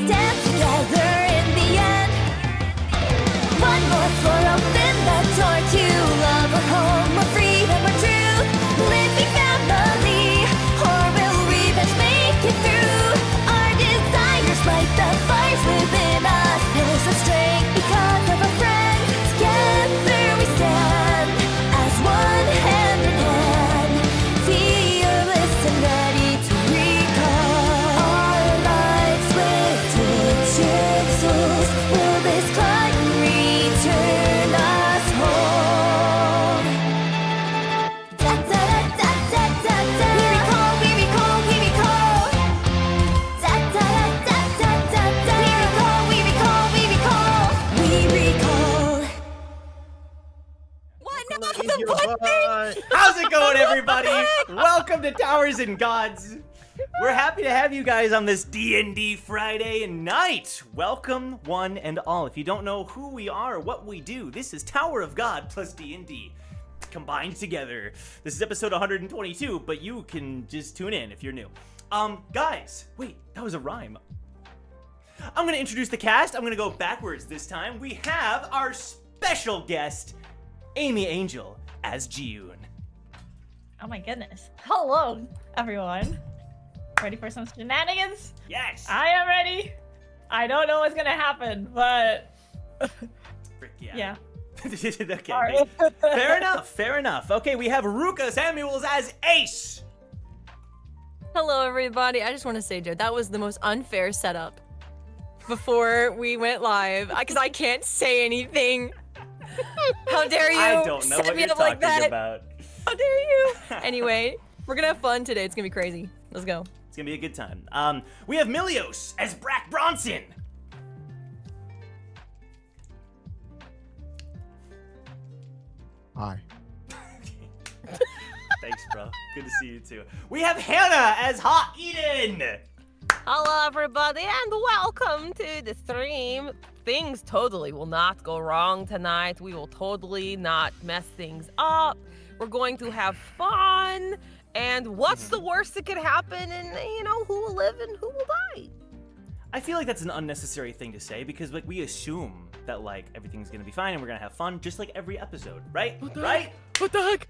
stand together in the end. One more floor, open the door to love or home or freedom or truth. Living family, or will revenge make it through? Our desires light the fires within us. There's a strength because of a friend. Together we stand as one, hand in hand, fearless and ready to recall our lives with Egypt's rules. Will this climb return us home? Da da da da da da. We recall, we recall, we recall. Da da da da da da. We recall, we recall, we recall. We recall. What? No, the button. How's it going, everybody? Welcome to Towers and Gods. We're happy to have you guys on this D&D Friday night. Welcome, one and all. If you don't know who we are or what we do, this is Tower of God plus D&D combined together. This is episode 122, but you can just tune in if you're new. Guys, wait, that was a rhyme. I'm gonna introduce the cast. I'm gonna go backwards this time. We have our special guest, Amy Angel, as Jiyun. Oh my goodness. Hello, everyone. Ready for some shenanigans? Yes! I am ready. I don't know what's gonna happen, but Frick yeah. yeah. Okay, Sorry. fair enough. Okay, we have Ruka Samuels as Ace. Hello, everybody. I just want to say, Joe, that was the most unfair setup before we went live, because I can't say anything. How dare you? I don't know set what me you're up like talking that? about. How dare you? Anyway, we're gonna have fun today. It's gonna be crazy. Let's go. It's gonna be a good time. We have Milios as Brack Bronson. Hi. Thanks, bro. Good to see you too. We have Hannah as Hot Eden. Hello, everybody, and welcome to the stream. Things totally will not go wrong tonight. We will totally not mess things up. We're going to have fun. And what's the worst that could happen? And, who will live and who will die? I feel like that's an unnecessary thing to say because we assume that everything's gonna be fine and we're gonna have fun just like every episode, right? Right? What the heck?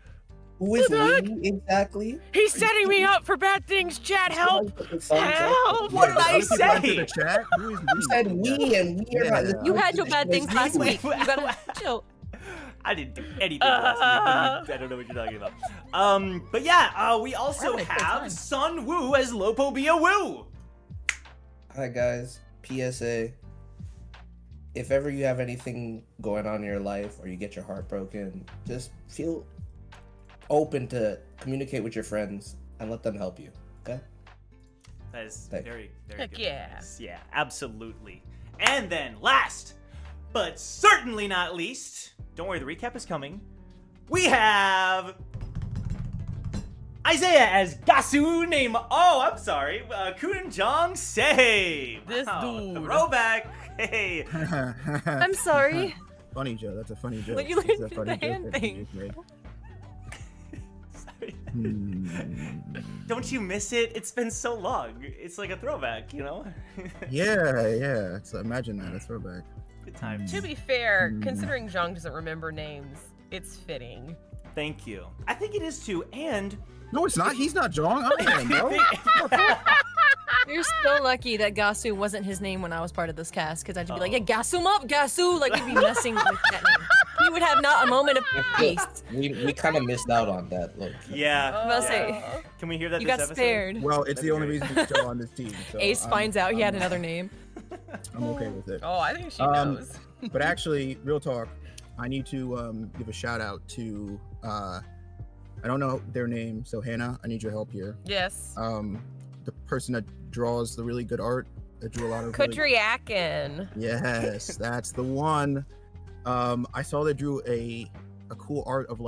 Who is What the heck? we exactly? He's setting me up for bad things, Chad. Help! Help! What did I say? The chat? Who is You said we, and we are not listening You had to your the bad show things as last you. week. You gotta chill. I didn't do anything last week. I don't know what you're talking about. But yeah, we also have Sun Woo as Lopo Bia Woo. Hi guys, PSA. If ever you have anything going on in your life or you get your heart broken, just feel open to communicate with your friends and let them help you, okay? That is Thank you. very, very Heck good. yeah. advice. Yeah, absolutely. And then last, but certainly not least, don't worry, the recap is coming. We have Isaiah as Gasu name. Oh, I'm sorry. Kun Jong Se. This dude. Throwback. Hey. I'm sorry. Funny joke. That's a funny joke. Like, you That's a learned funny the joke hand that you thing. just made. Sorry. Hmm. Don't you miss it? It's been so long. It's like a throwback, Yeah. So imagine that. A throwback. Good times. To be fair, considering Zhang doesn't remember names, it's fitting. Thank you. I think it is too, and No, it's not. He's not Jong. I am, bro. You're so lucky that Gasu wasn't his name when I was part of this cast, because I'd just be like, yeah, Gasu him up, Gasu! Like, we'd be messing with that name. He would have not a moment of peace. We kind of missed out on that. Look. yeah. I'm about to say, Can we hear that you this got episode? spared. Well, it's That'd the only be reason he's still on this team. So Ace finds out he had another name. I'm okay with it. Oh, I think she knows. But actually, real talk, I need to give a shout out to I don't know their name, so Hannah, I need your help here. Yes. The person that draws the really good art, that drew a lot of really... Kudryakin. Yes, that's the one. I saw they drew a cool art of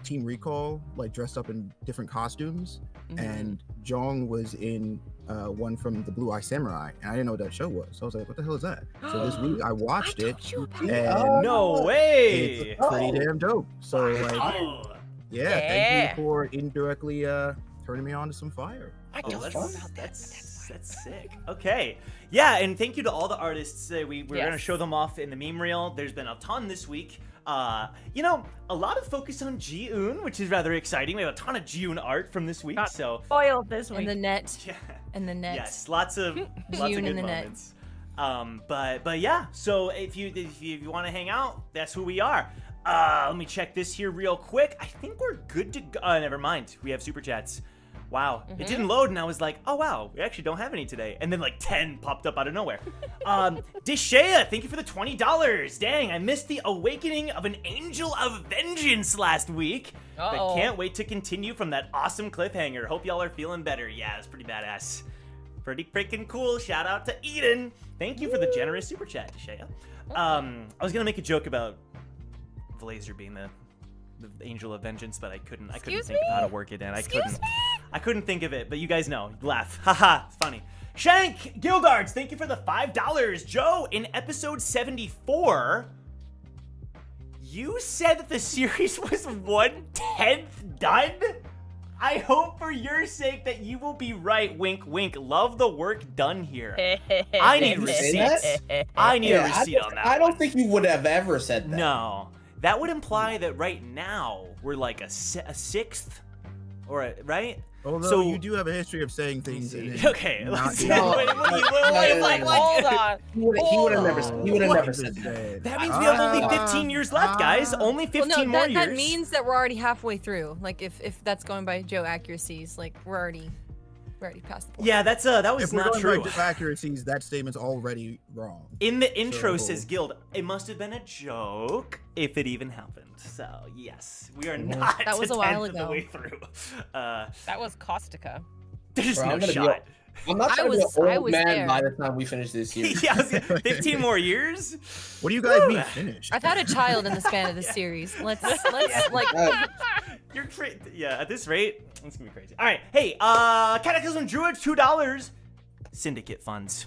Team Recall, dressed up in different costumes, and Jong was in one from the Blue Eye Samurai, and I didn't know what that show was. So I was like, what the hell is that? So this week I watched it, and No way! it's pretty damn dope. So Oh. yeah, thank you for indirectly turning me on to some fire. I don't know about that. That's That's sick. Okay. Yeah, and thank you to all the artists. We're Yes. gonna show them off in the meme reel. There's been a ton this week. You know, a lot of focus on Ji-eun, which is rather exciting. We have a ton of Ji-eun art from this week. Got So spoiled this week. And the net. yeah. And the net. Yes, lots of Ji-eun good in the net. moments. But yeah. So if you want to hang out, that's who we are. Let me check this here real quick. I think we're good to go. Never mind. We have super chats. Wow, it didn't load, and I was like, oh wow, we actually don't have any today. And then like 10 popped up out of nowhere. Deshea, thank you for the $20. Dang, I missed the awakening of an angel of vengeance last week. But Uh-oh. can't wait to continue from that awesome cliffhanger. Hope y'all are feeling better. Yeah, it's pretty badass. Pretty freaking cool. Shout out to Eden. Thank you for the generous super chat, Deshea. I was gonna make a joke about Blazer being the angel of vengeance, but I couldn't Excuse think of how to me? work it in. Excuse me? I couldn't think of it, but you guys know. Laugh. Haha, it's funny. Shank Gildards, thank you for the $5. Joe, in episode 74, you said that the series was 1/10 done? I hope for your sake that you will be right. Wink, wink. Love the work done here. I need Did you say receipts. I need a Yeah, receipt on that. I don't think you would have ever said that. No. That would imply that right now we're like a sixth, right? Although So- you do have a history of saying things. and then Okay. not Let's see. doing No, Wait, it. what do you- no, no, like, no, Hold on. He would have never. He would have What? never said that. That means we have only 15 years left, guys. Only 15 Well, no, more that, years. that means that we're already halfway through. Like if that's going by Joe accuracies, like we're already past the point. Yeah, that was If we're not going true. by Joe accuracies, that statement's already wrong. In the intro So- says Guild, it must have been a joke if it even happened. So yes, we are not That was a while of the ago. way through. That was Caustica. There's Bro, no I'm gonna be shot. I'm not I trying to was- be an I old was man there. by the time we finish this year. Yeah, I was gonna- 15 more years. What do you guys Woo. mean finished? I've had a child in the span of this series. Let's like You're crazy. Yeah, at this rate, it's gonna be crazy. All right, hey, Cataclysm Druid, $2. Syndicate funds,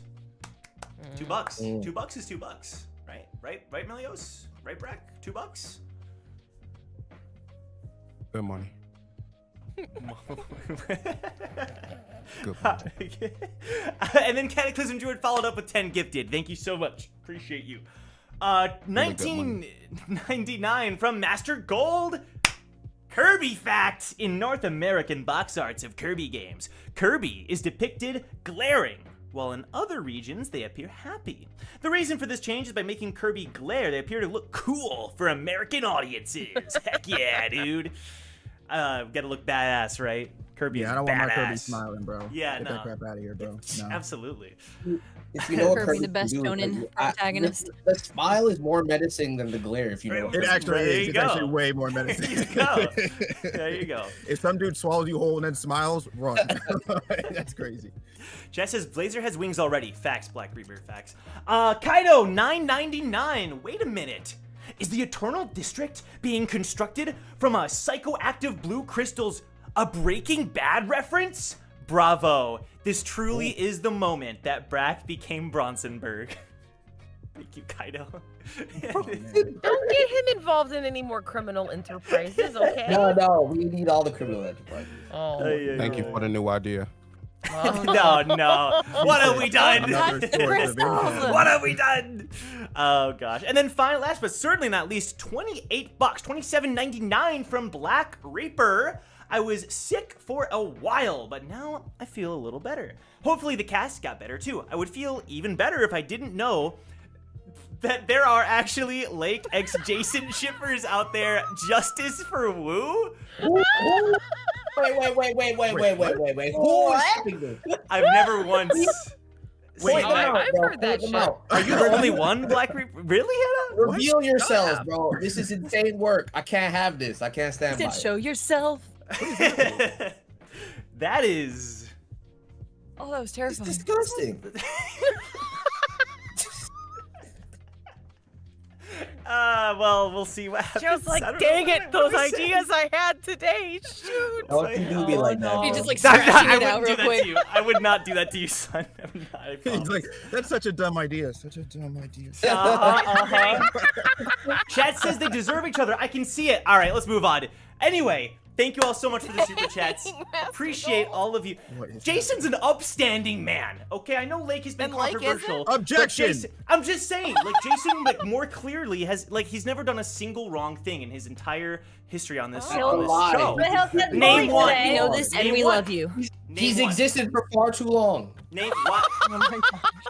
$2. $2 is $2, right, Melios, right, Brack, $2. Good money. Good And then Cataclysm Druid followed up with 10 gifted. Thank you so much. Appreciate you. Really good money. 1999 from Master Gold. Kirby fact: in North American box arts of Kirby games, Kirby is depicted glaring, while in other regions they appear happy. The reason for this change is by making Kirby glare, they appear to look cool for American audiences. Heck yeah, dude. Gotta look badass, right? Kirby is Yeah, I don't want my Kirby badass. smiling, bro. Yeah, Get no. that crap out of here, bro. No. Absolutely. If you know what Kirby, the can best do, shonen like, protagonist. The smile is more menacing than the glare. If you know. It actually There is. you It's go. actually way more There menacing. you go. There you go. If some dude swallows you whole and then smiles, run. That's crazy. Jess says Blazer has wings already. Facts, Black Reaper. Facts. Kaido 999. Wait a minute. Is the Eternal District being constructed from a psychoactive blue crystals? A Breaking Bad reference? Bravo. This truly is the moment that Brack became Bronsonberg. Thank you, Kaido. Don't get him involved in any more criminal enterprises, okay? No, we need all the criminal enterprises. Oh. Thank you for the new idea. No. What have we done? Another source of income. What have we done? Oh gosh. And then finally, last but certainly not least, $28, $27.99 from Black Reaper. I was sick for a while, but now I feel a little better. Hopefully the cast got better too. I would feel even better if I didn't know that there are actually Lake X Jason shippers out there. Justice for Woo? Wait. Who is shipping this? I've never once. Wait, Oh, I've heard that shit. Are you the only one, Black Reaper? Really, Hannah? Reveal yourselves, bro. This is insane work. I can't have this. I can't stand by said it. show yourself. That is. Oh, that was It's terrifying. disgusting. Well, we'll see what happens. Just like, I don't dang know. it, those What do we say? ideas I had today. Shoot. Don't you do me like that. You just like I scratching it wouldn't out do real that quick. to you. I would not do that to you, son. I would not, I He's promise. like, that's such a dumb idea. Such a dumb idea. Chat says they deserve each other. I can see it. All right, let's move on. Anyway, Thank you all so much for the super chats. Appreciate all of you. What is Jason's an upstanding man. Okay, I know Lake has been And Lake controversial. isn't? Objection! Jason, I'm just saying, like Jason, like more clearly has like he's never done a single wrong thing in his entire history on this, Oh. on this Lie. show. But he'll get Name bullied one. today. We know this and Name we one. love you. Name He's one. existed for far too long. Name what?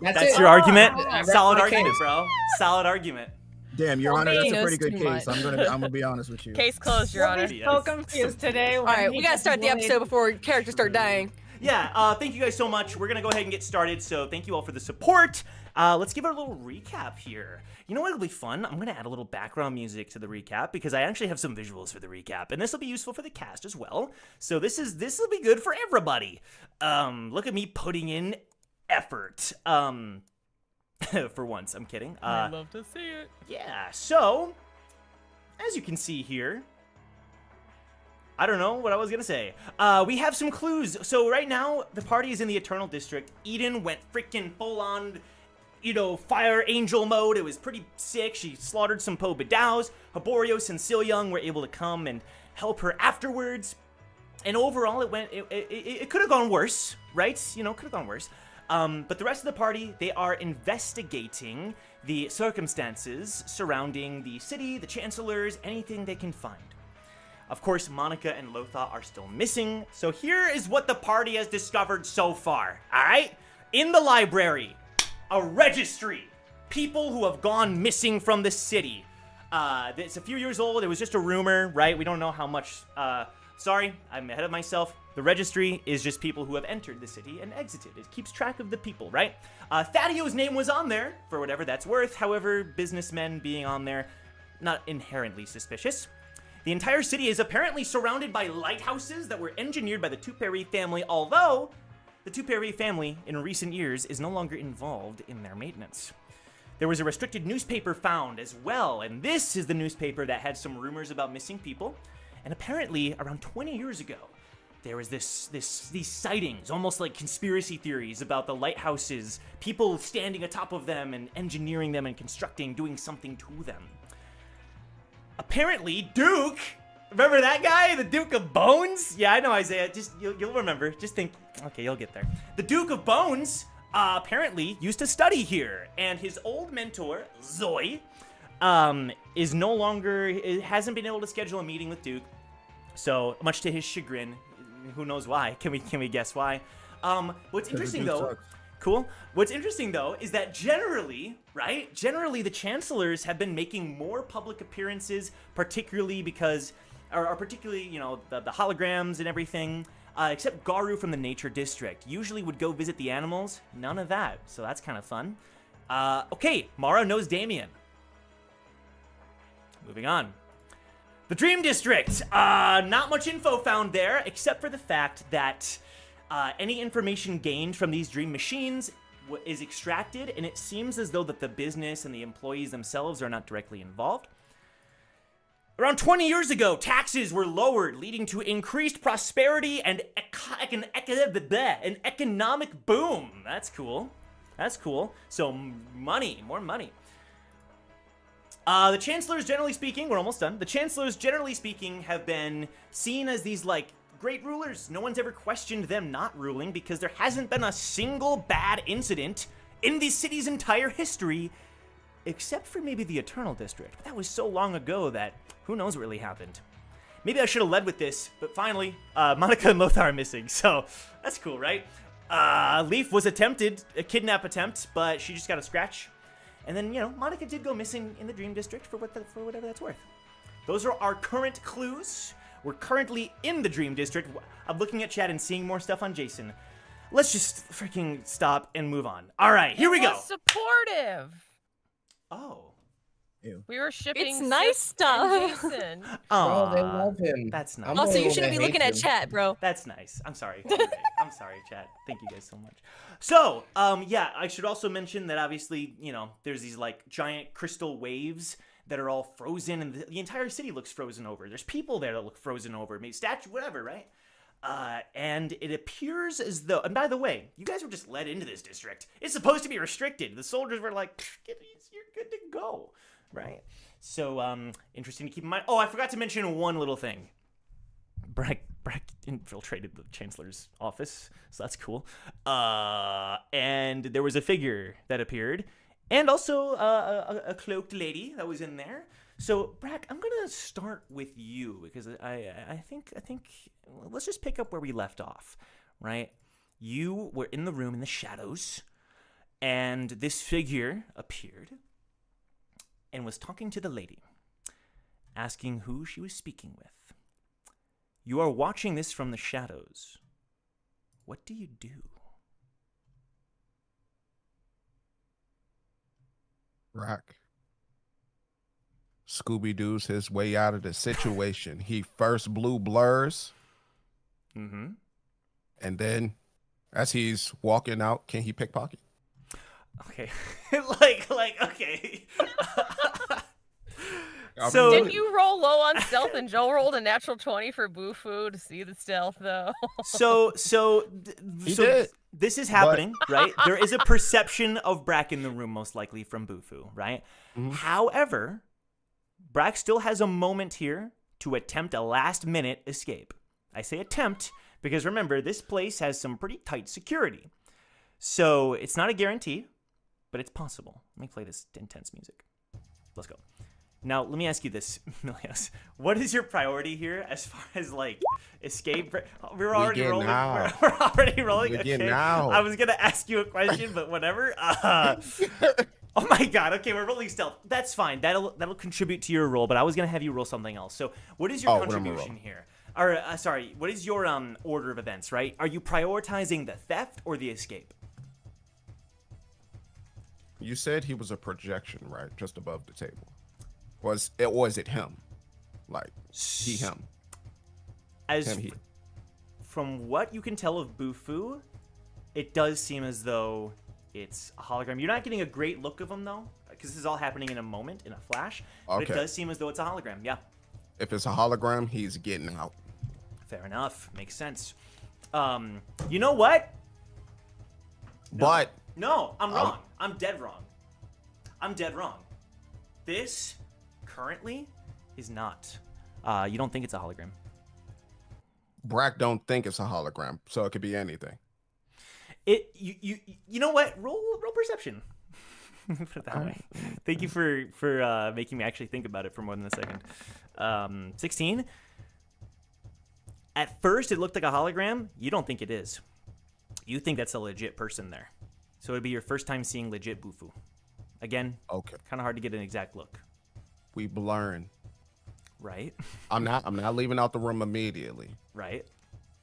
That's That's it. your argument. I rest Solid my argument, case. bro. Solid argument. Damn, Your Well, Honor, he that's a knows pretty good too case. much. I'm gonna be honest with you. Case closed, Your Honor. We'll be so confused today. All right, we gotta start the episode before characters start dying. Yeah, thank you guys so much. We're gonna go ahead and get started. So thank you all for the support. Let's give it a little recap here. You know what'll be fun? I'm gonna add a little background music to the recap because I actually have some visuals for the recap, and this will be useful for the cast as well. So this will be good for everybody. Look at me putting in effort. For once, I'm kidding. I love to see it. Yeah, so, as you can see here, I don't know what I was gonna say. We have some clues. So right now, the party is in the Eternal District. Eden went freaking full on, fire angel mode. It was pretty sick. She slaughtered some Po Bidaus. Hoboriose and Silyeong were able to come and help her afterwards. And overall, it could have gone worse, right? Could have gone worse. But the rest of the party, they are investigating the circumstances surrounding the city, the chancellors, anything they can find. Of course, Monica and Lothar are still missing, so here is what the party has discovered so far, alright? In the library, a registry. People who have gone missing from the city. It's a few years old, it was just a rumor, right? We don't know how much, sorry, I'm ahead of myself. The registry is just people who have entered the city and exited. It keeps track of the people, right? Thaddeo's name was on there, for whatever that's worth. However, businessmen being on there, not inherently suspicious. The entire city is apparently surrounded by lighthouses that were engineered by the Tuperi family, although the Tuperi family, in recent years, is no longer involved in their maintenance. There was a restricted newspaper found as well, and this is the newspaper that had some rumors about missing people. And apparently, around 20 years ago, there was these sightings, almost like conspiracy theories about the lighthouses, people standing atop of them and engineering them and constructing, doing something to them. Apparently, Duke, remember that guy, the Duke of Bones? Yeah, I know, Isaiah. Just you'll remember. Just think. Okay, you'll get there. The Duke of Bones apparently used to study here, and his old mentor Zoe is no longer. Hasn't been able to schedule a meeting with Duke. So much to his chagrin. Who knows why? Can we guess why? What's interesting though, cool. What's interesting though is that generally the chancellors have been making more public appearances, particularly because, or particularly, the holograms and everything. Except Garu from the Nature District usually would go visit the animals. None of that, so that's kind of fun. Okay, Mara knows Damien. Moving on. The Dream District, not much info found there, except for the fact that any information gained from these dream machines is extracted, and it seems as though that the business and the employees themselves are not directly involved. Around 20 years ago, taxes were lowered, leading to increased prosperity and an economic boom. That's cool. That's cool. So money, more money. The chancellors, generally speaking, we're almost done. The chancellors, generally speaking, have been seen as these, great rulers. No one's ever questioned them not ruling because there hasn't been a single bad incident in the city's entire history, except for maybe the Eternal District. But that was so long ago that who knows what really happened. Maybe I should have led with this, but finally, Monica and Lothar are missing, so that's cool, right? Leaf was attempted, a kidnap attempt, but she just got a scratch. And then, Monica did go missing in the Dream District for whatever that's worth. Those are our current clues. We're currently in the Dream District. I'm looking at chat and seeing more stuff on Jason. Let's just freaking stop and move on. All right, here we go. Supportive. Oh. Ew. We were shipping. It's nice Sif stuff. and Jason. Oh, they Aw, love him. that's nice. I'm Also, the you one shouldn't that be looking at hates him. chat, bro. That's nice. I'm sorry. I'm sorry, chat. Thank you guys so much. So, yeah, I should also mention that obviously, there's these giant crystal waves that are all frozen, and the entire city looks frozen over. There's people there that look frozen over, maybe statue, whatever, right? And it appears as though, and by the way, you guys were just led into this district. It's supposed to be restricted. The soldiers were like, you're good to go, right? So, interesting to keep in mind. Oh, I forgot to mention one little thing. Brack infiltrated the Chancellor's office, so that's cool. And there was a figure that appeared, and also a cloaked lady that was in there. So, Brack, I'm gonna start with you because I think let's just pick up where we left off, right? You were in the room in the shadows, and this figure appeared and was talking to the lady, asking who she was speaking with. You are watching this from the shadows. What do you do? Brack. Scooby-Doo's his way out of the situation. He first blew blurs. Mm-hmm. And then, as he's walking out, can he pickpocket? Okay. like, okay. So Didn't you roll low on stealth and Joe rolled a natural 20 for Bufu to see the stealth though? So did. This is happening, right? There is a perception of Brack in the room, most likely from Bufu, right? Mhm. However, Brack still has a moment here to attempt a last-minute escape. I say attempt because remember, this place has some pretty tight security. So it's not a guarantee, but it's possible. Let me play this intense music. Let's go. Now, let me ask you this, Milios. What is your priority here as far as, like, escape? We're already getting rolling. out. We're already rolling. We're Okay. getting out. I was going to ask you a question, but whatever. Oh, my God. Okay, we're rolling stealth. That's fine. That'll contribute to your roll, but I was going to have you roll something else. So what is your what am I contribution rolling? here? Or, sorry, what is your order of events, right? Are you prioritizing the theft or the escape? You said he was a projection, right? Just above the table. Was it him? Like, him. As Him, he. From what you can tell of Bufu, it does seem as though it's a hologram. You're not getting a great look of him, though, because this is all happening in a moment, in a flash. But it Okay. does seem as though it's a hologram, yeah. If it's a hologram, he's getting out. Fair enough. Makes sense. You know what? But No, I'm wrong. I'm dead wrong. I'm dead wrong. This currently is not. You don't think it's a hologram. Brack don't think it's a hologram, so it could be anything. You know what? Roll perception. Put it that way. Thank you for making me actually think about it for more than a second. 16. At first, it looked like a hologram. You don't think it is. You think that's a legit person there. So it'd be your first time seeing legit Bufu. Again, Okay. kind of hard to get an exact look, We blurring. right? I'm not leaving out the room immediately. Right.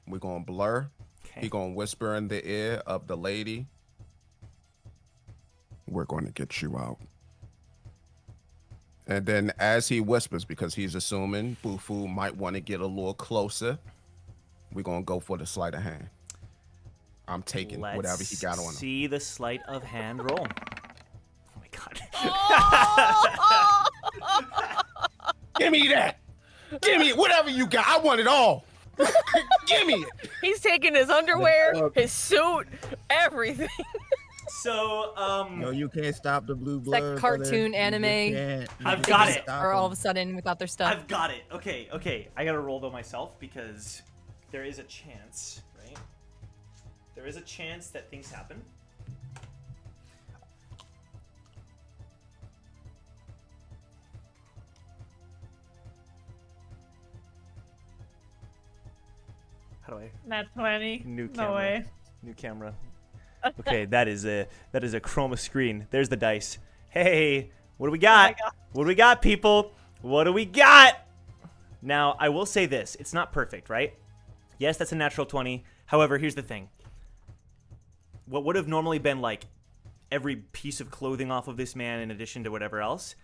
We're gonna blur. Okay. He gonna whisper in the ear of the lady. We're going to get you out. And then as he whispers, because he's assuming Bufu might want to get a little closer, we're going to go for the sleight of hand. I'm taking whatever he got on him. See the sleight of hand roll. Oh my god. Give me that. Give me whatever you got. I want it all. Give me it. He's taking his underwear, his suit, everything. So, No, you can't stop the blue like blood. cartoon brother. anime. You can't. You I've can't got it. stop Or all of them. a sudden without their stuff. I've got it. Okay. I gotta roll though myself because there is a chance, right? There is a chance that things happen. How do I? Nat 20. New No camera. way. New camera. Okay, that is a chroma screen. There's the dice. Hey, what do we got? God. What do we got, people? What do we got? Now, I will say this. It's not perfect, right? Yes, that's a natural 20. However, here's the thing. What would have normally been like every piece of clothing off of this man in addition to whatever else,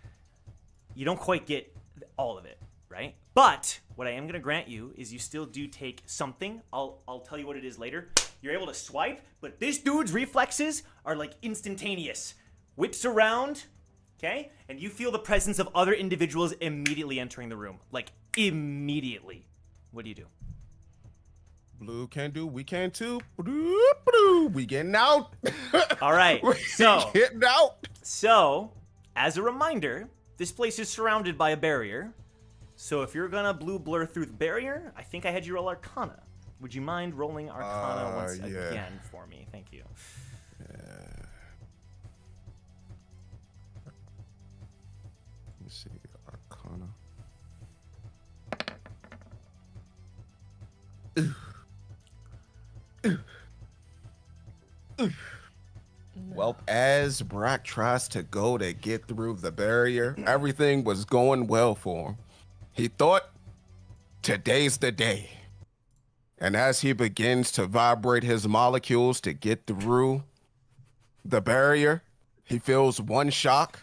you don't quite get all of it, right? But what I am going to grant you is you still do take something. I'll tell you what it is later. You're able to swipe, but this dude's reflexes are like instantaneous. Whips around, okay? And you feel the presence of other individuals immediately entering the room. Like, immediately. What do you do? Blue can do. We can too. We getting out. All right, We so... getting out. So, as a reminder, this place is surrounded by a barrier. So if you're gonna blue blur through the barrier, I think I had you roll Arcana. Would you mind rolling Arcana once again for me? Thank you. Let me see, Arcana. Well, as Brack tries to go to get through the barrier, everything was going well for him. He thought, today's the day. And as he begins to vibrate his molecules to get through the barrier, he feels one shock,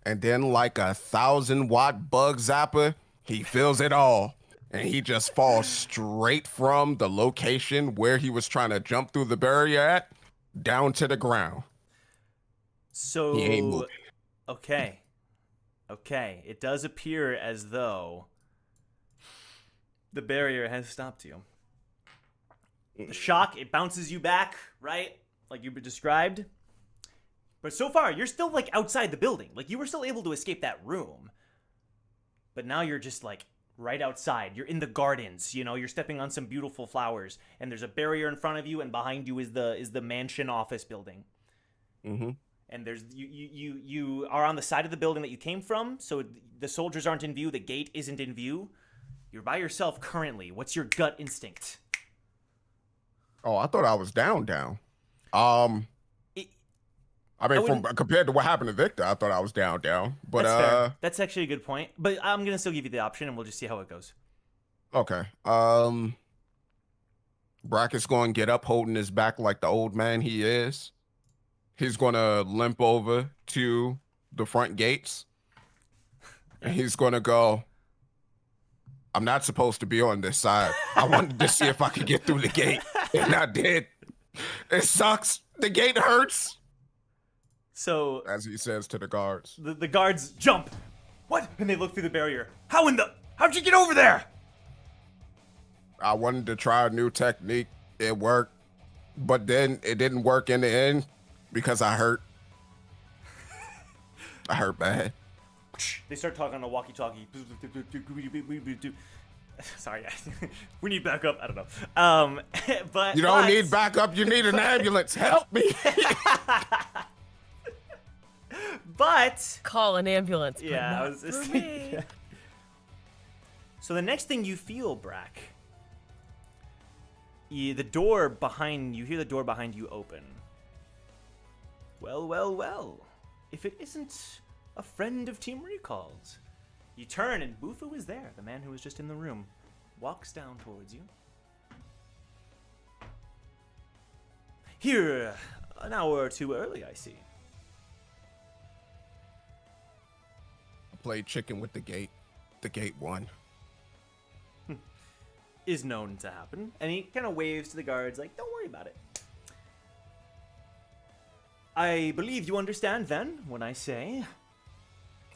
and then like a 1,000-watt bug zapper, he feels it all. And he just falls straight from the location where he was trying to jump through the barrier at, down to the ground. So, He ain't moving. Okay. It does appear as though the barrier has stopped you. The shock, it bounces you back, right? Like you described. But so far, you're still like outside the building. Like you were still able to escape that room. But now you're just like right outside. You're in the gardens, you know, you're stepping on some beautiful flowers, and there's a barrier in front of you, and behind you is the mansion office building. Mm-hmm. And there's you are on the side of the building that you came from, so the soldiers aren't in view, the gate isn't in view. You're by yourself currently. What's your gut instinct? Oh, I thought I was down. Compared to what happened to Victor, I thought I was down. But that's fair. That's actually a good point. But I'm gonna still give you the option, and we'll just see how it goes. Okay. Brack is going to get up, holding his back like the old man he is. He's going to limp over to the front gates, and he's going to go, I'm not supposed to be on this side. I wanted to see if I could get through the gate, and I did. It sucks. The gate hurts. So, as he says to the guards. The guards jump. What? And they look through the barrier. How'd you get over there? I wanted to try a new technique. It worked. But then it didn't work in the end because I hurt. I hurt bad. They start talking on a walkie-talkie. Sorry, guys. We need backup. I don't know. But you don't need backup. You need an ambulance. Help me. But call an ambulance. Yeah, I was just thinking. So the next thing you feel, Brack, the door behind you hear the door behind you open. Well. If it isn't a friend of Team Recall's. You turn and Bufu is there, the man who was just in the room. Walks down towards you. Here, an hour or two early, I see. Played chicken with the gate. The gate won. Is known to happen. And he kind of waves to the guards like, don't worry about it. I believe you understand then when I say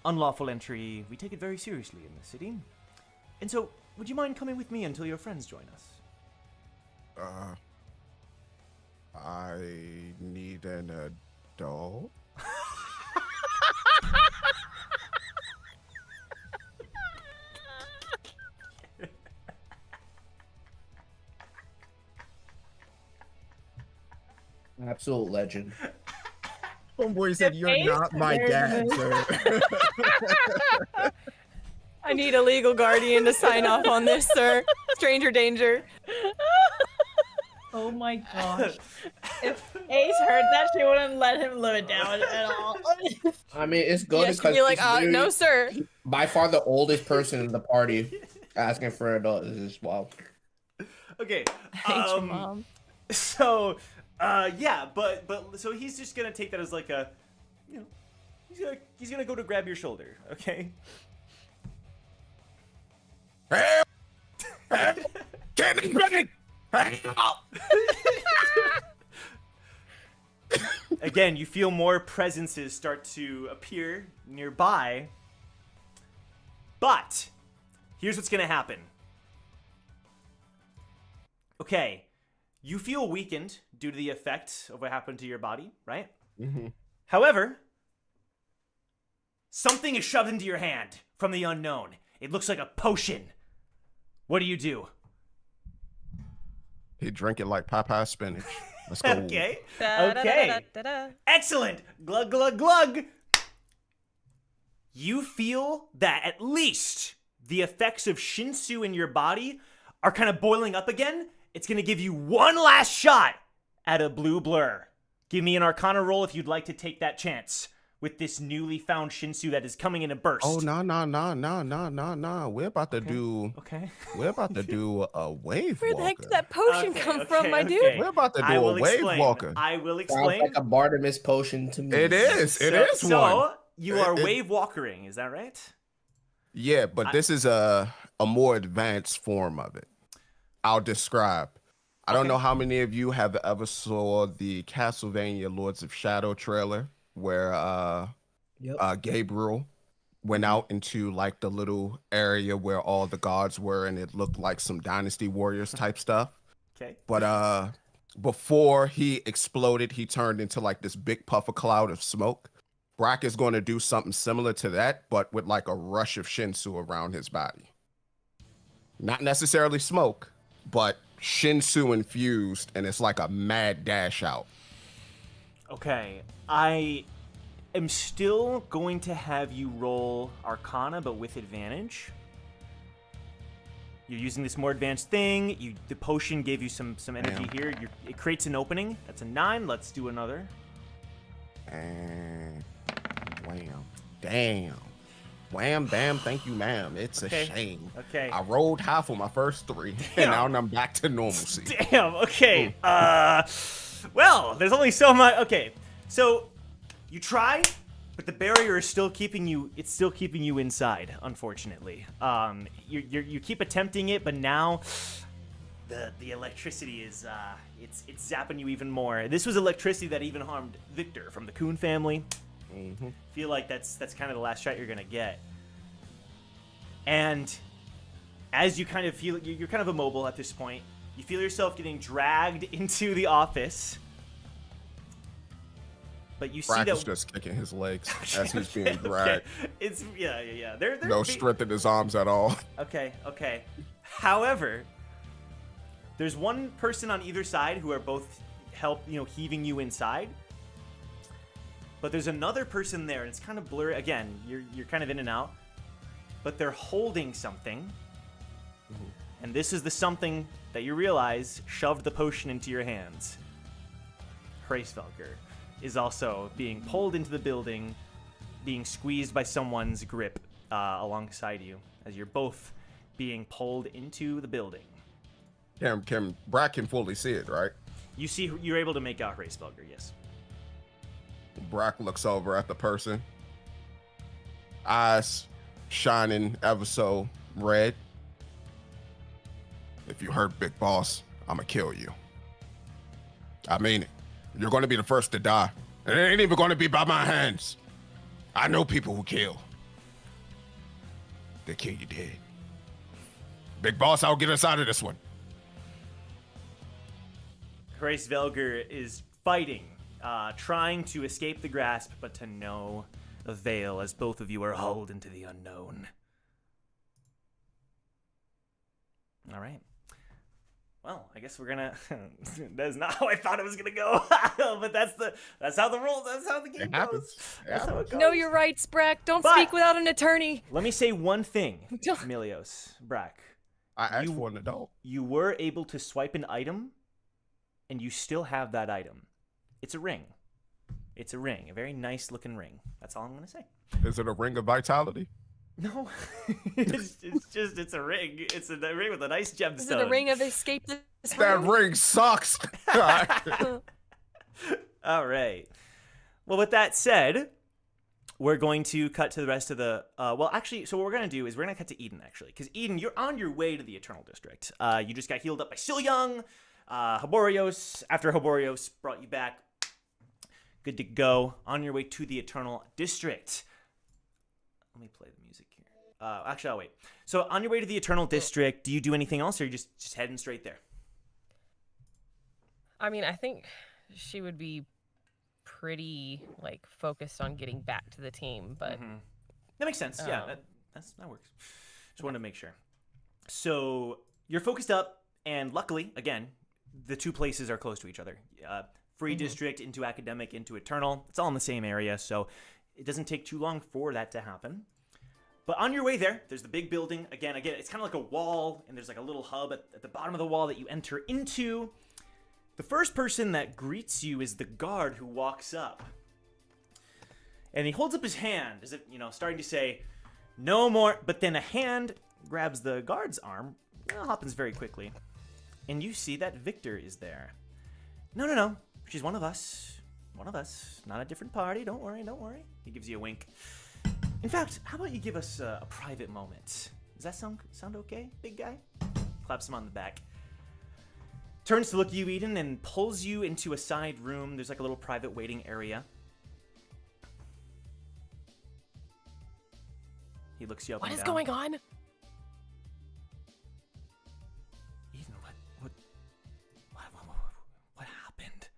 unlawful entry, we take it very seriously in the city. And so, would you mind coming with me until your friends join us? I need an adult. Absolute legend. Homeboy said, "You're not my dad, sir." I need a legal guardian to sign off on this, sir. Stranger danger. Oh my gosh. If Ace heard that, she wouldn't let him live it down at all. I mean, it's good Yes, because you're like, he's no, sir. by far the oldest person in the party asking for an adult. This is wild. Okay. I hate your mom. So, yeah, but so he's just gonna take that as like a, you know, he's gonna go to grab your shoulder, okay? Help! Help! Get me! Help! Again, you feel more presences start to appear nearby. But here's what's gonna happen. Okay, you feel weakened due to the effect of what happened to your body, right? Mm-hmm. However, something is shoved into your hand from the unknown. It looks like a potion. What do you do? He drink it like Popeye spinach. Let's go. Okay. Da-da-da-da-da-da. Excellent. Glug, glug, glug. You feel that at least the effects of Shinsu in your body are kind of boiling up again. It's going to give you one last shot at a blue blur. Give me an Arcana roll if you'd like to take that chance with this newly found Shinsu that is coming in a burst. Oh, no. We're about to do... Okay. We're about to do a wave Where the heck walker. did that potion come from, my dude? We're about to do I a will wave explain. walker. I will Sounds explain. like a Bartimus potion to me. It is. It is so one. you are wave walkering, is that right? Yeah, but this is a more advanced form of it. I'll describe. I don't know how many of you have ever saw the Castlevania Lords of Shadow trailer where Gabriel went out into like the little area where all the gods were, and it looked like some Dynasty Warriors type stuff. Okay. But before he exploded, he turned into like this big puff of cloud of smoke. Brack is going to do something similar to that, but with like a rush of Shinsu around his body. Not necessarily smoke, but Shinsu infused, and it's like a mad dash out. Okay. I am still going to have you roll Arcana, but with advantage. You're using this more advanced thing. The potion gave you some energy here. It creates an opening. That's a 9. Let's do another. And wham, damn, wham, bam, thank you, ma'am. It's a shame. Okay. I rolled half of my first 3, and now I'm back to normalcy. Damn. Okay. Well, there's only so much. Okay. So you try, but the barrier is still keeping you. It's still keeping you inside. Unfortunately, you keep attempting it, but now the electricity is it's zapping you even more. This was electricity that even harmed Victor from the Coon family. Feel like that's kind of the last shot you're gonna get. And as you kind of feel, you're kind of immobile at this point. You feel yourself getting dragged into the office. But you see Brack that is just kicking his legs as he's being dragged. It's yeah. They're No strength in his arms at all. Okay. However, there's one person on either side who are both heaving you inside. But there's another person there, and it's kind of blurry. Again, you're kind of in and out. But they're holding something. And this is the something that you realize shoved the potion into your hands. Hraesvelgr is also being pulled into the building, being squeezed by someone's grip alongside you, as you're both being pulled into the building. Brack can fully see it, right? You're able to make out Hraesvelgr, yes. Brack looks over at the person, eyes shining ever so red. If you hurt Big Boss, I'ma kill you. I mean it. You're gonna be the first to die. And it ain't even gonna be by my hands. I know people who kill. They kill you dead. Big Boss, I'll get us out of this one. Hraesvelgr is fighting, trying to escape the grasp, but to no avail, as both of you are hauled into the unknown. All right. Well, I guess we're gonna. That's not how I thought it was gonna go, but that's how the rule. That's how the game goes. That's how it goes. No, you're right, Brack. Don't But- speak without an attorney. Let me say one thing, Milios, Brack. I asked for an adult. You were able to swipe an item, and you still have that item. It's a ring. It's a ring, a very nice looking ring. That's all I'm gonna say. Is it a ring of vitality? No, it's a ring. It's a ring with a nice gemstone. Is it a ring of escape this That room? ring sucks. All right. Well, with that said, we're going to cut to the rest of the. Well, actually, so what we're gonna do is we're gonna cut to Eden, actually, because Eden, you're on your way to the Eternal District. You just got healed up by Silyeong. Hoboriose, after Hoboriose brought you back, good to go. On your way to the Eternal District. Let me play the music here. Actually, I'll wait. So, on your way to the Eternal District, do you do anything else, or are you just heading straight there? I mean, I think she would be pretty focused on getting back to the team, but That makes sense. Yeah, that works. Just wanted to make sure. So you're focused up, and luckily, again, the two places are close to each other. Free district into academic into eternal. It's all in the same area, so it doesn't take too long for that to happen. But on your way there, there's the big building. Again, it's kind of like a wall, and there's like a little hub at the bottom of the wall that you enter into. The first person that greets you is the guard who walks up. And he holds up his hand as if, starting to say, no more. But then a hand grabs the guard's arm. It happens very quickly. And you see that Victor is there. No. She's one of us. One of us. Not a different party. Don't worry. He gives you a wink. In fact, how about you give us a private moment? Does that sound okay, big guy? Claps him on the back. Turns to look at you, Eden, and pulls you into a side room. There's like a little private waiting area. He looks you up and down. What is going on? Eden, what happened?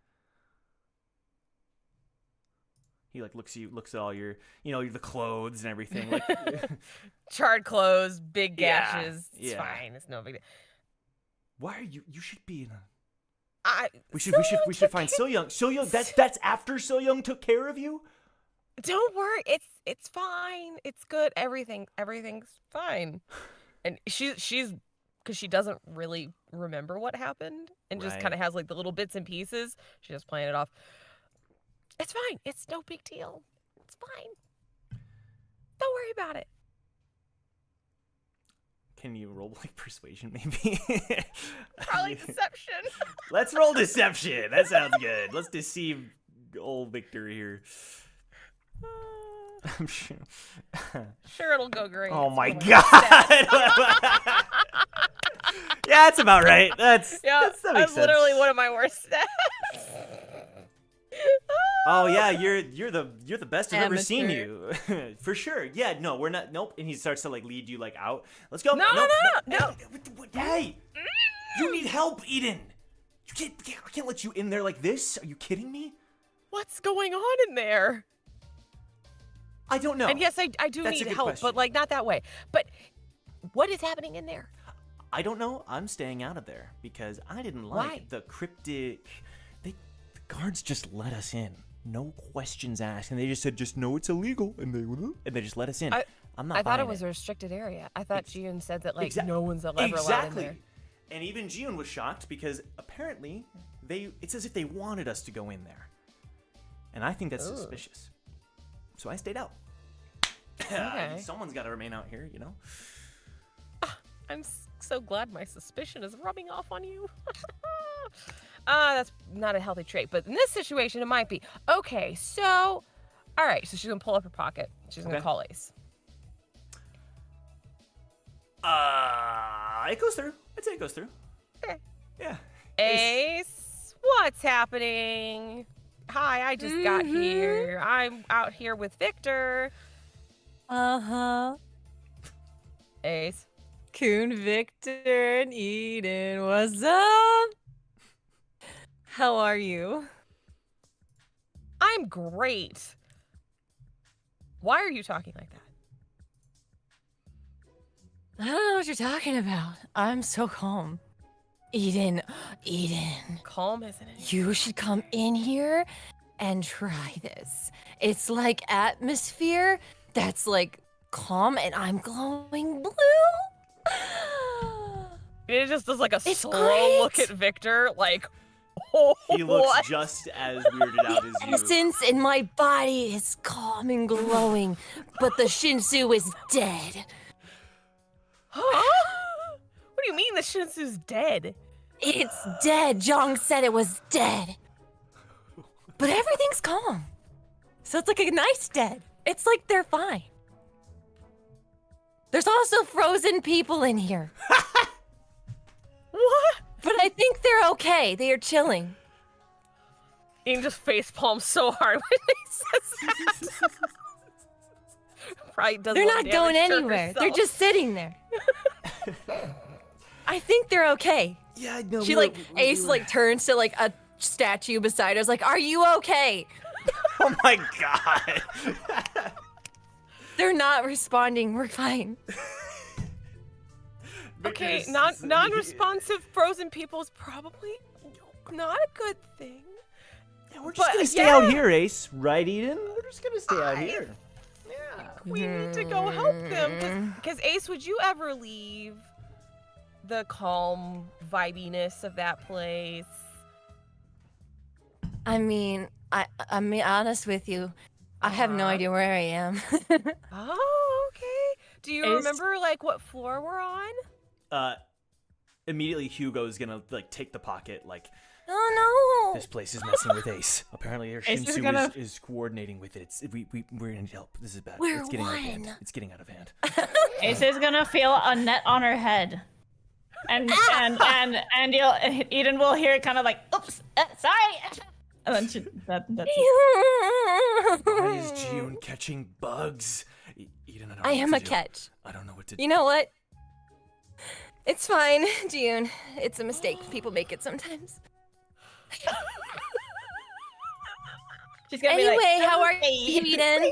He like looks at all your, the clothes and everything. Like Charred clothes, big Yeah, gashes. It's yeah. fine. It's no big deal. why are you? You should be in a. We should find Silyeong. Silyeong. That's after Silyeong took care of you. Don't worry. It's fine. It's good. Everything's fine. And she's because she doesn't really remember what happened and just Right. kind of has like the little bits and pieces. She's just playing it off. It's fine. It's no big deal. It's fine. Don't worry about it. Can you roll like persuasion, maybe? Probably deception. Let's roll deception. That sounds good. Let's deceive old Victor here. I'm sure. Sure, it'll go great. Oh It's my one of god. Yeah, that's about right. That makes that's sense. literally one of my worst stats. Oh yeah, you're the best I've ever seen Amateur. you. For sure. Yeah, no, we're not. Nope. And he starts to like lead you like out. Let's go. No. Hey, you need help, Eden. I can't let you in there like this. Are you kidding me? What's going on in there? I don't know. And yes, I do That's a need good help, question. but like not that way. But what is happening in there? I don't know. I'm staying out of there because I didn't like Why? the cryptic. The guards just let us in, no questions asked, and they just said, "Just know it's illegal," and they just let us in. I'm not. I thought it buying was a restricted area. I thought June said that like Exac- no one's ever allowed in Exactly. there. And even Jiun was shocked because apparently it's as if they wanted us to go in there. And I think that's suspicious. So I stayed out. Okay. Someone's got to remain out here, I'm so glad my suspicion is rubbing off on you. That's not a healthy trait, but in this situation, it might be. Okay, so, all right, so she's gonna pull up her pocket. She's gonna Okay. call Ace. It goes through. I'd say it goes through. Okay. Yeah. Ace, what's happening? Hi, I just got here. I'm out here with Victor. Uh-huh. Ace. Coon, Victor, and Eden, what's up? How are you? I'm great. Why are you talking like that? I don't know what you're talking about. I'm so calm. Eden, Calm, isn't it? you should come in here and try this. It's like atmosphere that's like calm and I'm glowing blue. It just does like a It's slow great. look at Victor, like, oh, He looks what? just as weirded out as you. Essence in my body is calm and glowing, but the Shinsu is dead. What do you mean the Shinsu's dead? It's dead. Jong said it was dead. But everything's calm. So it's like a nice dead. It's like they're fine. There's also frozen people in here. What? But I think they're okay. They are chilling. Ian just face palms so hard when he says that. Probably does They're more not damage going to anywhere. They're herself. just sitting there. I think they're okay. Yeah, no. She like Ace like turns to like a statue beside her. Is like, "Are you okay?" Oh my god. They're not responding. We're fine. Okay, Because- non-responsive frozen people is probably not a good thing. Yeah, we're just But, gonna stay out yeah. here, Ace. Right, Eden? We're just gonna stay out here. Yeah, we need to go help them. Because Ace, would you ever leave the calm vibiness of that place? I'm honest with you. I have no idea where I am. Oh, okay. Do you Ace? remember like what floor we're on? Immediately Hugo's gonna like take the pocket. Like, Oh this place is messing with Ace. Apparently, our Ace is Shinsu gonna- is coordinating with it. We're gonna need help. This is bad. We're it's getting out of hand. one. It's getting out of hand. Ace is gonna feel a net on her head, and Eden will hear it kind of like, "Oops, sorry," and then that's no! Why is June catching bugs? Eden, I don't know I what am to a do. catch. I don't know what to do. You know what? It's fine, June. It's a mistake. People make it sometimes. she's gonna Anyway, be like, how are you, Eden?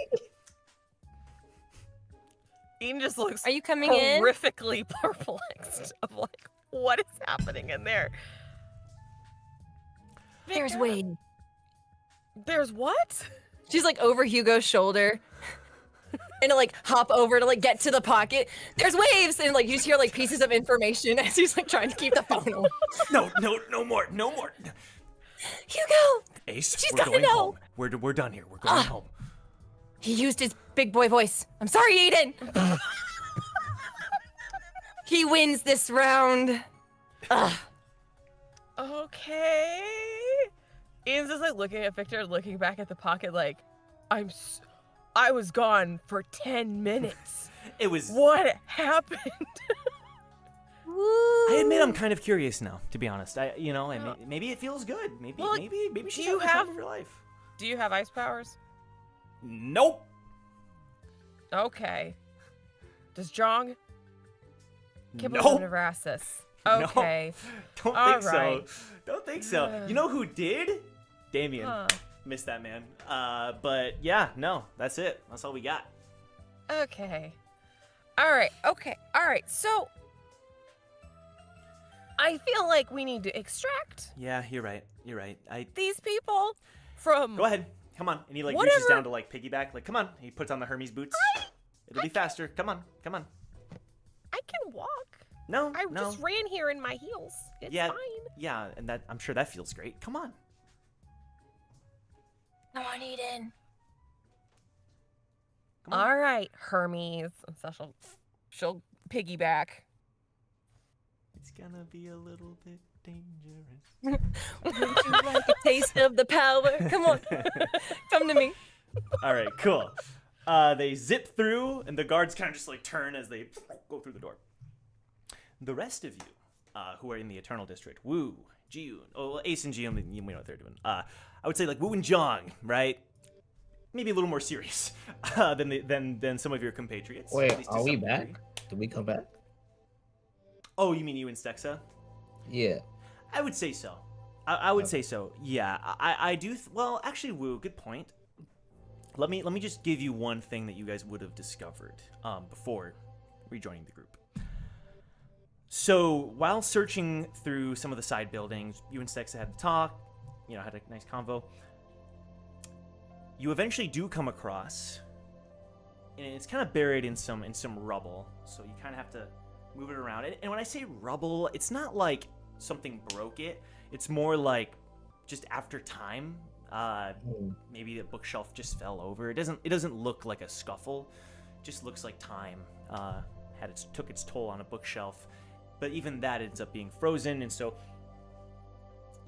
Eden just looks Are you coming in? horrifically perplexed of like what is happening in there. There's Wade. There's what? She's like over Hugo's shoulder. And to like hop over to like get to the pocket. There's waves and like you just hear like pieces of information as he's like trying to keep the phone on. No more. Hugo! Ace, She's we're gotta going know. home. We're done here. We're going home. He used his big boy voice. I'm sorry, Eden. He wins this round. Ugh. Okay. Ian's just like looking at Victor, looking back at the pocket like, I was gone for 10 minutes. It was. What happened? I admit I'm kind of curious now, to be honest. Maybe it feels good. Maybe Well, maybe she's you having the time have- of her life. Do you have ice powers? Nope. Okay. Does Jong? Kibble Nope. Nebrasis. No. Okay. Don't All think right. so. Don't think so. You know who did? Damien. Huh. Missed that man. But yeah, no, that's it. That's all we got. Okay. All right. Okay. All right. So I feel like we need to extract Yeah, you're right. these people from. Go ahead. Come on. And he like reaches Whatever. down to like piggyback. Like, come on. He puts on the Hermes boots. It'll be faster. Come on. I can walk. No. I no. just ran here in my heels. It's yeah. fine. Yeah, and that I'm sure that feels great. Come on. Come on, Eden. Come on. All right, Hermes. So she'll piggyback. It's gonna be a little bit dangerous. Would you like a taste of the power? Come on. Come to me. All right, cool. They zip through, and the guards kind of just like turn as they go through the door. The rest of you, who are in the Eternal District, Wu, Jiun, Ace and Jiun, we know what they're doing. I would say like Wu and Zhang, right? Maybe a little more serious than some of your compatriots. Wait, at least to are we some back? degree. Did we come back? Oh, you mean you and Stexa? Yeah. I would say so. I would say so. Yeah, I do. Well, actually, Wu, good point. Let me just give you one thing that you guys would have discovered before rejoining the group. So while searching through some of the side buildings, you and Stexa had the talk. Had a nice convo. You eventually do come across, and it's kind of buried in some rubble. So you kind of have to move it around. And when I say rubble, it's not like something broke it. It's more like just after time, maybe the bookshelf just fell over. It doesn't look like a scuffle. It just looks like time took its toll on a bookshelf. But even that ends up being frozen, and so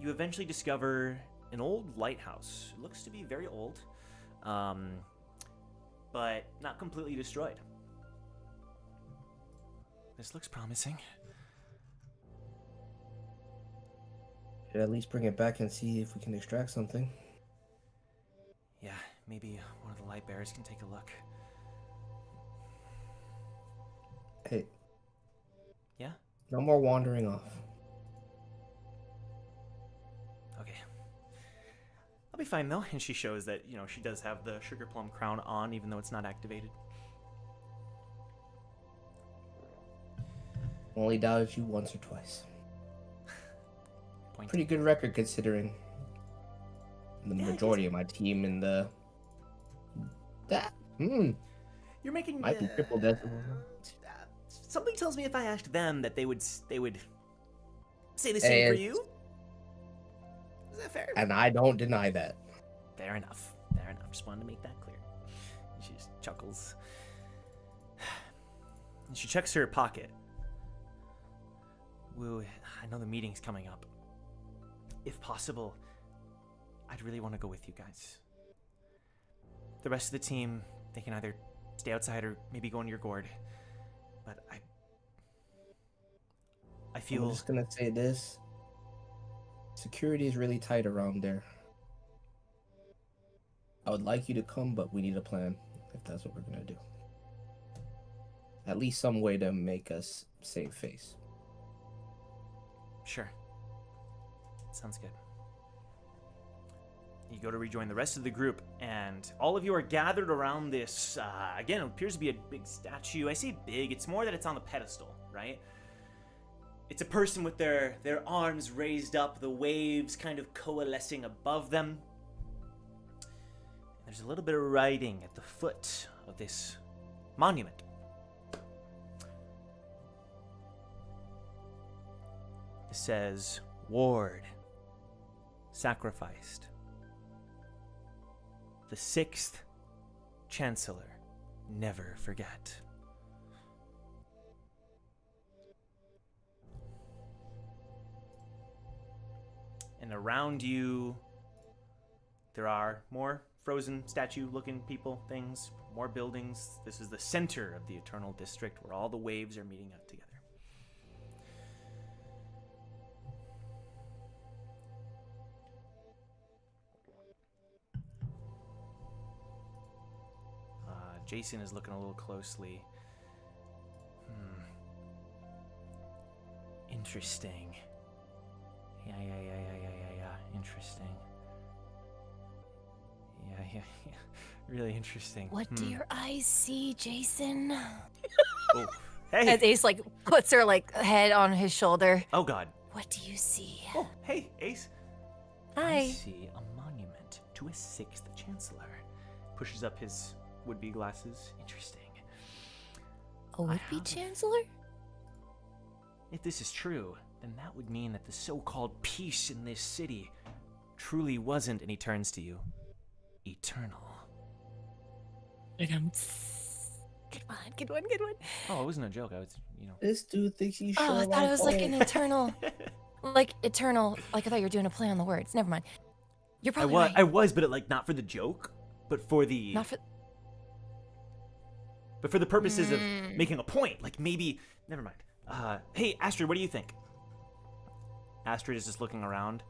you eventually discover an old lighthouse. It looks to be very old, but not completely destroyed. This looks promising. Should at least bring it back and see if we can extract something. Yeah, maybe one of the light bearers can take a look. Hey. Yeah? No more wandering off. Okay. I'll be fine though. And she shows that, she does have the sugar plum crown on, even though it's not activated. Only doubted you once or twice. Point. Pretty good record considering the majority of my team in the You're making might be triple decimal. something tells me if I asked them that they would say the Hey, same for it's- you. Is that fair? And I don't deny that. Fair enough. Fair enough. Just wanted to make that clear. She just chuckles. And she checks her pocket. Woo, I know the meeting's coming up. If possible, I'd really want to go with you guys. The rest of the team, they can either stay outside or maybe go into your gourd. But I feel... I'm just gonna say this. Security is really tight around there. I would like you to come, but we need a plan if that's what we're gonna do. At least some way to make us save face. Sure. Sounds good. You go to rejoin the rest of the group, and all of you are gathered around this, again, it appears to be a big statue. I say big, it's more that it's on the pedestal, right? It's a person with their arms raised up, the waves kind of coalescing above them. And there's a little bit of writing at the foot of this monument. It says, Ward, sacrificed. The 6th Chancellor, never forget. And around you, there are more frozen statue-looking people, things, more buildings. This is the center of the Eternal District where all the waves are meeting up together. Jason is looking a little closely. Interesting. Yeah. Interesting. Yeah. Really interesting. What do your eyes see, Jason? Oh, hey. As Ace like puts her like head on his shoulder. Oh God. What do you see? Oh, hey, Ace. I Hi. see a monument to a 6th Chancellor. Pushes up his would-be glasses. Interesting. A would-be chancellor? If this is true, then that would mean that the so-called peace in this city truly wasn't, and he turns to you, eternal. Good one. Oh, it wasn't a joke. I was, This dude thinks he's Oh, I thought it was like an eternal, like eternal. Like I thought you were doing a play on the words. Never mind. You're probably right. I was, but not for the joke, but for the... Not for. But for the purposes of making a point, like maybe... Never mind. Hey, Astrid, what do you think? Astrid is just looking around.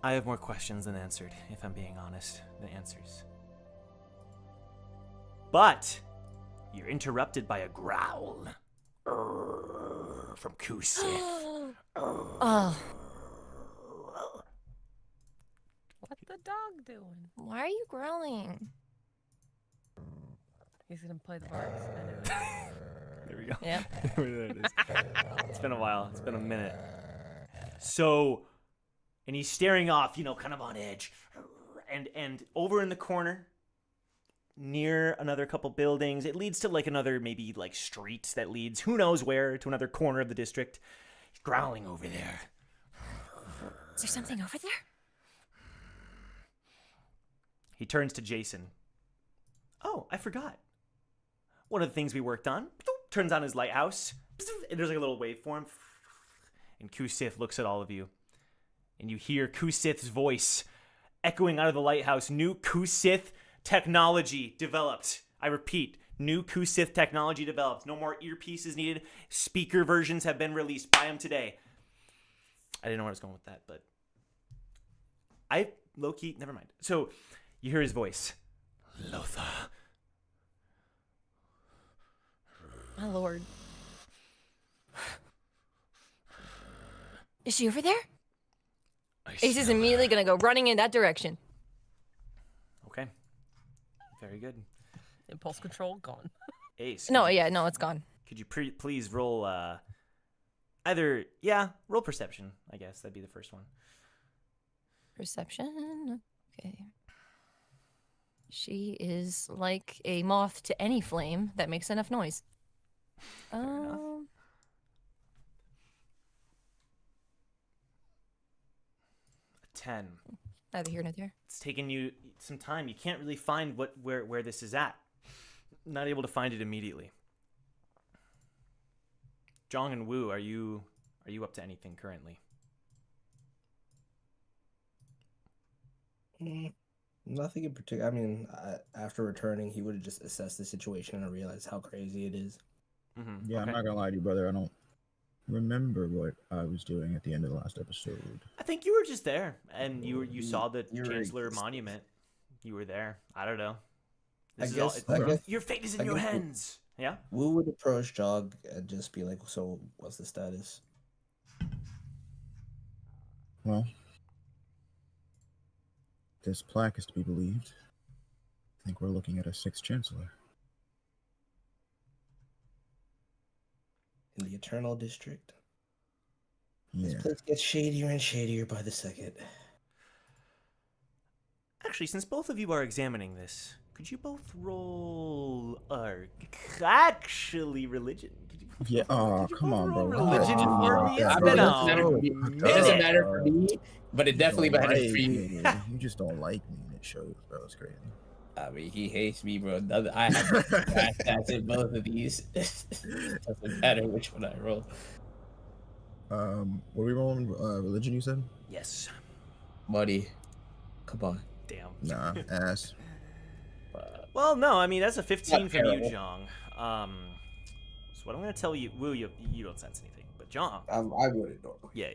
I have more questions than answered, if I'm being honest, than answers. But you're interrupted by a growl. From Kusith. Oh, What's the dog doing? why are you growling? He's gonna play the bar. There we go. Yep. There it is. It's been a while. It's been a minute. So, and he's staring off, kind of on edge. And over in the corner, near another couple buildings, it leads to another maybe street that leads who knows where to another corner of the district. He's growling over there. Is there something over there? He turns to Jason. Oh, I forgot. One of the things we worked on. Turns on his lighthouse. And there's a little waveform. And Kusith looks at all of you. And you hear Kusith's voice echoing out of the lighthouse. New Kusith technology developed. I repeat, new Kusith technology developed. No more earpieces needed. Speaker versions have been released. Buy them today. I didn't know where I was going with that, but low-key, never mind. So you hear his voice. Lothar. My lord. Is she over there? Ace is immediately gonna go running in that direction. Okay. Very good. Impulse control gone. Ace. No, yeah, no, it's gone. Could you please roll roll perception, I guess. That'd be the first one. Perception. Okay. She is like a moth to any flame that makes enough noise. enough. 10. Neither here nor there. It's taken you some time. You can't really find where this is at. Not able to find it immediately. Zhang and Wu, are you up to anything currently? Nothing in particular. I mean, after returning, he would have just assessed the situation and realized how crazy it is. Mm-hmm. Yeah, I'm not gonna lie to you, brother. I don't remember what I was doing at the end of the last episode. I think you were just there, and you saw the You were Chancellor existing. monument. You were there. I don't know. I This is guess- all, I guess- your fate is in I your guess- hands. Yeah. Wu would approach Jog and just be like, "So, what's the status?" Well, this plaque is to be believed. I think we're looking at a 6th Chancellor. In the Eternal District. Yeah. This place gets shadier and shadier by the second. Actually, since both of you are examining this, could you both roll actually religion? Could you both Yeah. roll- Oh, could you come both on, roll bro. Religion Oh, for me. It's yeah, been bro. a It doesn't minute. matter for me, but it definitely Don't matters like for you. me. You just don't like me, and it shows, bro. It's crazy. I mean, he hates me, bro. I have that's in both of these. Doesn't matter which one I roll. What are we rolling? Religion, you said? Yes. Buddy, come on. Damn. Nah, ass. Well, no, I mean that's a 15 Not from you, terrible. Zhang. So what I'm gonna tell you, Wu, you don't sense anything, but Zhang, I wouldn't know. yeah.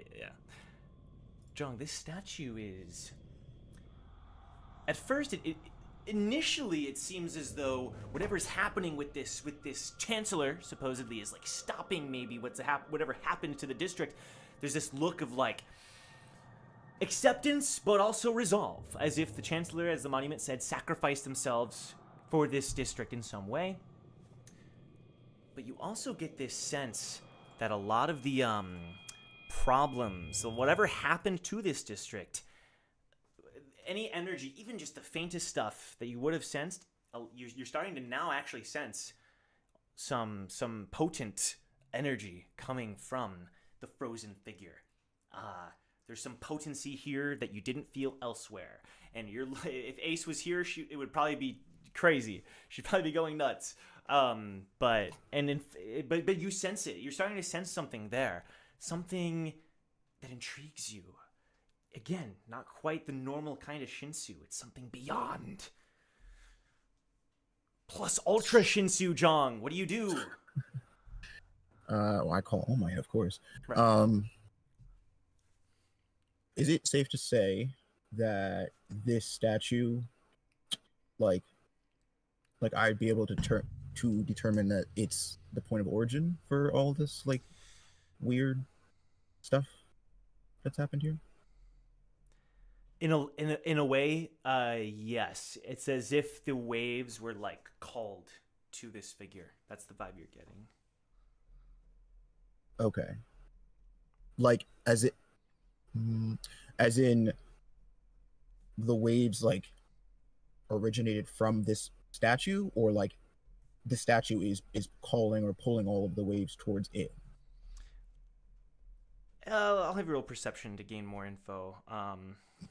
Zhang, this statue is. At first, initially it seems as though whatever's happening with this chancellor supposedly is like stopping maybe whatever happened to the district. There's this look of like acceptance, but also resolve, as if the chancellor, as the monument said, sacrificed themselves for this district in some way. But you also get this sense that a lot of the problems, or whatever happened to this district, any energy, even just the faintest stuff that you would have sensed, you're starting to now actually sense some potent energy coming from the frozen figure. There's some potency here that you didn't feel elsewhere. And if Ace was here, it would probably be crazy. She'd probably be going nuts. But you sense it. You're starting to sense something there, something that intrigues you. Again, not quite the normal kind of Shinsu. It's something beyond. Plus Ultra Shinsu, Zhang. What do you do? Well, I call All Might, of course. Right. Is it safe to say that this statue, like I'd be able to determine that it's the point of origin for all this like weird stuff that's happened here? In a way, yes. It's as if the waves were like called to this figure. That's the vibe you're getting. Okay. Like as in the waves like originated from this statue, or like the statue is calling or pulling all of the waves towards it. I'll have you roll perception to gain more info.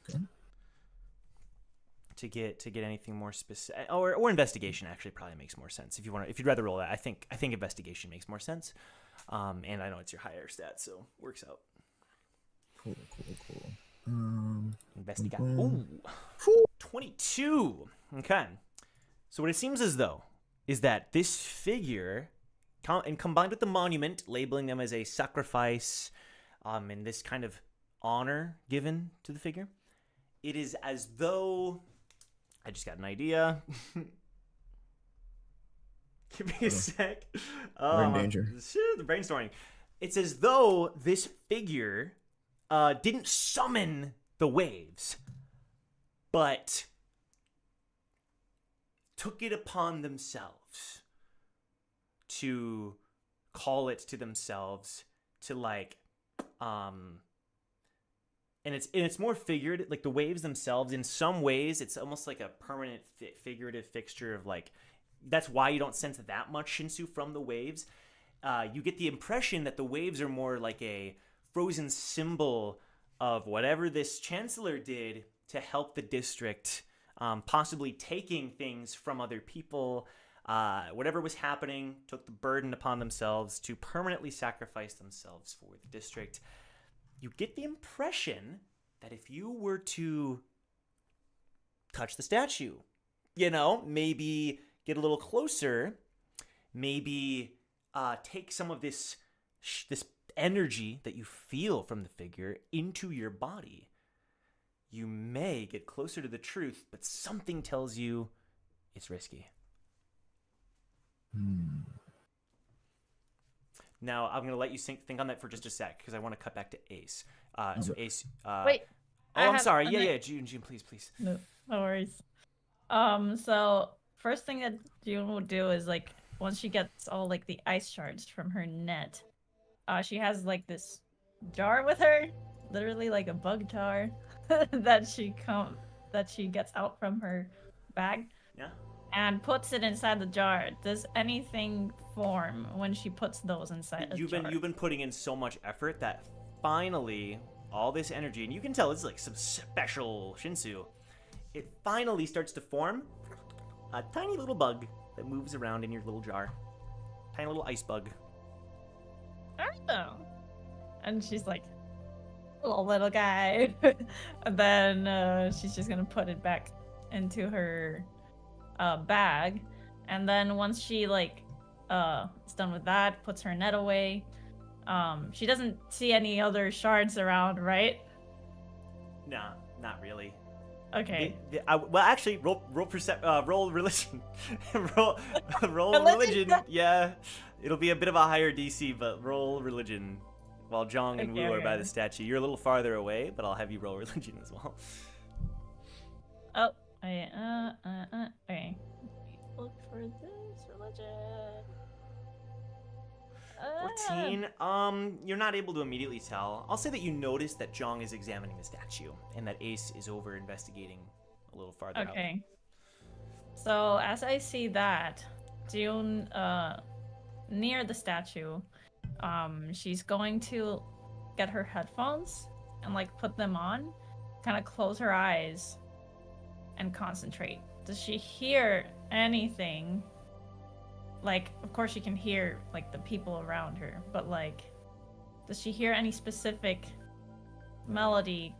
Okay. To get anything more specific, or investigation actually probably makes more sense if you'd rather roll that. I think investigation makes more sense. And I know it's your higher stat, so works out. Cool. Investigate. Mhm. Ooh, 22. Okay. So what it seems as though is that this figure, and combined with the monument, labeling them as a sacrifice, and this kind of honor given to the figure, it is as though I just got an idea. Give me a sec. We're in danger. The brainstorming. It's as though this figure didn't summon the waves, but took it upon themselves to call it to themselves to like and it's more figured, like the waves themselves in some ways it's almost like a permanent figurative fixture of like, that's why you don't sense that much Shinsu from the waves. You get the impression that the waves are more like a frozen symbol of whatever this chancellor did to help the district, possibly taking things from other people. Whatever was happening, took the burden upon themselves to permanently sacrifice themselves for the district. You get the impression that if you were to touch the statue, maybe get a little closer, maybe take some of this energy that you feel from the figure into your body, you may get closer to the truth, but something tells you it's risky. Now, I'm going to let you think on that for just a sec, because I want to cut back to Ace. So Ace... Wait. I'm sorry. Yeah, June, please. No worries. So first thing that June will do is like, once she gets all like the ice shards from her net, she has like this jar with her, literally like a bug jar that she gets out from her bag. Yeah. And puts it inside the jar. Does anything form when she puts those inside a jar? You've been putting in so much effort that finally all this energy, and you can tell it's like some special Shinsu, it finally starts to form a tiny little bug that moves around in your little jar. Tiny little ice bug. Oh. And she's like, little guy. And then she's just gonna put it back into her bag, and then once she like is done with that, puts her net away, she doesn't see any other shards around, right? Nah, not really. Okay. Well, actually, roll religion. roll religion. Yeah, it'll be a bit of a higher DC, but roll religion. While Jong and Wu are by the statue, you're a little farther away, but I'll have you roll religion as well. Oh. Okay. Look for this religion. 14. You're not able to immediately tell. I'll say that you notice that Jong is examining the statue, and that Ace is over investigating a little farther out. Okay. So as I see that, June, near the statue, she's going to get her headphones and like put them on, kind of close her eyes and concentrate. Does she hear anything? Like, of course she can hear like the people around her, but like, does she hear any specific melody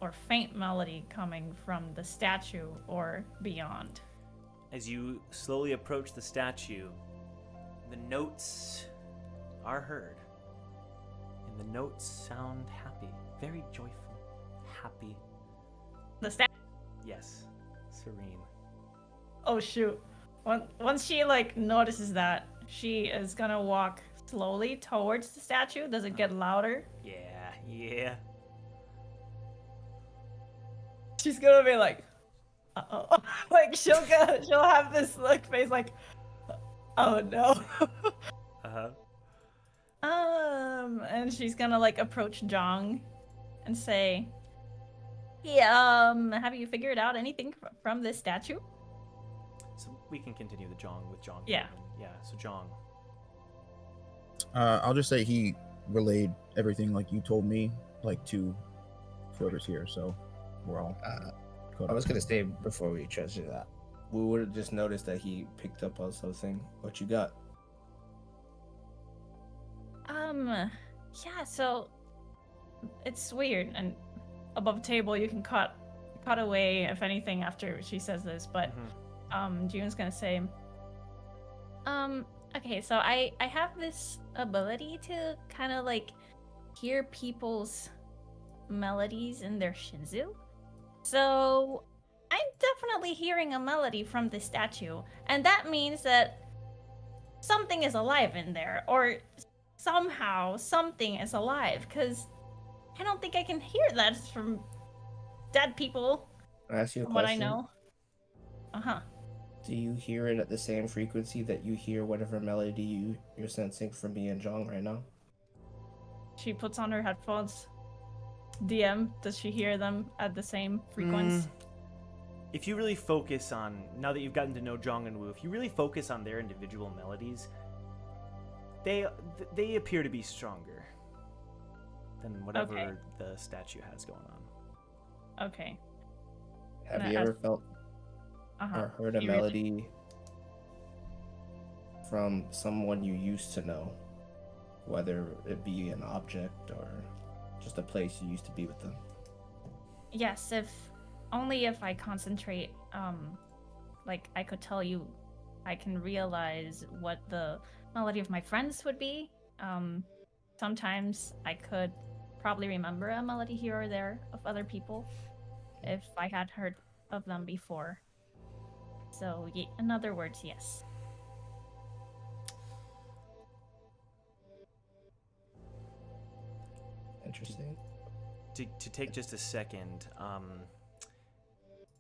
or faint melody coming from the statue or beyond? As you slowly approach the statue, the notes are heard, and the notes sound happy, very joyful, happy. The statue. Yes. Serene. Oh shoot. Once she like notices that, she is gonna walk slowly towards the statue. Does it get louder? Yeah. She's gonna be like, uh-oh. Like she'll have this look face like, oh no. And she's gonna like approach Jong and say, hey, have you figured out anything from this statue? So we can continue the Jong with Jong. Yeah. Yeah, so Jong. I'll just say he relayed everything like you told me, like to whoever's here, so we're all I was gonna say before we transition that, we would have just noticed that he picked up on something. What you got? Yeah, so it's weird, and above table you can cut away if anything after she says this, but June's gonna say, okay, so I have this ability to kind of like hear people's melodies in their shinzu. So I'm definitely hearing a melody from the statue, and that means that something is alive in there, or somehow something is alive, because I don't think I can hear that from dead people. Can I ask you a from what I question? know. Do you hear it at the same frequency that you hear whatever melody you're sensing from me and Jong right now? She puts on her headphones. DM, does she hear them at the same frequency? If you really focus on, now that you've gotten to know Jong and Woo, if you really focus on their individual melodies, they appear to be stronger than whatever Okay. the statue has going on. Okay. Have And you as- ever felt or heard a You really- melody from someone you used to know? Whether it be an object or just a place you used to be with them. Yes, only if I concentrate, like I could tell you, I can realize what the melody of my friends would be. Sometimes I could probably remember a melody here or there of other people if I had heard of them before. So, in other words, yes. Interesting. To take just a second,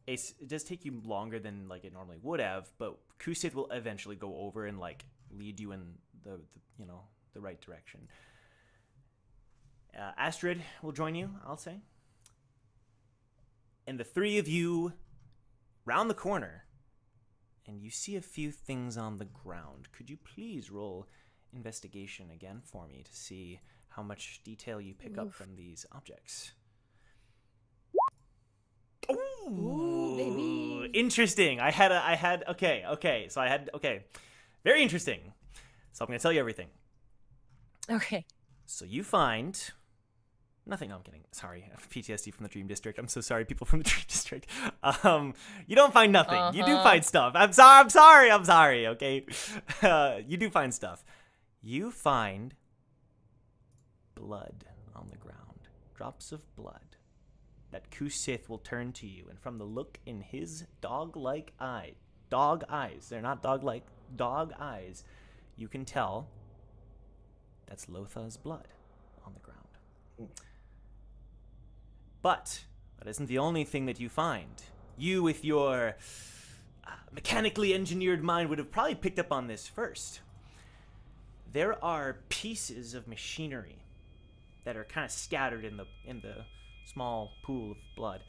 it does take you longer than like it normally would have, but Kusith will eventually go over and like lead you in the right direction. Astrid will join you, I'll say, and the three of you round the corner, and you see a few things on the ground. Could you please roll investigation again for me to see how much detail you pick up from these objects? Ooh, baby. Interesting. Very interesting. So I'm going to tell you everything. Okay. So you find nothing. No, I'm kidding. Sorry. I have PTSD from the Dream District. I'm so sorry, people from the Dream District. You don't find nothing. You do find stuff. I'm sorry. Okay. You do find stuff. You find blood on the ground. Drops of blood. That Kusith will turn to you, and from the look in his dog eyes, they're not dog-like, dog eyes, you can tell that's Lotha's blood on the ground. But that isn't the only thing that you find. You, with your mechanically engineered mind, would have probably picked up on this first. There are pieces of machinery that are kind of scattered in the small pool of blood.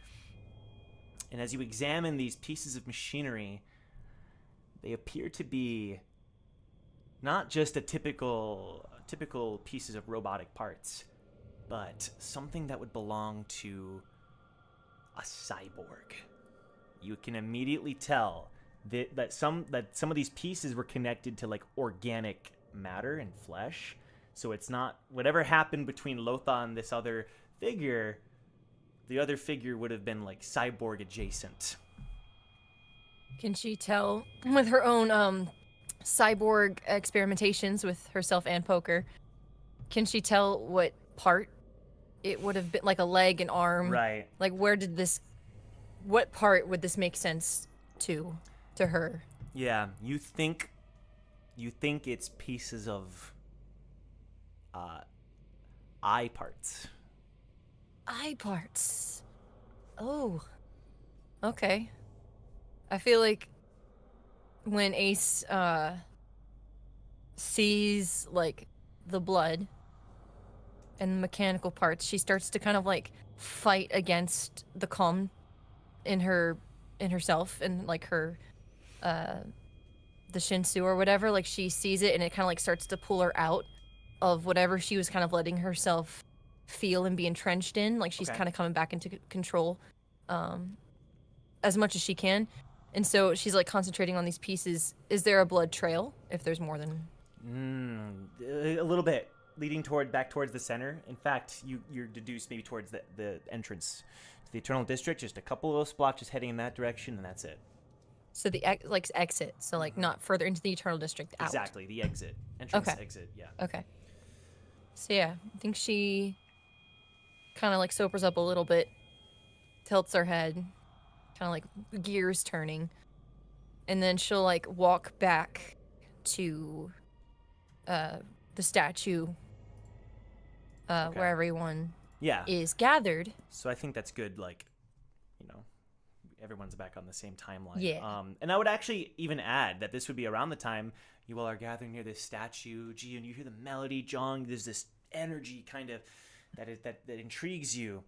And as you examine these pieces of machinery, they appear to be not just a typical pieces of robotic parts, but something that would belong to a cyborg. You can immediately tell that some of these pieces were connected to like organic matter and flesh. So it's not whatever happened between Lotha and this other figure. The other figure would have been like cyborg adjacent. Can she tell with her own cyborg experimentations with herself and Poker? Can she tell what part it would have been, like a leg, an arm? Right. Like what part would this make sense to her? Yeah, you think it's pieces of eye parts. Eye parts. Oh. Okay. I feel like when Ace sees like the blood and the mechanical parts, she starts to kind of like fight against the calm in herself and like her the Shinsu or whatever. Like she sees it and it kind of like starts to pull her out of whatever she was kind of letting herself feel and be entrenched in. Like she's kind of coming back into control as much as she can. And so she's like concentrating on these pieces. Is there a blood trail if there's more than A little bit, leading back towards the center. In fact, you're deduced maybe towards the entrance to the Eternal District. Just a couple of those splotches heading in that direction, and that's it. so the exit, so like not further into the Eternal District, out. Exactly, the entrance, Okay. exit. Yeah. Okay. So yeah, I think she kind of like sobers up a little bit, tilts her head, kind of like gears turning, and then she'll like walk back to the statue where everyone Yeah. is gathered. So I think that's good. Like, everyone's back on the same timeline. Yeah. And I would actually even add that this would be around the time you all are gathering near this statue. Gee, and you hear the melody, Jong. There's this energy kind of that intrigues you.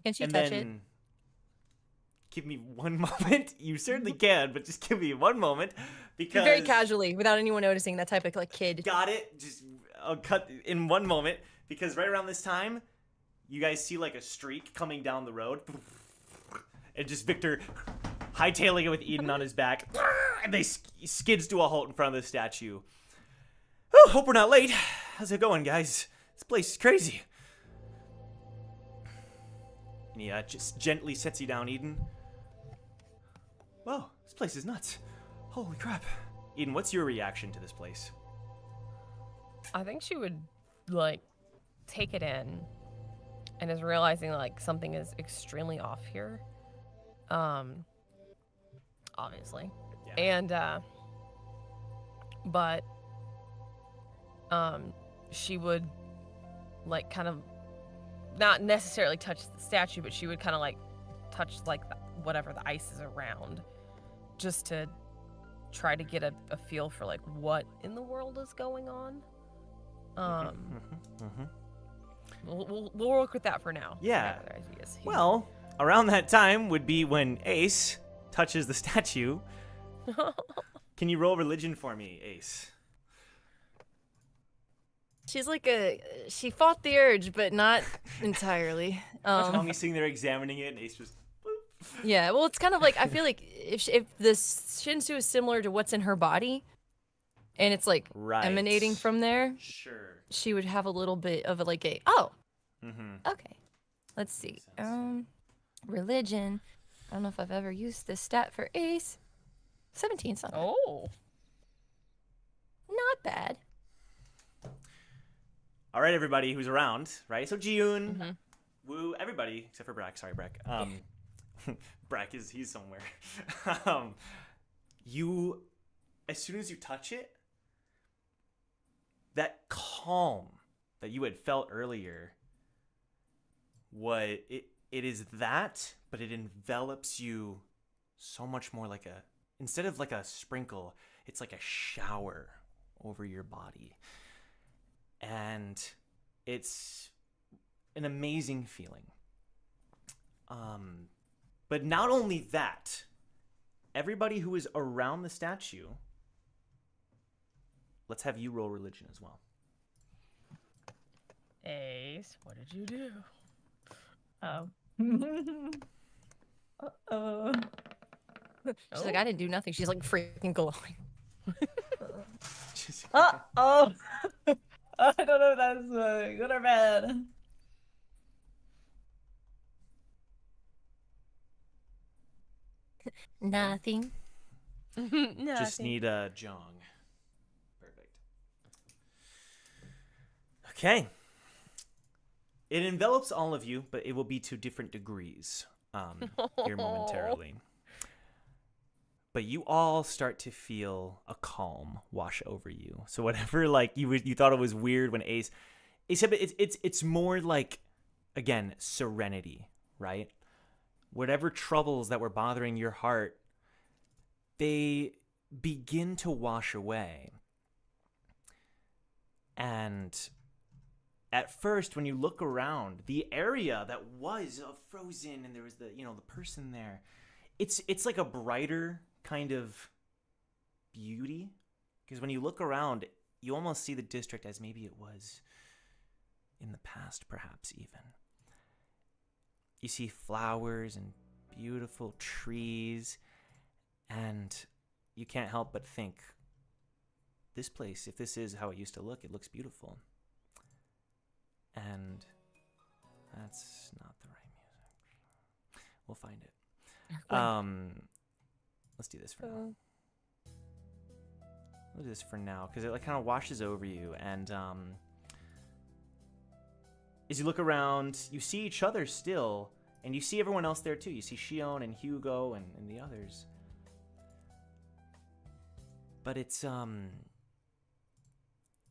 Can she And touch then, it? give me one moment. You certainly can, but just give me one moment because Very casually, without anyone noticing. That type of like kid. got it. Just I'll cut in one moment because right around this time, you guys see like a streak coming down the road, and just Victor hightailing it with Eden on his back, and they skids to a halt in front of the statue. Whew, hope we're not late. How's it going, guys? This place is crazy. And he just gently sets you down, Eden. Whoa, this place is nuts. Holy crap. Eden, what's your reaction to this place? I think she would like take it in and is realizing like something is extremely off here. Obviously. Yeah. And but she would like kind of not necessarily touch the statue, but she would kind of like touch like whatever the ice is around just to try to get a feel for like what in the world is going on. We'll work with that for now. Yeah. Other ideas. Well, around that time would be when Ace touches the statue. Can you roll religion for me, Ace? She's like she fought the urge, but not entirely. Tommy's sitting there examining it, and Ace just. Boop. Yeah, well, it's kind of like I feel like if the Shinsu is similar to what's in her body, and it's like Right. emanating from there, Sure. she would have a little bit of okay. Okay, let's see. Religion. I don't know if I've ever used this stat for Ace. 17 something. Oh. Not bad. All right, everybody who's around, right? So Jiyoon, Woo, everybody except for Brack. Sorry, Brack. Brack he's somewhere. You, as soon as you touch it, that calm that you had felt earlier, it is that, but it envelops you so much more like instead of like a sprinkle, it's like a shower over your body. And it's an amazing feeling. But not only that, everybody who is around the statue, let's have you roll religion as well. Ace, what did you do? Oh. She's like, I didn't do nothing. She's like freaking glowing. Oh. I don't know if that's good or bad. Nothing. Just need a Jong. Perfect. Okay. It envelops all of you, but it will be to different degrees here momentarily. But you all start to feel a calm wash over you. So whatever, like you thought it was weird when Ace said, but it's more like, again, serenity, right? Whatever troubles that were bothering your heart, they begin to wash away. And at first, when you look around, the area that was frozen and there was the person there, it's like a brighter kind of beauty, because when you look around, you almost see the district as maybe it was in the past, perhaps even. You see flowers and beautiful trees, and you can't help but think, this place, if this is how it used to look, it looks beautiful. And that's not the right music. We'll find it. Let's do this for now. We'll do this for now, because it like kind of washes over you, and as you look around, you see each other still, and you see everyone else there too. You see Shion and Hugo and the others. But it's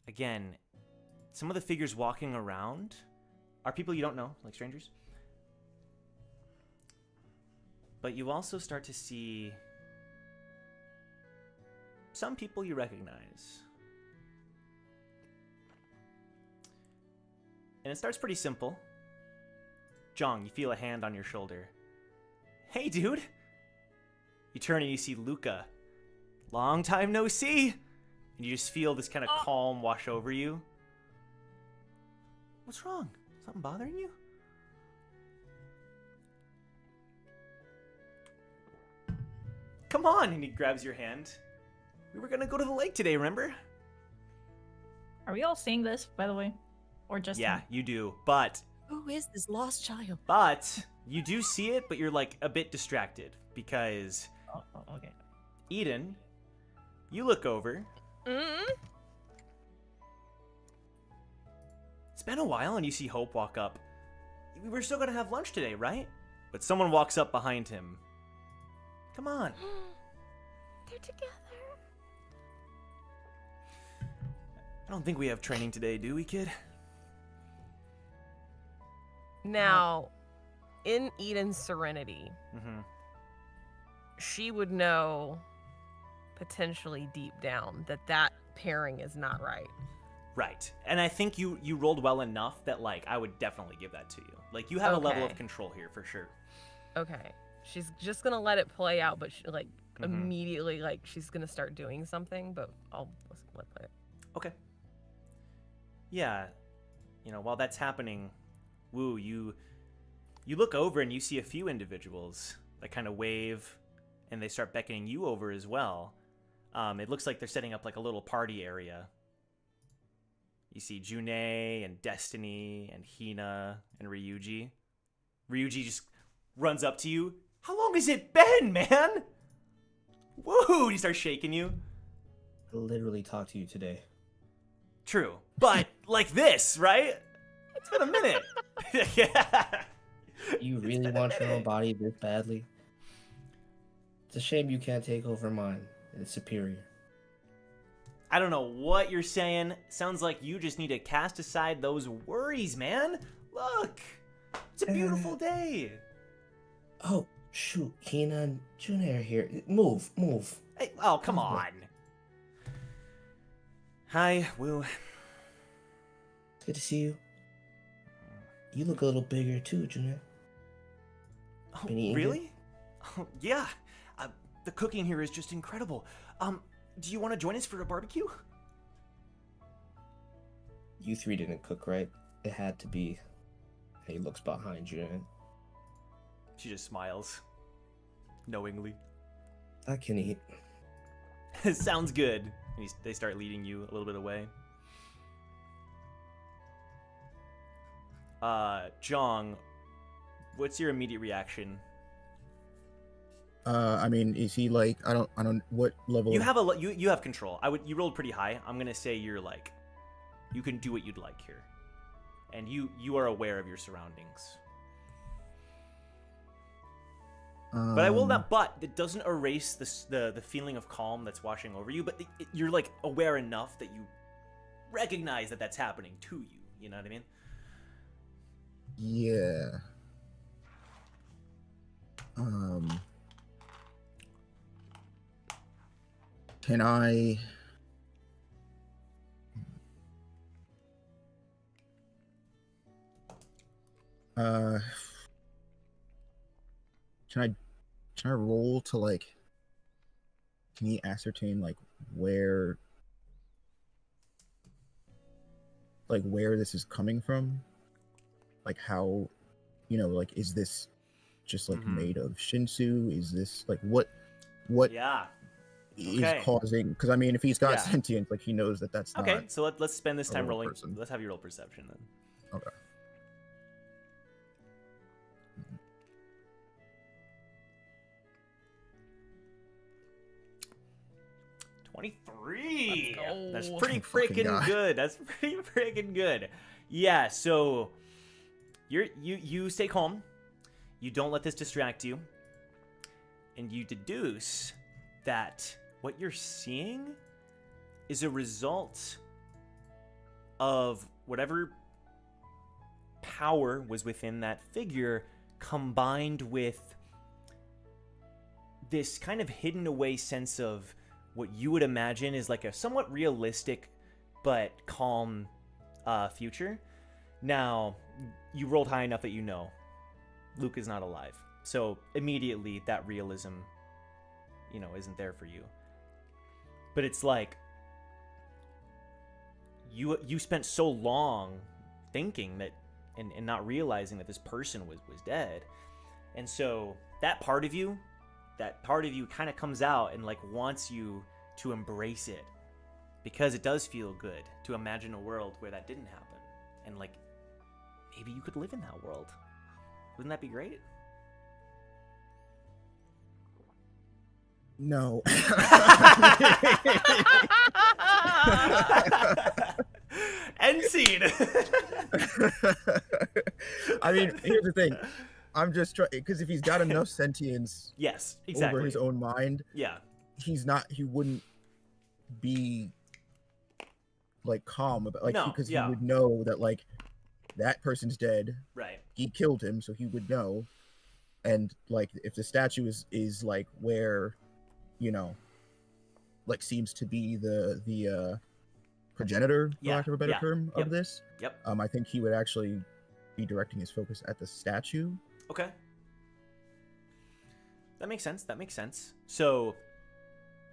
again, some of the figures walking around are people you don't know, like strangers. but you also start to see some people you recognize. And it starts pretty simple. Jong, you feel a hand on your shoulder. Hey, dude! You turn and you see Luca. Long time no see! And you just feel this kind of calm wash over you. What's wrong? Something bothering you? Come on! And he grabs your hand. We were gonna go to the lake today, remember? Are we all seeing this, by the way? Or just Yeah, him? you do. But Who is this lost child? you do see it, but you're like a bit distracted because Oh, okay. Eden, you look over. Mm-hmm. It's been a while, and you see Hope walk up. We were still gonna have lunch today, right? But someone walks up behind him. Come on. They're together. I don't think we have training today, do we, kid? Now, in Eden's serenity, Mm-hmm. she would know potentially deep down that pairing is not right. Right. And I think you rolled well enough that, like, I would definitely give that to you. Like, you have a level of Okay. control here, for sure. Okay. She's just gonna let it play out, but she, like Mhm. immediately, like she's gonna start doing something. But I'll let it. Okay. Yeah. You know, while that's happening, Woo, you look over and you see a few individuals that kind of wave, and they start beckoning you over as well. It looks like they're setting up like a little party area. You see June and Destiny and Hina and Ryuji. Ryuji just runs up to you. How long has it been, man? Woo! He starts shaking you. I literally talked to you today. True. But like this, right? It's been a minute. Yeah. You really want your own body this badly? It's a shame you can't take over mine. It's superior. I don't know what you're saying. Sounds like you just need to cast aside those worries, man. Look. It's a beautiful day. Oh, shoot. Hina and June are here. Move. Hey, oh, come on. Hi, Woo. It's good to see you. You look a little bigger too, Junior. Oh, Been eating really? Oh, yeah. The cooking here is just incredible. Do you want to join us for a barbecue? You three didn't cook, right? It had to be. And he looks behind you. She just smiles. Knowingly. I can eat. Sounds good. And they start leading you a little bit away. Jong, what's your immediate reaction? I mean, is he like? I don't. What level? You have you have control. You rolled pretty high. I'm gonna say you're like, you can do what you'd like here, and you are aware of your surroundings. But I will not. But it doesn't erase the feeling of calm that's washing over you. But you're like aware enough that you recognize that that's happening to you. You know what I mean? Yeah. Can I? Can I roll to like? Can you ascertain like where this is coming from? Like how, like is this just like made of Shinsu? Is this like what Yeah. is Okay. causing? Because I mean, if he's got Yeah. sentience, like he knows that that's Okay. not. So let's spend this a time real rolling. person. Let's have you roll perception then. Okay. 23. Let's go. That's pretty Fucking freaking guy. good. That's pretty freaking good. Yeah, so you stay calm. You don't let this distract you. And you deduce that what you're seeing is a result of whatever power was within that figure combined with this kind of hidden away sense of what you would imagine is like a somewhat realistic but calm future. Now, you rolled high enough that you know Luke is not alive. So immediately that realism, isn't there for you. But it's like you spent so long thinking that and not realizing that this person was dead. And so that part of you kind of comes out and like wants you to embrace it, because it does feel good to imagine a world where that didn't happen, and like maybe you could live in that world. Wouldn't that be great? No. End scene. I mean, here's the thing. I'm just trying, because if he's got enough sentience Yes, exactly. over his own mind, Yeah. he wouldn't be like calm about, like, No, because yeah. he would know that like that person's dead. Right. He killed him, so he would know. And like if the statue is like where, like seems to be the progenitor, for Yeah, lack of a better yeah, term, yep, of this. Yep. I think he would actually be directing his focus at the statue. Okay. That makes sense. So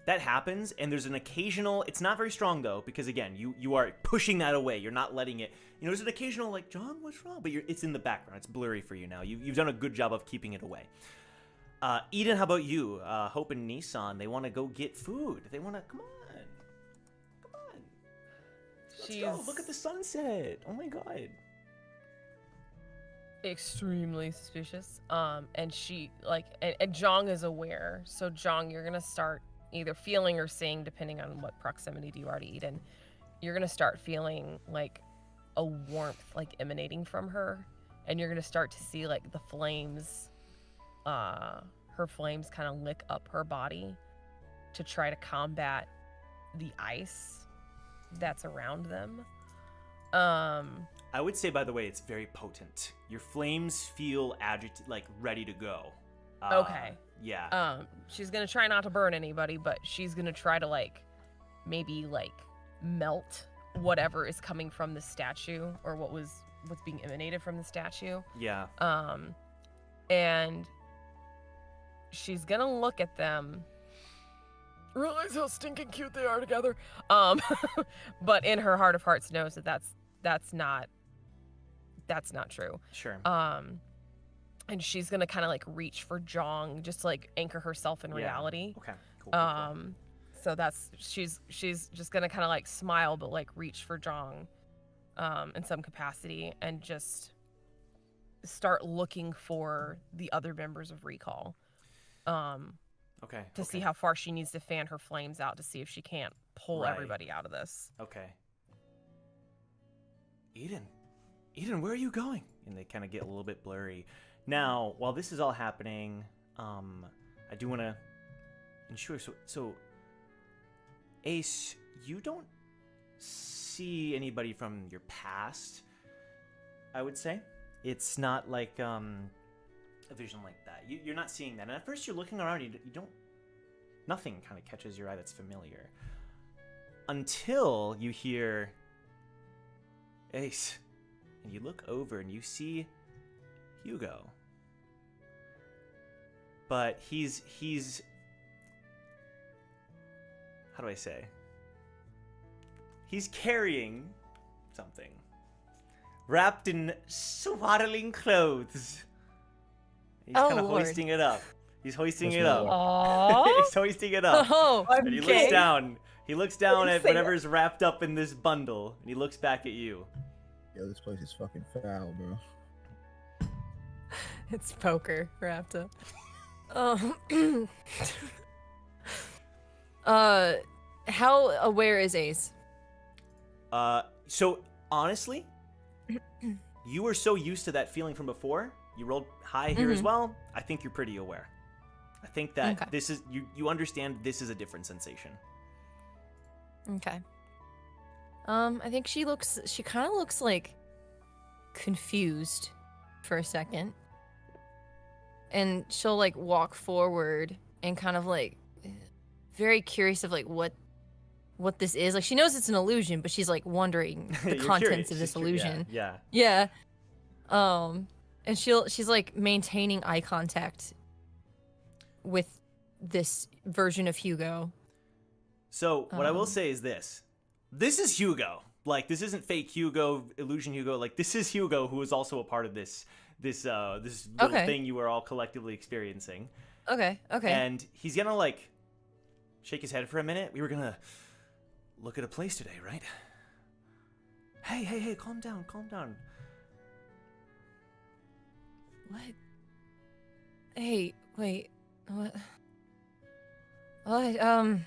that happens, and there's an occasional, it's not very strong though, because again, you are pushing that away. You're not letting it, there's an occasional like, John, what's wrong? But it's in the background. It's blurry for you now. You've done a good job of keeping it away. Eden, how about you? Hope and Nissan, they want to go get food. They want to, come on. Let's go. Look at the sunset. Oh my God. Extremely suspicious. And she and Jong is aware. So Jong, you're gonna start either feeling or seeing, depending on what proximity you are to Eden. You're gonna start feeling like a warmth like emanating from her, and you're gonna start to see like the flames, her flames kind of lick up her body to try to combat the ice that's around them. I would say, by the way, it's very potent. Your flames feel like ready to go. Okay. Yeah. She's gonna try not to burn anybody, but she's gonna try to maybe melt whatever is coming from the statue, or what's being emanated from the statue. Yeah. And she's gonna look at them, realize how stinking cute they are together. But in her heart of hearts knows that that's not true. Sure. And she's gonna kind of reach for Jong, just anchor herself in reality. Okay. Cool. So she's just gonna kind of smile, but reach for Jong, in some capacity, and just start looking for the other members of Recall. Okay. To see how far she needs to fan her flames out to see if she can't pull everybody out of this. Okay. Eden, where are you going? And they kind of get a little bit blurry. Now, while this is all happening, I do want to ensure. So, Ace, you don't see anybody from your past, I would say. It's not like a vision like that. You're not seeing that. And at first you're looking around, you don't, nothing kind of catches your eye that's familiar. Until you hear Ace, and you look over and you see Hugo. But he's how do I say? He's carrying something wrapped in swaddling clothes. He's kind of hoisting it up. He's hoisting it up. He's hoisting it up. Oh, and he looks down. He looks down at whatever's wrapped up in this bundle, and he looks back at you. Yo, this place is fucking foul, bro. It's poker wrapped up. How aware is Ace? So honestly, you were so used to that feeling from before. You rolled high here as well. I think you're pretty aware. I think that this is you understand this is a different sensation. Okay. I think she kind of looks confused for a second. And she'll walk forward and kind of like very curious of like what this is. Like she knows it's an illusion, but she's like wondering the You're contents curious. of this She's curious. illusion. Yeah. And she's like maintaining eye contact with this version of Hugo. So what I will say is this is Hugo. Like, this isn't fake Hugo, illusion Hugo. Like, this is Hugo, who is also a part of this little thing you are all collectively experiencing. Okay. And he's gonna like shake his head for a minute. We were gonna look at a place today, right? Hey, calm down. What? Hey, wait. What? What?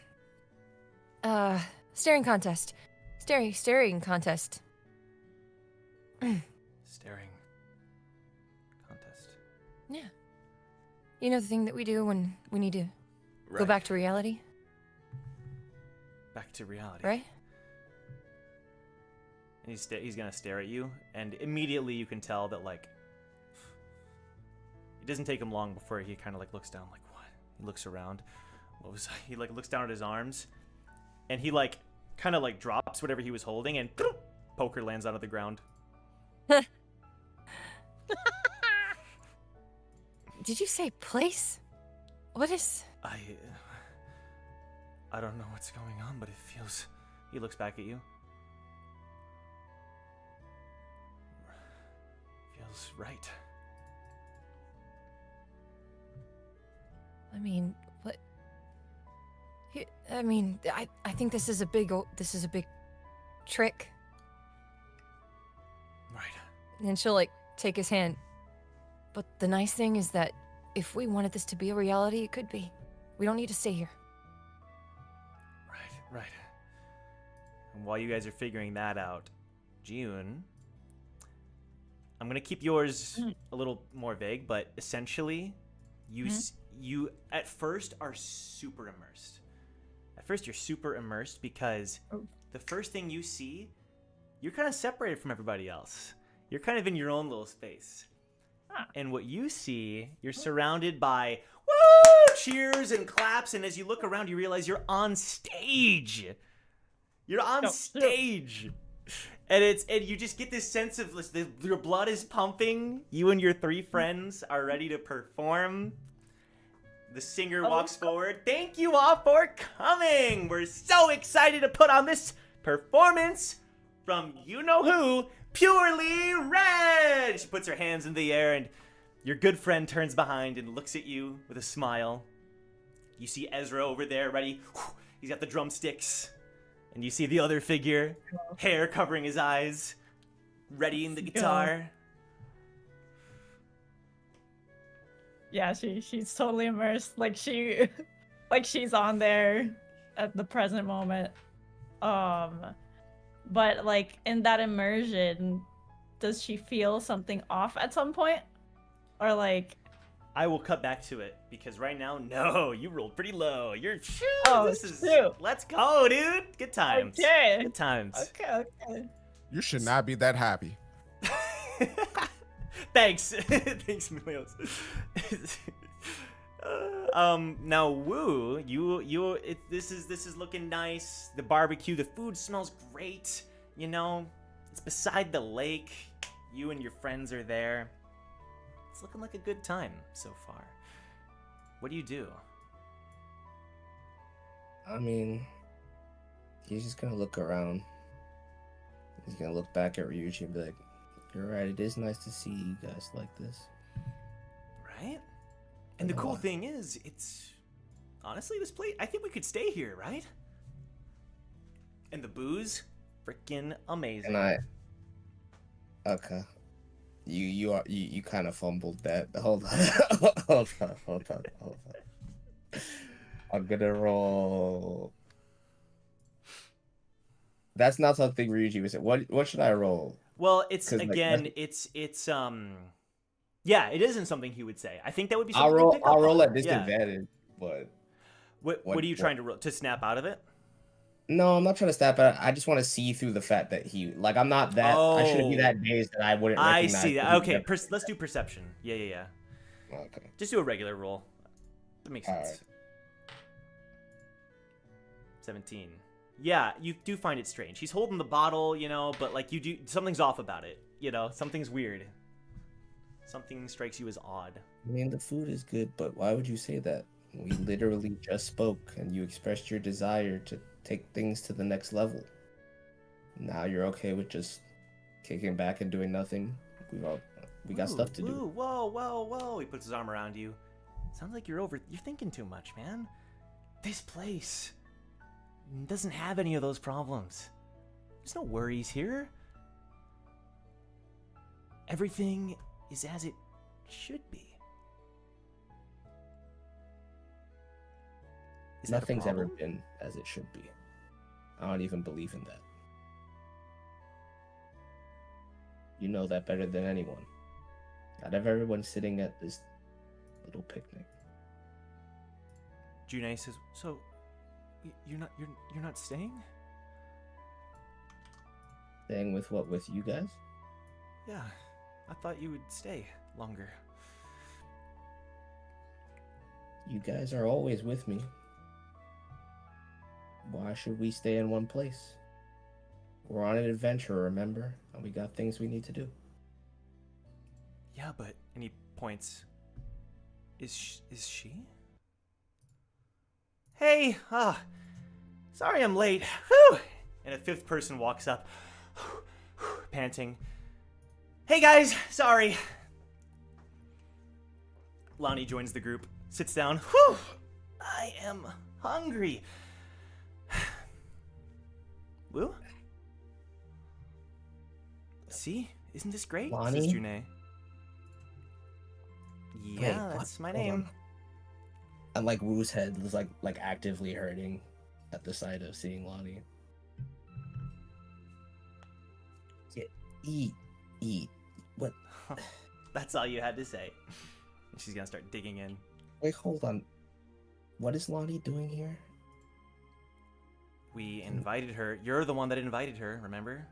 Staring contest. Staring contest. Staring contest. Yeah. You know the thing that we do when we need to go Right. back to reality, Back to reality. right? And he's gonna stare at you, and immediately you can tell that like it doesn't take him long before he kind of like looks down, like what? He looks around. He like looks down at his arms, and he like kind of like drops whatever he was holding, and poker lands onto the ground. Did you say place? What is? I don't know what's going on, but it feels. He looks back at you. Feels right. I mean, what? I mean, I think this is a big trick. Right. And she'll like take his hand. But the nice thing is that if we wanted this to be a reality, it could be. We don't need to stay here. Right. And while you guys are figuring that out, June, I'm gonna keep yours a little more vague, but essentially, you at first are super immersed. At first, you're super immersed because the first thing you see, you're kind of separated from everybody else. You're kind of in your own little space. And what you see, you're surrounded by woo cheers and claps, and as you look around, you realize you're on stage. You're on stage. And you just get this sense of your blood is pumping. You and your three friends are ready to perform. The singer walks forward. Thank you all for coming. We're so excited to put on this performance from you know who, Purely Red. She puts her hands in the air, and your good friend turns behind and looks at you with a smile. You see Ezra over there ready. He's got the drumsticks. And you see the other figure, hair covering his eyes, readying the guitar. Yeah, she's totally immersed. Like she's on there at the present moment. But like in that immersion, does she feel something off at some point? Or like I will cut back to it because right now, no, you rolled pretty low. You're let's go, dude. Good times. Okay. Good times. Okay. You should not be that happy. Thanks. Thanks, Milios. Now Woo, this is looking nice. The barbecue, the food smells great. You know, it's beside the lake. You and your friends are there. It's looking like a good time so far. What do you do? I mean, he's just gonna look around. He's gonna look back at Ryuji and be like, "You're right. It is nice to see you guys like this." Right? And the cool thing is, it's honestly this place. I think we could stay here, right? And the booze, freaking amazing. And okay, you kind of fumbled that. Hold on. I'm gonna roll. That's not something Ryuji would say. What should I roll? Well, it's 'Cause, like, again, it's yeah, it isn't something he would say. I think that would be something I'll he'd pick up roll on. at disadvantage, but What are you trying to snap out of it? no, I'm not trying to step out. I just want to see through the fact that I'm not that. I shouldn't be that dazed that I wouldn't. I recognize see that. him. Okay, let's do perception. Yeah. Okay. Just do a regular roll. That makes sense. Alright. 17. Yeah, you do find it strange. He's holding the bottle, you know, but like you do, something's off about it. You know, something's weird. Something strikes you as odd. I mean, the food is good, but why would you say that? We literally just spoke, and you expressed your desire to take things to the next level. Now you're okay with just kicking back and doing nothing? We got stuff to do. Ooh, whoa, whoa, whoa. He puts his arm around you. Sounds like you're thinking too much, man. This place doesn't have any of those problems. There's no worries here. Everything is as it should be. Is that a Nothing's ever problem? been as it should be. I don't even believe in that. You know that better than anyone. Out of everyone sitting at this little picnic. June says, "So, you're not staying?" Staying with what? With you guys? Yeah, I thought you would stay longer. You guys are always with me. Why should we stay in one place? We're on an adventure, remember? And we got things we need to do. Yeah, but and he points. Is she? Hey, sorry I'm late. Whew. And a fifth person walks up, panting. Hey guys, sorry. Lonnie joins the group, sits down. Whew, I am hungry. Woo? See? Isn't this great? Lonnie? Says June. Yeah, Wait, that's what? my Hold name. on. And like Wu's head was like actively hurting at the sight of seeing Lonnie. Yeah, eat. What? That's all you had to say. And she's gonna start digging in. Wait, hold on. What is Lonnie doing here? We invited her. You're the one that invited her, remember?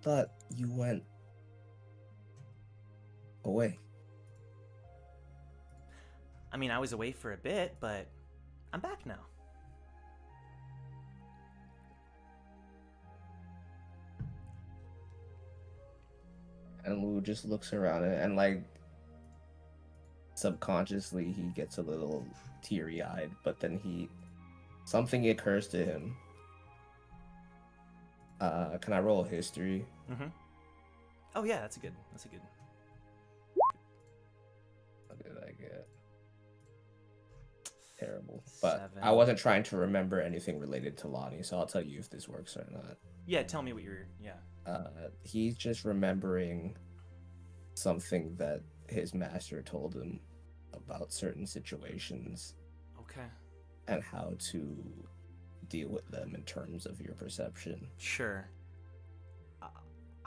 Thought you went away. I mean, I was away for a bit, but I'm back now. And Wu just looks around and like subconsciously he gets a little teary-eyed, but then something occurs to him. Can I roll history? Mm-hmm. Oh yeah, that's a good. What did I get? Terrible. But 7. I wasn't trying to remember anything related to Lonnie, so I'll tell you if this works or not. Yeah, tell me what you're. Yeah. He's just remembering something that his master told him about certain situations Okay. and how to deal with them in terms of your perception. Sure.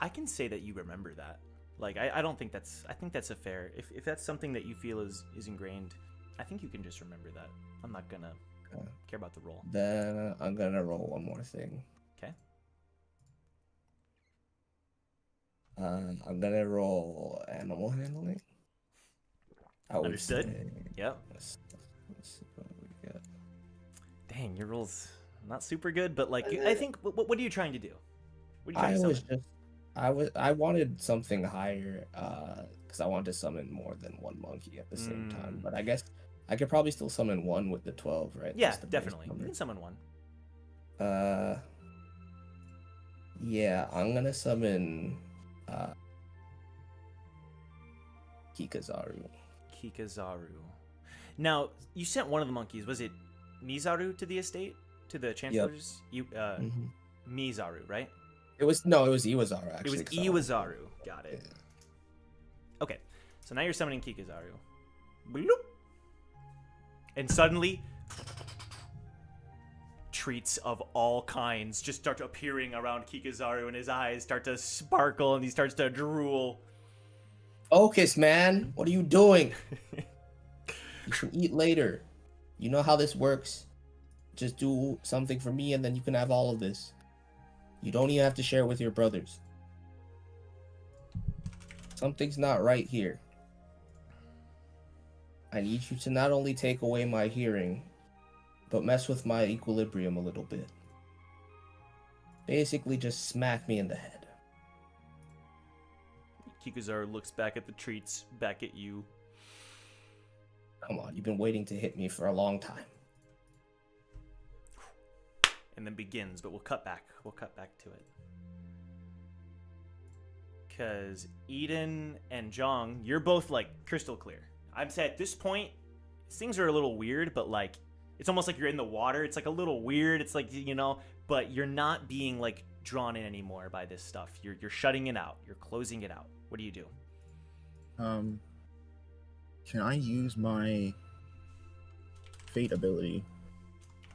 I can say that you remember that. Like, I don't think that's. I think that's a fair. If that's something that you feel is ingrained, I think you can just remember that. I'm not gonna care about the roll. Then I'm gonna roll one more thing. Okay. I'm gonna roll animal handling. I would Understood. say- Yep. let's see what we got. Dang, your roll's not super good, but like, I think. What are you trying to do? What are you trying to summon? I wanted something higher, because I wanted to summon more than one monkey at the same time. But I guess I could probably still summon one with the 12, right? Yeah, That's the base definitely. You number. can summon one. Yeah, I'm gonna summon Kikazaru. Kikazaru. Now, you sent one of the monkeys. Was it Mizaru to the estate? To the chancellors? You Mhm. Mizaru, right? It was Iwazaru actually. It was 'cause I- Iwazaru. Got it. Yeah. Okay. So now you're summoning Kikazaru. Bloop. And suddenly treats of all kinds just start appearing around Kikazaru, and his eyes start to sparkle and he starts to drool. Focus, man. What are you doing? You can eat later. You know how this works. Just do something for me and then you can have all of this. You don't even have to share with your brothers. Something's not right here. I need you to not only take away my hearing, but mess with my equilibrium a little bit. Basically, just smack me in the head. Kikuzar looks back at the treats, back at you. Come on, you've been waiting to hit me for a long time. And then begins, but we'll cut back. We'll cut back to it. Because Eden and Jong, you're both, like, crystal clear. I'd say at this point, things are a little weird, but, like, it's almost like you're in the water. It's, like, a little weird. It's, like, you know, but you're not being, like, drawn in anymore by this stuff. You're shutting it out. You're closing it out. What do you do? Can I use my fate ability?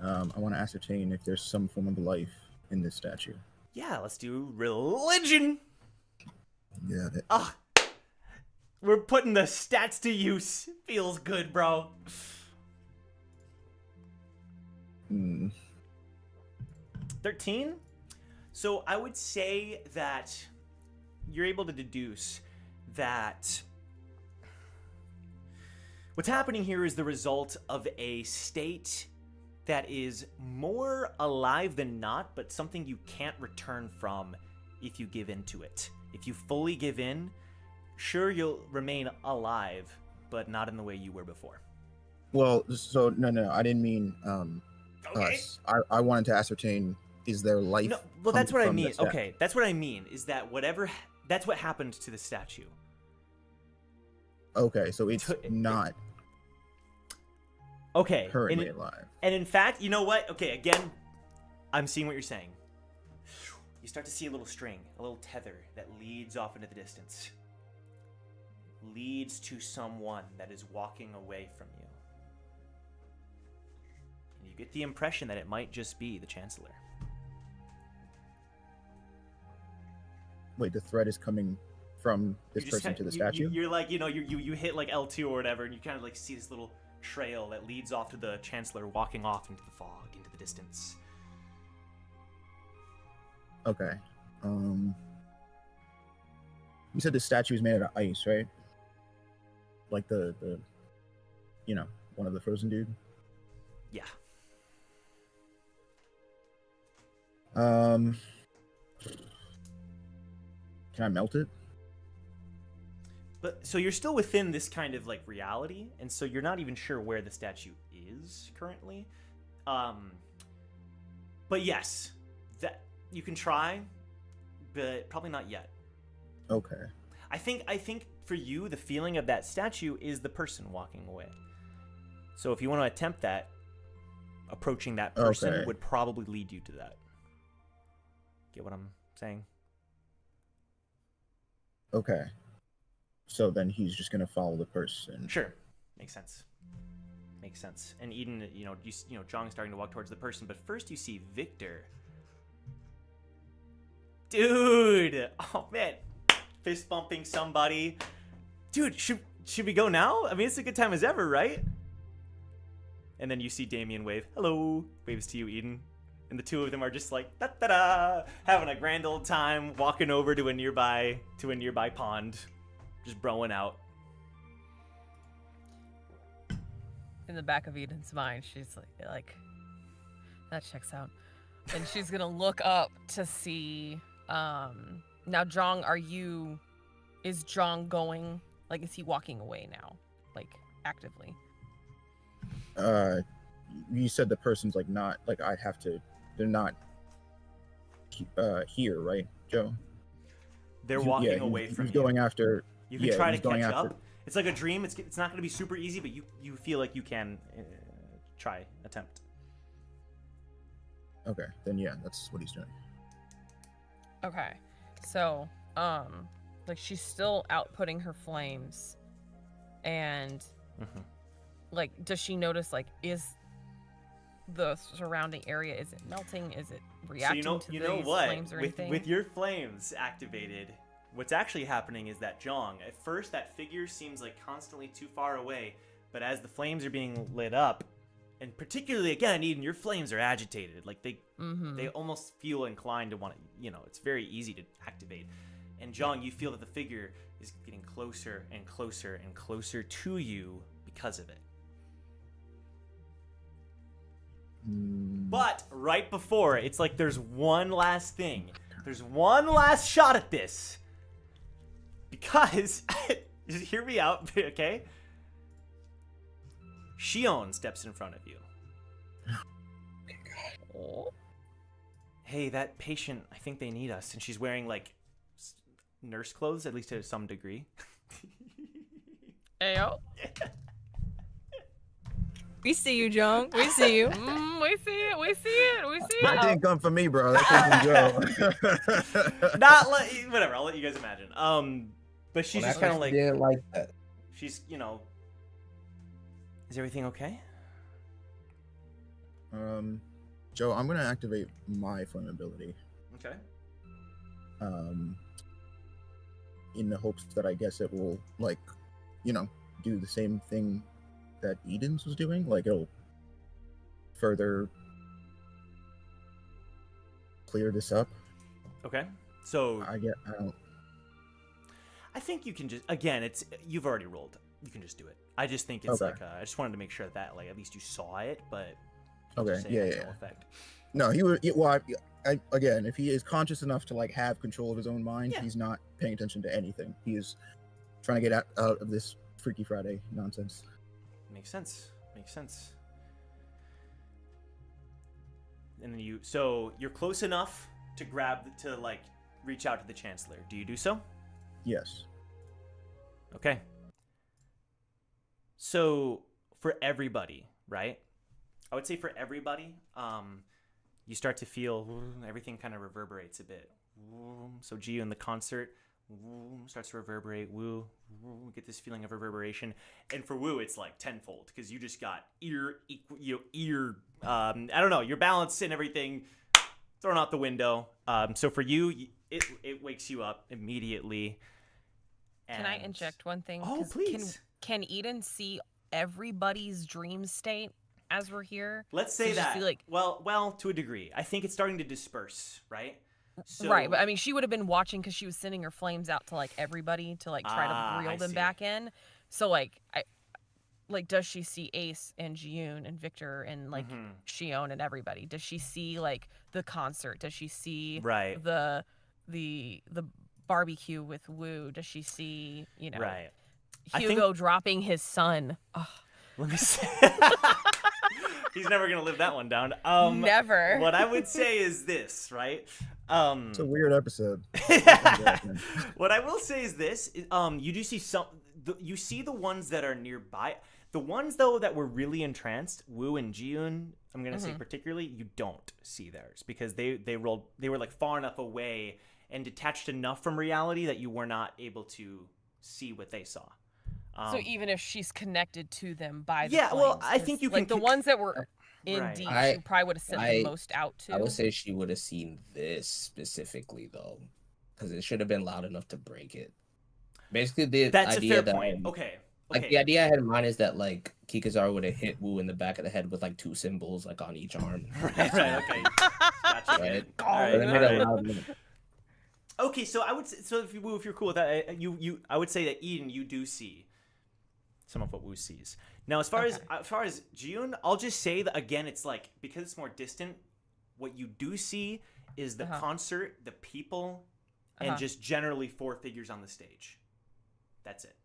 I want to ascertain if there's some form of life in this statue. Yeah, let's do religion. Got it. Ah, we're putting the stats to use. Feels good, bro. 13? So I would say that you're able to deduce that what's happening here is the result of a state that is more alive than not, but something you can't return from if you give in to it. If you fully give in, sure, you'll remain alive, but not in the way you were before. Well, so no, I didn't mean Okay. us. I wanted to ascertain, is there life? No, well, that's what I from mean. this statue? Okay, that's what I mean, is that that's what happened to the statue. Okay, so it's To- not Okay. currently and, alive. and in fact, you know what? Okay, again, I'm seeing what you're saying. You start to see a little string, a little tether that leads off into the distance. Leads to someone that is walking away from you. And you get the impression that it might just be the Chancellor. Wait, the threat is coming from this You just person kinda- to the you- statue? You're like, you know, you hit like L2 or whatever, and you kind of like see this little trail that leads off to the Chancellor walking off into the fog, into the distance. Okay. You said the statue is made out of ice, right? Like the one of the frozen dude. Yeah. Can I melt it? But so you're still within this kind of like reality, and so you're not even sure where the statue is currently. But yes, that you can try, but probably not yet. Okay. I think for you, the feeling of that statue is the person walking away. So if you want to attempt that, approaching that person Okay. would probably lead you to that. Get what I'm saying? Okay. So then he's just gonna follow the person. Sure, makes sense. Makes sense. And Eden, you know, Zhang's starting to walk towards the person, but first you see Victor. Dude, oh man, fist bumping somebody. Dude, should we go now? I mean, it's a good time as ever, right? And then you see Damien wave. Hello, waves to you, Eden. And the two of them are just like da da da, having a grand old time, walking over to a nearby pond, just broing out. In the back of Eden's mind, she's like, that checks out. And she's gonna look up to see, now Jong, is Jong going, like, is he walking away now? Like, actively? You said the person's like not, like I'd have to, they're not here, right, Joe? They're He's- walking yeah, away he's from you. going after. You can yeah, try to he's going catch after- up. It's like a dream. It's not going to be super easy, but you feel like you can attempt. Okay, then yeah, that's what he's doing. Okay. So, like, she's still outputting her flames. And, like, does she notice, like, is the surrounding area, is it melting? Is it reacting to you these know what? flames or anything? With your flames activated, what's actually happening is that Jong, at first that figure seems like constantly too far away, but as the flames are being lit up, and particularly again, Eden, your flames are agitated. Like they almost feel inclined to want to, it's very easy to activate. And Jong, you feel that the figure is getting closer and closer and closer to you because of it. Mm, But right before, it's like there's one last thing. There's one last shot at this. Because, just hear me out, okay? Shion steps in front of you. Hey, that patient, I think they need us. And she's wearing, like, nurse clothes, at least to some degree. Ayo. We see you, Jong. We see you. We see it. We see it. We see that it. didn't come from me, bro. That came from Joe. Whatever, I'll let you guys imagine. But she's Well, just that kind of person like, didn't like that. she's, you know, is everything okay? Joe, I'm gonna activate my phone ability. Okay. In the hopes that I guess it will, like, you know, do the same thing that Eden's was doing. Like, it'll further clear this up. Okay. So I don't. I think you can just, again, you've already rolled. You can just do it. I just think it's Okay. like, I just wanted to make sure that, like, at least you saw it, but. Okay, just say yeah, it has yeah. no effect. No, he would. Well, again, if he is conscious enough to like have control of his own mind, Yeah. he's not paying attention to anything. He is trying to get out of this Freaky Friday nonsense. Makes sense. Makes sense. And then so you're close enough to like reach out to the Chancellor. Do you do so? Yes. Okay. So for everybody, right? I would say for everybody, you start to feel everything kind of reverberates a bit. So Gio in the concert starts to reverberate. Woo, get this feeling of reverberation. And for Woo, it's like tenfold because you just got ear. I don't know, your balance and everything thrown out the window. So for you, it wakes you up immediately. Can I And- inject one thing? Oh, 'Cause please. Can Eden see everybody's dream state as we're here? Let's So say does she that. see, like- well, to a degree. I think it's starting to disperse, right? So, Right, but I mean, she would have been watching because she was sending her flames out to like everybody to like try to reel I them see. back in. So like, does she see Ace and Jiyun and Victor and like Mhm. Shion and everybody? Does she see like the concert? Does she see Right. the barbecue with Wu? Does she see Right. I think- Hugo dropping his son? Ugh, Let me see. He's never gonna live that one down. never. What I would say is this, right? It's a weird episode. What I will say is this: you do see you see the ones that are nearby. The ones though that were really entranced, Wu and Jiyun, I'm gonna say particularly, you don't see theirs because they were like far enough away and detached enough from reality that you were not able to see what they saw. So even if she's connected to them by the Yeah, well, flames, I 'cause, think you like can the ones that were in Right. deep, I- she probably would have sent the most out to. I would say she would have seen this specifically though, because it should have been loud enough to break it. Basically, the That's a idea fair that point. Okay. like the idea I had in mind is that like Kikazaru would have hit Wu in the back of the head with like 2 symbols like on each arm. Right. Okay. Gotcha. Right. All right, But it made it all right. loud enough. Okay, so I would say, so if you're cool with that, I would say that Eden, you do see some of what Wu sees. Now, as far as Jiyun, I'll just say that again, it's like because it's more distant, what you do see is the concert, the people, and just generally 4 figures on the stage. That's it.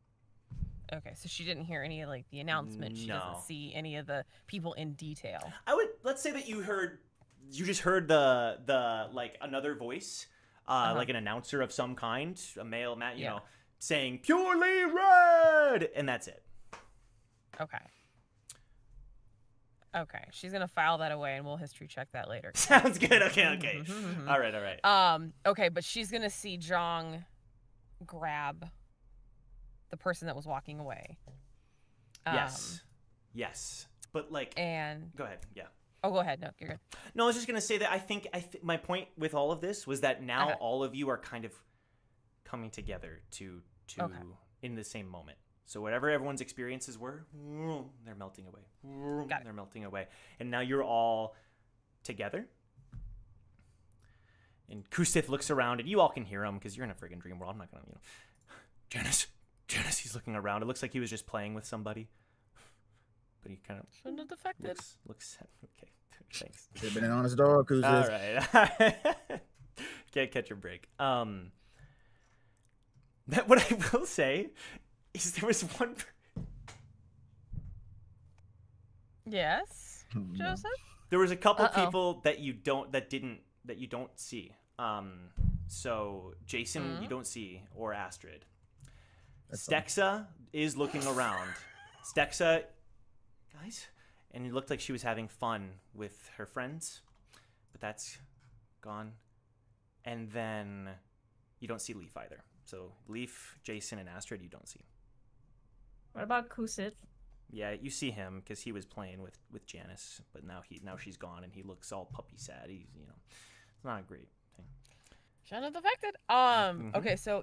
Okay, so she didn't hear any of like the announcement. She No. doesn't see any of the people in detail. Let's say that you just heard the like another voice, like an announcer of some kind, a male, you know, saying purely red, and that's it. Okay. Okay, she's gonna file that away, and we'll history check that later. Sounds good. Okay. All right. Okay, but she's gonna see Zhang grab the person that was walking away. Yes. But like, And go ahead. Yeah. oh, go ahead. No, you're good. No, I was just gonna say that I think my point with all of this was that now Okay. all of you are kind of coming together to in the same moment. So whatever everyone's experiences were, they're melting away. Got it. They're melting away, and now you're all together. And Kusith looks around, and you all can hear him because you're in a friggin' dream world. I'm not gonna, Janice, he's looking around. It looks like he was just playing with somebody. but he kind of Shouldn't have defected. looks okay. Thanks. Should've been an honest dog, Kuzis. All right. Can't catch a break. What I will say is there was one. Yes, Joseph. There was a couple Uh-oh. people that you don't see. So Jason you don't see, or Astrid. Stexa is looking around. Stexa, guys, and it looked like she was having fun with her friends, but that's gone. And then you don't see Leaf either. So Leaf, Jason, and Astrid you don't see. What about Kusit? Yeah, you see him because he was playing with Janice, but now she's gone and he looks all puppy sad. He's it's not a great thing. Shouldn't have defected. Okay, so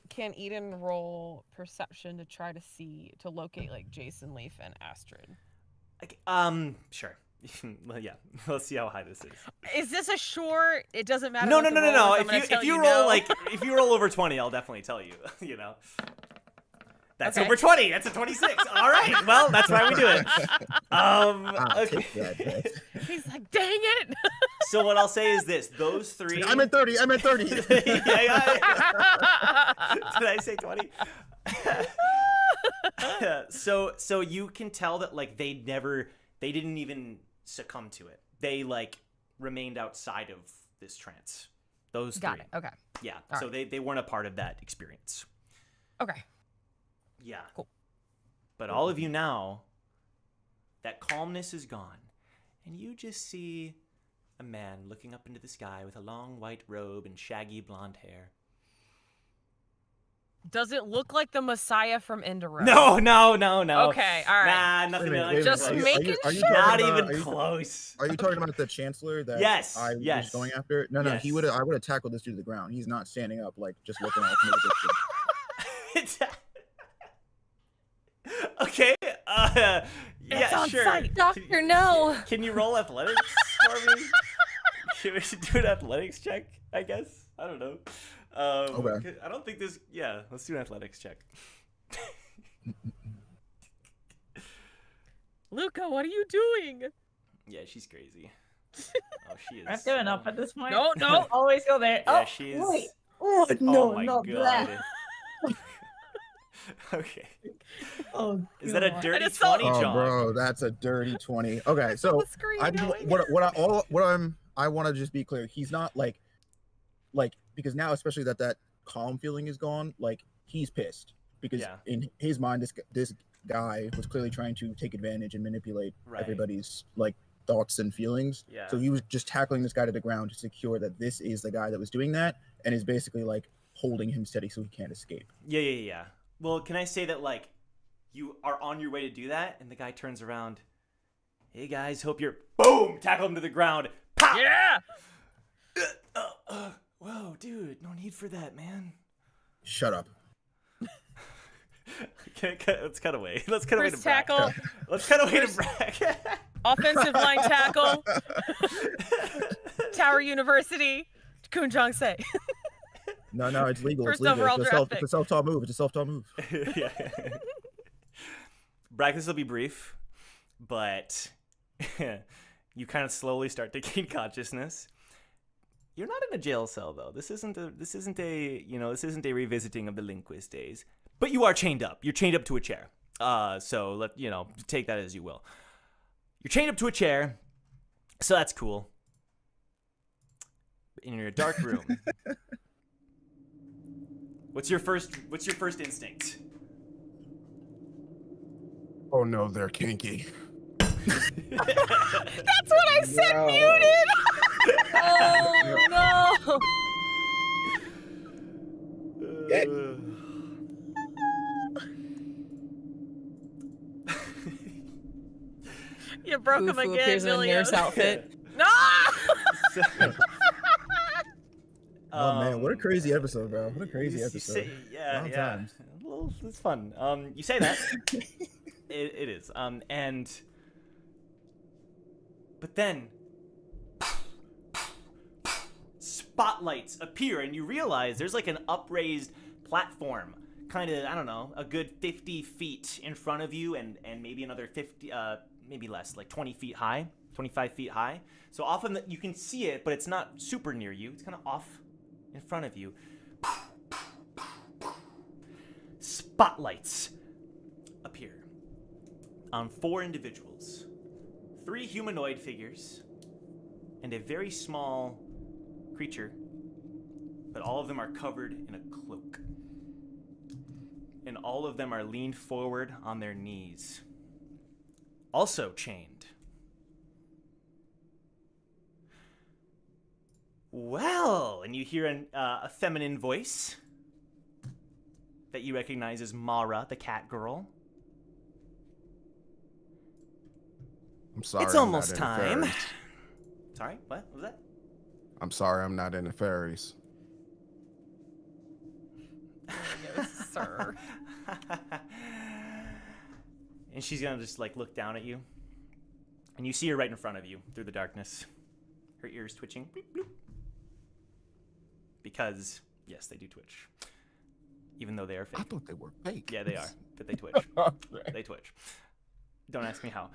can Eden roll perception to try to locate like Jason, Leaf, and Astrid? Sure. Well, yeah. Let's see how high this is. Is this a short? It doesn't matter. No. what the roll is, I'm gonna If tell you roll no. if you roll over 20, I'll definitely tell you. That's Okay. over 20. That's a 26. All right. Well, that's why we do it. Okay. Take that. He's like, dang it. So what I'll say is this: those three. I'm at 30. I'm at 30. Yeah. Did I say 20? So you can tell that like they didn't even succumb to it. They like remained outside of this trance. Those Got three. it. Okay. Yeah. All So they weren't a part of that experience. Okay. Yeah. Cool. But all of you now, that calmness is gone, and you just see a man looking up into the sky with a long white robe and shaggy blonde hair. Does it look like the Messiah from Endero? No. Okay, all right. Nah, nothing. Wait a like minute, Just are you- making are you sure. talking Not about- even are you- close. Are you talking about the Chancellor that Yes, I yes. was going after? No, Yes. I would have tackled this dude to the ground. He's not standing up, like, just looking off into the distance. It's okay. Yeah, It's on sure. site. Doctor, no. Can you roll athletics for me? We should do an athletics check, I guess. I don't know. Okay. I don't think this. Yeah, let's do an athletics check. Luca, what are you doing? Yeah, she's crazy. Oh, she is. I've given up at this point. No. Always go there. Yeah, Oh, she is. wait. Oh, no, oh my not god. that. Okay. Oh, Is that a God. dirty it's so- 20, Oh, John? bro, that's a dirty 20. Okay, so the screen I going? I want to just be clear. He's not like because now, especially that calm feeling is gone. Like he's pissed because Yeah. in his mind, this guy was clearly trying to take advantage and manipulate Right. everybody's like thoughts and feelings. Yeah. So he was just tackling this guy to the ground to secure that this is the guy that was doing that and is basically like holding him steady so he can't escape. Yeah. Well, can I say that, like, you are on your way to do that, and the guy turns around, hey, guys, hope you're, boom, tackle him to the ground, pop! Yeah. Whoa, dude, no need for that, man. Shut up. Let's cut away. Let's cut away to First Brack. tackle, Let's cut away to Brack. offensive line tackle, Tower University, Kunjong Se. No, it's legal. First It's legal. overall It's draft a self-taught move. It's a self-taught move. Yeah. Brack, this will be brief, but you kind of slowly start to gain consciousness. You're not in a jail cell though. This isn't a revisiting of the Linquist days. But you are chained up. You're chained up to a chair. So take that as you will. You're chained up to a chair, so that's cool. In your dark room. What's your first instinct? Oh no, they're kinky. That's what I said, No. muted. Oh no. Yeah. You broke him Fufu again, appears in a Emilio. nurse outfit. No! Oh man, what a crazy episode, bro! What a crazy you episode. say- yeah. Long times. Well, it's fun. You say that. it is. But then spotlights appear, and you realize there's like an upraised platform kind of, I don't know, a good 50 feet in front of you and maybe another 50, maybe less, like 20 feet high, 25 feet high. So often you can see it, but it's not super near you. It's kind of off in front of you. Spotlights appear on 4 individuals, 3 humanoid figures, and a very small creature, but all of them are covered in a cloak. And all of them are leaned forward on their knees, also chained. Well, and you hear a feminine voice that you recognize as Mara, the cat girl. I'm sorry. It's I'm almost not time. into fairies. Sorry, what was that? I'm sorry, I'm not into fairies. Sir. And she's gonna just like look down at you, and you see her right in front of you through the darkness. Her ears twitching. Bloop, bloop. Because yes, they do twitch, even though they are fake. I thought they were fake. Yeah, they are, but they twitch. Okay. They twitch. Don't ask me how.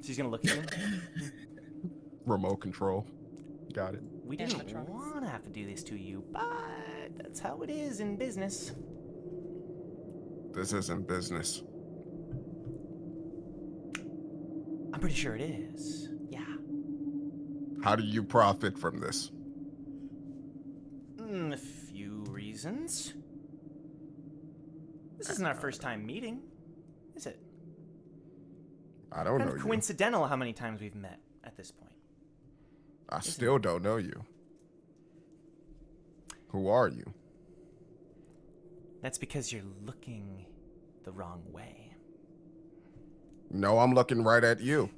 She's gonna look at you. Remote control. Got it. We didn't Animatronics. want to have to do this to you, but that's how it is in business. This isn't business. I'm pretty sure it is. Yeah. How do you profit from this? A few reasons. This isn't our first time meeting, is it? I don't Kind know of you. coincidental how many times we've met at this point. I still don't know you. Who are you? That's because you're looking the wrong way. No, I'm looking right at you.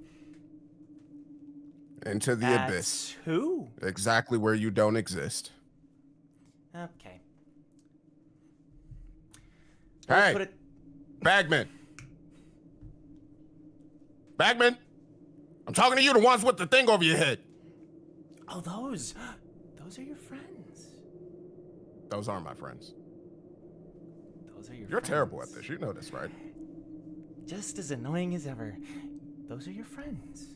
Into the At abyss. who? Exactly where you don't exist. Okay. Hey, Put it. Bagman. Bagman. I'm talking to you, the ones with the thing over your head. Oh, those are your friends. Those aren't my friends. Those are your. You're friends. terrible at this. You know this, right? Just as annoying as ever. Those are your friends.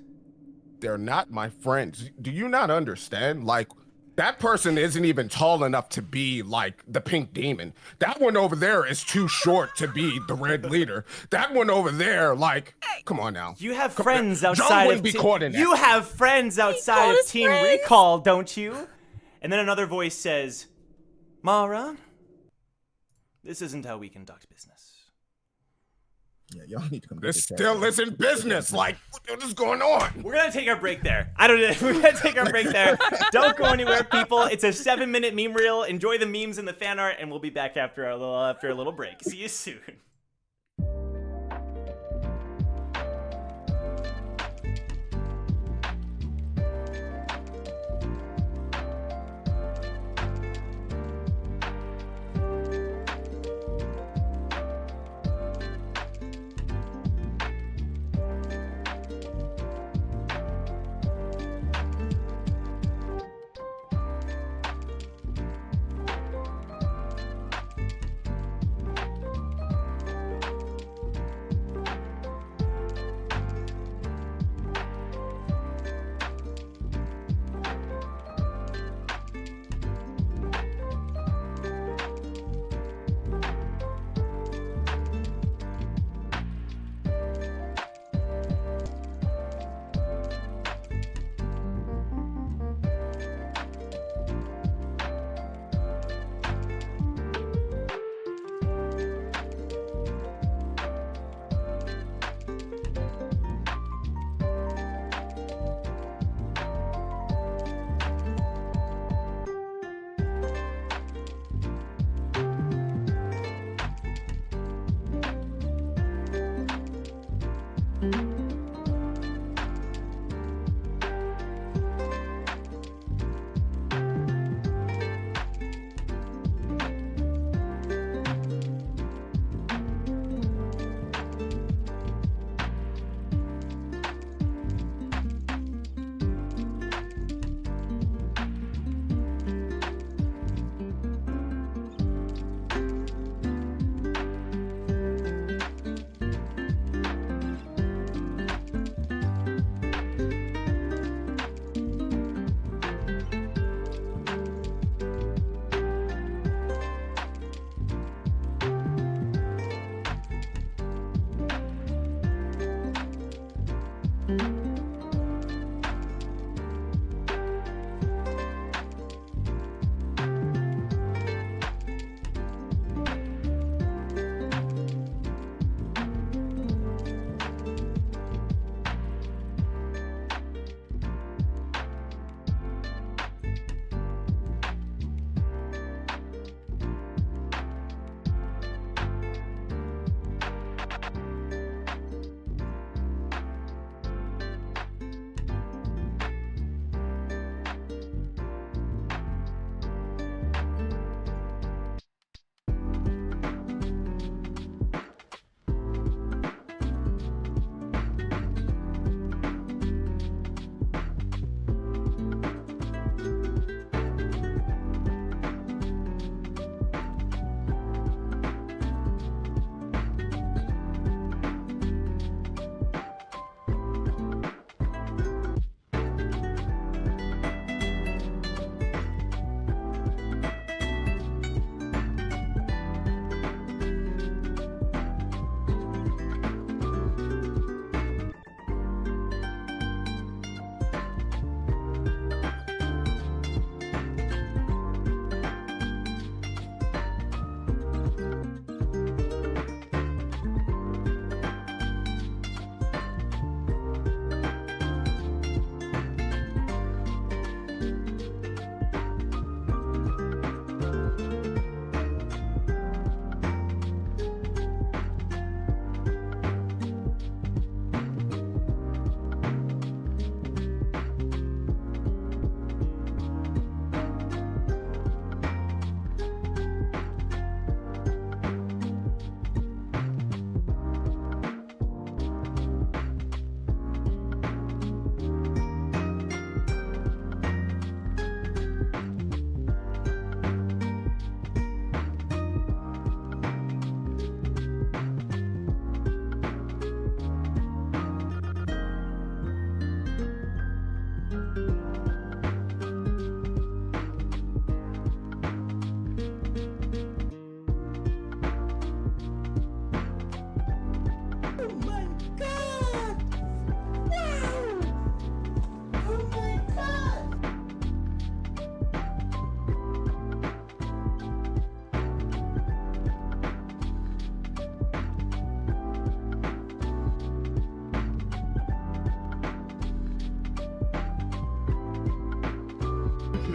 They're not my friends. Do you not understand? Like, that person isn't even tall enough to be like the pink demon. That one over there is too short to be the red leader. That one over there, like, come on now. You have Come- friends John outside of wouldn't be caught in that. You have friends outside called of us Team friends. Recall, don't you? And then another voice says, "Mara, this isn't how we conduct business." Yeah, y'all need to come. get This this still character. isn't business. Like, what is going on? We're gonna take our break there. We're gonna take our break there. Don't go anywhere, people. It's a 7-minute meme reel. Enjoy the memes and the fan art, and we'll be back after a little break. See you soon.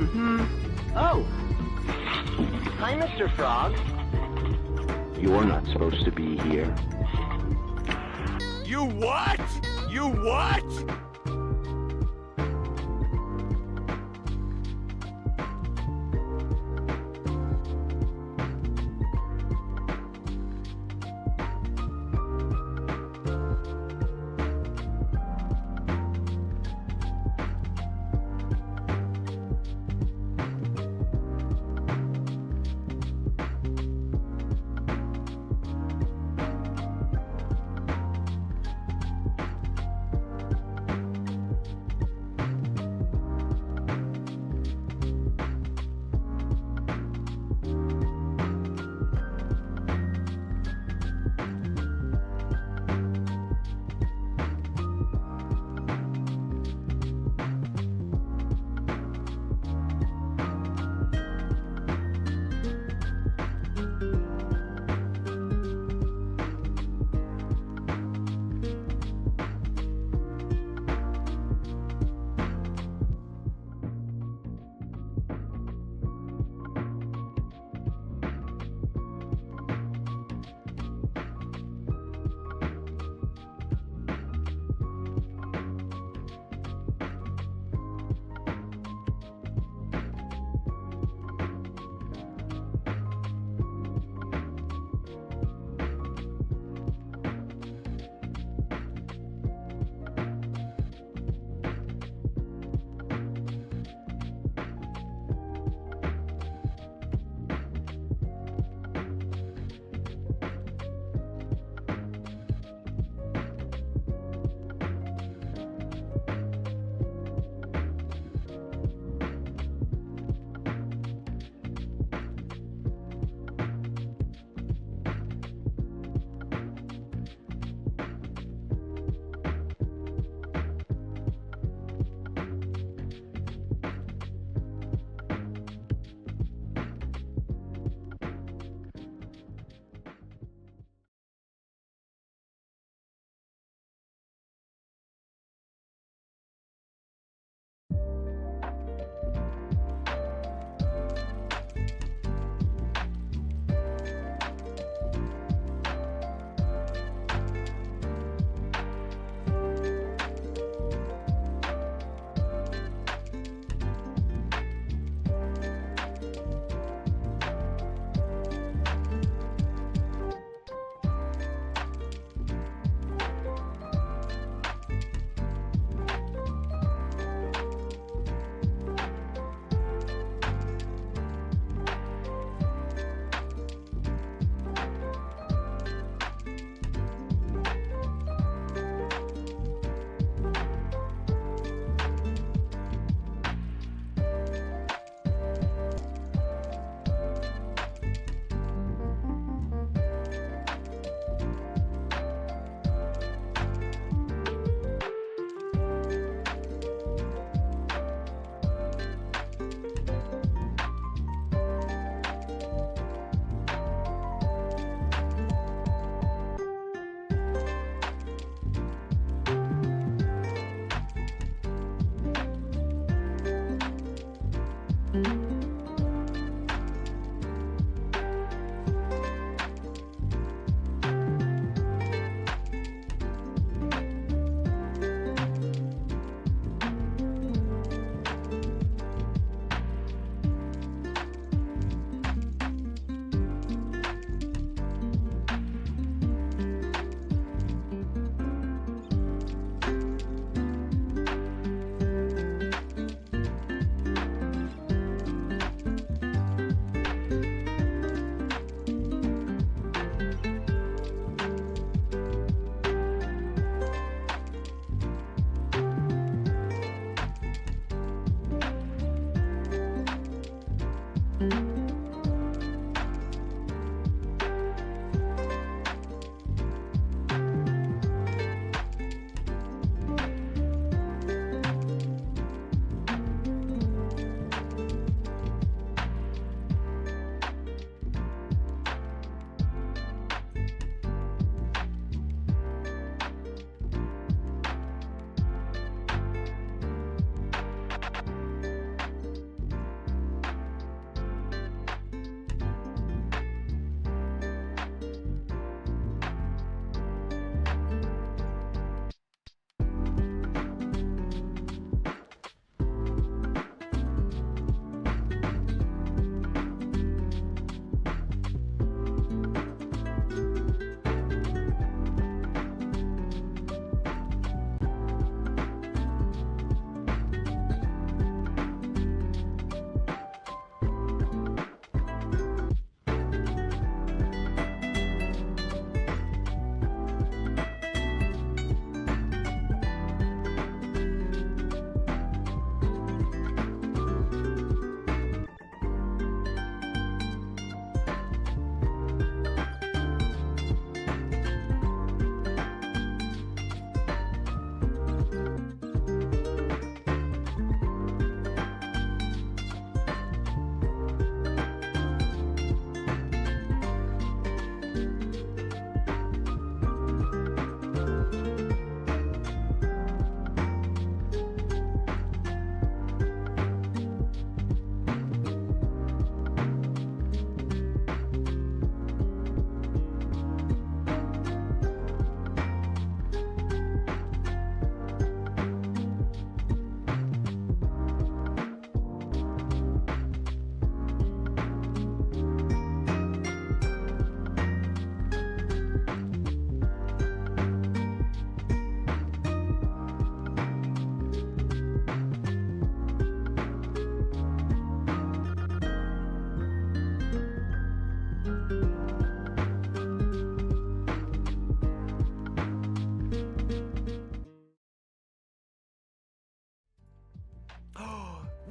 Oh. Hi, Mr. Frog. You're not supposed to be here. You what? You what?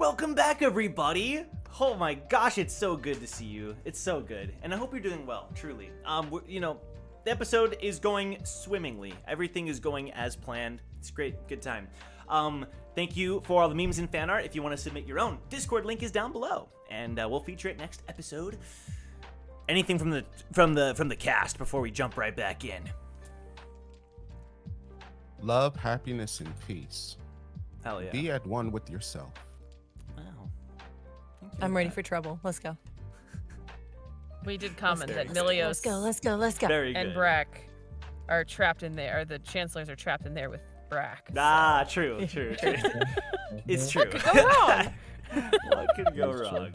Welcome back, everybody. Oh my gosh, it's so good to see you. It's so good, and I hope you're doing well. Truly, the episode is going swimmingly. Everything is going as planned. It's great, good time. Thank you for all the memes and fan art. If you want to submit your own, Discord link is down below, and we'll feature it next episode. Anything from the cast before we jump right back in? Love, happiness, and peace. Hell yeah. Be at one with yourself. Wow. Thank you. I'm ready for trouble. Let's go. We did comment very that good. Milios Let's go. Very good. and Brack are trapped in there, or the chancellors are trapped in there with Brack. Ah, true. It's true. What could go wrong? What could go wrong?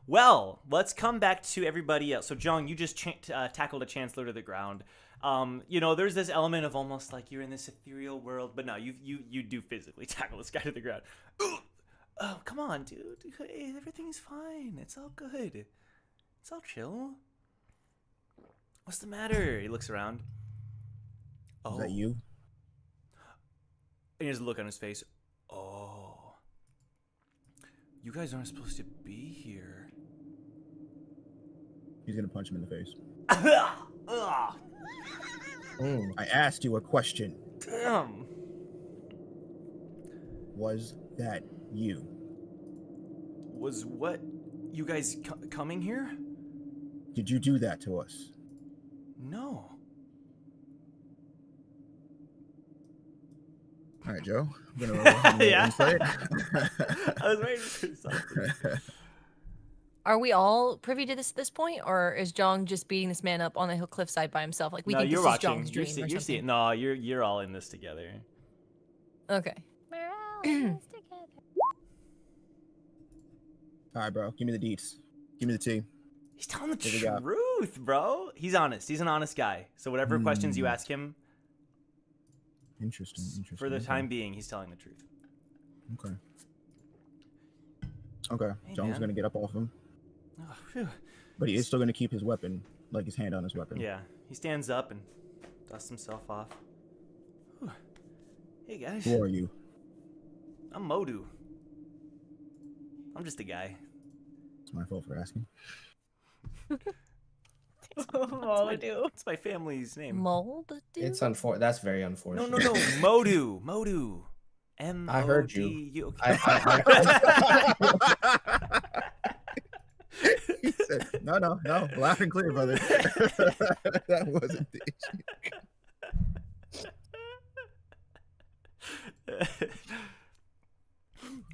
Well, let's come back to everybody else. So, Jong, you just tackled a chancellor to the ground. There's this element of almost like you're in this ethereal world, but no, you do physically tackle this guy to the ground. Oh, come on, dude. Hey, everything's fine. It's all good. It's all chill. What's the matter? He looks around. Oh. Is that you? And he has a look on his face. Oh. You guys aren't supposed to be here. He's gonna punch him in the face. Ugh. I asked you a question. Damn. Was that you? Was what? You guys coming here? Did you do that to us? No. All right, Joe. I'm gonna roll a little Yeah. insight. I was waiting for something. Are we all privy to this at this point, or is Jong just beating this man up on the cliffside by himself? Like we No, think you're this is watching. Jong's dream or You're something. seeing. No, you're all in this together. Okay. We're all in this together. All right, bro. Give me the deets. Give me the tea. He's telling the What we got? truth, bro. He's honest. He's an honest guy. So whatever questions you ask him, Interesting. for the Okay. time being, he's telling the truth. Okay. Hey, John's man. gonna get up off him, Oh, phew. but he is still gonna keep his weapon, like his hand on his weapon. Yeah, he stands up and dusts himself off. Whew. Hey guys, Who are you? I'm Modu. I'm just a guy. It's my fault for asking. Modu. It's my family's name. Mold, dude. It's that's very No, unfortunate. no, no. Modu. Modu. M. I heard you. Okay. He said, no, loud and clear, brother. That wasn't the issue.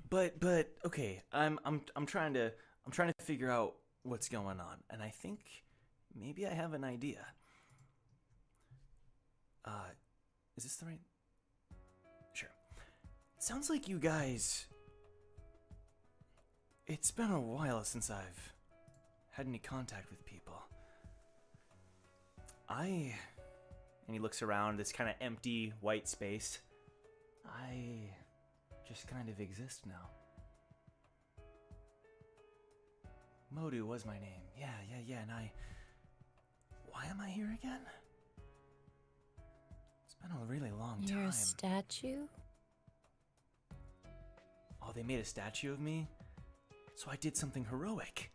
But okay, I'm trying to figure out what's going on, and I think maybe I have an idea. Is this the right? Sure. It sounds like you guys. It's been a while since I've had any contact with people. And he looks around this kind of empty white space. I just kind of exist now. Modu was my name. Yeah, and why am I here again? It's been a really long You're time. a statue? Oh, they made a statue of me? So I did something heroic.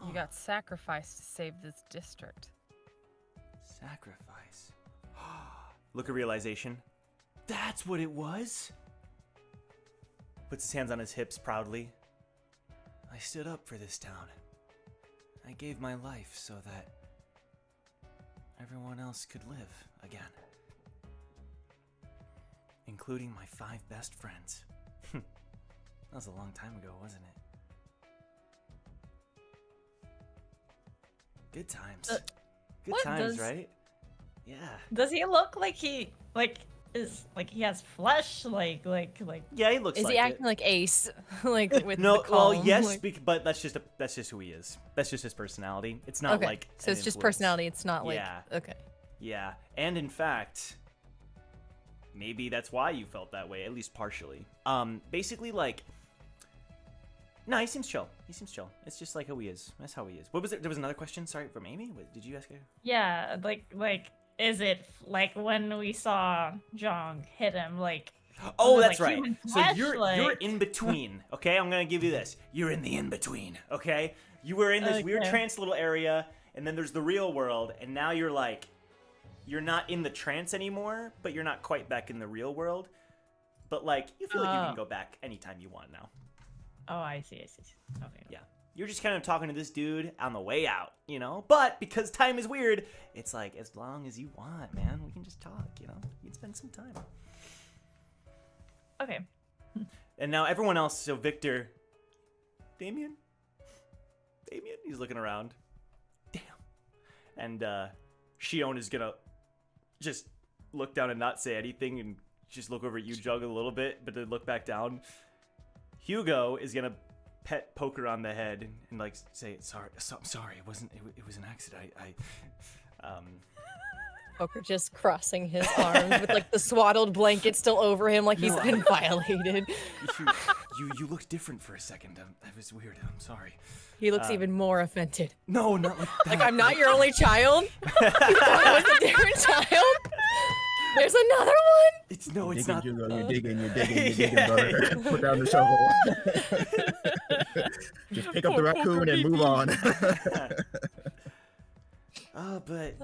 You got sacrificed to save this district. Sacrifice. Look at realization. That's what it was? Puts his hands on his hips proudly. I stood up for this town. I gave my life so that everyone else could live again. Including my 5 best friends. That was a long time ago, wasn't it? Good times. Good what times, does- right? Yeah. Does he look like he he has flesh? Like Yeah, he looks Is like he it. acting like Ace? Like with No, the well, calm, yes, like- but that's just who he is. That's just his personality. It's not okay. like So an it's just influence. personality. It's not like Yeah. okay. Yeah, and in fact, maybe that's why you felt that way, at least partially. Basically, like, no, he seems chill. It's just like how he is. That's how he is. What was it? There was another question. Sorry, from Amy. What, did you ask her? yeah, like is it like when we saw Jong hit him? Like Oh, With, that's like, right. human So flesh, you're like- in between. Okay, I'm gonna give you this. You're in the in between. Okay, you were in this weird Okay. trance little area, and then there's the real world, and now you're like, you're not in the trance anymore, but you're not quite back in the real world. But like, you feel like you can Oh. go back anytime you want now. Oh, I see. Okay. Yeah. You're just kind of talking to this dude on the way out, you know? But because time is weird, it's like, as long as you want, man, we can just talk, you know? You can spend some time. Okay. And now everyone else, so Victor, Damien, he's looking around. Damn. And Shion is gonna just look down and not say anything and just look over at you, Jug, a little bit, but then look back down. Hugo is gonna pet Poker on the head and like say, I'm sorry, it was an accident. Poker just crossing his arms with like the swaddled blanket still over him, like he's been violated. You looked different for a second. That was weird. I'm sorry. He looks even more offended. No, not like that. Like, I'm not your only child. I was a different child. There's another one. It's no, You're it's digging, not. Hugo, you're digging, Yeah. brother. Put down the shovel. Just pick up the raccoon and move on. But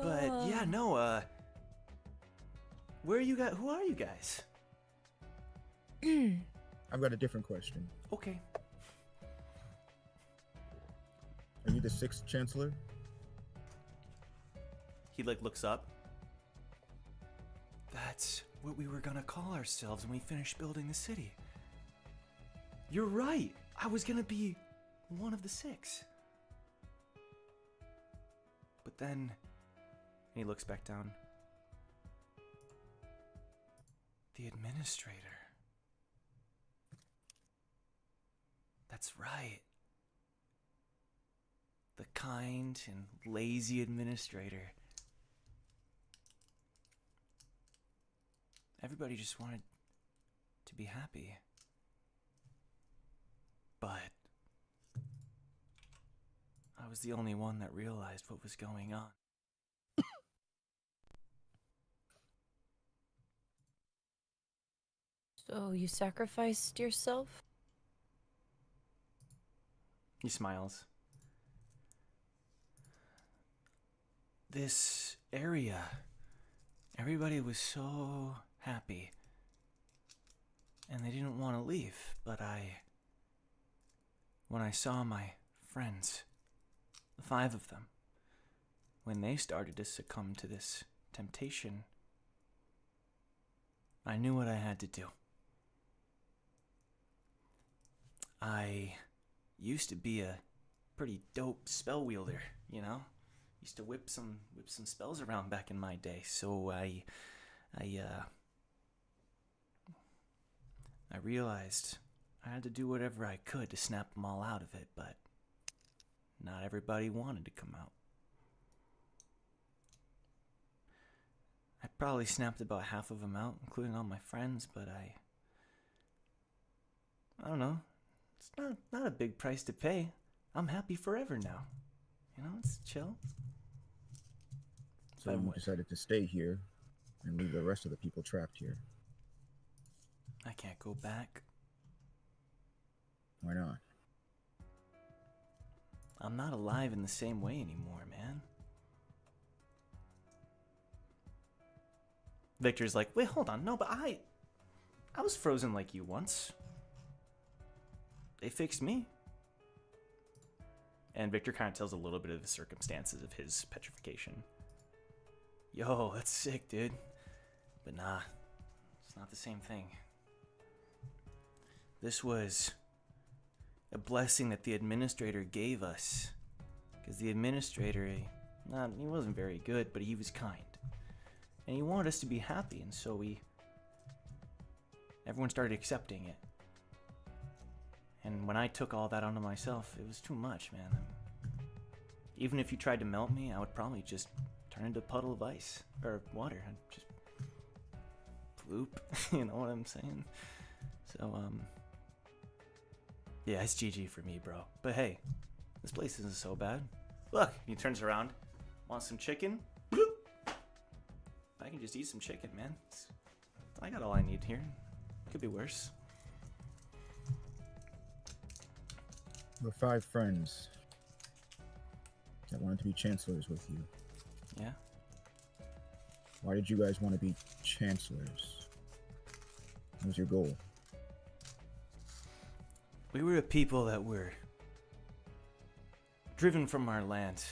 yeah, no. Where are you guys? Who are you guys? I've got a different question. Okay. Are you the 6th Chancellor? He like looks up. That's what we were gonna call ourselves when we finished building the city. You're right. I was gonna be one of the 6. But then, and he looks back down. The administrator. That's right. The kind and lazy administrator. Everybody just wanted to be happy. But I was the only one that realized what was going on. So you sacrificed yourself? He smiles. This area, everybody was so happy. And they didn't want to leave, but when I saw my friends, the 5 of them, when they started to succumb to this temptation, I knew what I had to do. I used to be a pretty dope spell wielder, you know? Used to whip some spells around back in my day, so I realized I had to do whatever I could to snap them all out of it, but not everybody wanted to come out. I probably snapped about half of them out, including all my friends, but I don't know. It's not a big price to pay. I'm happy forever now. You know, it's chill. So you decided to stay here and leave the rest of the people trapped here. I can't go back. Why not? I'm not alive in the same way anymore, man. Victor's like, wait, hold on. No, but I was frozen like you once. They fixed me. And Victor kind of tells a little bit of the circumstances of his petrification. Yo, that's sick, dude. But nah, it's not the same thing. This was a blessing that the administrator gave us. Because the administrator, he wasn't very good, but he was kind. And he wanted us to be happy, and so everyone started accepting it. And when I took all that onto myself, it was too much, man. Even if you tried to melt me, I would probably just turn into a puddle of ice, or water. I'd just bloop, you know what I'm saying? So, yeah, it's GG for me, bro. But hey, this place isn't so bad. Look, he turns around. Want some chicken? Bloop. I can just eat some chicken, man. I got all I need here. Could be worse. Your 5 friends that wanted to be chancellors with you. Yeah. Why did you guys want to be chancellors? What was your goal? We were a people that were driven from our land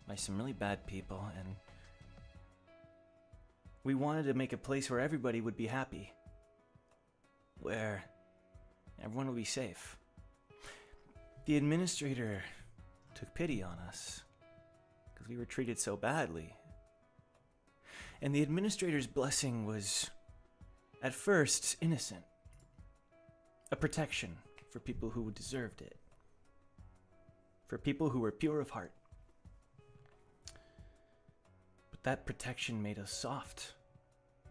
by some really bad people, and we wanted to make a place where everybody would be happy, where everyone would be safe. The administrator took pity on us because we were treated so badly. And the administrator's blessing was, at first, innocent. A protection for people who deserved it. For people who were pure of heart. But that protection made us soft.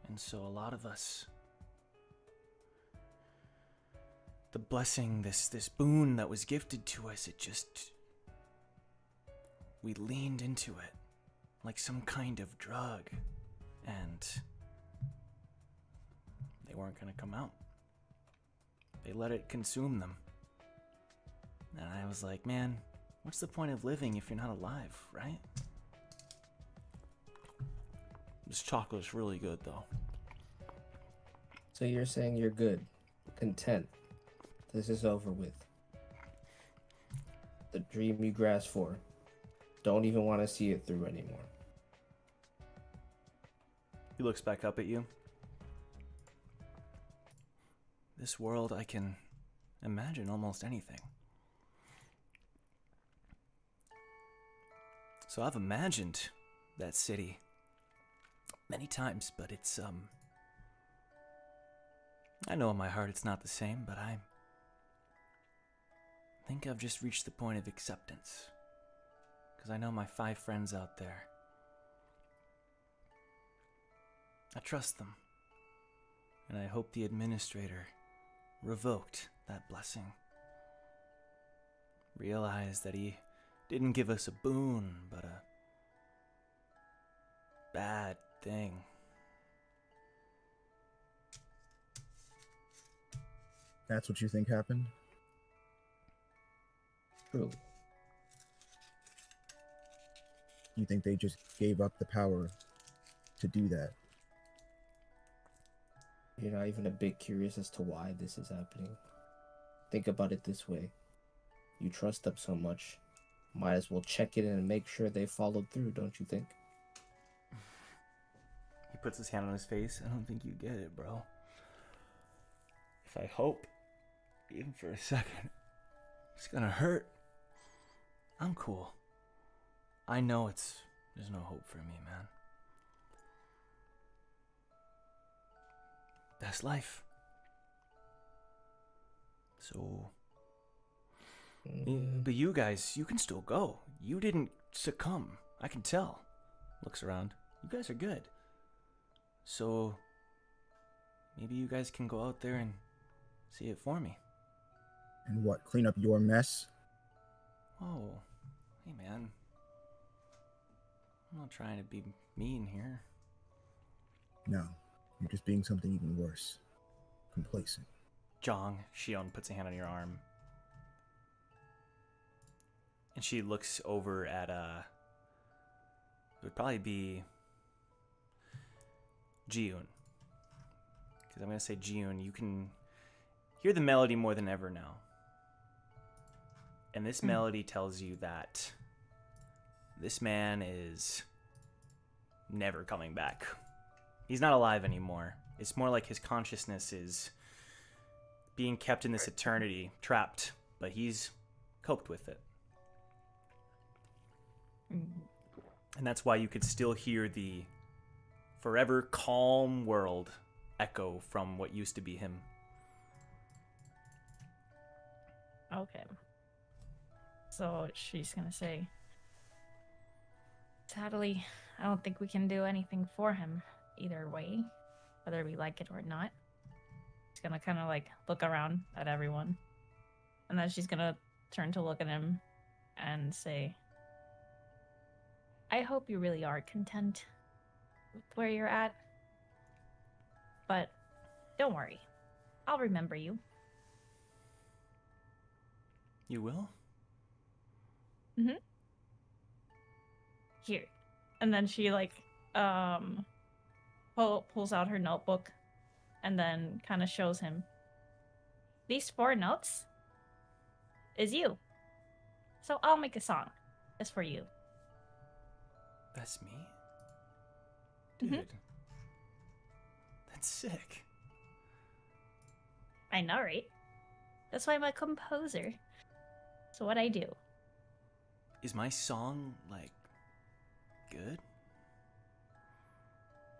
And so a lot of us, the blessing, this boon that was gifted to us, we leaned into it like some kind of drug. And they weren't going to come out. They let it consume them. And I was like, man, what's the point of living if you're not alive, right? This chocolate's really good, though. So you're saying you're good, content. This is over with. The dream you grasped for, don't even want to see it through anymore. He looks back up at you. This world, I can imagine almost anything. So I've imagined that city many times, but it's, I know in my heart it's not the same, but I think I've just reached the point of acceptance. Because I know my 5 friends out there. I trust them. And I hope the administrator revoked that blessing. Realized that he didn't give us a boon, but a bad thing. That's what you think happened? True. You think they just gave up the power to do that? You're not even a bit curious as to why this is happening. Think about it this way. You trust them so much, might as well check it in and make sure they followed through, don't you think? He puts his hand on his face. I don't think you get it, bro. If I hope, even for a second, it's gonna hurt. I'm cool. I know there's no hope for me, man. That's life. So, but you guys, you can still go. You didn't succumb. I can tell. Looks around. You guys are good. So, maybe you guys can go out there and see it for me. And what, clean up your mess? Oh, hey man. I'm not trying to be mean here. No, you're just being something even worse. Complacent. Jong, Shion puts a hand on your arm. And she looks over at, it would probably be Jiun. Because I'm going to say Jiun, you can hear the melody more than ever now. And this melody tells you that this man is never coming back. He's not alive anymore. It's more like his consciousness is being kept in this eternity, trapped, but he's coped with it. And that's why you could still hear the forever calm world echo from what used to be him. Okay. So she's gonna say, sadly, I don't think we can do anything for him either way, whether we like it or not. She's gonna kind of like look around at everyone, and then she's gonna turn to look at him and say, I hope you really are content with where you're at, but don't worry. I'll remember you. You will? Here. And then she like pulls out her notebook and then kind of shows him. These 4 notes is you. So I'll make a song just for you. That's me? Dude. That's sick. I know, right? That's why I'm a composer. So what I do. Is my song, like, good?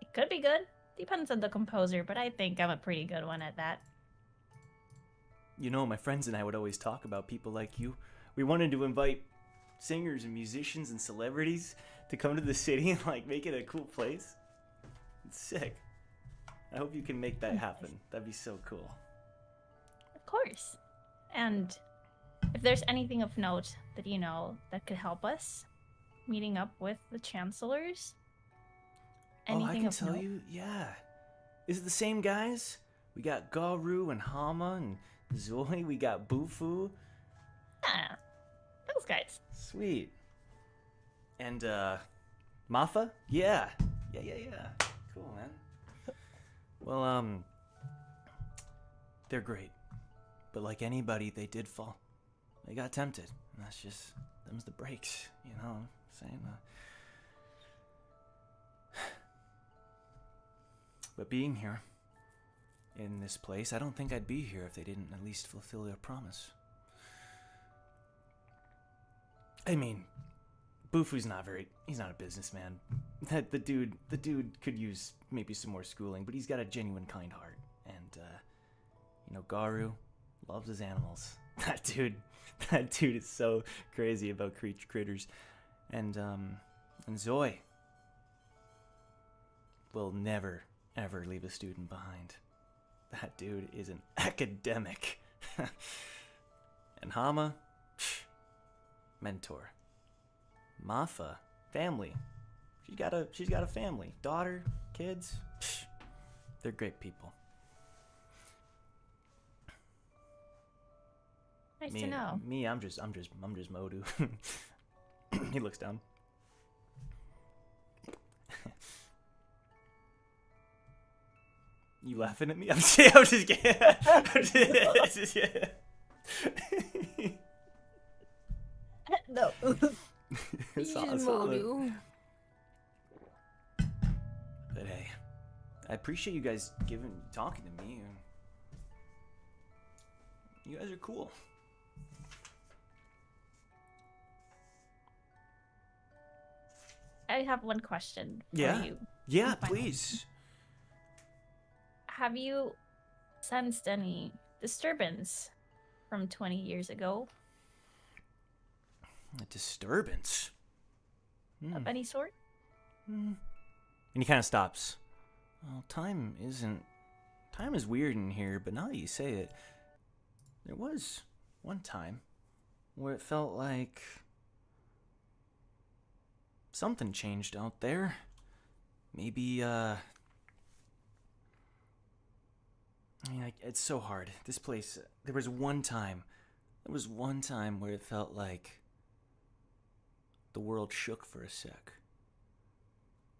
It could be good. Depends on the composer, but I think I'm a pretty good one at that. You know, my friends and I would always talk about people like you. We wanted to invite singers and musicians and celebrities to come to the city and, like, make it a cool place. It's sick. I hope you can make that happen. That'd be so cool. Of course. And if there's anything of note that you know that could help us meeting up with the chancellors, anything I can of tell note? you, yeah. Is it the same guys? We got Garu and Hama and Zoe. We got Bufu. Yeah, those guys. Sweet. And, Mafa? Yeah. Yeah. Cool, man. Well, they're great. But like anybody, they did fall. They got tempted. And that's just, them's the breaks, you know what I'm saying? But being here, in this place, I don't think I'd be here if they didn't at least fulfill their promise. I mean, Bufu's he's not a businessman. The dude could use maybe some more schooling, but he's got a genuine kind heart. And, Garu loves his animals. That dude is so crazy about critters. And Zoe will never, ever leave a student behind. That dude is an academic. And Hama, mentor. Mafa, family. She's got a family, daughter, kids. They're great people. Nice to know. Me, I'm just Modu. He looks down. You laughing at me? I'm just kidding. No. It's all- He's it's all- Modu. But hey, I appreciate you guys talking to me. You guys are cool. I have one question for Yeah? you. Yeah, Fine. please. Have you sensed any disturbance from 20 years ago A disturbance. of any sort? And he kind of stops. Well, time is weird in here, but now that you say it, there was one time where it felt like something changed out there. Maybe, it's so hard. This place, there was one time where it felt like the world shook for a sec.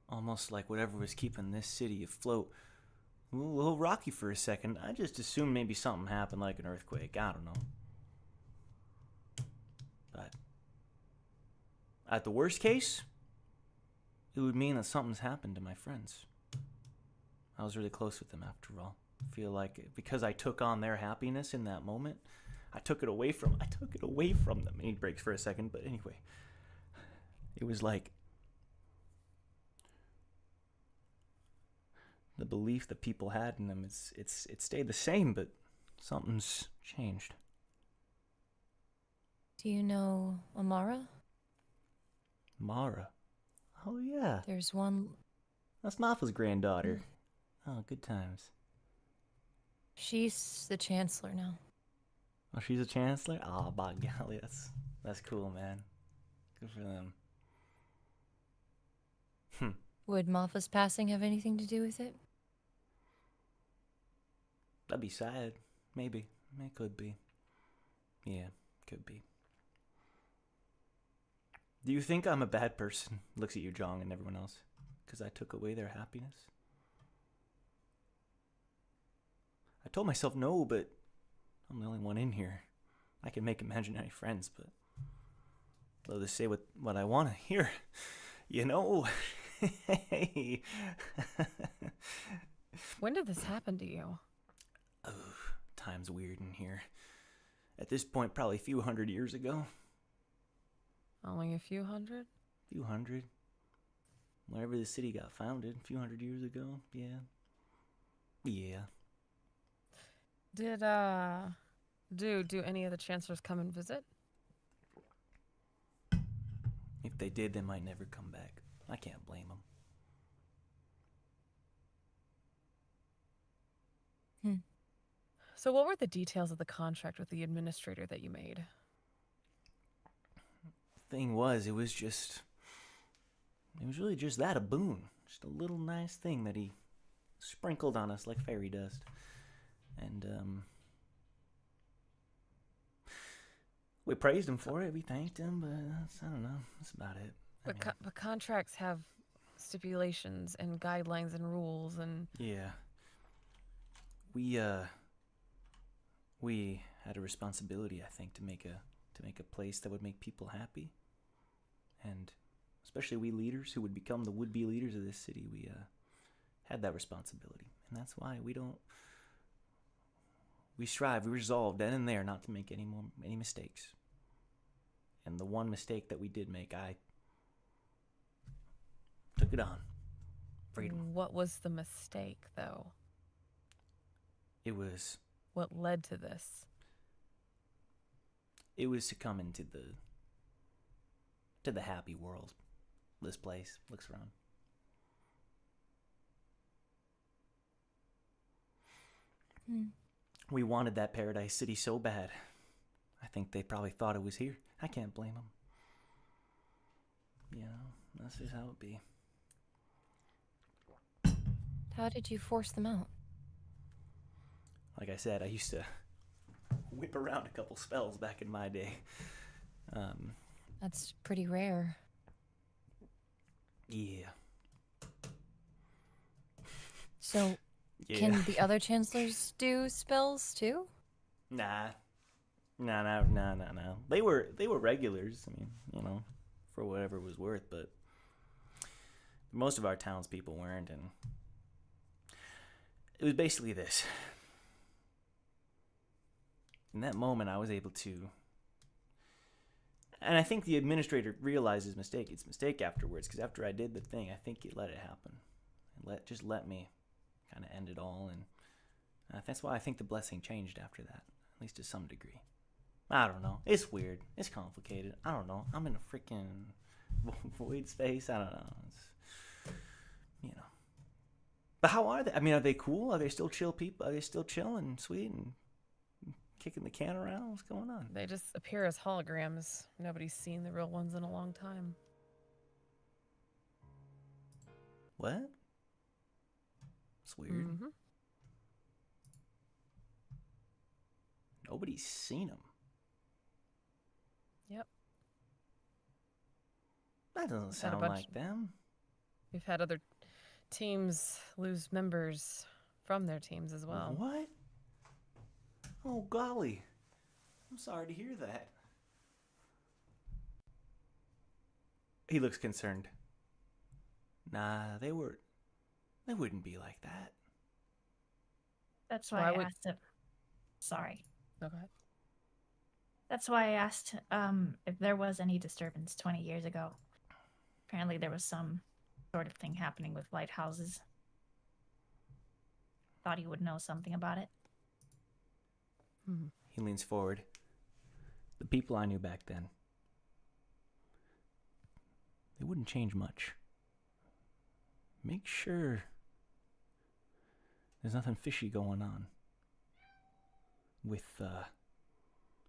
Almost like whatever was keeping this city afloat. A little rocky for a second. I just assumed maybe something happened, like an earthquake. I don't know. But at the worst case, it would mean that something's happened to my friends. I was really close with them after all. I feel like because I took on their happiness in that moment, I took it away from them. And he breaks for a second, but anyway. It was like the belief that people had in them, it stayed the same, but something's changed. Do you know Amara? Mara. Oh yeah. There's one. That's Mafa's granddaughter. Oh, good times. She's the chancellor now. Oh, she's a chancellor? Oh, by golly, that's cool, man. Good for them. Would Mafa's passing have anything to do with it? That'd be sad. Maybe. It could be. Yeah, could be. Do you think I'm a bad person? Looks at you, Jong, and everyone else. Because I took away their happiness? I told myself no, but I'm the only one in here. I can make imaginary friends, but they'll just say what I want to hear. You know? Hey. When did this happen to you? Oh, time's weird in here. At this point, probably a few hundred years ago. Only a few hundred? Few hundred. Whenever the city got founded, a few hundred years ago. Yeah. Yeah. Did do any of the chancellors come and visit? If they did, they might never come back. I can't blame them. So what were the details of the contract with the administrator that you made? Thing was, it was really just that, a boon. Just a little nice thing that he sprinkled on us like fairy dust. And, we praised him for it, we thanked him, but I don't know, that's about it. But contracts have stipulations and guidelines and rules and... Yeah. We had a responsibility, I think, to make a place that would make people happy. And especially we leaders who would become the would-be leaders of this city, we had that responsibility. And that's why we strive, we resolve then and there not to make any mistakes. And the one mistake that we did make, I took it on. Freedom. What was the mistake, though? It was What led to this? It was succumbing to the happy world. This place looks around. We wanted that paradise city so bad. I think they probably thought it was here. I can't blame them. You know, that's just how it be. How did you force them out? Like I said, I used to whip around a couple spells back in my day. That's pretty rare. Yeah. So, can the other chancellors do spells too? Nah. They were regulars. I mean, you know, for whatever it was worth, but most of our townspeople weren't, and it was basically this. In that moment, I was able to, and I think the administrator realized his mistake. It's a mistake afterwards, because after I did the thing, I think he let it happen, and just let me kind of end it all, and that's why I think the blessing changed after that, at least to some degree. I don't know. It's weird. It's complicated. I don't know. I'm in a freaking void space. I don't know. It's, you know. But how are they? I mean, are they cool? Are they still chill people? Are they still chill and sweet and kicking the can around? What's going on? They just appear as holograms. Nobody's seen the real ones in a long time. What? It's weird. Mm-hmm. Nobody's seen them. Yep. That doesn't sound like them. We've had other teams lose members from their teams as well. What? Oh, golly. I'm sorry to hear that. He looks concerned. Nah, they wouldn't be like that. That's why I asked him. Sorry. Okay. That's why I asked if there was any disturbance 20 years ago. Apparently there was some sort of thing happening with lighthouses. Thought he would know something about it. He leans forward. The people I knew back then, they wouldn't change much. Make sure there's nothing fishy going on with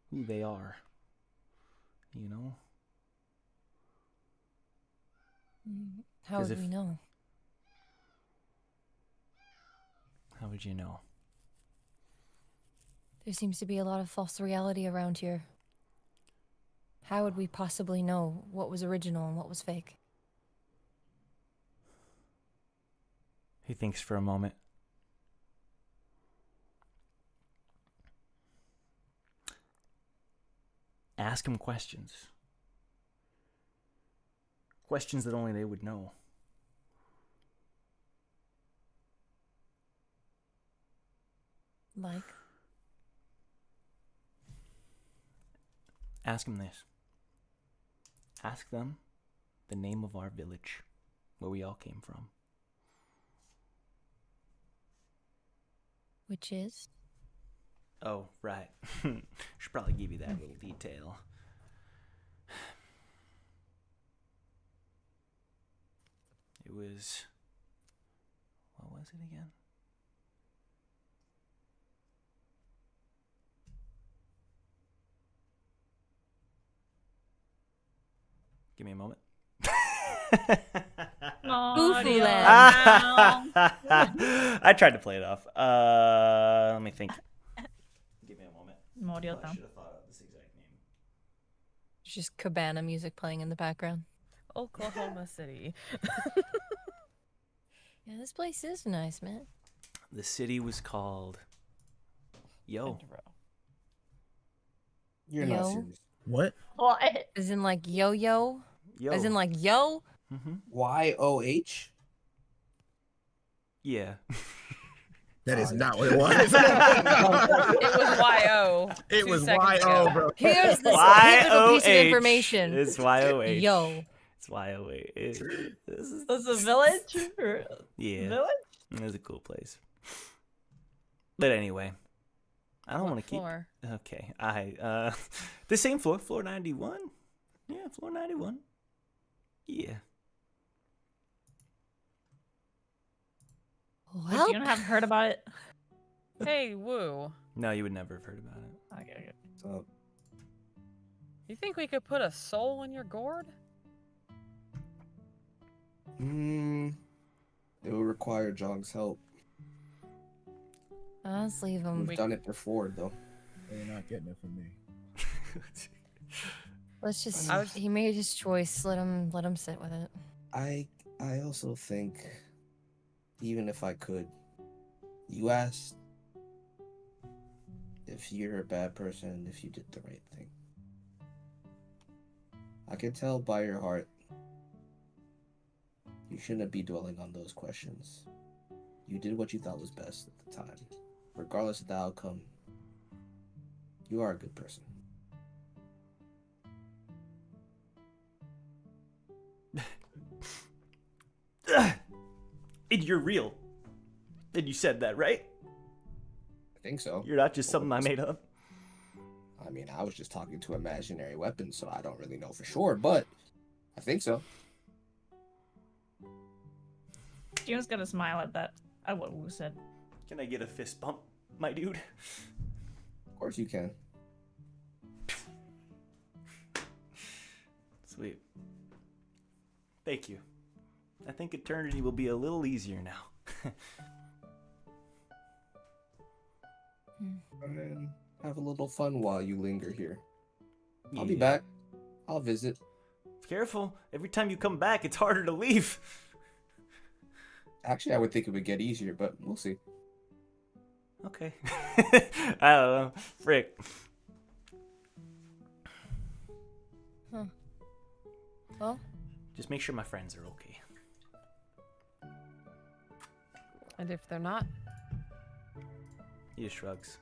who they are, you know? How would we know? How would you know? There seems to be a lot of false reality around here. How would we possibly know what was original and what was fake? He thinks for a moment. Ask him questions. Questions that only they would know. Like? Ask him this. Ask them the name of our village, where we all came from. Which is? Oh, right. Should probably give you that little detail. It was... What was it again? Give me a moment. Audio Boofuland. down. I tried to play it off. Let me think. Give me a moment. Audio I down. should have thought of this exact name. There's just cabana music playing in the background. Oklahoma City. Yeah, this place is nice, man. The city was called Yo. You're not Yo. serious. What? What? As in like yo-yo? Yo. As in like yo? Mm-hmm. YOH? Yeah. That is not what it was. It was YO. It 2 was seconds YO, ago. bro. Here's the pivotal piece of YOH. information. It's YOH. Yo. It's YOH. This is This is a village? Or yeah. village? It's a cool place. But anyway, I don't What want to keep. floor? Okay, the same floor, floor 91. Yeah, floor 91. Yeah. Would you have heard about it? Hey, Woo. No, you would never have heard about it. Okay. So, You think we could put a soul in your gourd? it would require Jong's help. Let's leave him. We've done it before, though. You're not getting it from me. Let's just. I was- He made his choice. Let him sit with it. I also think, even if I could, you asked if you're a bad person and if you did the right thing. I can tell by your heart you shouldn't be dwelling on those questions. You did what you thought was best at the time. Regardless of the outcome, you are a good person. And you're real. And you said that, right? I think so. You're not just something I made up. I mean, I was just talking to imaginary weapons, so I don't really know for sure, but I think so. June's gonna smile at that. At what Wu said. Can I get a fist bump, my dude? Of course you can. Sweet. Thank you. I think eternity will be a little easier now. And have a little fun while you linger here. I'll be Yeah. back. I'll visit. Careful. Every time you come back, it's harder to leave. Actually, I would think it would get easier, but we'll see. Okay. I don't know. Frick. Well, Just make sure my friends are okay. And if they're not, He just shrugs.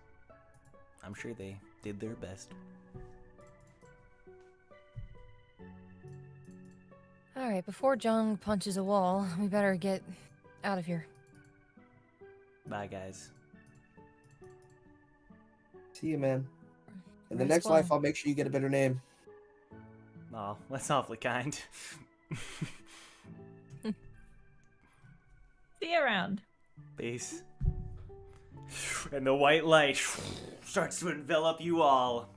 I'm sure they did their best. all right. Before John punches a wall, we better get out of here. Bye, guys. See you, man. In the Nice next one. life, I'll make sure you get a better name. Oh, that's awfully kind. See you around. Peace. And the white light starts to envelop you all.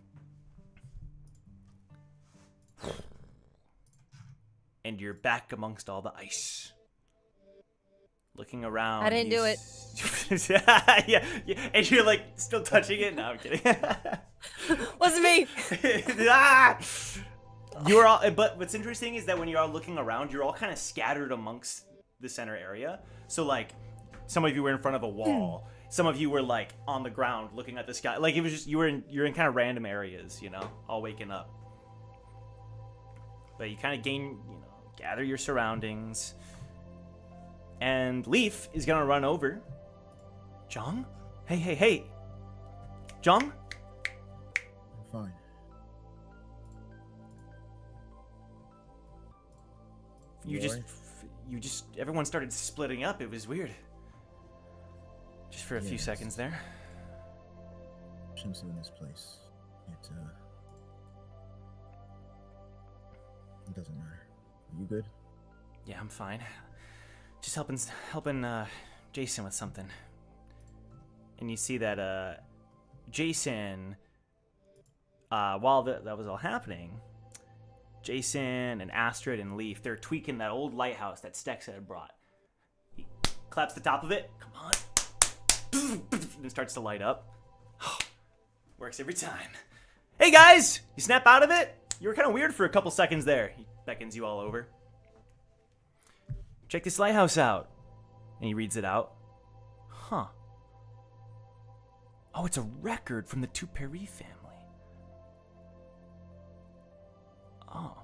And you're back amongst all the ice. looking around. I didn't do it. Yeah, and you're like still touching it. No, I'm kidding. Wasn't me. Ah! You're all, but what's interesting is that when you're all looking around, you're all kind of scattered amongst the center area. So like, some of you were in front of a wall. Some of you were like on the ground looking at the sky. Like it was just you're in kind of random areas, you know, all waking up. But you kind of gather your surroundings. And Leaf is gonna run over. Jong? Hey. Jong? I'm fine. You just everyone started splitting up. It was weird. Just for a few seconds there. Shouldn't sit in this place. It doesn't matter. Are you good? Yeah, I'm fine. Just helping Jason with something. And you see that Jason, while that was all happening, Jason and Astrid and Leaf, they're tweaking that old lighthouse that Stexa had brought. He claps the top of it. Come on. And it starts to light up. Works every time. Hey guys! You snap out of it? You were kind of weird for a couple seconds there. He beckons you all over. Check this lighthouse out. And he reads it out. Huh. Oh, it's a record from the Tuperi family. Oh.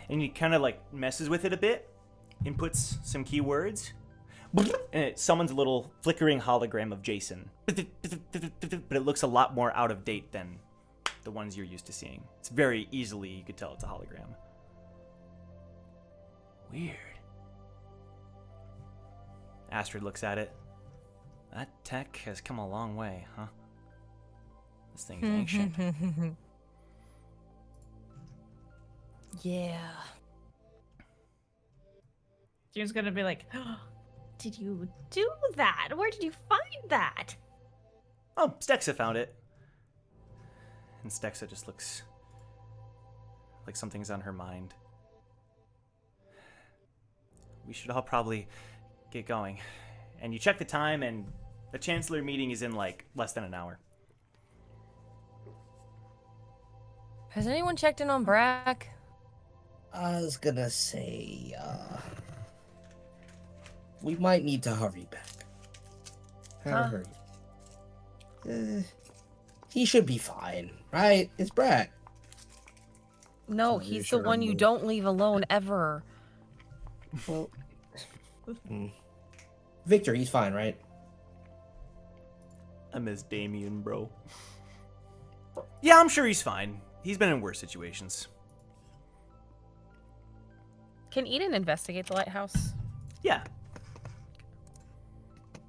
And he kind of like messes with it a bit. Inputs some keywords. And it summons a little flickering hologram of Jason. But it looks a lot more out of date than the ones you're used to seeing. It's very easily, you could tell it's a hologram. Weird. Astrid looks at it. That tech has come a long way, huh? This thing's ancient. Yeah. June's gonna be like, oh, did you do that? Where did you find that? Oh, Stexa found it. And Stexa just looks like something's on her mind. We should all probably get going. And you check the time, and the Chancellor meeting is in like less than an hour. Has anyone checked in on Brack? I was gonna say, we might need to hurry back. Hurry. He should be fine, right? It's Brack. No, Some he's the one you reassuring don't leave alone ever. Well, Victor, he's fine, right? I miss Damien, bro. Yeah, I'm sure he's fine. He's been in worse situations. Can Eden investigate the lighthouse? Yeah.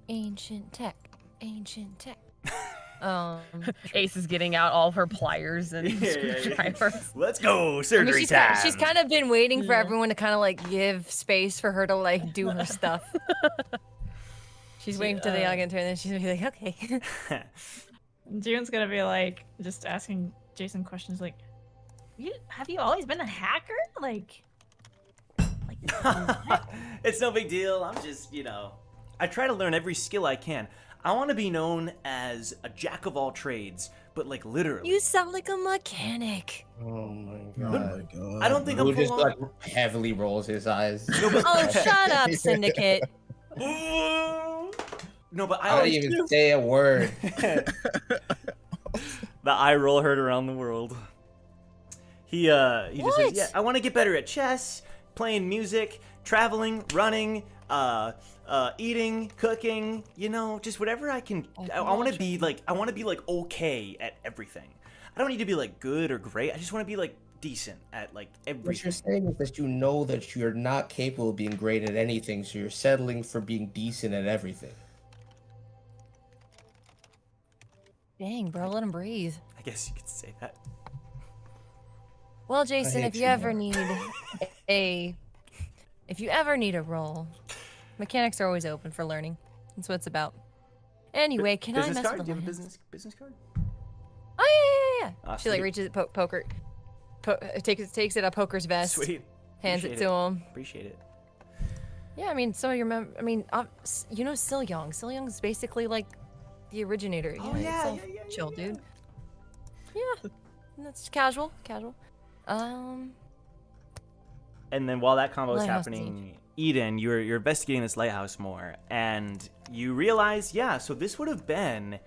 Ancient tech. Ancient tech. Ace is getting out all of her pliers and screwdrivers. Let's go, surgery time. She's kind of been waiting for everyone to kind of like give space for her to like do her stuff. She's waiting till they all get to her, and then she's gonna be like, okay. June's gonna be like, just asking Jason questions like, have you always been a hacker? Like It's no big deal. I'm just, I try to learn every skill I can. I want to be known as a jack of all trades, but like literally. You sound like a mechanic. Oh my Oh god. my god. I don't think Who I'm just full like on. heavily rolls his eyes. Oh, shut up, Syndicate. No, but I don't even say a word. The eye roll heard around the world. He just says, What? yeah, I want to get better at chess, playing music, traveling, running, eating, cooking, just whatever I can. I want to be like, okay at everything. I don't need to be like good or great. I just want to be like decent at like What everything. you're saying is that you know that you're not capable of being great at anything, so you're settling for being decent at everything. Dang, bro, let him breathe. I guess you could say that. Well, Jason, hate if you you ever need a role, mechanics are always open for learning. That's what it's about. Anyway, can I Business mess card? with Do you have a my hands? business card? Oh yeah. Ah, She like sweet. reaches at Poker, takes it out of Poker's vest, Sweet. hands it Appreciate to him. Appreciate it. Yeah, I mean, so you remember? I mean, you know Silyeong. Silyeong's basically like the originator. Oh, it's yeah, all yeah, yeah, chill, yeah. dude. Yeah, that's casual. And then while that combo is Lighthouse happening, Eden, you're investigating this lighthouse more, and you realize, yeah, so this would have been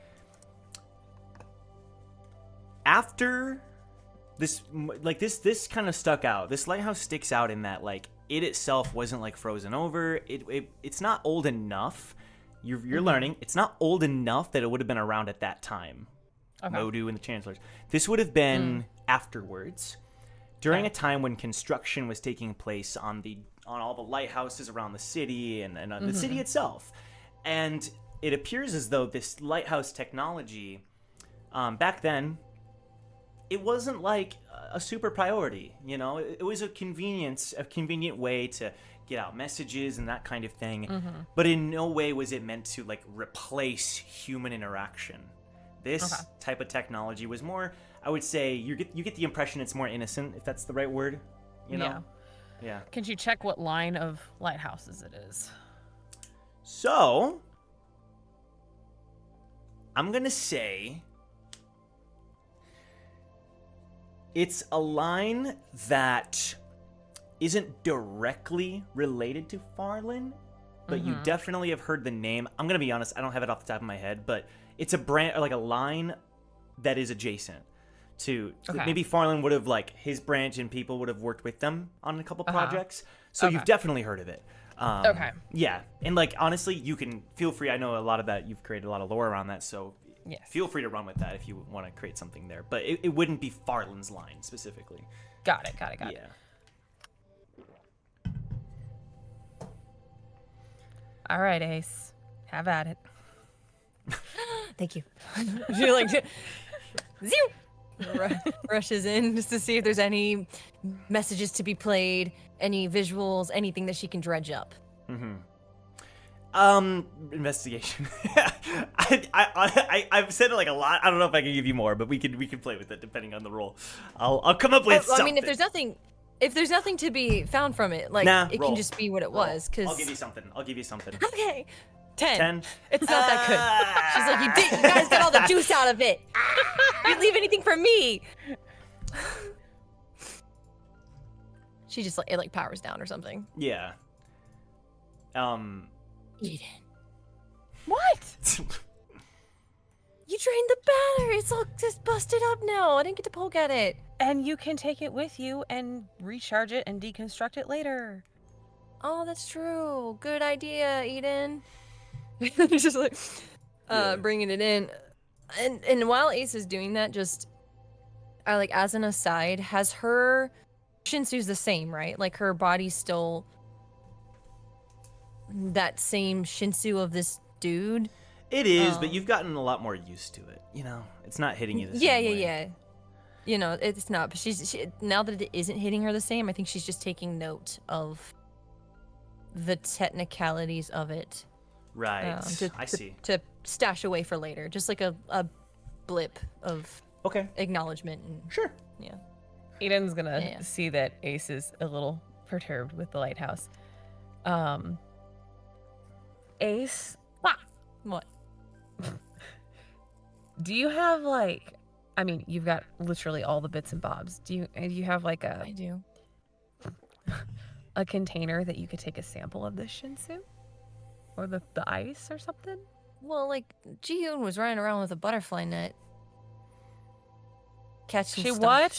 after this, like this kind of stuck out. This lighthouse sticks out in that, like, it itself wasn't like frozen over. It's not old enough. You're learning. It's not old enough that it would have been around at that time. Okay. Modu and the chancellors. This would have been afterwards, during a time when construction was taking place on all the lighthouses around the city and the city itself. And it appears as though this lighthouse technology, back then, it wasn't like a super priority. You know, it was a convenient way to get out messages and that kind of thing. But in no way was it meant to like replace human interaction. This type of technology was more, I would say, you get the impression it's more innocent, if that's the right word. You know? Yeah. Can you check what line of lighthouses it is? So, I'm gonna say it's a line that isn't directly related to Farland, but you definitely have heard the name. I'm gonna be honest, I don't have it off the top of my head, but it's a brand, or like a line that is adjacent to maybe Farland would have, like, his branch and people would have worked with them on a couple projects. So you've definitely heard of it. Yeah, and like honestly, you can feel free. I know a lot of that. You've created a lot of lore around that, so feel free to run with that if you want to create something there. But it wouldn't be Farland's line specifically. Got it. Yeah. All right, Ace. Have at it. Thank you. She like zoom, rushes in just to see if there's any messages to be played, any visuals, anything that she can dredge up. Investigation. I've said it like a lot. I don't know if I can give you more, but we can play with it depending on the roll. I'll come up with something. I mean, if there's nothing to be found from it, like it roll. can just be what it was. Cause I'll give you something. Okay. 10. 10. It's not that good. She's like, you guys get all the juice out of it. You didn't leave anything for me. She just like, it like powers down or something. Yeah. Eden. What? You drained the battery. It's all just busted up now. I didn't get to poke at it. And you can take it with you and recharge it and deconstruct it later. Oh, that's true. Good idea, Eden. Just like bringing it in. And while Ace is doing that, just like as an aside, has her Shinsu's the same, right? Like her body's still that same Shinsu of this dude. It is, but you've gotten a lot more used to it. You know, it's not hitting you the same way. Yeah. You know, it's not. But she now that it isn't hitting her the same, I think she's just taking note of the technicalities of it. Right. I see. To stash away for later, just like a blip of acknowledgement. And, sure. Yeah. Eden's gonna see that Ace is a little perturbed with the lighthouse. Ace, what? Do you have like? I mean, you've got literally all the bits and bobs. Do you have like a? I do. A container that you could take a sample of this Shinsu, or the ice or something? Well, like Ji-yoon was running around with a butterfly net, catching She stuff. what?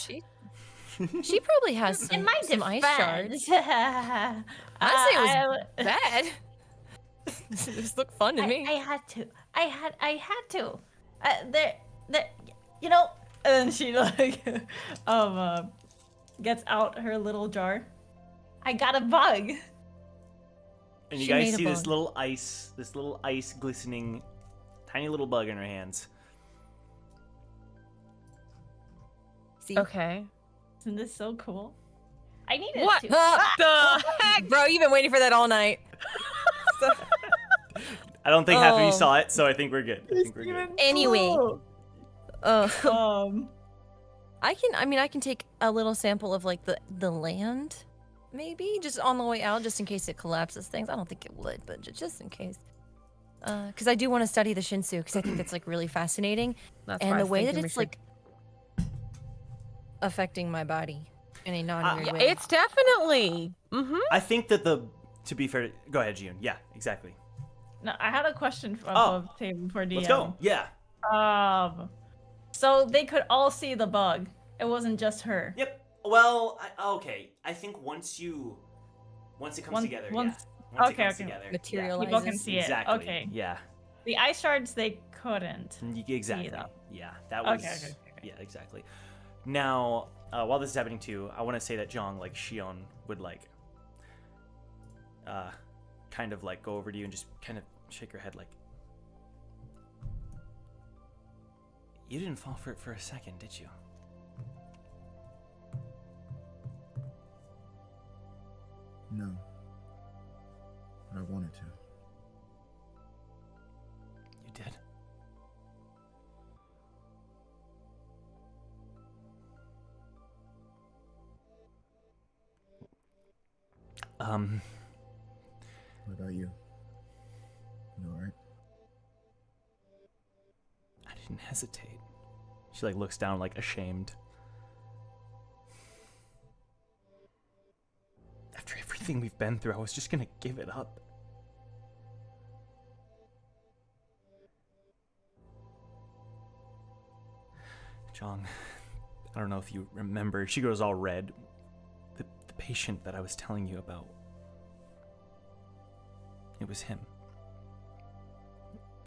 She probably has some ice shards. I say it was bad. This looked fun to me. I had to. There, you know. And she like, gets out her little jar. I got a bug. And you guys see this little ice glistening, tiny little bug in her hands. See? Okay. Isn't this so cool? I needed What to. the heck? Bro, you've been waiting for that all night. I don't think half of you saw it, so I think we're good. Anyway. Cool. I can take a little sample of like the land maybe just on the way out, just in case it collapses things. I don't think it would, but just in case. Because I do want to study the Shinsu, because I think that's like really fascinating, That's and why I the was way that thinking we it's should- like affecting my body in a Yeah, non-weird way. it's definitely. I think that to be fair, go ahead, June. Yeah, exactly. No, I had a question for table for DM. Let's go. Yeah. So they could all see the bug. It wasn't just her. Yep. Well, okay. I think once it comes together, Once it okay, comes okay. together. Materializes. People can see Exactly. it. Okay. Yeah. The ice shards they couldn't. Exactly. though. Yeah. That was. Okay. Yeah. Exactly. Now, while this is happening too, I want to say that Jong, like Shion, would like, kind of like go over to you and just kind of shake her head, like, you didn't fall for it for a second, did you? No. But I wanted to. You did. What about you? You alright? I didn't hesitate. She like looks down like ashamed. After everything we've been through, I was just gonna give it up. Jong, I don't know if you remember. She goes all red. The patient that I was telling you about. It was him.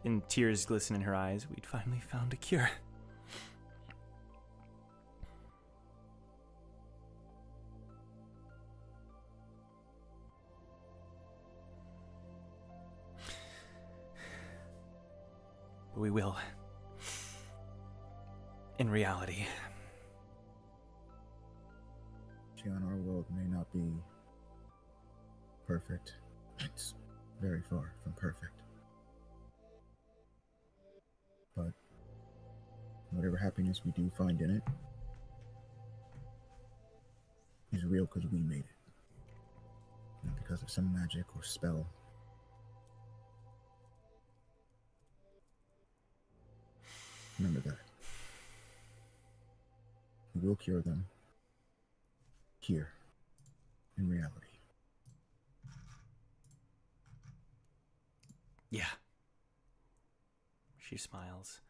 And tears glisten in her eyes. We'd finally found a cure. But we will. In reality. Chion, our world may not be perfect. It's very far from perfect. But whatever happiness we do find in it is real because we made it. Not because of some magic or spell. Remember that. We will cure them. Here. In reality. Yeah. She smiles.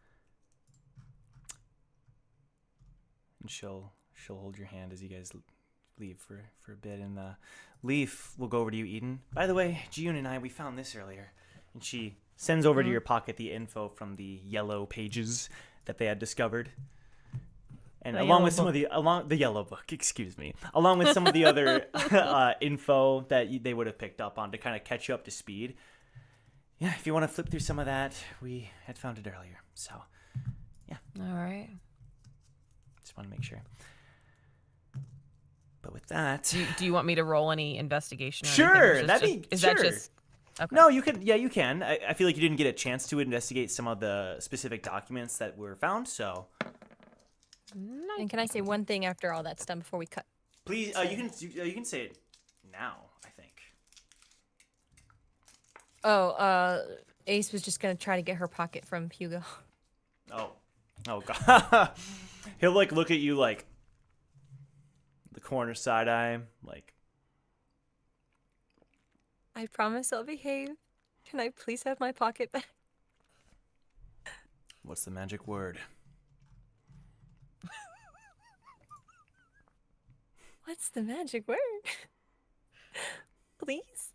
And she'll hold your hand as you guys leave for a bit. And Leaf will go over to you, Eden. By the way, June and I, we found this earlier. And she sends over to your pocket the info from the yellow pages that they had discovered. And The along with yellow some of the yellow book, excuse me, along with some of the other info that they would have picked up on to kind of catch you up to speed. Yeah, if you want to flip through some of that, we had found it earlier. So, yeah. All right. Just want to make sure. But with that, Do you want me to roll any investigation? Or Sure, anything? that'd be- Is sure. that just? Okay. no, you could. Yeah, you can. I feel like you didn't get a chance to investigate some of the specific documents that were found. So, And can I say one thing after all that's done before we cut? please, you can say it now. I think. Oh, Ace was just gonna try to get her pocket from Hugo. Oh God. He'll like look at you like the corner side eye, like. I promise I'll behave. Can I please have my pocket back? What's the magic word? What's the magic word? Please?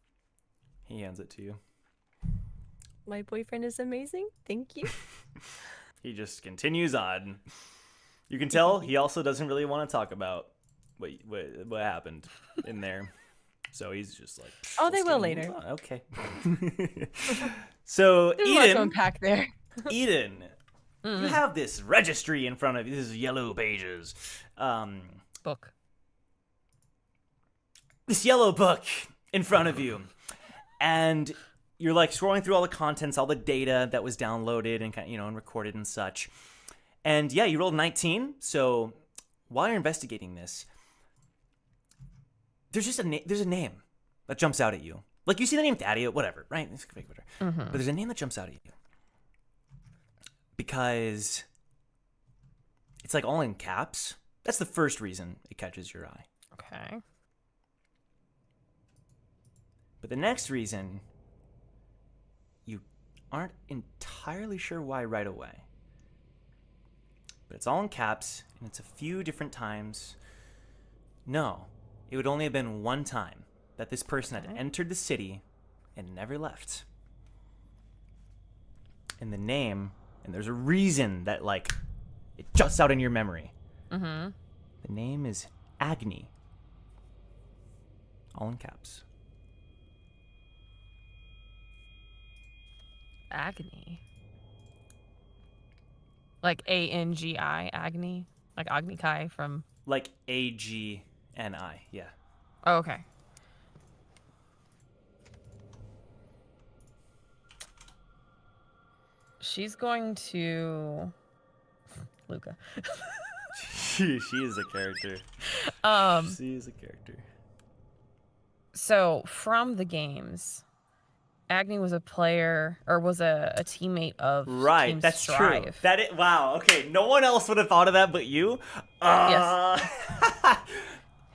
He hands it to you. My boyfriend is amazing. Thank you. He just continues on. You can tell he also doesn't really want to talk about what happened in there. So he's just like, Oh, they "Let's will move later. on." Okay. So There's a lot to Eden, unpack there. Eden, you have this registry in front of you. This is yellow pages. Book. This yellow book in front of you, and you're like scrolling through all the contents, all the data that was downloaded and and recorded and such. And yeah, you rolled 19. So while you're investigating this, there's just there's a name that jumps out at you. Like you see the name Daddy, whatever, right? It's fake Twitter. But there's a name that jumps out at you because it's like all in caps. That's the first reason it catches your eye. Okay. But the next reason, you aren't entirely sure why right away. But it's all in caps, and it's a few different times. No, it would only have been one time that this person had entered the city and never left. And the name, and there's a reason that, like, it juts out in your memory. The name is Agni. All in caps. Agni. Like A-N-G-I, Agni? Like Agni Kai from... Like A-G-N-I, yeah. Oh, okay. She's going to... Luca. She is a character. She is a character. So, from the games, Agni was a player, or was a teammate of Right, Team that's Strive. true. Wow, okay, no one else would have thought of that but you. Yes.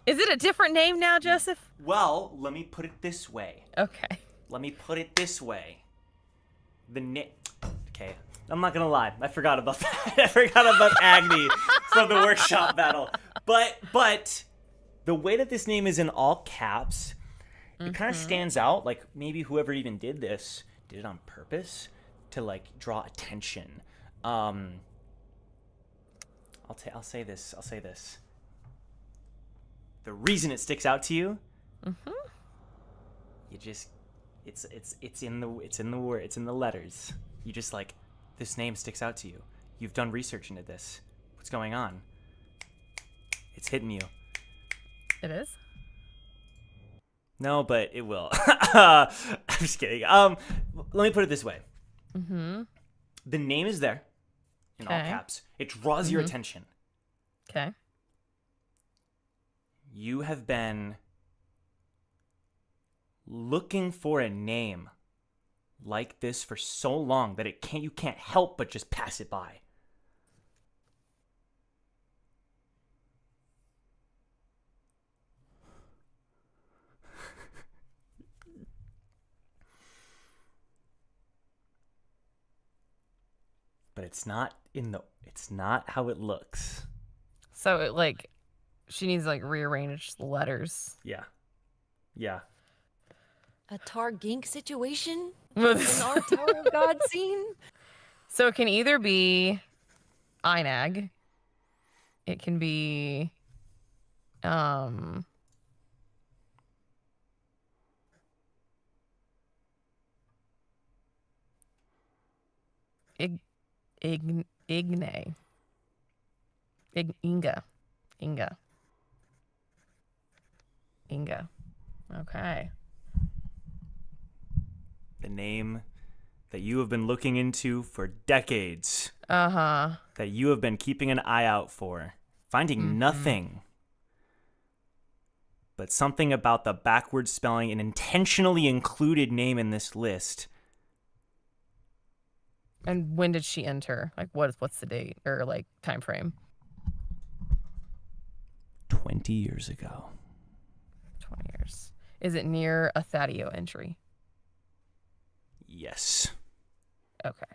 Is it a different name now, Joseph? Well, let me put it this way. Okay. Okay, I'm not gonna lie. I forgot about that. I forgot about Agni from the workshop battle. But the way that this name is in all caps, it kind of stands out. Like maybe whoever even did this did it on purpose to like draw attention. I'll say this. The reason it sticks out to you, you just it's in the letters. You just like, this name sticks out to you. You've done research into this. What's going on? It's hitting you. It is? No, but it will. I'm just kidding. Let me put it this way. The name is there in all caps. It draws your attention. Okay. You have been looking for a name like this for so long that you can't help but just pass it by. But it's not how it looks. So it like, she needs to like rearrange the letters. Yeah. A Tar Gink situation? An our Tower of God scene? So it can either be Einag. It can be Inga. Okay. The name that you have been looking into for decades. Uh-huh. That you have been keeping an eye out for. Finding nothing. But something about the backwards spelling, an intentionally included name in this list. And when did she enter? Like, what's the date or like time frame? 20 years ago. 20 years. Is it near a Thadio entry? Yes. Okay.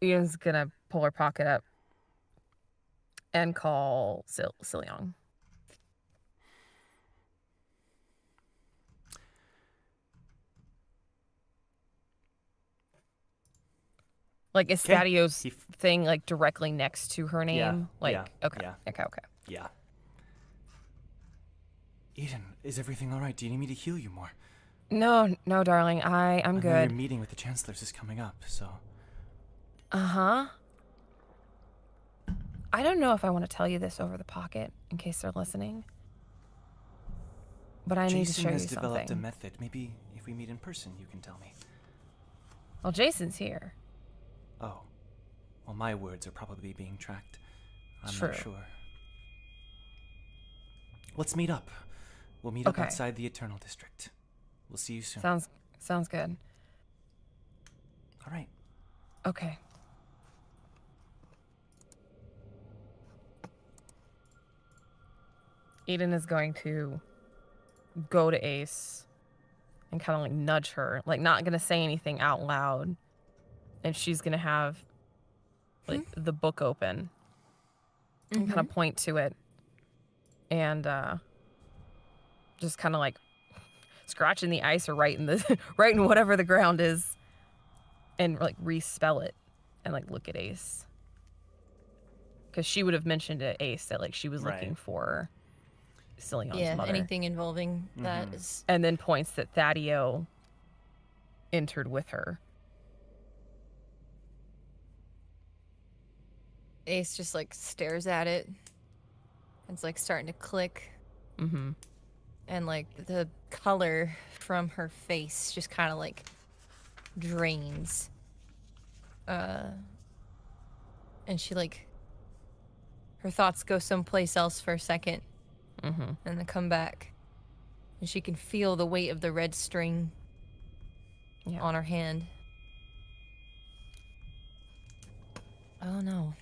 Ian's gonna pull her pocket up and call Silyeong. Like, is Thaddeo's thing like directly next to her name? Okay. Yeah. Eden, is everything all right? Do you need me to heal you more? No, darling. I'm I know good. your meeting with the chancellors is coming up, so. Uh-huh. I don't know if I want to tell you this over the pocket in case they're listening. But I need to show you something. Jason has developed a method. Maybe if we meet in person, you can tell me. Well, Jason's here. Oh. Well, my words are probably being tracked. I'm True. not sure. Let's meet up. We'll meet up Okay. outside the Eternal District. We'll see you soon. Sounds good. All right. Okay. Eden is going to go to Ace and kind of like nudge her, like not gonna say anything out loud, and she's gonna have like the book open and kind of point to it and just kind of like scratch in the ice or right in the right in whatever the ground is and like respell it and like look at Ace because she would have mentioned to Ace that like she was looking Right. for Silyeong's Yeah, mother. anything involving that is. And then points that Thaddeus entered with her. Ace just like stares at it. It's like starting to click, Mm-hmm. and like the color from her face just kind of like drains. And she like her thoughts go someplace else for a second, Mm-hmm. and then come back, and she can feel the weight of the red string Yeah. on her hand. Oh no.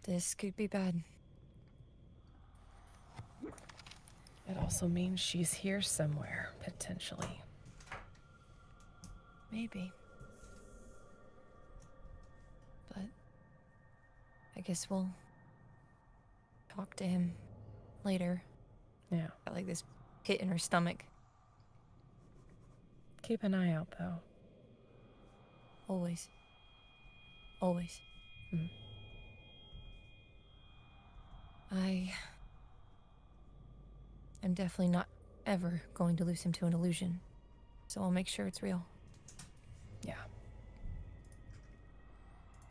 This could be bad. It also means she's here somewhere, potentially. Maybe. But I guess we'll talk to him later. Yeah. Got like this pit in her stomach. Keep an eye out, though. Always. Always. Mm. I am definitely not ever going to lose him to an illusion. So I'll make sure it's real. Yeah.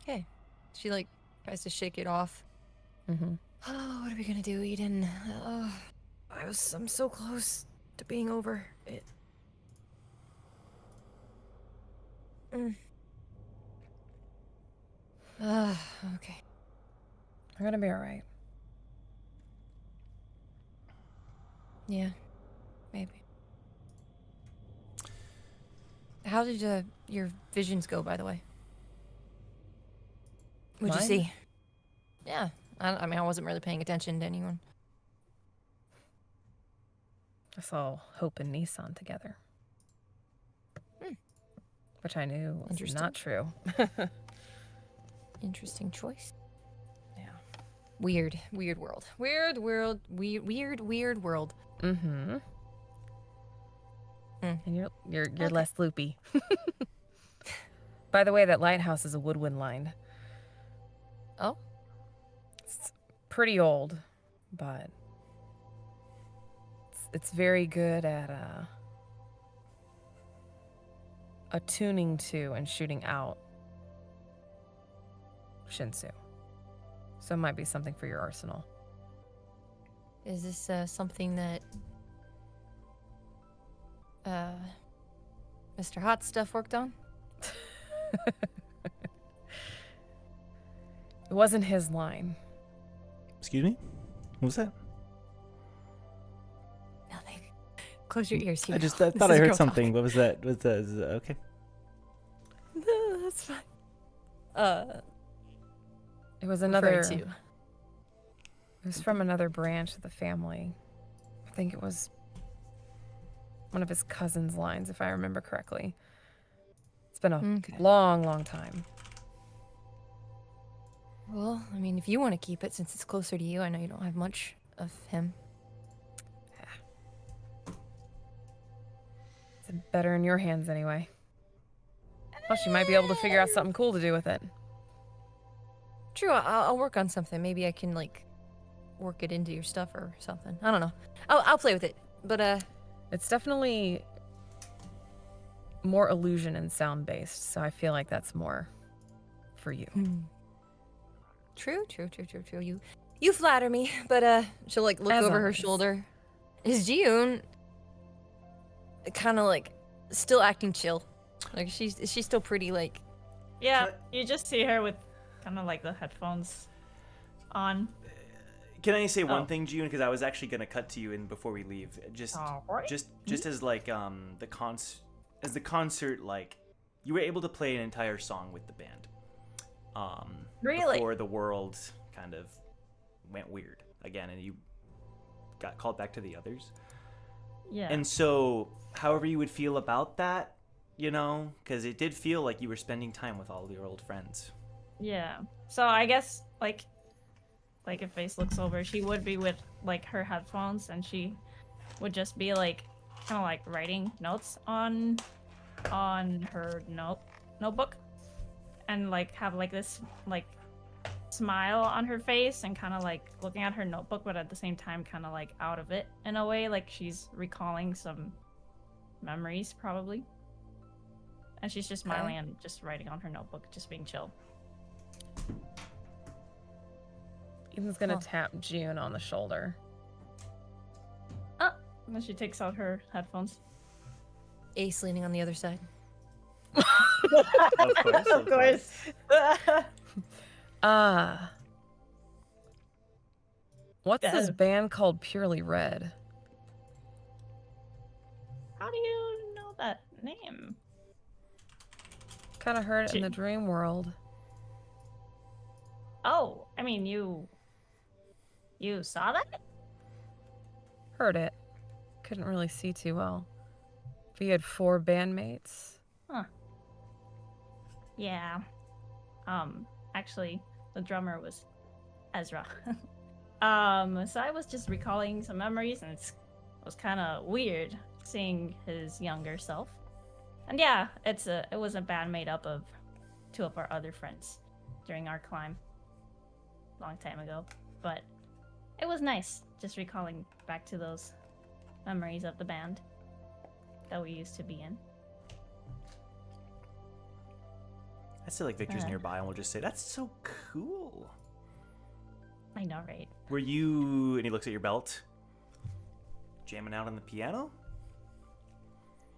Okay. She like tries to shake it off. Mm-hmm. Oh, what are we gonna do, Eden? Oh, I'm so close to being over it. Okay. We're gonna be all right. Yeah, maybe. How did your visions go, by the way? What'd you Mine? see? Yeah, I mean, I wasn't really paying attention to anyone. I saw Hope and Nissan together. Which I knew was Interesting. not true. Interesting choice. Yeah. Weird world. Weird world. Weird world. Mm-hmm. Mm. And you're Okay. less loopy. By the way, that lighthouse is a woodwind line. Oh, It's pretty old, but it's very good at attuning to and shooting out Shinsu. So it might be something for your arsenal. is this something that Mr. Hot Stuff worked on? It wasn't his line. Excuse me? What was that? Nothing. Close your ears. I Hugo. just This thought is I heard girl something. talk. What was that? Was that okay? No, that's fine. It was Referring another. to. It was from another branch of the family. I think it was one of his cousin's lines, if I remember correctly. It's been a Okay. long time. Well, I mean, if you want to keep it since it's closer to you, I know you don't have much of him. It's better in your hands anyway. Plus, you might be able to figure out something cool to do with it. True, I'll work on something. Maybe I can like work it into your stuff or something. I don't know. I'll play with it. But It's definitely more illusion and sound based, so I feel like that's more for you. True. You flatter me. But she'll like look As over her always. shoulder. Is Jiyoon kind of like still acting chill? Like is she still pretty like? Yeah, you just see her with kind of like the headphones on. Can I say one Oh. thing, June? Because I was actually gonna cut to you in before we leave. Just Alright. just as like the concert, like you were able to play an entire song with the band. Really? Before the world kind of went weird again, and you got called back to the others. Yeah. And so, however you would feel about that, you know, because it did feel like you were spending time with all of your old friends. Yeah. So I guess like if Face looks over, she would be with like her headphones, and she would just be like kind of like writing notes on her notebook, and like have like this like smile on her face, and kind of like looking at her notebook, but at the same time kind of like out of it in a way, like she's recalling some memories probably. And she's just smiling and just writing on her notebook, just being chill. Ethan's gonna tap June on the shoulder. And then she takes out her headphones. Ace leaning on the other side. Of course, of course. What's this band called Purely Red? How do you know that name? Kind of heard it in the dream world. Oh, I mean, you saw that? Heard it. Couldn't really see too well. We had 4 bandmates. Huh. Yeah. Actually, the drummer was Ezra. So I was just recalling some memories, and it was kind of weird seeing his younger self. And yeah, it was a band made up of 2 of our other friends during our climb long time ago. But it was nice just recalling back to those memories of the band that we used to be in. I feel like Victor's nearby, and we'll just say, "That's so cool." I know, right? Were you? And he looks at your belt. Jamming out on the piano?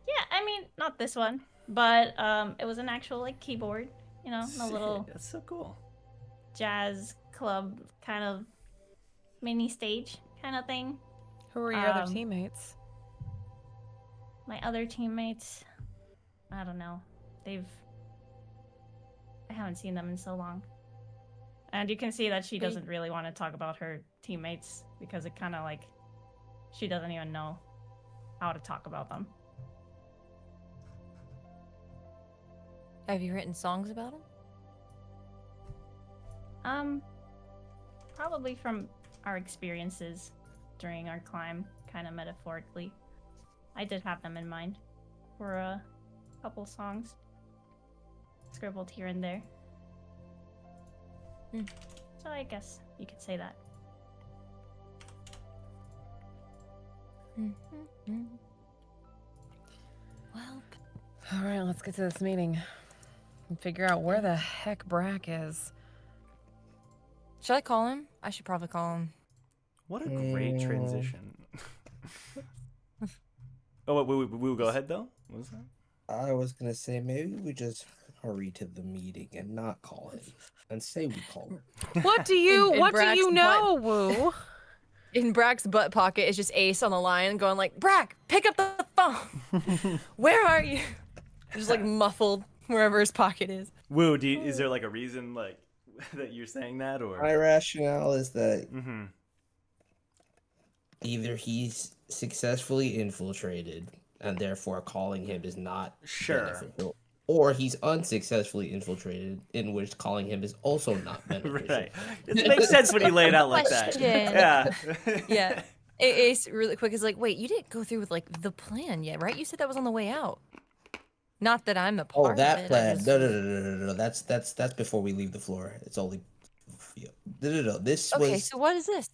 Yeah, I mean, not this one, but it was an actual like keyboard, you know, a Sick. little That's so cool. jazz club kind of mini stage kind of thing. Who were your other teammates? My other teammates, I don't know. I haven't seen them in so long. And you can see that she doesn't really want to talk about her teammates, because it kind of like she doesn't even know how to talk about them. Have you written songs about them? Probably from our experiences during our climb, kind of metaphorically. I did have them in mind for a couple songs, scribbled here and there. So I guess you could say that. Well, All right, let's get to this meeting and figure out where the heck Brack is. should I call him? I should probably call him. What a great transition. Oh, we will go ahead though. What was that? I was gonna say maybe we just hurry to the meeting and not call him, and say we call him. What do you In Brack's know, Woo? In Brack's butt pocket is just Ace on the line going like, Brack, pick up the phone. Where are you? Just like muffled wherever his pocket is. Woo, is there like a reason like that you're saying that, or? My rationale is that Mm-hmm. either he's successfully infiltrated and therefore calling him is not Sure. beneficial, or he's unsuccessfully infiltrated, in which calling him is also not beneficial. Right. It makes sense when you lay it out like that. Question. Yeah. Yeah. Ace really quick is like, wait, you didn't go through with like the plan yet, right? You said that was on the way out. Not that I'm a part Oh, of that it. plan. No. That's before we leave the floor. It's only. No. This Okay, was. so what is this?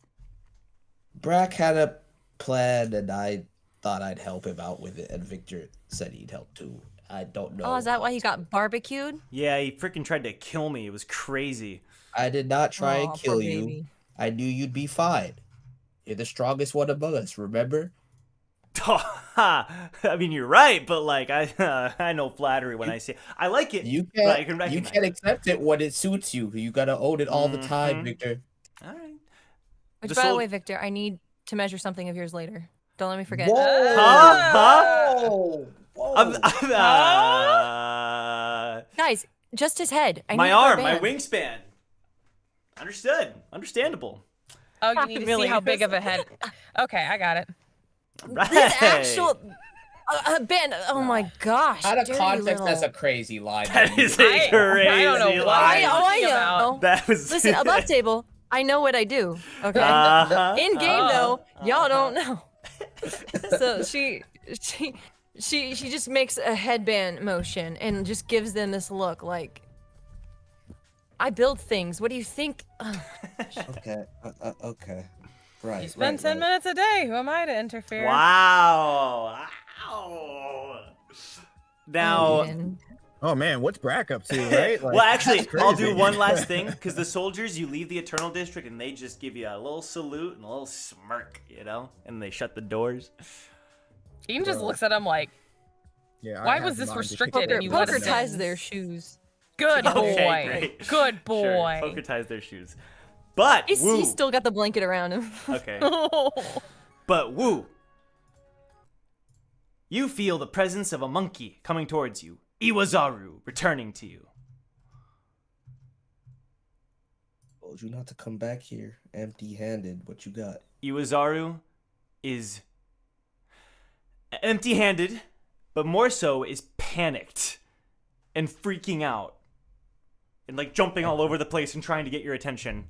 Brack had a plan, and I thought I'd help him out with it, and Victor said he'd help too. I don't know. Oh, is that why he got barbecued? Yeah, he freaking tried to kill me. It was crazy. I did not try and Aw, kill poor you. baby. I knew you'd be fine. You're the strongest one among us, remember? I mean, you're right, but like I know flattery when I say I like it. You but I can't. can You recognize can't it. accept it when it suits you. You gotta own it all the time, Mhm. Victor. All right. Which, The by the sol- way, Victor, I need to measure something of yours later. Don't let me forget. Whoa! Huh? Whoa! Guys, just his head. I my need it for a arm, my band. wingspan. Understood. Understandable. Oh, you need to see how big of a head. Okay, I got it. Right. This actual band. Oh my gosh. Out of dirty context, little- that's a crazy lie. That man. is a crazy I don't know what lie. I talking about. know. That was Listen, above table, I know what I do. Okay. Uh-huh. In game though, y'all don't Uh-huh. know. So she just makes a headband motion and just gives them this look like, I build things. What do you think? Okay. Okay. Right. You spend right, 10 minutes a day. Who am I to interfere? Wow. Ow. Now, Man. Oh man, what's Brack up to, right? Like, well, actually, that's I'll crazy. do one last thing, because the soldiers, you leave the Eternal District, and they just give you a little salute and a little smirk, you know? And they shut the doors. Ian just looks at him like, Yeah, I why have was this mine to restricted kick and it you down. let Poker us ties in? their shoes. good boy. Okay, great. Good boy. Sure, poker ties their shoes. But, He's woo. still got the blanket around him. Okay. But, woo. You feel the presence of a monkey coming towards you. Iwazaru returning to you. Told you not to come back here empty-handed. What you got? Iwazaru is empty-handed, but more so is panicked and freaking out and like jumping all over the place and trying to get your attention.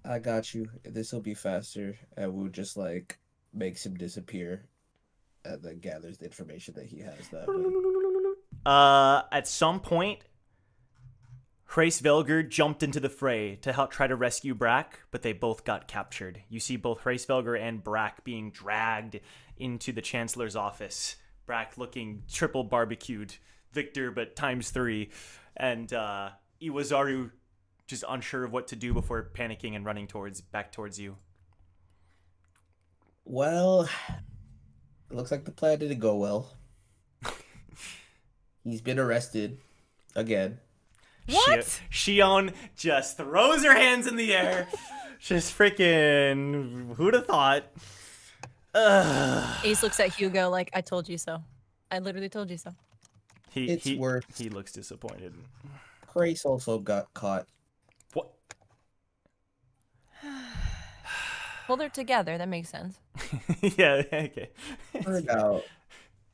I got you. This will be faster, and we'll just like makes him disappear, and then gathers the information that he has that way. At some point, Hraesvelgr jumped into the fray to help try to rescue Brack, but they both got captured. You see both Hraesvelgr and Brack being dragged into the Chancellor's office. Brack looking triple barbecued, Victor but ×3, and Iwazaru just unsure of what to do before panicking and running back towards you. Well, it looks like the plan didn't go well. He's been arrested again. What? Shion just throws her hands in the air. Just freaking, who'd have thought? Ugh. Ace looks at Hugo like, I told you so. I literally told you so. It's worse. He looks disappointed. Grace also got caught. What? Well, they're together. That makes sense. Yeah, okay. Turned out,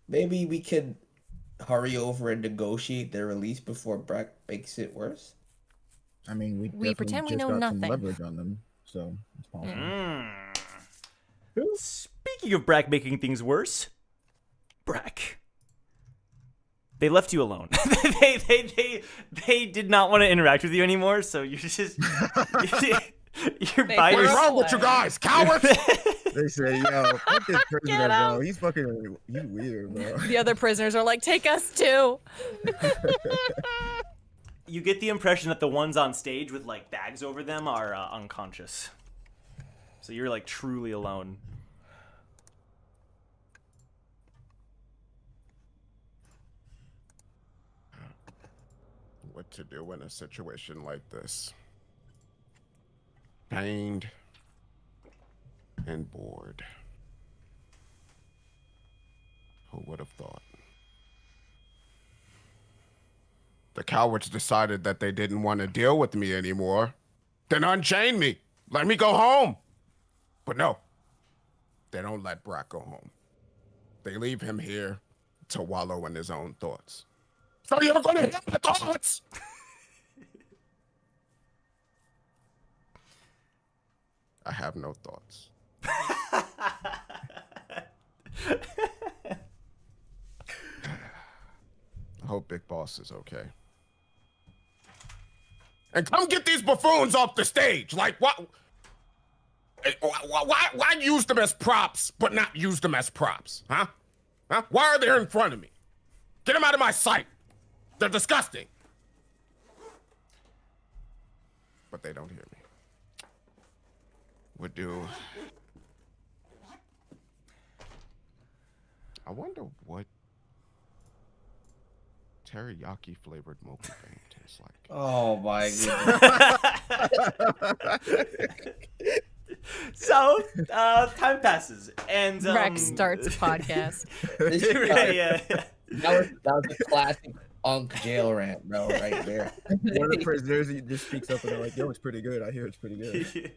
maybe we could hurry over and negotiate their release before Brack makes it worse. I mean, we We pretend we just know got some nothing. leverage on them, so it's possible. Speaking of Brack making things worse, Brack. They left you alone. they did not want to interact with you anymore, so you're just you're by threw What's us wrong yourself. with you guys, cowards? They say, yo, fuck this prisoner, out. bro. He's fucking, he's weird, bro. The other prisoners are like, take us too. You get the impression that the ones on stage with like bags over them are unconscious. So you're like truly alone. What to do in a situation like this? Pained and bored. Who would have thought? The cowards decided that they didn't want to deal with me anymore. Then unchain me. Let me go home. But no, they don't let Brack go home. They leave him here to wallow in his own thoughts. So you're gonna hear my thoughts? I have no thoughts. I hope Big Boss is okay. And come get these buffoons off the stage. Like, what? Why use them as props, but not use them as props? Huh? Huh? Why are they in front of me? Get them out of my sight. They're disgusting. But they don't hear me. Would do. I wonder what teriyaki flavored mocha bang tastes like. Oh my So, time passes, and Brack starts a podcast. yeah. That was a classic Unk jail rant, bro, right there. One of the prisoners just speaks up and they're like, "Yo, it's pretty good. I hear it's pretty good."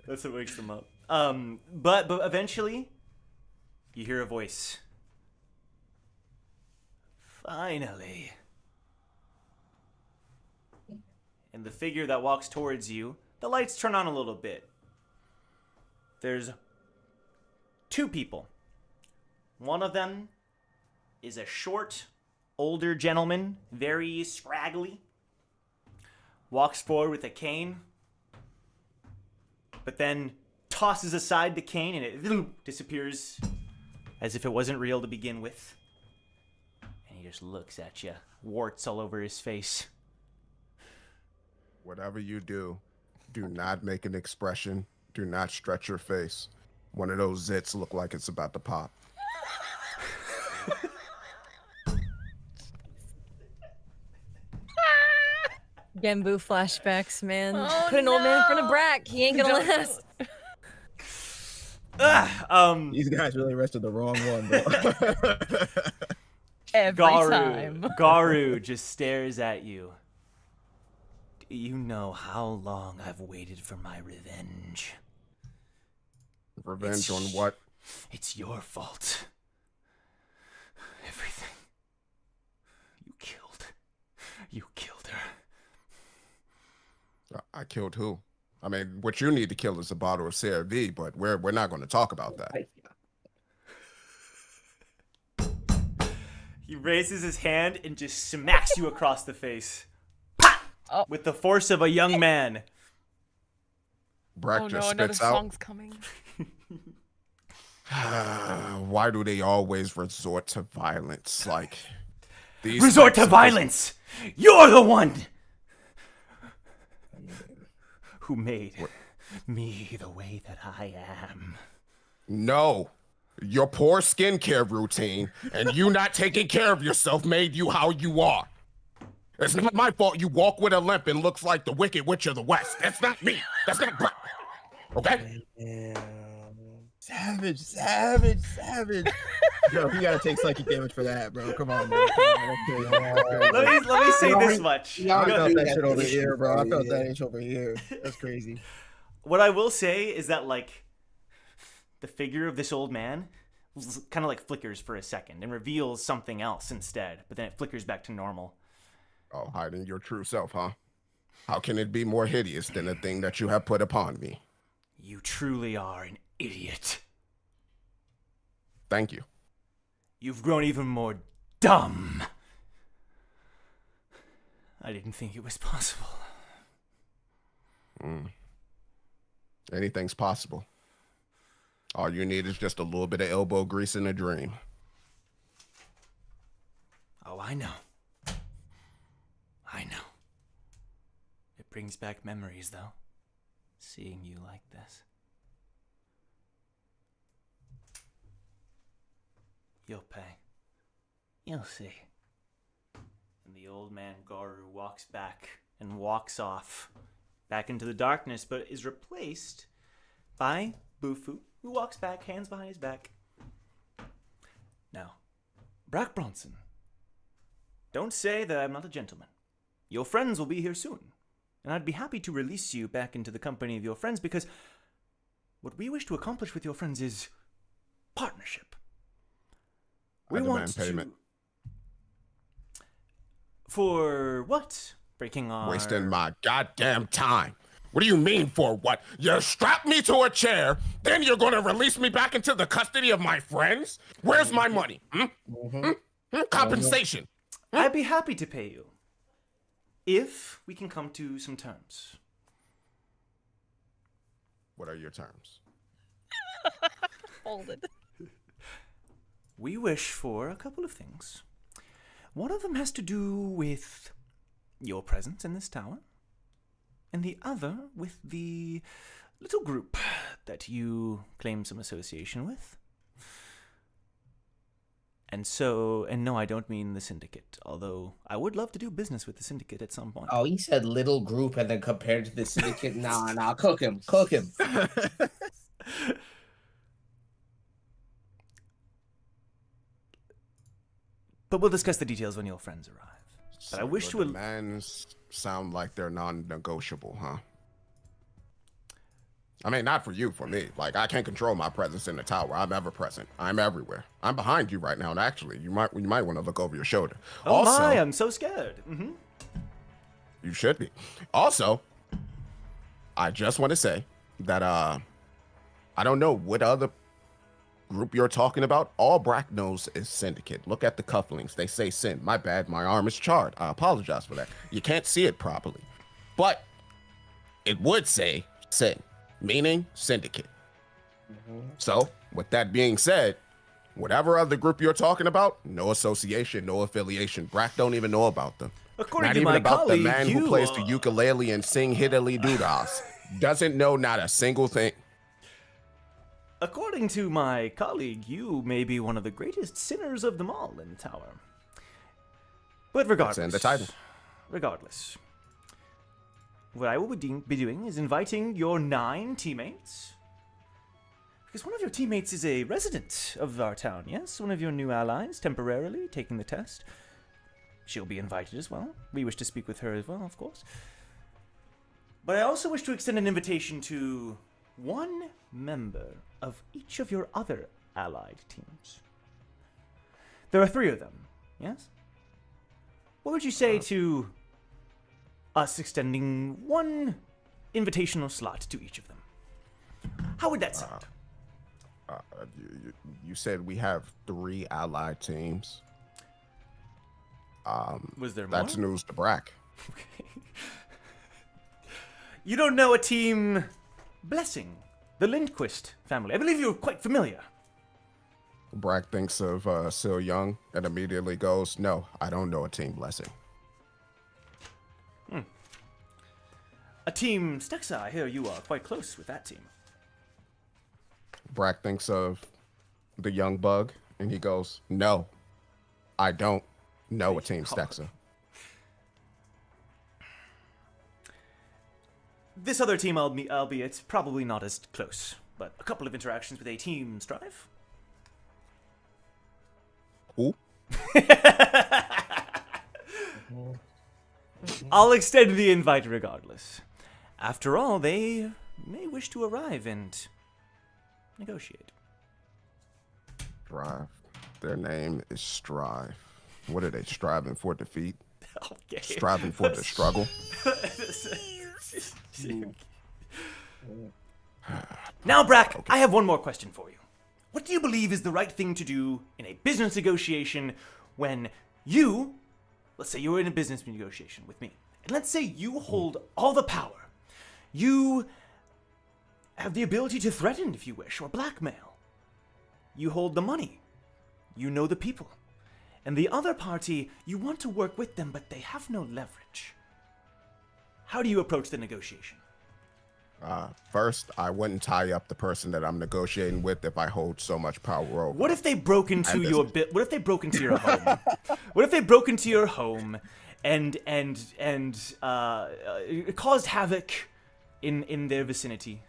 That's what wakes them up. But eventually, you hear a voice. Finally. And the figure that walks towards you, the lights turn on a little bit. There's 2 people. One of them is a short, older gentleman, very scraggly. Walks forward with a cane, but then tosses aside the cane and it disappears as if it wasn't real to begin with. And he just looks at you, warts all over his face. Whatever you do, do not make an expression. Do not stretch your face. One of those zits look like it's about to pop. Genbu flashbacks, man. Oh, Put an old man in front of Brack. He ain't gonna last. These guys really arrested the wrong one, bro. Every time. Garu just stares at you. Do you know how long I've waited for my revenge? Revenge on what? It's your fault. Everything. You killed her. I killed who? I mean, what you need to kill is a bottle of CRV, but we're not going to talk about that. He raises his hand and just smacks you across the face. Pop! Oh. With the force of a young man. Brack just spits out. coming. Why do they always resort to violence? Like these Resort to types of violence! You're the one who made me the way that I am. No. Your poor skincare routine and you not taking care of yourself made you how you are. It's not my fault you walk with a limp and looks like the Wicked Witch of the West. That's not me. That's not Brack. Okay? Savage. Yo, you gotta take psychic damage for that, bro. Come on, bro. Let me say this much. I felt that shit over here, bro. I felt that itch over here. That's crazy. What I will say is that, like, the figure of this old man kind of like flickers for a second and reveals something else instead, but then it flickers back to normal. Oh, hiding your true self, huh? How can it be more hideous than the thing that you have put upon me? You truly are an idiot. Thank you. You've grown even more dumb. I didn't think it was possible. Anything's possible. All you need is just a little bit of elbow grease in a dream. Oh, I know. It brings back memories, though, seeing you like this. You'll pay. You'll see. And the old man Garu walks back and walks off back into the darkness, but is replaced by Bufu, who walks back, hands behind his back. Now, Brack Bronson, don't say that I'm not a gentleman. Your friends will be here soon, and I'd be happy to release you back into the company of your friends, because what we wish to accomplish with your friends is partnership. We want payment. For what? Breaking our... Wasting my goddamn time. What do you mean for what? You strap me to a chair, then you're gonna release me back into the custody of my friends? Where's my money? Compensation. I'd be happy to pay you, if we can come to some terms. What are your terms? Folded. We wish for a couple of things. One of them has to do with your presence in this tower, and the other with the little group that you claim some association with. And no, I don't mean the syndicate, although I would love to do business with the syndicate at some point. Oh, he said little group and then compared to the syndicate. Nah, cook him. But we'll discuss the details when your friends arrive. But I wish Your to... demands sound like they're non-negotiable, huh? I mean, not for you, for me. Like, I can't control my presence in the tower. I'm ever present. I'm everywhere. I'm behind you right now, and actually, you might want to look over your shoulder. Oh also, my, I'm so scared. You should be. Also, I just want to say that I don't know what other group you're talking about. All Brack knows is syndicate. Look at the cufflinks. They say sin. My bad. My arm is charred. I apologize for that. You can't see it properly. But it would say sin, meaning syndicate. So, with that being said, whatever other group you're talking about, no association, no affiliation. Brack don't even know about them. According Not to even my about colleague, the man you, who plays the ukulele and sing hiddly doodas. Doesn't know not a single thing. According to my colleague, you may be one of the greatest sinners of them all in the tower. But regardless, That's in the title. Regardless, what I will be doing is inviting your 9 teammates. Because one of your teammates is a resident of our town, yes? One of your new allies, temporarily taking the test. She'll be invited as well. We wish to speak with her as well, of course. But I also wish to extend an invitation to one member of each of your other allied teams. There are 3 of them, yes? What would you say to us extending one invitational slot to each of them? How would that sound? You said we have 3 allied teams. Was there more? That's news to Brack. Okay. You don't know a team Blessing, the Lindquist family. I believe you're quite familiar. Brack thinks of Silyeong and immediately goes, "No, I don't know a team Blessing." A team Stexa, I hear you are quite close with that team. Brack thinks of the young bug and he goes, "No, I don't know a team Stexa." This other team, albeit probably not as close, but a couple of interactions with a team Strive. Who? I'll extend the invite regardless. After all, they may wish to arrive and negotiate. Strive. Their name is Strive. What are they striving for? Defeat? Okay. Striving for the struggle? Now, Brack, okay. I have one more question for you. What do you believe is the right thing to do in a business negotiation when you, let's say you're in a business negotiation with me, and let's say you hold all the power. You have the ability to threaten, if you wish, or blackmail. You hold the money. You know the people. And the other party, you want to work with them, but they have no leverage. How do you approach the negotiation? First, I wouldn't tie up the person that I'm negotiating with if I hold so much power over. What if they broke into your What if they broke into your home? What if they broke into your home and caused havoc in their vicinity?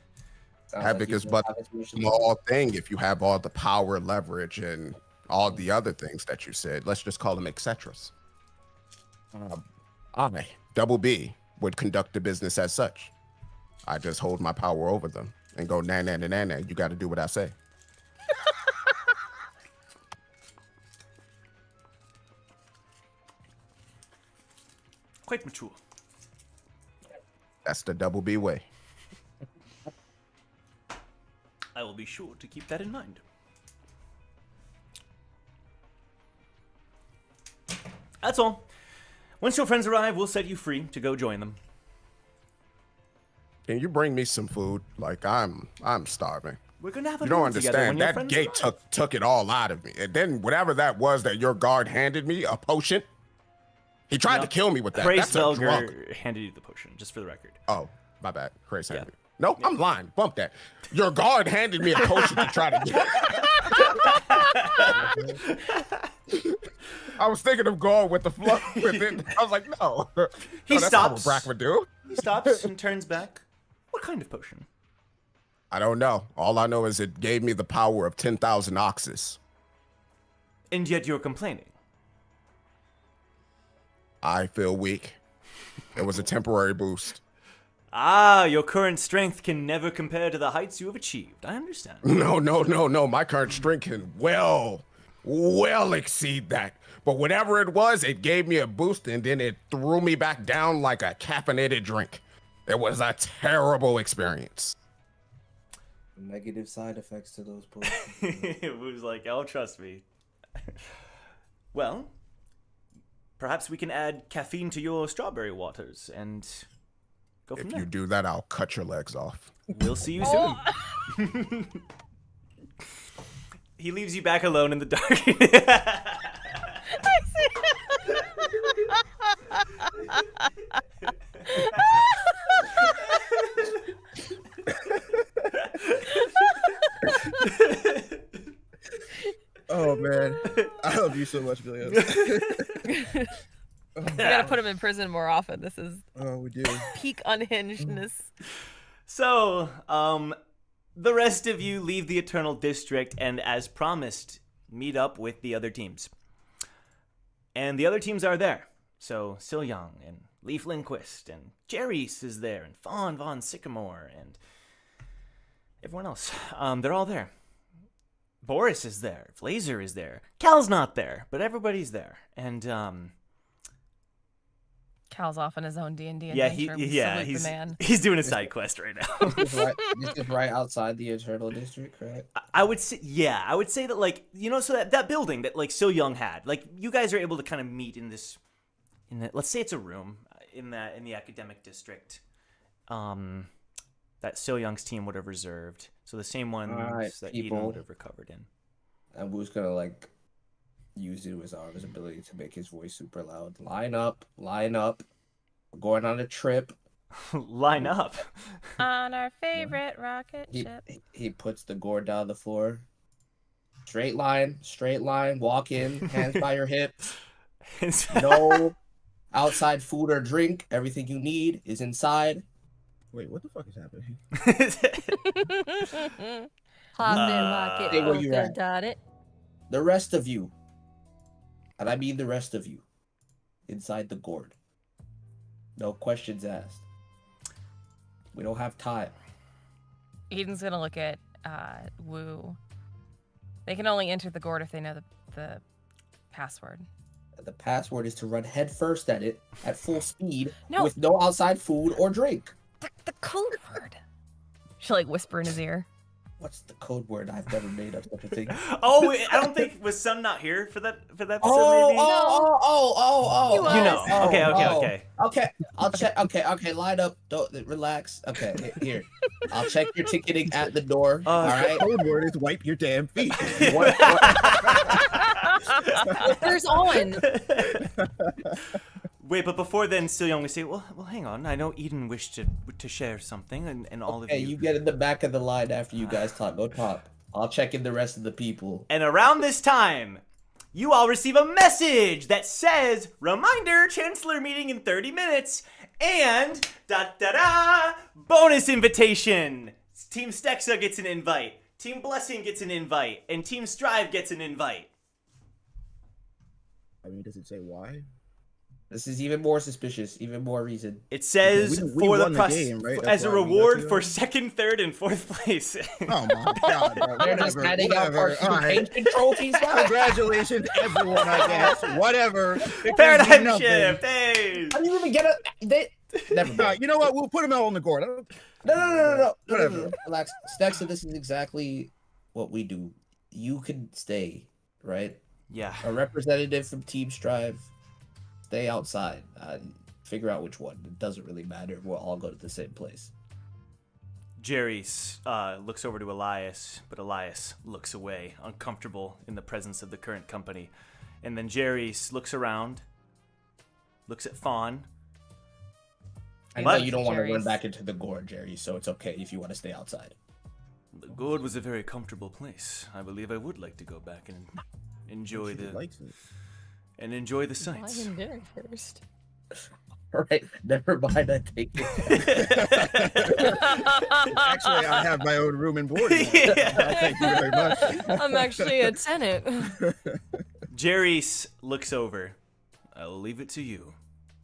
Havoc is but a small thing if you have all the power, leverage, and all the other things that you said. Let's just call them etceteras. I, Double B, would conduct the business as such. I just hold my power over them and go, nah, nah, nah, nah, nah. You got to do what I say. Quite mature. That's the Double B way. I will be sure to keep that in mind. That's all. Once your friends arrive, we'll set you free to go join them. Can you bring me some food? Like, I'm starving. We're gonna have a You don't meal together when understand. your That friends gate arrive. took it all out of me. And then whatever that was that your guard handed me, a potion, he tried to kill me with that. Praise That's a drug. Velger handed you the potion, just for the record. Oh, my bad. Chris handed me. No, I'm lying. Bump that. Your guard handed me a potion to try to get. I was thinking of going with the flow with it. I was like, no. He That's not stops. what Brack would do. He stops and turns back. What kind of potion? I don't know. All I know is it gave me the power of 10,000 oxes. And yet you're complaining. I feel weak. It was a temporary boost. Ah, your current strength can never compare to the heights you have achieved. I understand. No. My current strength can well exceed that. But whatever it was, it gave me a boost and then it threw me back down like a caffeinated drink. It was a terrible experience. Negative side effects to those potions. It was like, oh, trust me. Well, perhaps we can add caffeine to your strawberry waters and go from If there. you do that, I'll cut your legs off. We'll see you soon. He leaves you back alone in the dark. Oh man, I love you so much, Billy. We gotta put him in prison more often. This is Oh, we do. peak unhingedness. So, the rest of you leave the Eternal District and, as promised, meet up with the other teams. And the other teams are there. So, Silyeong and Leaf Lindquist and Jerry's is there and Fawn Von Sycamore and everyone else. They're all there. Boris is there. Blazer is there. Cal's not there, but everybody's there. And, Cal's off on his own D&D yeah, adventure. We salute the man. he's doing a side quest right now. This is right outside the Eternal District, correct? I would say, yeah, I would say that, like, you know, so that building that, like, Silyeong had, like, you guys are able to kind of meet in this, let's say it's a room in the academic district, that Silyeong's team would have reserved. So the same ones Alright, that Eden people. would have recovered in. And Wu's gonna like use his arm's ability to make his voice super loud. Line up. We're going on a trip. Line up. On our favorite rocket He, ship. he puts the gourd down the floor. Straight line, walk in, hands by your hips. No outside food or drink. Everything you need is inside. Wait, what the fuck is happening? Hop in, lock Stay it, where you polka at. dot it. The rest of you, and I mean the rest of you, inside the gourd. No questions asked. We don't have time. Eden's gonna look at Wu. They can only enter the gourd if they know the password. The password is to run headfirst at it at full speed No. with no outside food or drink. The code word. She'll like whisper in his ear. What's the code word? I've never made up such a thing. Oh, wait, I don't think, was Sun not here for that episode, maybe? Oh. You know. Okay. Okay, I'll check. Okay, line up. Don't relax. Okay, here. I'll check your ticketing at the door. All right. Code word is wipe your damn feet. What- There's on. Wait, but before then, Silyeong, we say, well, hang on. I know Eden wished to share something, and all Okay, of you get in the back of the line after you guys talk. Go talk. I'll check in the rest of the people. And around this time, you all receive a message that says, reminder, Chancellor meeting in 30 minutes, and bonus invitation. Team Stexa gets an invite, Team Blessing gets an invite, and Team Strive gets an invite. I mean, does it say why? This is even more suspicious, even more reason. It says We for the won the game, right? as That's a why we got reward to for go. second, third, and fourth place. Oh my god, bro. They're just Whatever, handing out whatever. All right. participation trophies now. Congratulations, everyone, I guess. Whatever. It means Paradigm nothing. shift, hey! How do you even get a? Never mind. You know what? We'll put them all on the gourd. No. Whatever. Relax. Stexa, this is exactly what we do. You can stay, right? Yeah. A representative from Team Strive, stay outside. Figure out which one. It doesn't really matter. We'll all go to the same place. Jerry looks over to Elias, but Elias looks away, uncomfortable in the presence of the current company. And then Jerry looks around, looks at Fawn. I know What? you don't want to run Jerry's- back into the gourd, Jerry, so it's okay if you want to stay outside. The gourd was a very comfortable place. I believe I would like to go back and enjoy She the likes it. enjoy the Buy sights. him dinner first. All right, never mind. I take it. Actually, I have my own room and board. Now. Thank you very much. I'm actually a tenant. Jerry looks over. I'll leave it to you.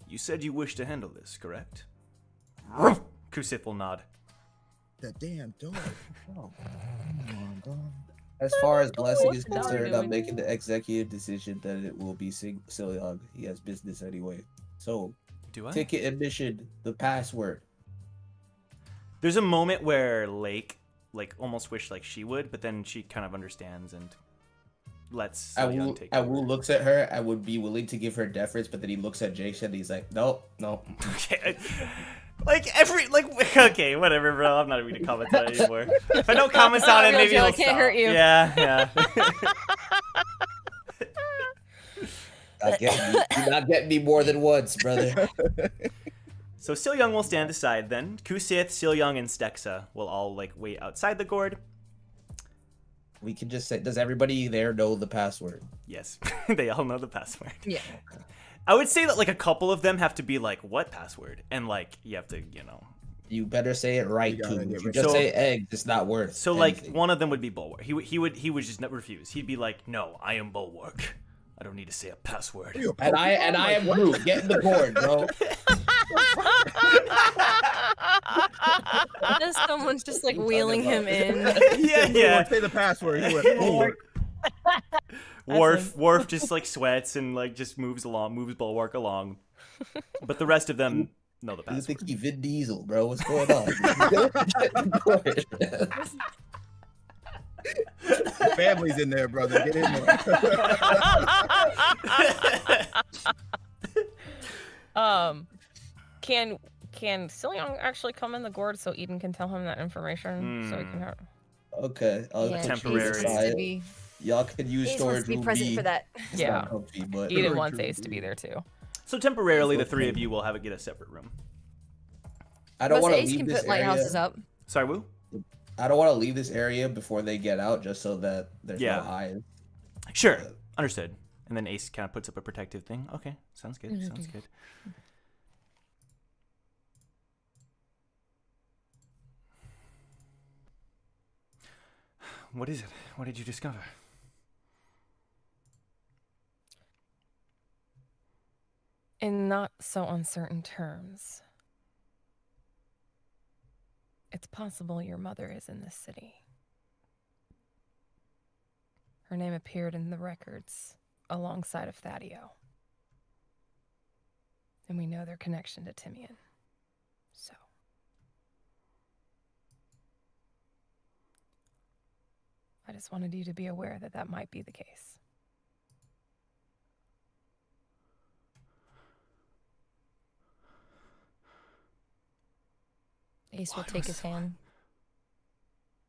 You said you wish to handle this, correct? Kusith will nod. That damn dog. Oh, come on, dog. As far as Blessing what's is the dog concerned, doing? I'm making the executive decision that it will be Silyeong. He has business anyway. So, Do I? ticket admission, the password. There's a moment where Lake, almost wished like she would, but then she kind of understands and lets Silyeong take over. Awu looks at her. I would be willing to give her deference, but then he looks at Jason and he's like, nope. Okay. Okay, whatever, bro. I'm not even gonna comment on it anymore. If I don't comment on it, maybe I he'll can't stop. hurt you. Yeah. You're not getting me more than once, brother. So Silyeong will stand aside then. Kusith, Silyeong, and Stexa will all wait outside the gourd. We can just say, does everybody there know the password? Yes, they all know the password. Yeah. I would say that a couple of them have to be what password, and you have to, You better say it right, You gotta too. get If you rid- just So- say egg, it's not worth So anything. one of them would be Bulwark. He would just not refuse. He'd be like, no, I am Bulwark. I don't need to say a password. And I am Groot. Get in the board, bro. Someone's just wheeling him in. Yeah. Say the password. He went, "Oh, Worf just sweats and just moves Bulwark along. But the rest of them know the You password. think he Vin Diesel, bro? What's going on? Get in the board. the family's in there, brother. Get in there." Can Silyeong actually come in the gourd so Eden can tell him that information so he can have... Okay, I'll Yeah, put you temporary. Ace aside. wants to be, Y'all can use Ace wants storage to be room present B. for that. It's Yeah. not comfy, but Eden wants Ace to be there too. So temporarily, the three of you will get a separate room. I don't Most want to Ace leave can this put lighthouses area. up. Sorry, Woo? I don't want to leave this area before they get out, just so that there's Yeah. no eyes. Sure. Understood. And then Ace kind of puts up a protective thing. Okay, sounds good. Sounds good. What is it? What did you discover? In not so uncertain terms, it's possible your mother is in this city. Her name appeared in the records alongside of Thaddeus. And we know their connection to Timian. So. I just wanted you to be aware that that might be the case. Ace will Why take his was- hand.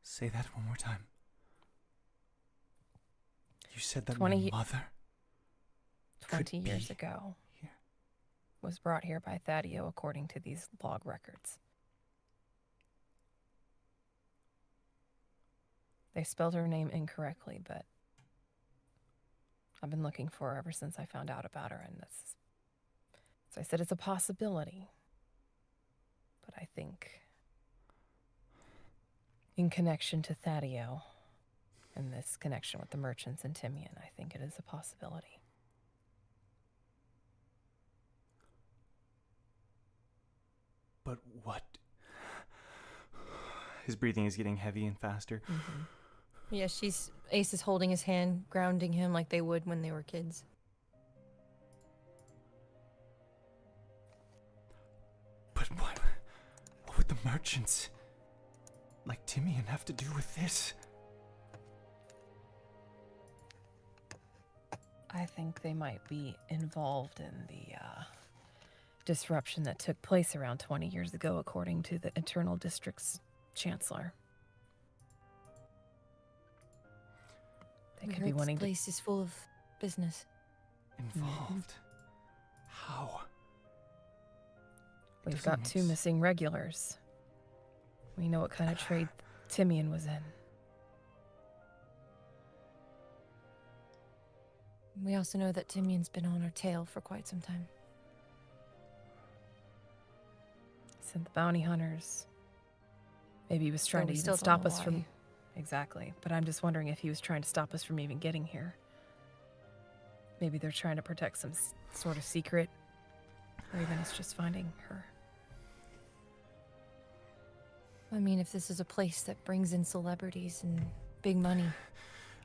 Say that one more time. You said that 20 my mother 20 could years be ago here. was brought here by Thaddeus according to these log records. They spelled her name incorrectly, but I've been looking for her ever since I found out about her, and that's so I said it's a possibility. But I think in connection to Thaddeus and this connection with the merchants in Timian, I think it is a possibility. But what? His breathing is getting heavy and faster. Yeah, Ace is holding his hand, grounding him like they would when they were kids. But what would the merchants like Timian have to do with this? I think they might be involved in the disruption that took place around 20 years ago, according to the Internal District's Chancellor. They We could be heard wanting this to. place is full of business. Involved? How? We've doesn't got make 2 s- missing regulars. We know what kind of trade Timian was in. We also know that Timian's been on our tail for quite some time. Sent the bounty hunters. Maybe he was trying to we even still don't stop know us from... why. Exactly. But I'm just wondering if he was trying to stop us from even getting here. Maybe they're trying to protect some sort of secret. Or even it's just finding her. I mean, if this is a place that brings in celebrities and big money,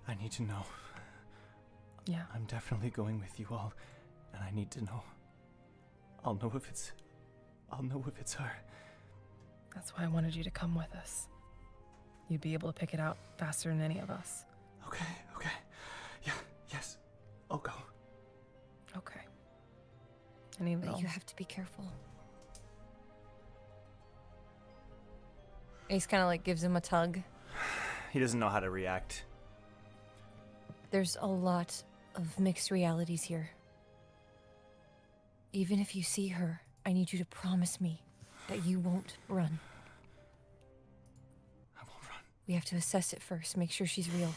I need to know. Yeah. I'm definitely going with you all, and I need to know. I'll know if it's her. That's why I wanted you to come with us. You'd be able to pick it out faster than any of us. Okay. Yeah, yes. I'll go. Okay. Any but little... you have to be careful. Ace kind of like gives him a tug. He doesn't know how to react. There's a lot of mixed realities here. Even if you see her, I need you to promise me that you won't run. I won't run. We have to assess it first, make sure she's real.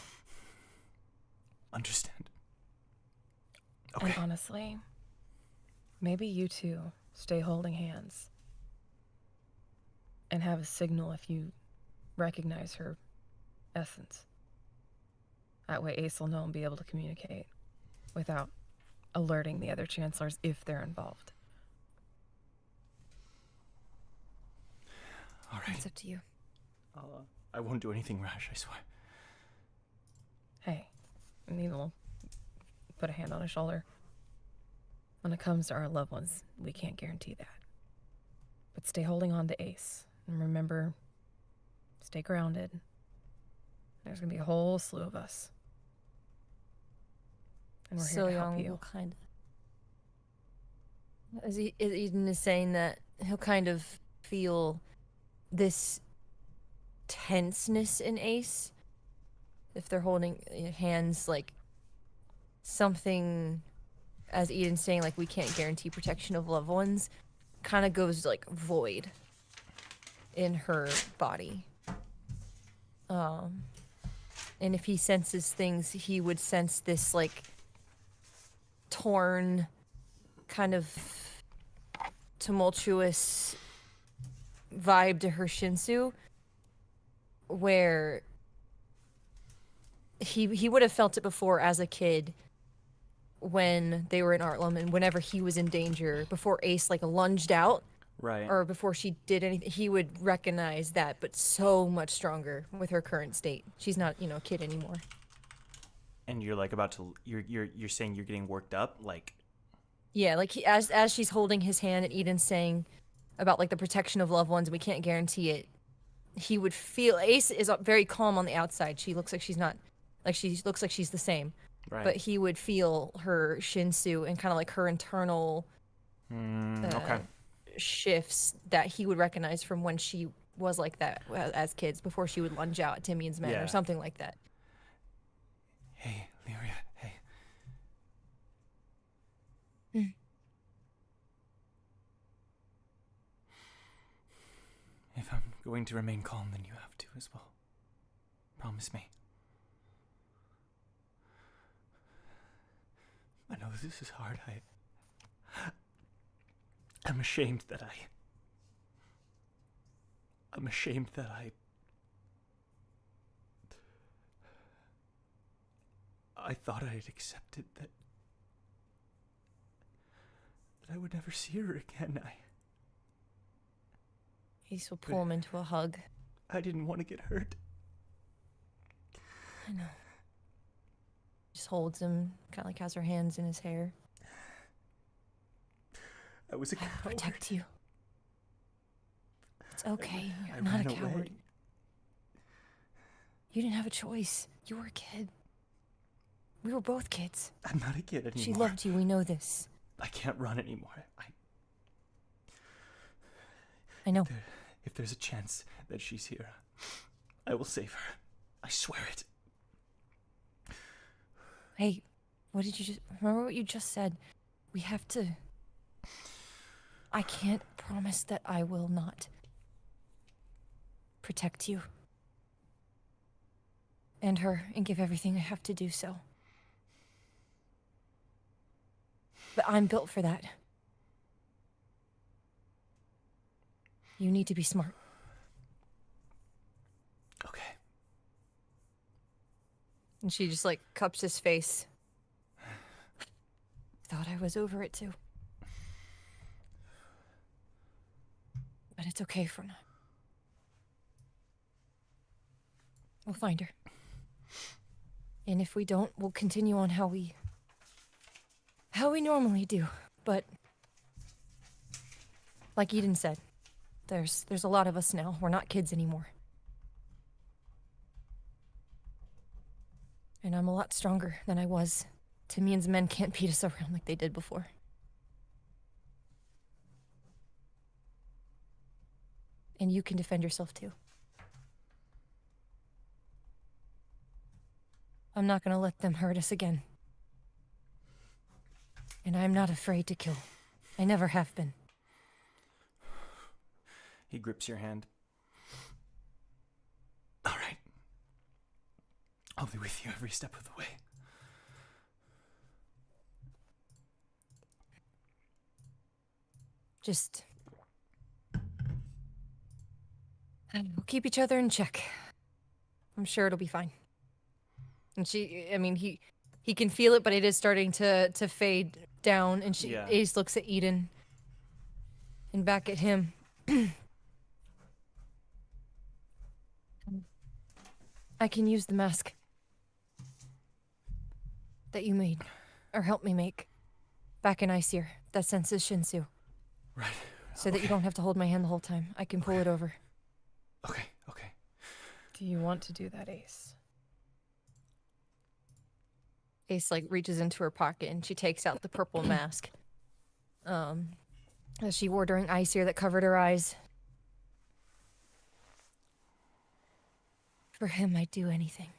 Understand. And honestly, maybe you two stay holding hands. And have a signal if you recognize her essence. That way Ace will know and be able to communicate without alerting the other chancellors if they're involved. All right. It's up to you. I won't do anything rash, I swear. Hey, Nina will put a hand on his shoulder. When it comes to our loved ones, we can't guarantee that. But stay holding on to Ace. And remember, stay grounded. There's gonna be a whole slew of us. And we're here to help Silyeong you. will kind of... As Eden is saying that, he'll kind of feel this tenseness in Ace. If they're holding hands, like something, as Eden's saying, like we can't guarantee protection of loved ones, kind of goes like void in her body. And if he senses things, he would sense this like torn, kind of tumultuous vibe to her Shinsu, where he would have felt it before as a kid when they were in Artlum and whenever he was in danger, before Ace like lunged out, Right. or before she did anything, he would recognize that, but so much stronger with her current state. She's not, a kid anymore. And you're like about to you're saying you're getting worked up, like Yeah, like as she's holding his hand and Eden's saying about like the protection of loved ones, we can't guarantee it. He would feel Ace is very calm on the outside. She looks like she's not, like she looks like she's the same. right. But he would feel her Shinsu and kind of like her internal Okay. shifts that he would recognize from when she was like that as kids before she would lunge out at Timian's men Yeah. or something like that. Hey, Lyria, hey. If I'm going to remain calm, then you have to as well. Promise me. I know this is hard. I'm ashamed that I thought I had accepted that I would never see her again. Ace will pull him into a hug. I didn't want to get hurt. I know. Just holds him, kind of like has her hands in his hair. I was a I will coward. protect you. It's okay. I You're not a ran coward. away. You didn't have a choice. You were a kid. We were both kids. I'm not a kid anymore. She loved you. We know this. I can't run anymore. I know. If there's a chance that she's here, I will save her. I swear it. Hey, what did you just... Remember what you just said. We have to... I can't promise that I will not protect you. And her, and give everything I have to do so. But I'm built for that. You need to be smart. Okay. And she just like cups his face. Thought I was over it too. But it's okay for now. We'll find her. And if we don't, we'll continue on how we normally do. But like Eden said, there's a lot of us now. We're not kids anymore. And I'm a lot stronger than I was. Timian's men can't beat us around like they did before. And you can defend yourself too. I'm not gonna let them hurt us again. And I'm not afraid to kill. I never have been. He grips your hand. All right. I'll be with you every step of the way. Just... we'll keep each other in check. I'm sure it'll be fine. And he can feel it, but it is starting to fade down. And Ace looks at Eden and back at him. I can use the mask that you made, or helped me make, back in Iceer. That senses Shinsu. Right. So that you don't have to hold my hand the whole time. I can pull it over. Okay. Do you want to do that, Ace? Ace reaches into her pocket and she takes out the purple mask that she wore during Iceer that covered her eyes. For him, I'd do anything.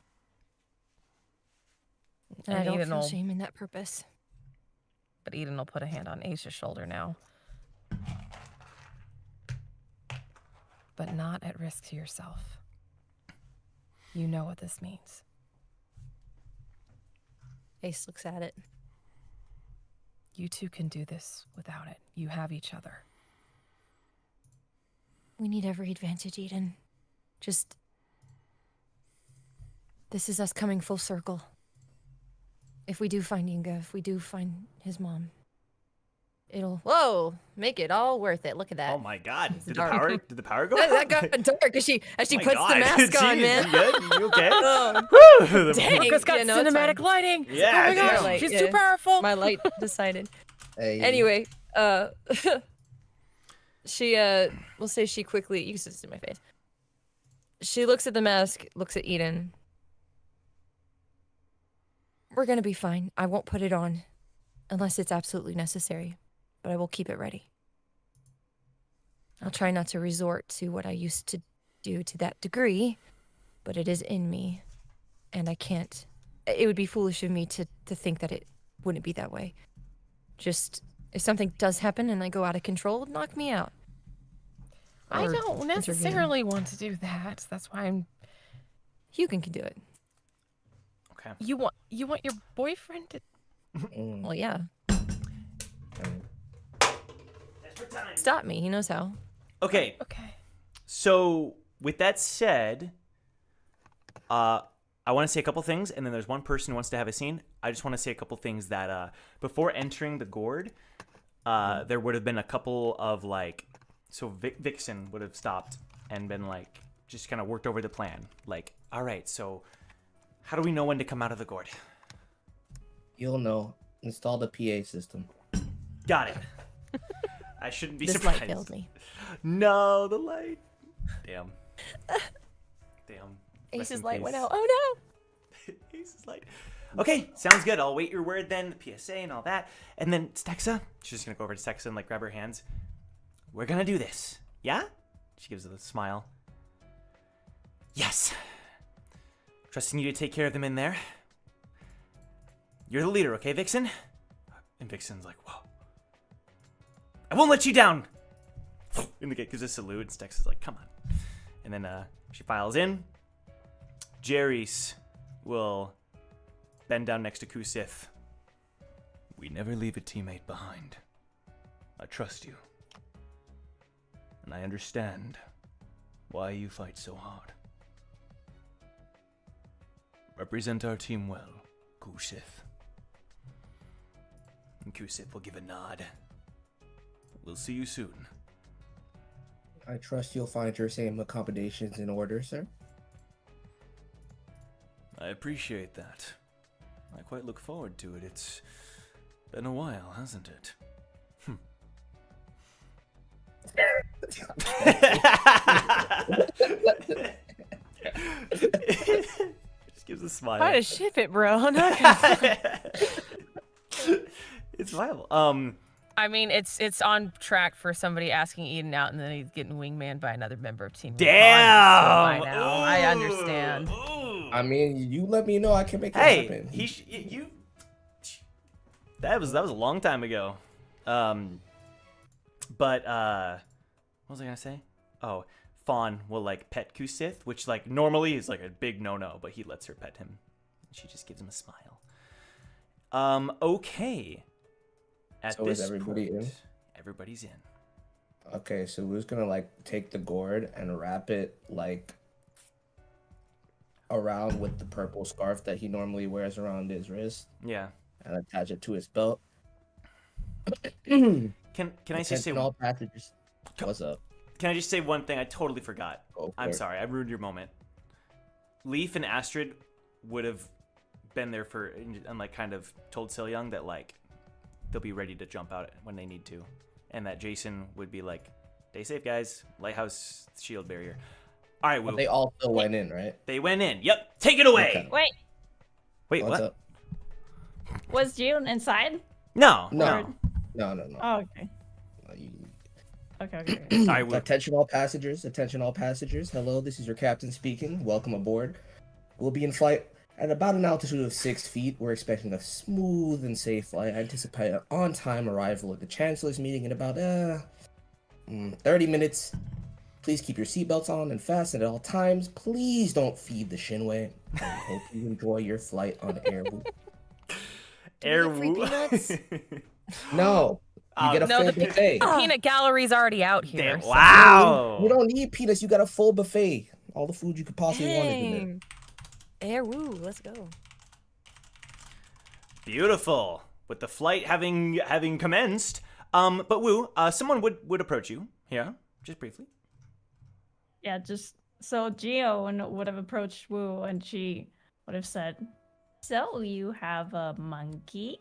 And I don't feel shame in that purpose. But Eden will put a hand on Ace's shoulder now. But not at risk to yourself. You know what this means. Ace looks at it. You two can do this without it. You have each other. We need every advantage, Eden. This is us coming full circle. If we do find Inga, if we do find his mom, it'll make it all worth it. Look at that. Oh my God! Did dark. the power go? That got dark as she puts the mask on, man. You good? You okay? Woo! Dang, Brooke has got cinematic lighting. Yeah, oh my gosh, light, she's too powerful. My light decided. Hey. Anyway, she we'll say she quickly. You can just see my face. She looks at the mask, looks at Eden. We're gonna be fine. I won't put it on unless it's absolutely necessary, but I will keep it ready. I'll try not to resort to what I used to do to that degree, but it is in me, and I can't. It would be foolish of me to think that it wouldn't be that way. Just, if something does happen and I go out of control, knock me out. I Or don't necessarily want to do that. That's why I'm... Hugo can do it. Okay. You want your boyfriend to... Well, yeah. Stop me. He knows how. Okay. Okay. So with that said, I want to say a couple things, and then there's one person who wants to have a scene. I just want to say a couple things that before entering the gourd, there would have been a couple of so Vixen would have stopped and been just kind of worked over the plan. All right, so how do we know when to come out of the gourd? You'll know. Install the PA system. Got it. I shouldn't be This surprised. light failed me. No, the light. Damn. Rest Ace's in light peace. went out. Oh no! Ace's light. Okay, sounds good. I'll wait your word then, the PSA and all that. And then Stexa, she's just going to go over to Stexa and grab her hands. We're going to do this. Yeah? She gives a smile. Yes. Trusting you to take care of them in there. You're the leader, okay, Vixen? And Vixen's like, whoa. I won't let you down. And the guy gives a salute, and Stex is like, come on. And then she files in. Jerry's will bend down next to Kusith. We never leave a teammate behind. I trust you. And I understand why you fight so hard. Represent our team well, Kusith. And Kusith will give a nod. We'll see you soon. I trust you'll find your same accommodations in order, sir. I appreciate that. I quite look forward to it. It's been a while, hasn't it? Just gives a smile. Try to ship it, bro. I'm not gonna- It's viable. I mean, it's on track for somebody asking Eden out, and then he's getting wingman by another member of Team. Recon, Damn. so I know. I understand. Ooh. I mean, you let me know, I can make it Hey, happen. you. That was a long time ago. But what was I gonna say? Oh, Fawn will like pet Kusith, which like normally is like a big no-no, but he lets her pet him. She just gives him a smile. Okay. At So this is everybody point, in? Everybody's in. Okay, so we're just gonna like take the gourd and wrap it like around with the purple scarf that he normally wears around his wrist Yeah. and attach it to his belt. Can I just say Attention all passengers. What's up? Can I just say one thing? I totally forgot. Go for I'm it. sorry. I ruined your moment. Leaf and Astrid would have been there for and like kind of told Silyeong that like they'll be ready to jump out when they need to, and that Jason would be like, "Stay safe, guys. Lighthouse shield barrier." All right, Woo. But they all still went in, right? They went in. Yep. Take it away. Okay. Wait, Wait, What's what? up? was June inside? No. No. Or- No. Oh, okay. You- Okay. All right, Woo. Attention all passengers. Attention all passengers. Hello, this is your captain speaking. Welcome aboard. We'll be in flight at about an altitude of 6 feet. We're expecting a smooth and safe flight. I anticipate an on-time arrival at the Chancellor's meeting in about 30 minutes. Please keep your seatbelts on and fasten at all times. Please don't feed the Shinwei. I hope you enjoy your flight on Air Woo. Air free Woo. peanuts? No, you get a No, full the buffet. peanut gallery's already out here. Damn, so- wow. You don't need peanuts. You got a full buffet. All the food you could possibly want is in there. Dang. Air woo, let's go. Beautiful. With the flight having commenced. But Woo, someone would approach you. Yeah, just briefly. Yeah, just so Gio would have approached Wu and she would have said, "So you have a monkey?"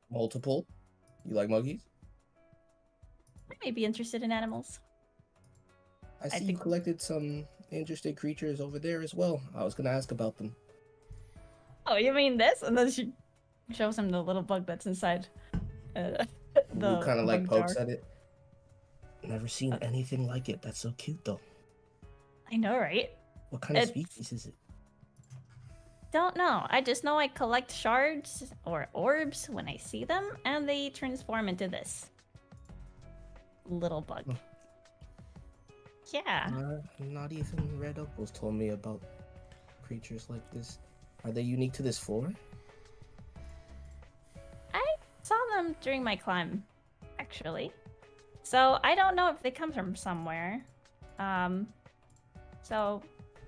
Multiple. You like monkeys? I may be interested in animals. I see you think- collected some interesting creatures over there as well. I was gonna ask about them. Oh, you mean this? And then she shows him the little bug that's inside. The You kind of like bug pokes jar. at it. Never seen anything like it. That's so cute though. I know, right? What kind of It's- species is it? Don't know. I just know I collect shards or orbs when I see them, and they transform into this little bug. Oh. Yeah. Not even Red Opals told me about creatures like this. Are they unique to this floor? I saw them during my climb, actually. So I don't know if they come from somewhere. So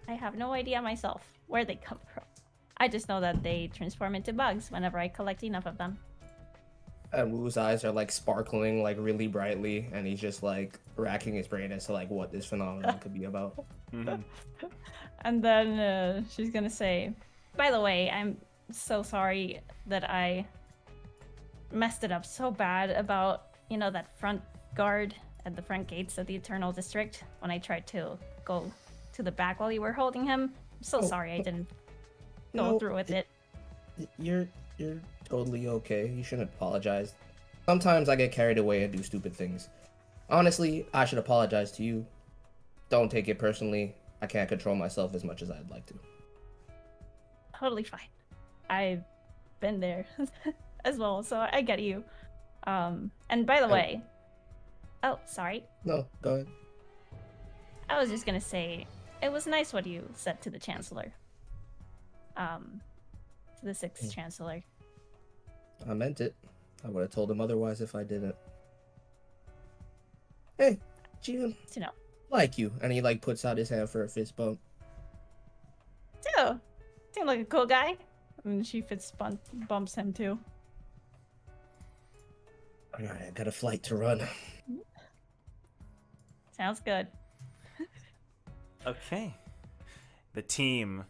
I have no idea myself where they come from. I just know that they transform into bugs whenever I collect enough of them. And Wu's eyes are like sparkling like really brightly, and he's just like racking his brain as to like what this phenomenon could be about. Mhm. And then she's gonna say, "By the way, I'm so sorry that I messed it up so bad about, that front guard at the front gates of the Eternal District when I tried to go to the back while you were holding him. I'm so Oh, sorry I didn't go no, through with it. You're totally okay. You shouldn't apologize. Sometimes I get carried away and do stupid things. Honestly, I should apologize to you. Don't take it personally. I can't control myself as much as I'd like to. Totally fine. I've been there as well, so I get you. And by the way, oh, sorry. No, go ahead. I was just gonna say, it was nice what you said to the Chancellor. To the 6th Chancellor. I meant it. I would have told him otherwise if I didn't. Hey, June, You know, like you. And he like puts out his hand for a fist bump. too. Seem like a cool guy. And she bumps him too. All right, I got a flight to run. Sounds good. Okay. The team,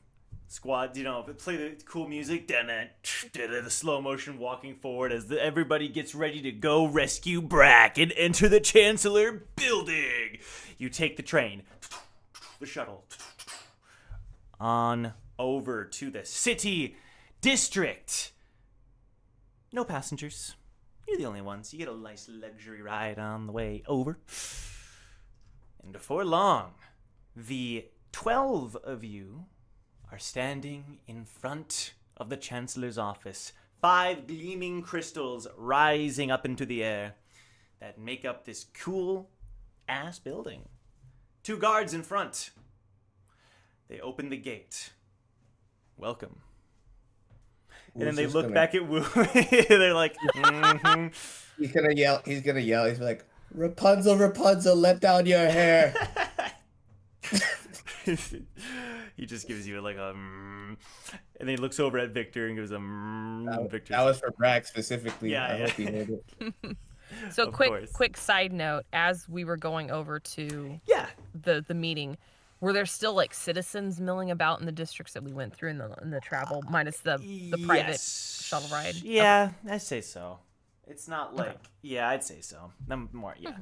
squad, play the cool music, the slow motion walking forward as everybody gets ready to go rescue Brack and enter the Chancellor building. You take the train, the shuttle, on over to the city district. No passengers. You're the only ones. You get a nice luxury ride on the way over. And before long, the 12 of you are standing in front of the Chancellor's office. 5 gleaming crystals rising up into the air that make up this cool-ass building. 2 guards in front. They open the gate. Welcome. And then they look back at Wu. They're like, mm-hmm. He's gonna yell. He's like, Rapunzel, Rapunzel, let down your hair. He just gives you like a and then he looks over at Victor and gives a Victor. That was for Brack specifically. Yeah, I yeah. hope he heard it. So Of course. quick side note, as we were going over to Yeah. the meeting, were there still like citizens milling about in the districts that we went through in the travel, minus the private Yes. shuttle ride? Yeah, I'd say so. It's not like yeah, I'd say so. More yeah.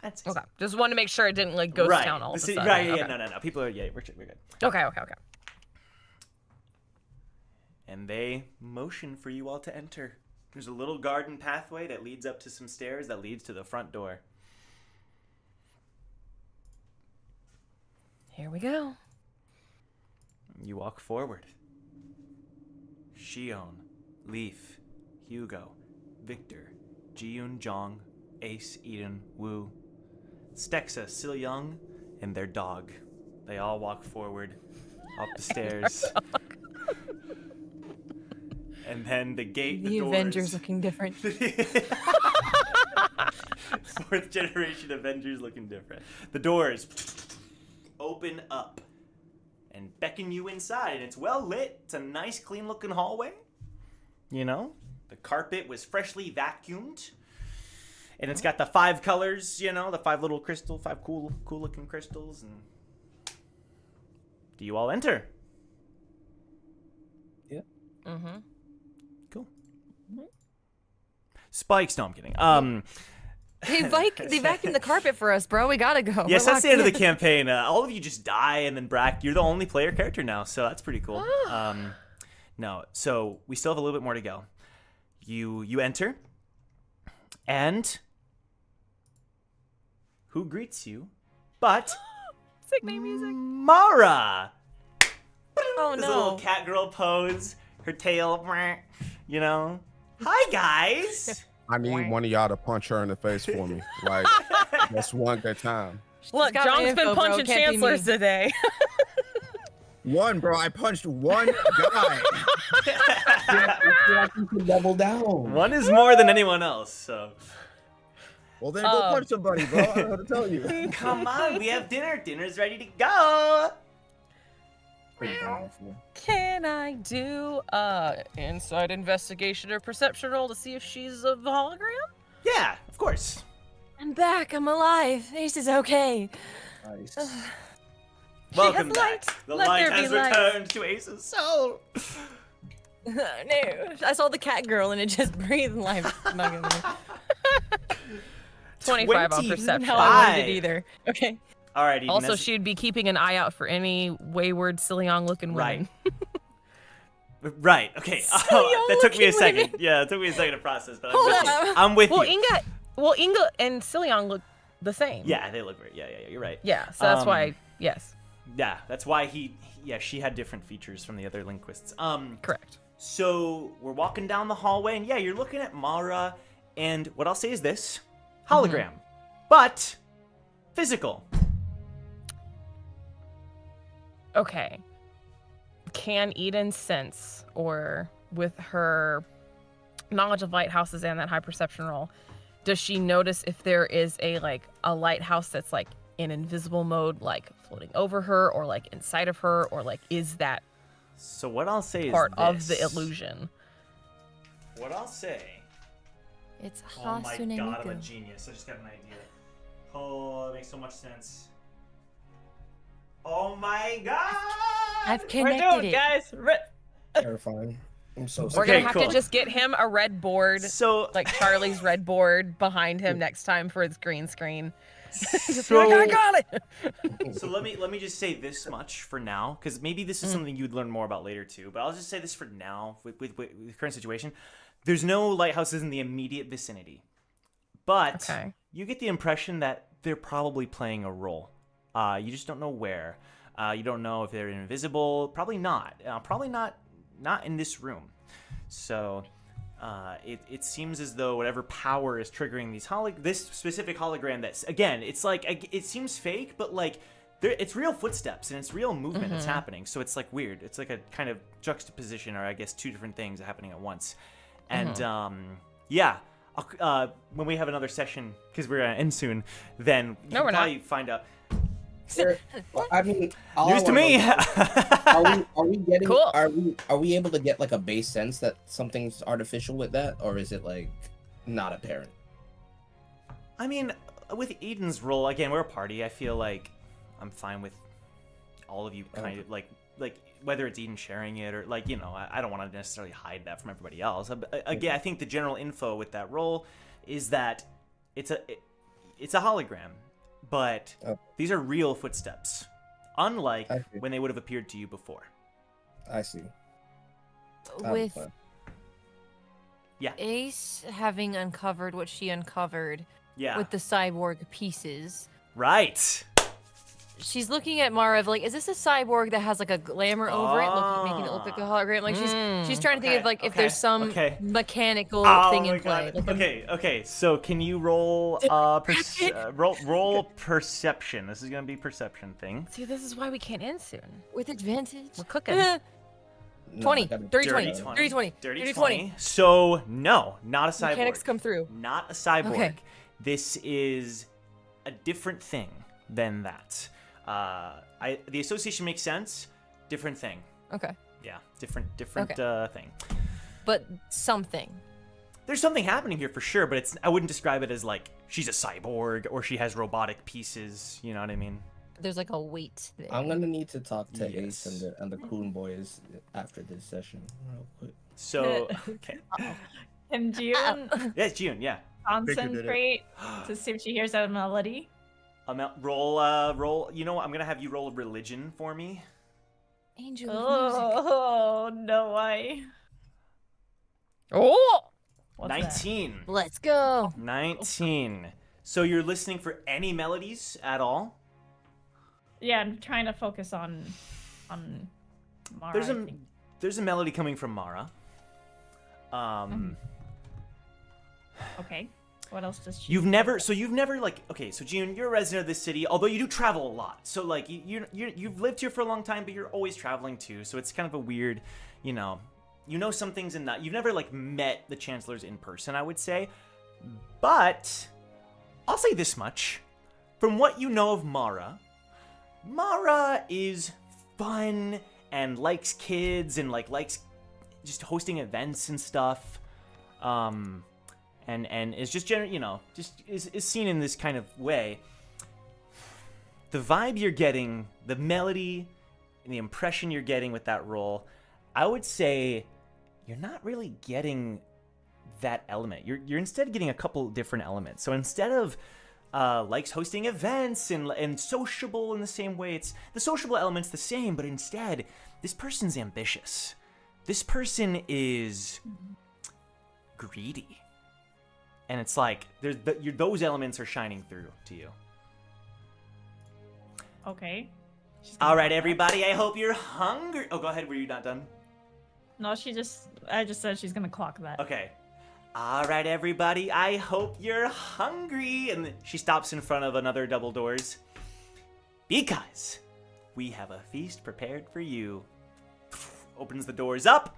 I'd say Okay, so. just wanted to make sure it didn't like ghost Right. town all of a The ci- sudden. right, yeah, okay. no. People are we're good. Okay. And they motion for you all to enter. There's a little garden pathway that leads up to some stairs that leads to the front door. Here we go. You walk forward. Shion, Leaf, Hugo, Victor, Jiyoon, Jong, Ace, Eden, Wu, Stexa, Silyeong, and their dog. They all walk forward up the stairs. And then the gate, the doors. Avengers looking different. 4th generation Avengers looking different. The doors open up and beckon you inside, and it's well lit. It's a nice, clean looking hallway. The carpet was freshly vacuumed. And it's got the 5 colors, the 5 little crystal, 5 cool looking crystals. And do you all enter? Yeah. Mm-hmm. Cool. Spikes. No, I'm kidding. They vacuumed the carpet for us, bro. We gotta go. Yes, We're that's the end of the locked in. campaign. All of you just die, and then Brack, you're the only player character now, so that's pretty cool. No, so we still have a little bit more to go. You enter, and who greets you? But Sick name music. Mara. Oh This little no. cat girl pose, her tail, Hi guys. I need one of y'all to punch her in the face for me. Like, that's one good time. Look, got my John's been info, bro. punching Can't be chancellors me. today. One, bro. I punched one guy. You can double down. One is more than anyone else, so. Well, then go punch somebody, bro. I don't know what to tell you. Come on, we have dinner. Dinner's ready to go. Pretty powerful. Can I do inside investigation or perception roll to see if she's a hologram? Yeah, of course. I'm back. I'm alive. Ace is okay. Nice. Welcome has back. light. The Let light there be has light. returned to Ace's soul. No, I saw the cat girl and it just breathed life. I'm not gonna 25 on 25. perception. how I wanted Five. it either. Okay. All right, Eden, Also, that's- she'd be keeping an eye out for any wayward, Silyeong-looking women. Right. Right. Okay. So that took me a young-looking second. women. Yeah, it took me a second to process, but Hold I'm with you. up. I'm with Well, you. Inga and Silyeong look the same. Yeah, they look great. Yeah, you're right. Yeah, so that's Um, why, yes, Yeah, that's why she had different features from the other linguists. correct. So we're walking down the hallway, and yeah, you're looking at Mara, and what I'll say is this: hologram, but physical. Okay. Can Eden sense, or with her knowledge of lighthouses and that high perception roll, does she notice if there is a lighthouse that's like in invisible mode, like floating over her, or like inside of her, or like is that So what I'll say part is of this. the illusion? What I'll say. It's Oh my Hasune god, I'm a Miku. genius. I just got an idea. Oh, that makes so much sense. Oh my god! I've We're connected doing, it. guys. Terrifying. I'm so We're sorry. gonna Okay, have cool. to just get him a red board, So, like Charlie's red board behind him next time for his green screen. Just so, be like, I got it. so let me just say this much for now, because maybe this is something you'd learn more about later too. But I'll just say this for now with the current situation. There's no lighthouses in the immediate vicinity, but Okay. you get the impression that they're probably playing a role. You just don't know where. You don't know if they're invisible. Probably not. Probably not in this room. So it seems as though whatever power is triggering these this specific hologram, that's again, it's like it seems fake, but like it's real footsteps and it's real movement that's happening. So it's like weird. It's like a kind of juxtaposition, or I guess two different things happening at once. And yeah, when we have another session, because we're gonna end soon, then you can we're not. probably find out. I mean, all I News to wanna me. know- are we getting? Cool. Are we able to get like a base sense that something's artificial with that, or is it like not apparent? I mean, with Eden's role, again, we're a party. I feel like I'm fine with all of you kind of like whether it's Eden sharing it or like, you know, I don't want to necessarily hide that from everybody else. Again, I think the general info with that role is that it's a hologram, but these are real footsteps, unlike I see. when they would have appeared to you before. I see. With fine. Yeah. Ace having uncovered what she uncovered Yeah. with the cyborg pieces, Right. she's looking at Mara of like, is this a cyborg that has like a glamour over it, making it look like a hologram? Like she's trying to think of like if there's some mechanical thing in play. Like Okay. So can you roll roll perception? This is gonna be perception thing. See, this is why we can't end soon. with advantage. We're cooking. No, 20, I gotta- 30, Dirty 20, 20. 30, 20, Dirty 30, 20. 20. So no, not a cyborg. Mechanics come through. Not a cyborg. Okay. This is a different thing than that. The association makes sense. Different thing. Okay. Yeah, different thing. But something. There's something happening here for sure, but I wouldn't describe it as like she's a cyborg or she has robotic pieces. You know what I mean? There's like a weight there. I'm gonna need to talk to Yes. Ace and the Coon Boys after this session, real quick. So okay. Can June Yeah, it's June. Yeah. concentrate to see if she hears a melody? Roll. You know what? I'm gonna have you roll a religion for me. Angel of music. Oh no way. Oh! What's that? 19. Let's go. 19. So you're listening for any melodies at all? Yeah, I'm trying to focus on Mara. There's I a think. there's a melody coming from Mara. Okay. What else does she? You've never like, okay, so June, you're a resident of this city, although you do travel a lot. So like you've lived here for a long time, but you're always traveling too. So it's kind of a weird, you know some things in that you've never like met the chancellors in person, I would say. But I'll say this much. From what you know of Mara is fun and likes kids and likes just hosting events and stuff. And is just is seen in this kind of way. The vibe you're getting, the melody, and the impression you're getting with that role, I would say you're not really getting that element. You're instead getting a couple different elements. So instead of likes hosting events and sociable in the same way, it's the sociable element's the same, but instead this person's ambitious. This person is greedy. And it's like those elements are shining through to you. Okay. All right, everybody. I hope you're hungry. Oh, go ahead. Were you not done? No, I just said she's gonna clock that. Okay. All right, everybody. I hope you're hungry. And she stops in front of another double doors. Because we have a feast prepared for you. Opens the doors up.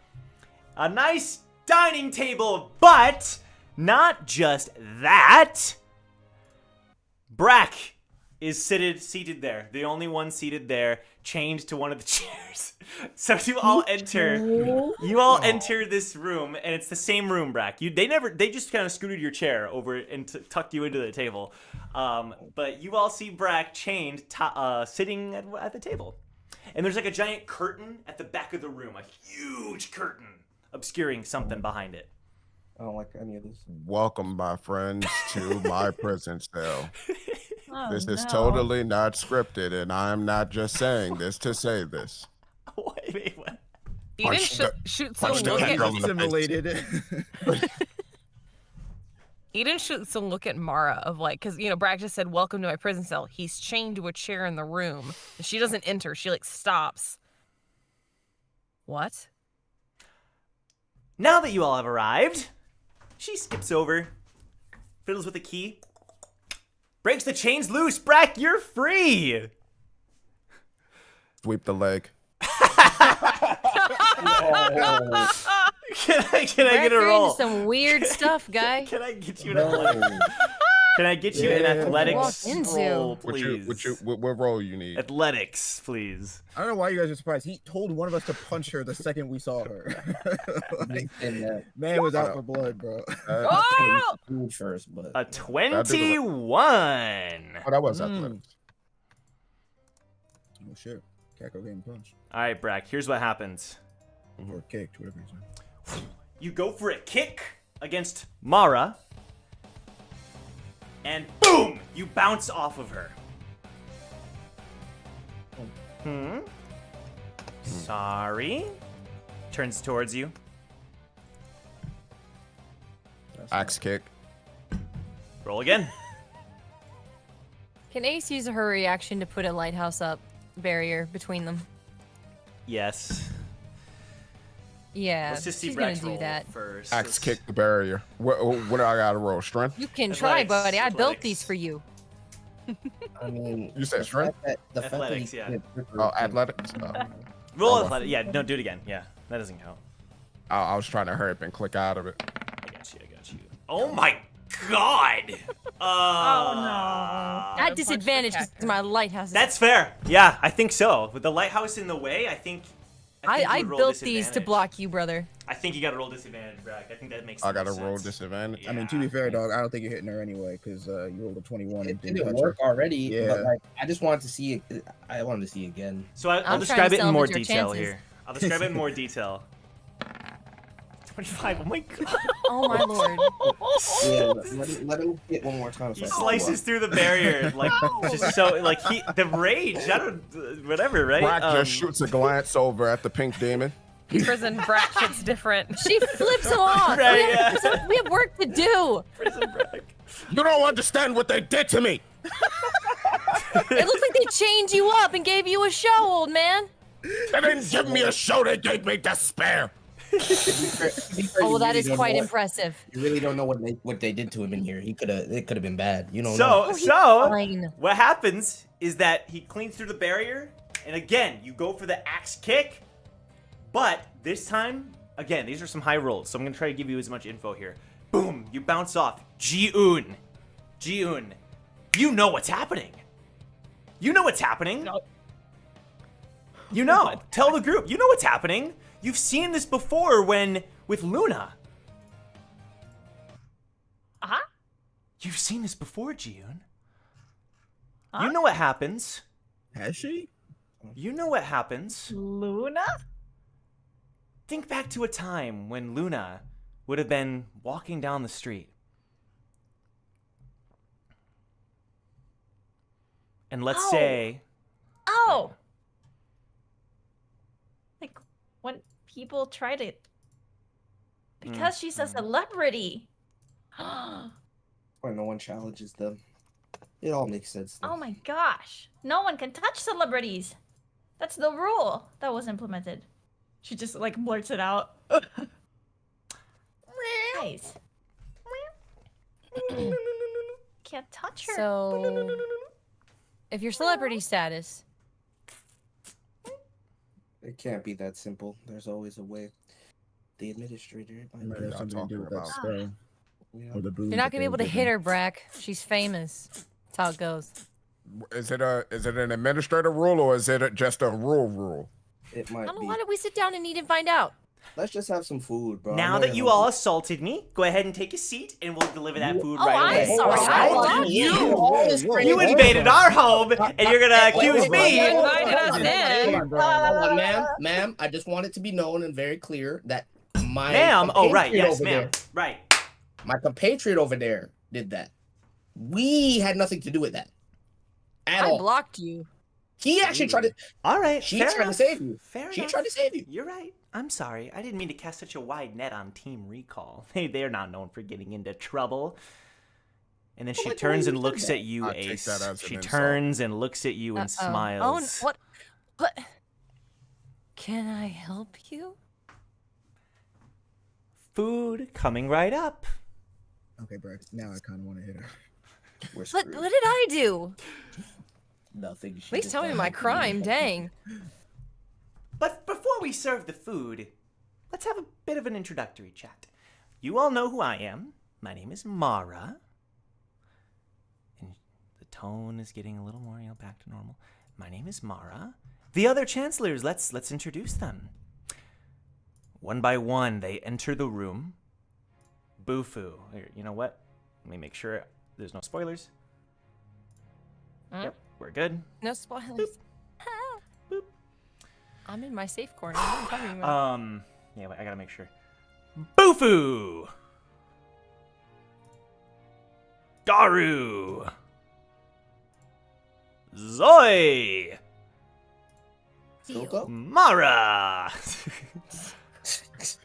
A nice dining table. But not just that. Brack is seated there. The only one seated there, chained to one of the chairs. So you all enter. You all enter this room, and it's the same room, Brack. They just kind of scooted your chair over and tucked you into the table. But you all see Brack chained, sitting at the table. And there's like a giant curtain at the back of the room, a huge curtain obscuring something behind it. I don't like any of this. Welcome, my friends, to my prison cell. Oh, This is no. totally not scripted, and I am not just saying this to say this. Wait, what? He didn't Punch the- shoot some punch the look cat at. drum. Simulated. He didn't shoot some look at Mara of like, because Brack just said, "Welcome to my prison cell." He's chained to a chair in the room. And she doesn't enter. She like stops. What? Now that you all have arrived, she skips over, fiddles with the key, breaks the chains loose. Brack, you're free. Sweep the leg. Can I Brack, get a you're into roll? some weird stuff, guy. Can I get you an athletics? Can I get you an athletics Walk into. roll, What please? what role you need? Athletics, please. I don't know why you guys are surprised. He told one of us to punch her the second we saw her. Like, And man was out for blood, bro. Oh! food first, but A 21. Oh, that was athletics. Oh shit. Caco getting punched. All right, Brack, here's what happens. Or kicked, whatever you said. You go for a kick against Mara, and boom! You bounce off of her. Sorry. Turns towards you. Axe kick. Roll again. Can Ace use her reaction to put a lighthouse up barrier between them? Yes. Yeah, Let's just see she's Brack's gonna do roll that. first. Axe kick the barrier. What do I gotta roll? Strength? You can try, Athletics, buddy. I built athletics. these for you. I mean, You said strength? the fact that Athletics, he yeah. did Ripper- Oh, athletics. Roll Oh. athletic. Yeah, no, do it again. Yeah, that doesn't count. I was trying to hurry up and click out of it. I got you. Oh my god! Oh no. At disadvantage because my lighthouse is. That's fair. Yeah, I think so. With the lighthouse in the way, I think you I would roll built these to disadvantage. block you, brother. I think you gotta roll disadvantage, Brack. I think that makes I the gotta most roll sense. disadvantage. I mean, to be fair, dog, I don't think you're hitting her anyway, because you rolled a 21 It and didn't didn't touch work her. already, Yeah. but like I just wanted to see it. I wanted to see it again. So I'll I'm describe trying it to in more salvage your detail chances. here. I'll describe it in more detail. 25. Oh my god. Oh my lord. Yeah, let him hit one more time. So He I can slices through the barrier, like just so, like the rage. I don't, whatever, right? Brack just shoots a glance over at the pink demon. Prison Brack shit's different. She flips him off. Right, We have work to do. Prison Brack. You don't understand what they did to me. It looks like they chained you up and gave you a show, old man. They didn't give me a show. They gave me despair. To be fair, Oh, well, you that really is don't quite know impressive. You really don't know what they did to him in here. It could have been bad. You don't So, know. so Fine. what happens is that he cleans through the barrier, and again, you go for the axe kick, but this time, again, these are some high rolls, so I'm gonna try to give you as much info here. Boom, you bounce off. Ji-un, you know what's happening. You know what's happening. No. You know. Tell the group. You know what's happening. You've seen this before with Luna. Uh-huh. You've seen this before, Ji-un. Huh? You know what happens. Has she? You know what happens. Luna? Think back to a time when Luna would have been walking down the street. And let's Oh. say, Oh. Like when people try to because she's a celebrity. Oh Or no one challenges them. It all makes sense. though. my gosh. No one can touch celebrities. That's the rule that was implemented. She just like blurts it out. Nice. Can't touch her. So, if you're celebrity status, It can't be that simple. There's always a way. The administrator. It might Y'all have something to do with talking that spell. Yeah. Or the booze You're not that gonna be they able were to hit given. her, Brack. She's famous. That's how it goes. Is it an administrative rule or is it just a rule? It I might don't know. be. Why don't we sit down and eat and find out? Let's just have some food, bro. I Now know that you're you all hungry. assaulted me, go ahead and take a seat, and we'll deliver that food Oh, right I'm away. sorry. I blocked You invaded our home, and you're gonna accuse me. invited us in. Hold on, ma'am. I just want it to be known and very clear that my Ma'am. Oh, right. compatriot Yes, over ma'am. there- Right. My compatriot over there did that. We had nothing to do with that at I all. blocked you. He actually tried to. All right. She fair tried to enough. save you. Fair She enough. tried to save you. You're right. I'm sorry. I didn't mean to cast such a wide net on Team Recall. They're not known for getting into trouble. And then she like, turns why and you looks said at you, I take Ace. that as an She insult. turns and looks at you and Oh, smiles. what? Can I help you? Food coming right up. Okay, Brack. Now I kind of want to hit her. We're What screwed. did I do? Nothing. Please tell me my crime. Dang. But before we serve the food, let's have a bit of an introductory chat. You all know who I am. My name is Mara. And the tone is getting a little more, back to normal. My name is Mara. The other chancellors, let's introduce them. One by one, they enter the room. Bufu. Here, you know what? Let me make sure there's no spoilers. Yep, we're good. No spoilers. Boop. I'm in my safe corner. What are you talking about? Yeah, wait, I gotta make sure. Bufu! Daru! Zoe! Silko? Mara!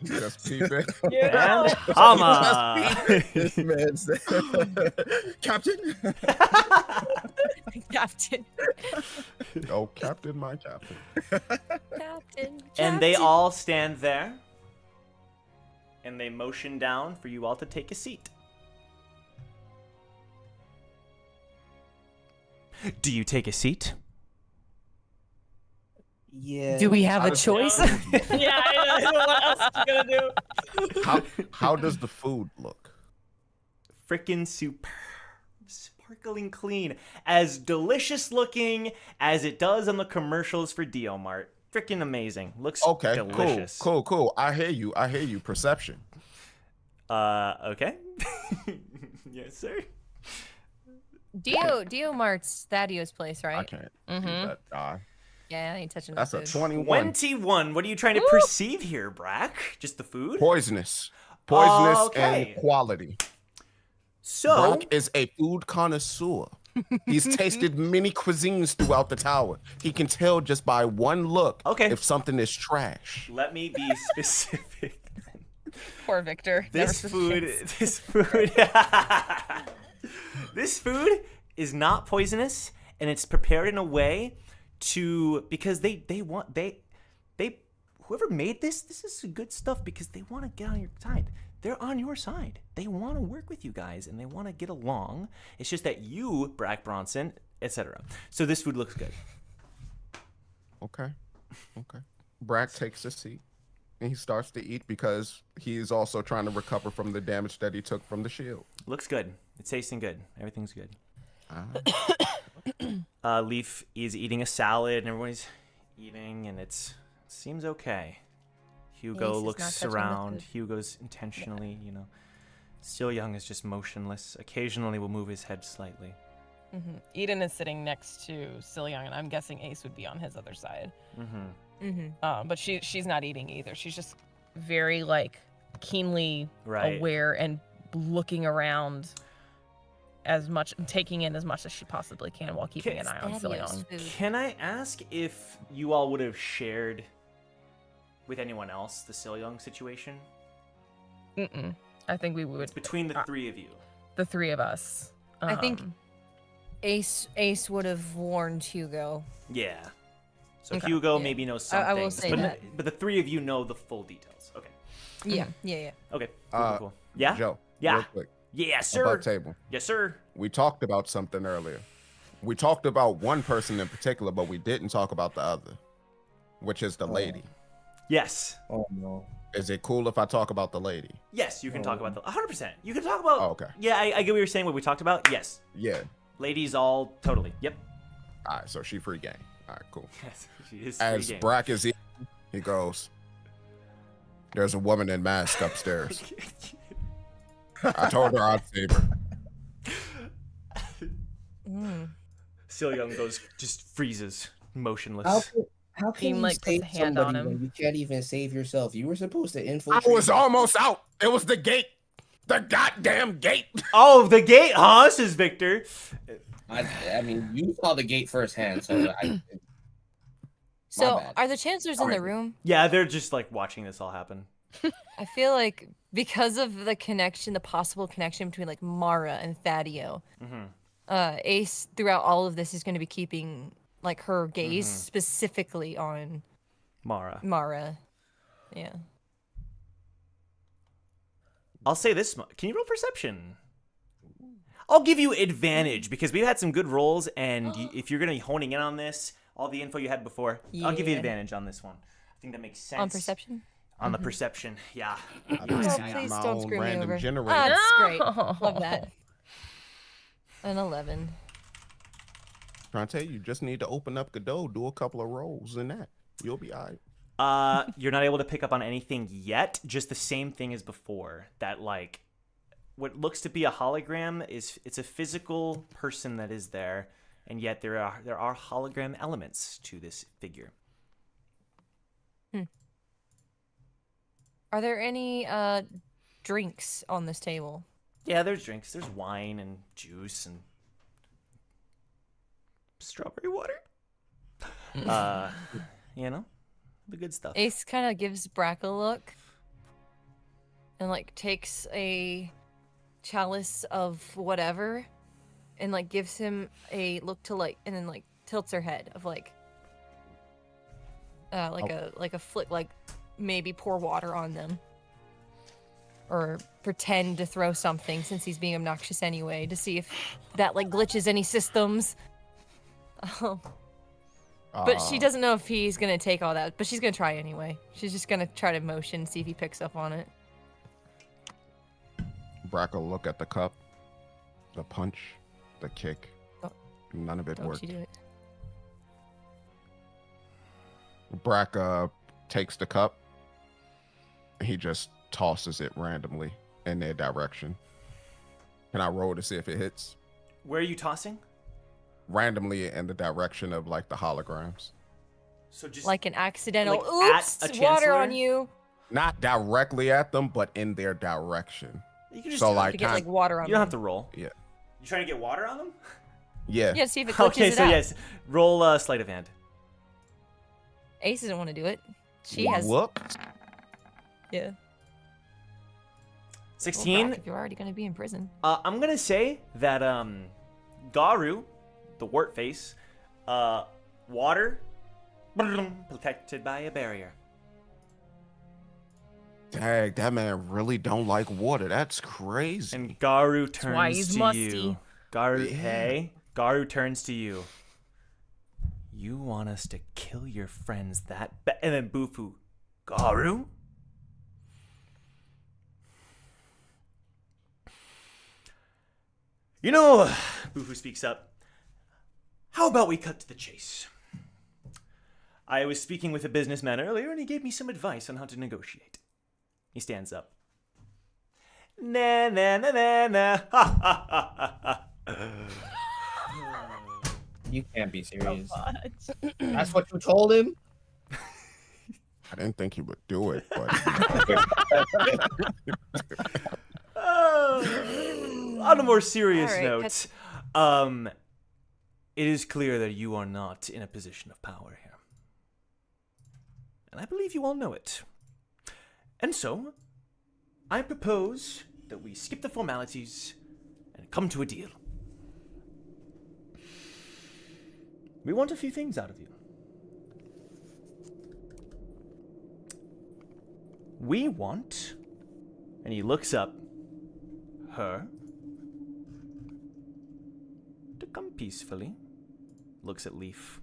Just peep it. and Hama! This man said, Captain. Captain. Oh, Captain, my Captain. Captain. And they Captain. all stand there. And they motion down for you all to take a seat. Do you take a seat? Yeah. Do we have How a does- choice? Yeah, I know. What else you gonna do? How does the food look? Frickin' superb. Sparkling clean. As delicious looking as it does on the commercials for Dio Mart. Frickin' amazing. Looks Okay, delicious. cool. I hear you. Perception. Okay. Yes, sir. Dio Mart's Thaddeo's place, right? I can't do Mhm. that. Yeah, I ain't touching That's that a food. 21. 21. What are you trying to perceive here, Brack? Just the food? Poisonous Okay. and quality. So, Brack is a food connoisseur. He's tasted many cuisines throughout the tower. He can tell just by one look if something is trash. let me be specific. Poor Victor. This food this food is not poisonous, and it's prepared in a way because whoever made this is good stuff because they want to get on your side. They're on your side. They want to work with you guys and they want to get along. It's just that you, Brack Bronson, etc. So this food looks good. Okay. Brack takes a seat and he starts to eat because he's also trying to recover from the damage that he took from the shield. Looks good. It's tasting good. Everything's good. Ah. Leaf is eating a salad and everybody's eating and it seems okay. Hugo Ace is not looks touching the around. food. Hugo's intentionally, Silyeong is just motionless. Occasionally will move his head slightly. Eden is sitting next to Silyeong, and I'm guessing Ace would be on his other side. But she's not eating either. She's just very keenly Right. aware and looking around taking in as much as she possibly can while keeping an eye on Thaddeo's Silyeong. food. Can I ask if you all would have shared with anyone else the Silyeong situation? Mm-mm. I think we would. It's between the three of you. The three of us. I think Ace would have warned Hugo. Yeah. So Okay. Hugo Yeah. maybe knows some I will things, say but, that. but the three of you know the full details. Okay. Yeah. Okay. Cool. Yeah? Joe. Yeah. Real quick. Yes, sir. Above table. Yes, sir. We talked about something earlier. We talked about one person in particular, but we didn't talk about the other, which is the lady. Yes. Oh no. Is it cool if I talk about the lady? Yes, you can talk about the 100%. You can talk about. Oh, okay. Yeah, I get what you're saying. What we talked about. Yes. Yeah. Ladies, all totally. Yep. All right, so she free game. All right, cool. Yes, she is. As free game. Brack is eating, he goes, "There's a woman in mask upstairs. I told her I'd save her." Silyeong goes, just freezes, motionless. How can Beam, you like, puts save a hand on somebody him. when you can't even save yourself? You were supposed to I infiltrate. was almost out. It was the gate. The goddamn gate. Oh, the gate, huh? Says Victor. I mean, you saw the gate firsthand, so So, bad. are the chancellors in the room? Yeah, they're just like watching this all happen. I feel like because of the connection, the possible connection between like Mara and Thadio, Ace throughout all of this is going to be keeping like her gaze specifically on Mara. Mara. Yeah. I'll say this. Can you roll perception? I'll give you advantage because we've had some good rolls, and if you're going to be honing in on this, all the info you had before, I'll give you Yeah. advantage on this one. I think that makes sense. On perception? On the perception, yeah. Oh, please my don't own screw me random over. generator. Ah, that's great. No. Love that. An 11. Trying to tell you, you just need to open up Godot, do a couple of rolls, and that you'll be all right. You're not able to pick up on anything yet. Just the same thing as before. That like, what looks to be a hologram it's a physical person that is there, and yet there are hologram elements to this figure. Are there any drinks on this table? Yeah, there's drinks. There's wine and juice and strawberry water. You know, the good stuff. Ace kind of gives Brack a look and like takes a chalice of whatever and like gives him a look to like, and then like tilts her head of like a flick, like maybe pour water on them or pretend to throw something since he's being obnoxious anyway to see if that like glitches any systems. But she doesn't know if he's gonna take all that, but she's gonna try anyway. She's just gonna try to motion, see if he picks up on it. Brack will look at the cup, the punch, the kick. Oh. None of it Don't worked. you do it? Brack takes the cup. He just tosses it randomly in their direction. Can I roll to see if it hits? Where are you tossing? Randomly in the direction of like the holograms. So just Like an accidental, Like at oops, a water chancellor? on you. Not directly at them, but in their direction. you can just So do it. like, To get like water on You don't them. have to roll. Yeah. You trying to get water on them? Yeah. Yeah, see if it glitches Okay, it so out. yes, roll sleight of hand. Ace doesn't want to do it. She has. Look. Yeah. Well, 16. Brack, if you're already gonna be in prison. I'm gonna say that Garu, the wart face, water, protected by a barrier. Dang, that man really don't like water. That's crazy. And Garu turns why he's to musty. you. Garu, Yeah. hey, Garu turns to you. You want us to kill your friends that and then Bufu, Garu? You know, Bufu speaks up. How about we cut to the chase? I was speaking with a businessman earlier and he gave me some advice on how to negotiate. He stands up. Na na na na na. Ha ha ha ha ha. You can't be serious. That's what you told him? I didn't think he would do it, but On a more serious All right, note, it is clear that you are not in a position of power here. And I believe you all know it. And so, I propose that we skip the formalities and come to a deal. We want a few things out of you. We want, and he looks up, her to come peacefully. Looks at Leaf.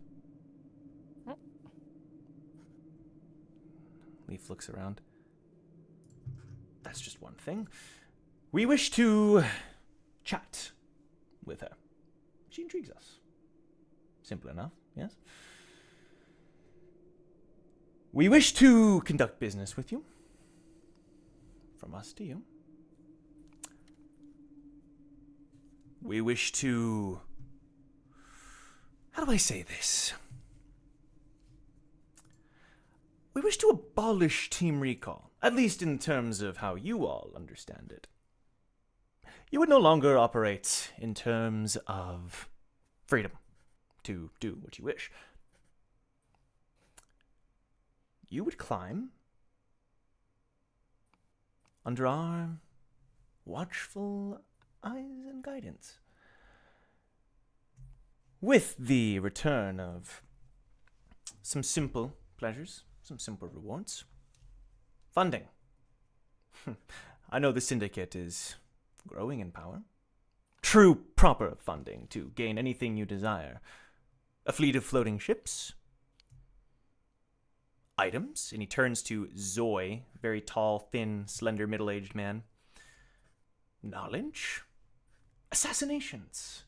Leaf looks around. that's just one thing. We wish to chat with her. She intrigues us. Simple enough, yes? We wish to conduct business with you. From us to you. We wish to... How do I say this? We wish to abolish team recall, at least in terms of how you all understand it. You would no longer operate in terms of freedom to do what you wish. You would climb under our watchful eyes and guidance. With the return of some simple pleasures, some simple rewards. Funding. I know the syndicate is growing in power. True, proper funding to gain anything you desire. A fleet of floating ships. Items, and he turns to Zoe, very tall, thin, slender, middle-aged man. Knowledge. Assassinations.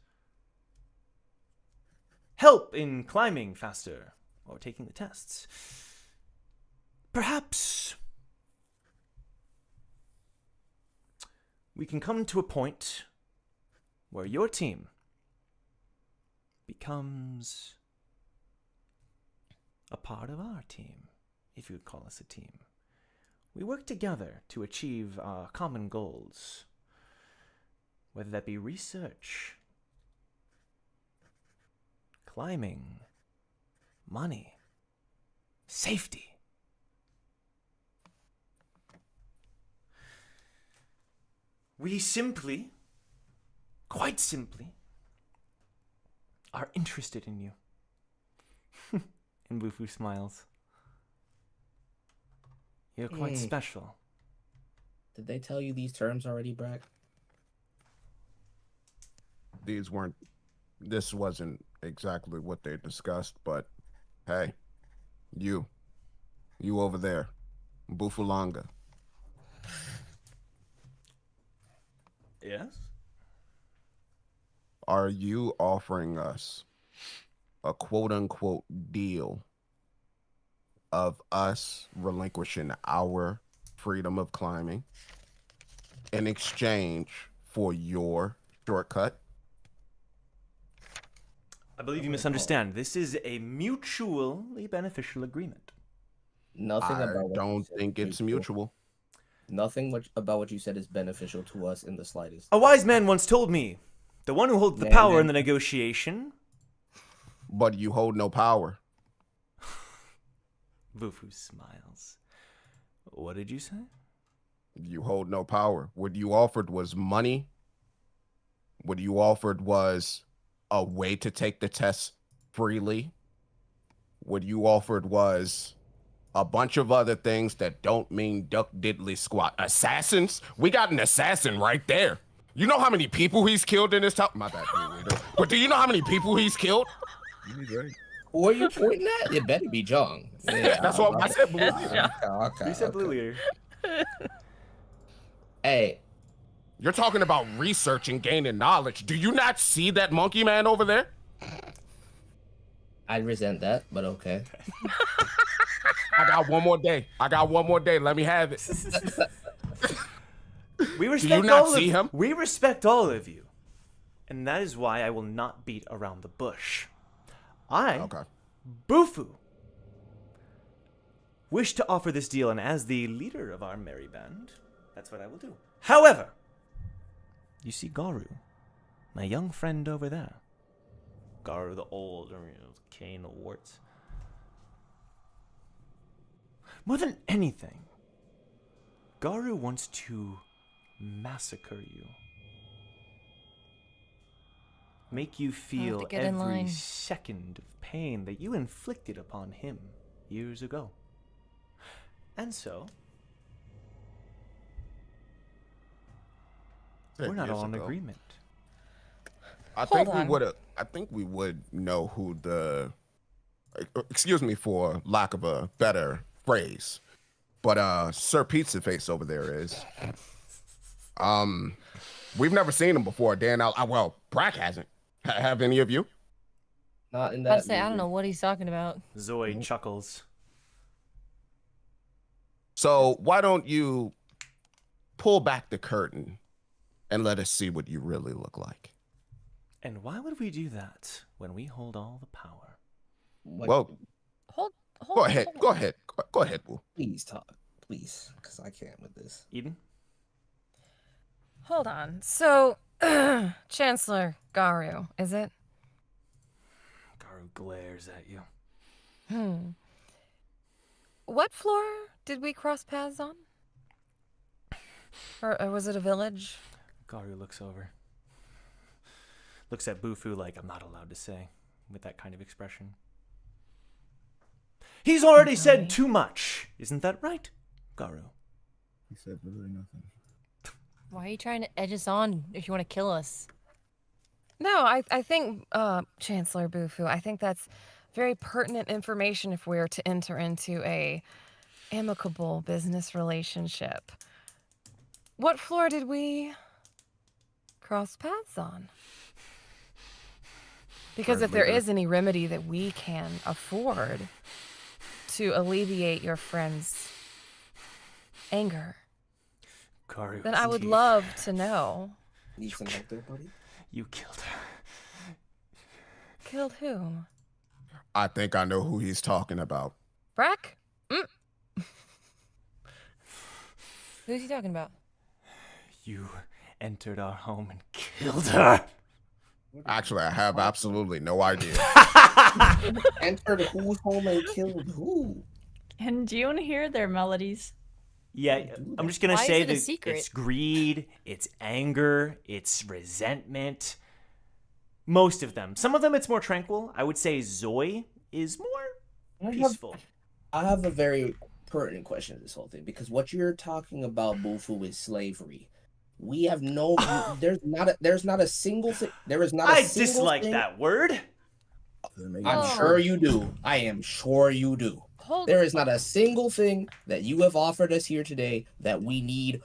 Help in climbing faster or taking the tests. Perhaps we can come to a point where your team becomes a part of our team, if you would call us a team. We work together to achieve our common goals, whether that be research, climbing, money, safety. We simply, quite simply, are interested in you. And Bufu smiles. You're quite special. Did they tell you these terms already, Brack? This wasn't exactly what they discussed, but hey, you over there, Bufulanga. Yes? Are you offering us a quote-unquote deal of us relinquishing our freedom of climbing in exchange for your shortcut? I believe you misunderstand. This is a mutually beneficial agreement. Nothing I about what you don't said think is it's true. mutual. Nothing about what you said is beneficial to us in the slightest. A wise man once told me, the one who holds the Man, power man. in the negotiation... But you hold no power. Bufu smiles. What did you say? You hold no power. What you offered was money. What you offered was a way to take the test freely. What you offered was a bunch of other things that don't mean duck diddly squat. Assassins? We got an assassin right there. You know how many people he's killed in this town? My bad. But do you know how many people he's killed? Who are you pointing at? It better be Jong. Yeah, That's what I said. Okay, You said okay. blue ear. Hey, You're talking about research and gaining knowledge. Do you not see that monkey man over there? I resent that, but okay. I got one more day. Let me have it. We Do respect you not all see of him? We respect all of you. And that is why I will not beat around the bush. Okay. Bufu, wish to offer this deal, and as the leader of our merry band, that's what I will do. However, you see Garu, my young friend over there. Garu the old, cane of warts. More than anything, Garu wants to massacre you. Make you feel get in every line. second of pain that you inflicted upon him years ago. And so, we're not all in agreement. I Hold think on. we would know who the, excuse me for lack of a better phrase, but Sir Pizza Face over there is. We've never seen him before, Dan. Well, Brack hasn't. Have any of you? Not in I that. say I don't movie. know what he's talking about. Zoe chuckles. So why don't you pull back the curtain and let us see what you really look like? And why would we do that when we hold all the power? What- Well, Hold go ahead. hold on. Go ahead, Boo. Please talk, please, because I can't with this. Eden? Hold on. So, Chancellor Garu, is it? Garu glares at you. What floor did we cross paths on? Or was it a village? Garu looks over. Looks at Bufu like, I'm not allowed to say, with that kind of expression. He's already said too much. Isn't that right, Garu? He said literally nothing. Why are you trying to edge us on if you want to kill us? No, I think, Chancellor Bufu, I think that's very pertinent information if we are to enter into a amicable business relationship. What floor did we cross paths on? Because if there is any remedy that we can afford to alleviate your friend's anger, Garu, then I would love to know. Need some help there, buddy? You killed her. Killed who? I think I know who he's talking about. Brack? Who's he talking about? You entered our home and killed her. Actually, I have absolutely no idea. Entered whose home and killed who? Can June hear their melodies? Yeah, I'm just gonna Why is say it a that secret? it's greed, it's anger, it's resentment. Most of them. Some of them it's more tranquil. I would say Zoe is more peaceful. I have a very pertinent question to this whole thing, because what you're talking about, Bufu, is slavery. We have no. There's not a single thing. There is not. I A single dislike thing, that word. I'm sure you do. I am sure you do. There is not a single thing that you have offered us here today that we need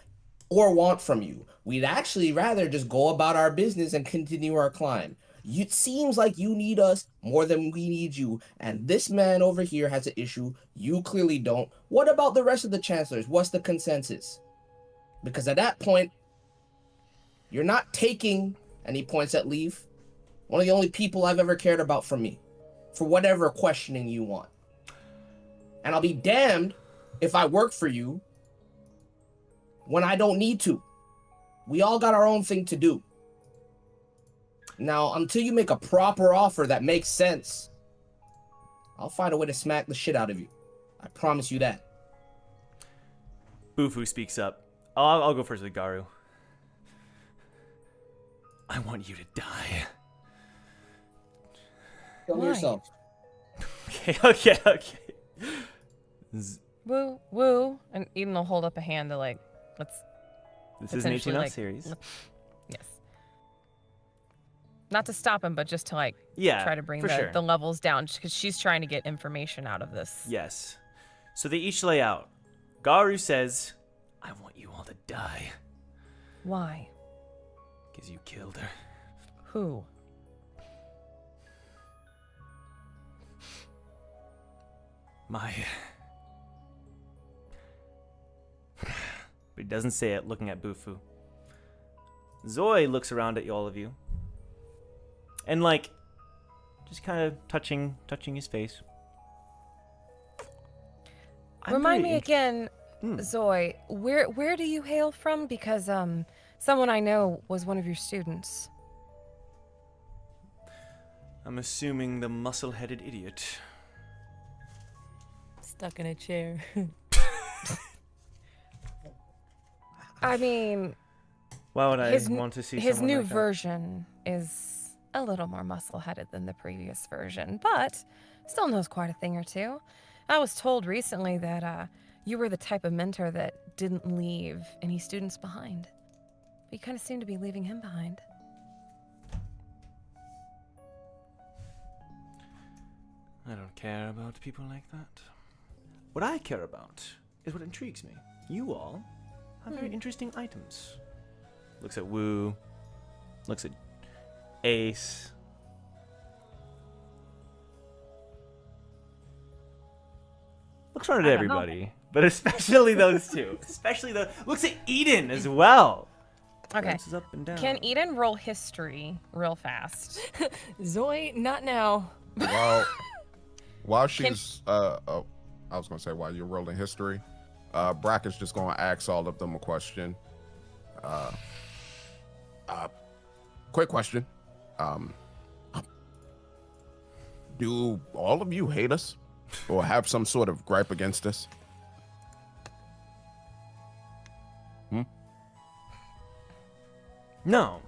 or want from you. We'd actually rather just go about our business and continue our climb. It seems like you need us more than we need you, and this man over here has an issue. You clearly don't. What about the rest of the chancellors? What's the consensus? Because at that point, you're not taking, and he points at Leaf, one of the only people I've ever cared about from me, for whatever questioning you want. And I'll be damned if I work for you when I don't need to. We all got our own thing to do. Now, until you make a proper offer that makes sense, I'll find a way to smack the shit out of you. I promise you that. Bufu speaks up. I'll go first with Garu. I want you to die. Kill Why? yourself. Okay. Woo, woo. And Eden will hold up a hand to let's This is an potentially, 18 series. Yes. Not to stop him, but just to Yeah, try to bring for sure. the levels down, because she's trying to get information out of this. Yes. So they each lay out. Garu says, I want you all to die. Why? Because you killed her. Who? My... But he doesn't say it, looking at Bufu. Zoe looks around at all of you. And just kind of touching his face. Remind me again, Zoe, where do you hail from? Because someone I know was one of your students. I'm assuming the muscle-headed idiot. Stuck in a chair. I mean, Why would I his, want to see his someone new like that? version is a little more muscle-headed than the previous version, but still knows quite a thing or two. I was told recently that you were the type of mentor that didn't leave any students behind. But you kind of seem to be leaving him behind. I don't care about people like that. What I care about is what intrigues me. You all have very interesting items. Looks at Wu. Looks at Ace. Looks around at I don't know. everybody, but especially those two. Especially the looks at Eden as well. Okay. Glances up and down. Can Eden roll history real fast? Zoe, not now. While she's I was gonna say while you're rolling history, Brack is just gonna ask all of them a question. Quick question. Do all of you hate us or have some sort of gripe against us? No.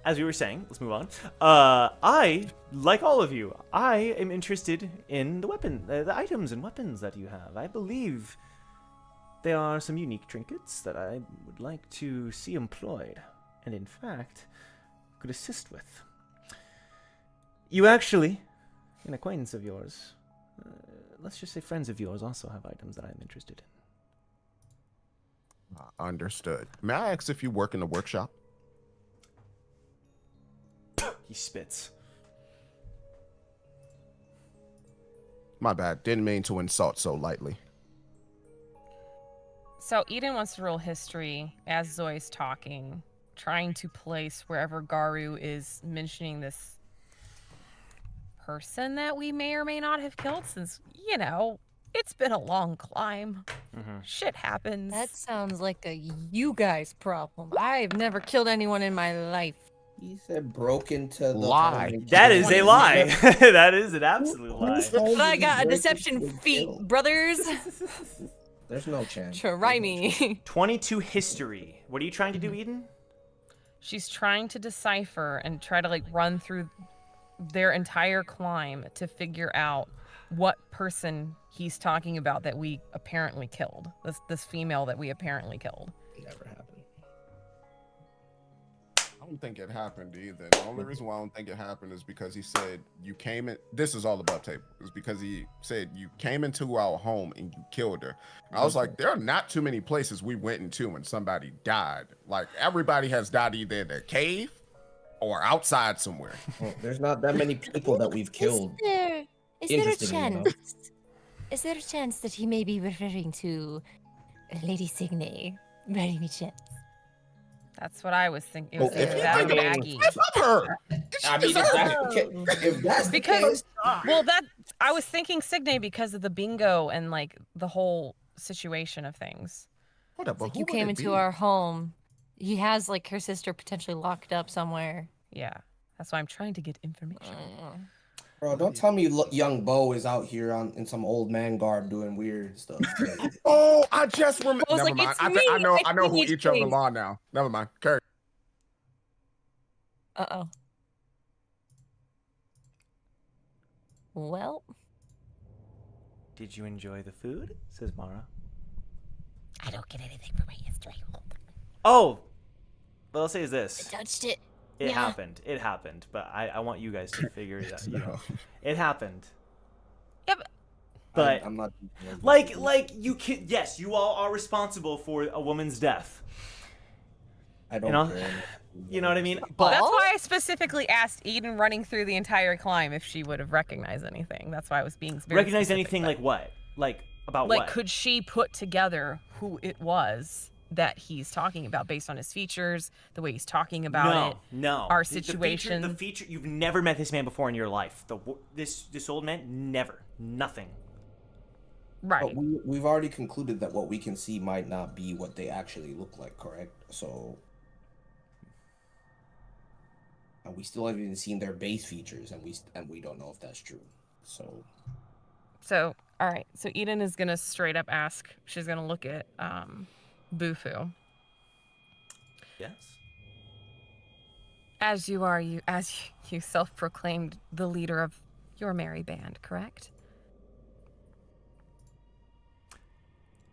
As we were saying, let's move on. I, like all of you, I am interested in the items and weapons that you have. I believe there are some unique trinkets that I would like to see employed, and in fact, could assist with. You actually, an acquaintance of yours, let's just say friends of yours, also have items that I'm interested in. Understood. May I ask if you work in the workshop? He spits. My bad. Didn't mean to insult so lightly. So Eden wants to roll history as Zoe's talking, trying to place wherever Garu is mentioning this person that we may or may not have killed, since, you know, it's been a long climb. Shit happens. That sounds like a you guys problem. I've never killed anyone in my life. He said broke into the Lie. home. That is a lie. That is an absolute lie. But I got a deception feat, brothers. There's no chance. Try me. 22 history. What are you trying to do, Eden? She's trying to decipher and try to like run through their entire climb to figure out what person he's talking about that we apparently killed. This female that we apparently killed. Never happened. I don't think it happened either. The only reason why I don't think it happened is because he said you came in. This is all above table. It's because he said you came into our home and you killed her. I was like, there are not too many places we went into when somebody died. Like everybody has died either in a cave or outside somewhere. Well, there's not that many people that we've killed. Is there a Interesting, you know? chance? Is there a chance that he may be referring to Lady Signe? By any chance? That's what I was thinking. It Oh, was if you that think about Maggie. it, I love her. I mean, if that's the Because case, well, that I was thinking Signe because of the bingo and like the whole situation of things. Hold up, but Like who you would came it into be? our home. He has like her sister potentially locked up somewhere. Yeah, that's why I'm trying to get information. bro, don't tell me young Bo is out here in some old man garb doing weird stuff. Oh, I just remember. I was Never like, mind. it's I, think I me, know. my I know who teenage each of them face. are now. Never mind. Carry. Uh-oh. Well, Did you enjoy the food? Says Mara. I don't get anything from my history. Oh! What I'll say is this. Touched it. It Yeah. happened. It happened. But I want you guys to figure it out. You know. It happened. Yeah, But I'm not like you can, yes, you all are responsible for a woman's death. I don't you know? care. You know what I mean? But that's why I specifically asked Eden running through the entire climb if she would have recognized anything. That's why I was being very recognize specific anything there. like what? Like about Like, what? could she put together who it was that he's talking about based on his features, the way he's talking about it? No. our The feature- situation. The feature, you've never met this man before in your life. This old man, never. Nothing. Right. But we've already concluded that what we can see might not be what they actually look like, correct? So, and we still haven't even seen their base features, and we don't know if that's true. So, So, all right. So Eden is gonna straight up ask. She's gonna look at Bufu. Yes. As you self-proclaimed the leader of your merry band, correct?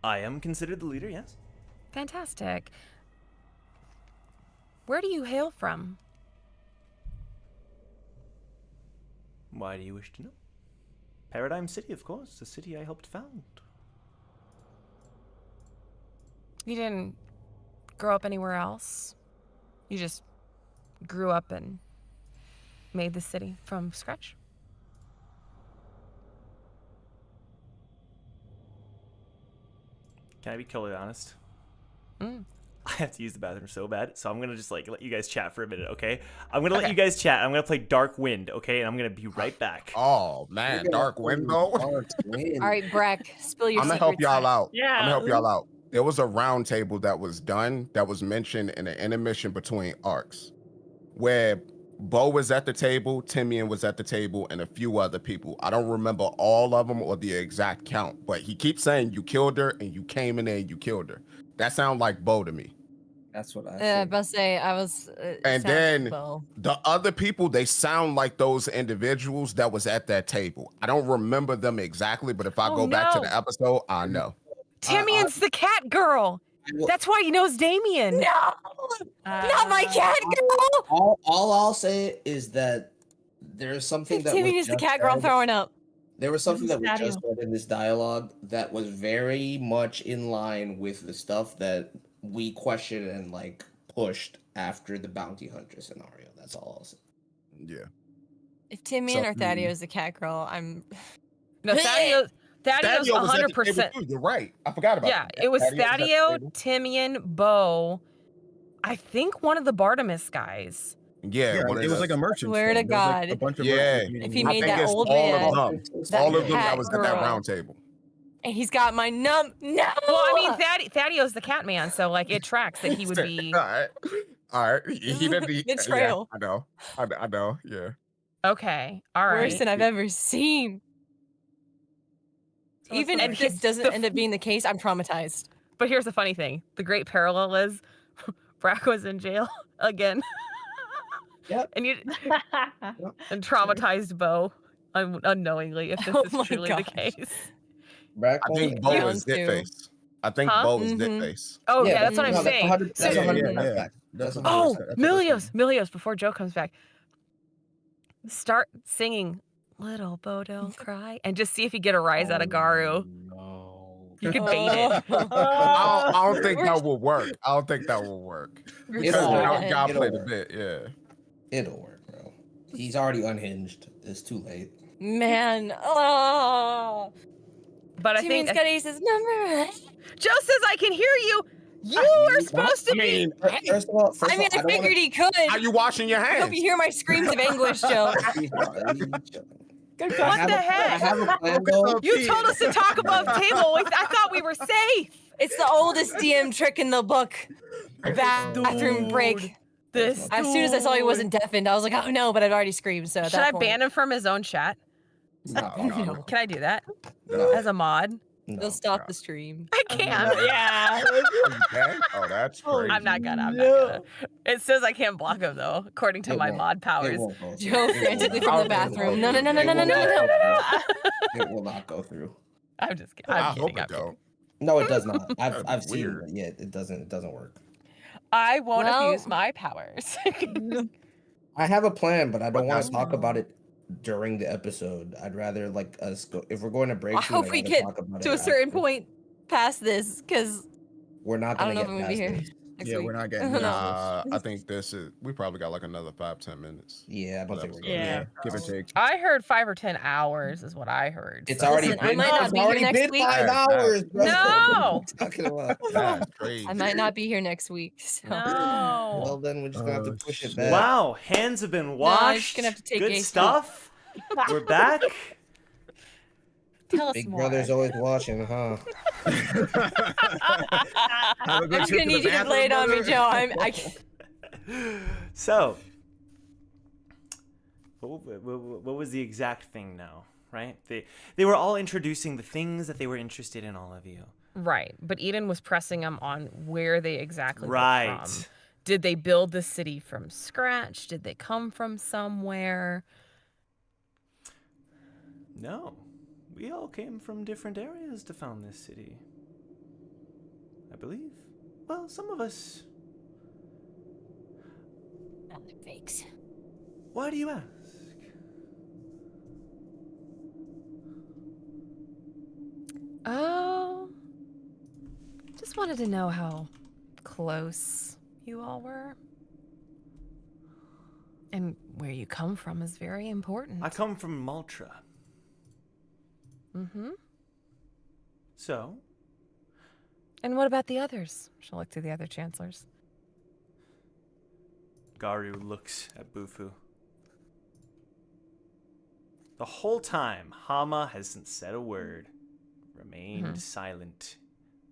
I am considered the leader, yes. Fantastic. Where do you hail from? Why do you wish to know? Paradigm City, of course, the city I helped found. You didn't grow up anywhere else? You just grew up and made the city from scratch? Can I be totally honest? Mm. I have to use the bathroom so bad, so I'm gonna just like let you guys chat for a minute, okay? I'm gonna let you guys chat. I'm gonna play Dark Wind, okay? And I'm gonna be right back. Oh man, Dark Window. Dark Wind. All right, Brack, spill your I'm gonna secrets. help y'all out. Yeah. I'm gonna help y'all out. There was a round table that was done that was mentioned in the intermission between arcs, where Bo was at the table, Timian was at the table, and a few other people. I don't remember all of them or the exact count, but he keeps saying you killed her and you came in there and you killed her. That sounds like Bo to me. That's what I Yeah, think. about to say I was. And sounds then Bo. the other people, they sound like those individuals that was at that table. I don't remember them exactly, but if I Oh, go back to no. the episode, I know. Timian's the cat girl. That's why he knows Damien. No, not my cat girl. All I'll say is that there's something that Timmy was is the just cat girl said- throwing up. There was something that was Daddy. just said in this dialogue that was very much in line with the stuff that we questioned and like pushed after the bounty hunter scenario. That's all I'll say. Yeah. If Timian or Thaddeus is the cat girl, I'm. No, Thaddeus Thaddeus was at the table 100%. too. You're right. I forgot about Yeah, that. it was Thaddeus at the Thaddeus, table. Timian, Bo. I think one of the Bartimus guys. Yeah, Yeah, one of it was the- like a merchant. Swear to thing. There was, like, a God. bunch of Yeah. merchants If meeting he with- I made think that it's old all man, of them. that All of them that cat was at that girl. round table. And he's got my No. Well, I mean, Thaddeus the cat man, so like it tracks that he would be. All right. He didn't. Betrayal. Yeah, I know. Yeah. Okay, all right. Worse than I've ever seen. So what's Even the if worst? this doesn't end up being the case, I'm traumatized. But here's the funny thing: the great parallel is Brack was in jail again. Yep. And and traumatized Bo unknowingly, if this Oh is my truly the gosh. case. Brack I think won't- Bo Round is two. Dick-Face. I think Huh? Bo is Mhm. Dick-Face. Oh yeah, that's no, what I'm saying. That's So- 100% yeah. fact. That's That's 100% Oh, that's what Milios, before Joe comes back. Start singing Little Bo Don't Cry and just see if you get a rise out of Garu. No. You could bait it. I don't think We're- that will work. I don't think that will work. We're Because so you know, dead. God It'll played a work. bit, yeah. It'll work, bro. He's already unhinged. It's too late. Man, oh. But I Timian's think got Ace's number. Joe says I can hear you. You were supposed to I mean, First of all, I mean, I figured he could. how you washing your I hands? hope you hear my screams of anguish, Joe. Good What question. the heck? I have a plan though. You told us to talk above table. I thought we were safe. It's the oldest DM trick in the book. Bathroom break. This. As soon as I saw he wasn't deadened, I was like, oh no, but I'd already screamed. So at Should that I point, ban him from his own chat? No, No. Can I do that no, as a mod? no. They'll stop the stream. I can't. Yeah. Okay. Oh, that's crazy. I'm not gonna. I'm not gonna. It says I can't block him though, according to It my won't. mod It powers. won't go through. Joe It frantically won't from go the through. bathroom. No, no, no, no, It no, no, will no, not no. go through. It will not go through. I'm just kidding. I'm I kidding. hope I'm it kidding. don't. No, it does not. That'd I've be seen weird. it. Yeah, it doesn't work. I won't Well- abuse my powers. I have a plan, but I don't But want to that's- talk about it during the episode. I'd rather like us go if we're going to break. I hope we get to a certain point past this, because We're not I gonna don't know get if I'm gonna be past here this. next Yeah, week. we're not getting No. past this. I think this is. We probably got like another 5-10 minutes. Yeah, I don't think we're gonna. Yeah. Give or take. I heard 5 or 10 hours is what I heard. It's so- already Listen, I been. might not It's be here already next been week. 5 Yeah, hours. Bro. No! What are you talking about? That's crazy. I might not be here next week. So. No. Well, then we're just gonna have to Oh, push it shit. back. Wow, hands have been I'm washed. just gonna have to take Good Ace stuff. We're back. Tell us Big more. brother's always watching, huh? Have a good I'm trip gonna need you to bathroom, lay it on me, brother. Joe. So, what was the exact thing now, right? They were all introducing the things that they were interested in, all of you. Right. But Eden was pressing them on where they exactly were Right. from. Did they build the city from scratch? Did they come from somewhere? No, we all came from different areas to found this city. I believe. Well, some of us. Fakes. Why do you ask? Oh. Just wanted to know how close you all were. And where you come from is very important. I come from Maltra. Mm-hmm. So? And what about the others? She'll look to the other chancellors. Garu looks at Bufu. The whole time, Hama hasn't said a word. Remained silent,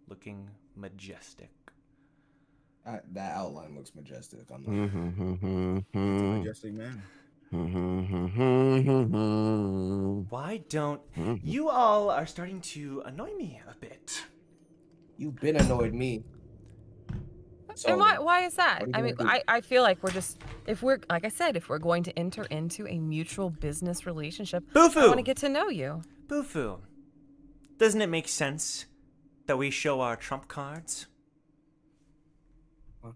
looking majestic. That outline looks majestic. I'm not. It's a majestic man. Why don't you all are starting to annoy me a bit? You've been annoyed me. So, And why is that? what are you I mean, gonna do? I feel like we're just, if we're, like I said, if we're going to enter into a mutual business relationship, Bufu! I want to get to know you. Bufu, doesn't it make sense that we show our trump cards? Huh?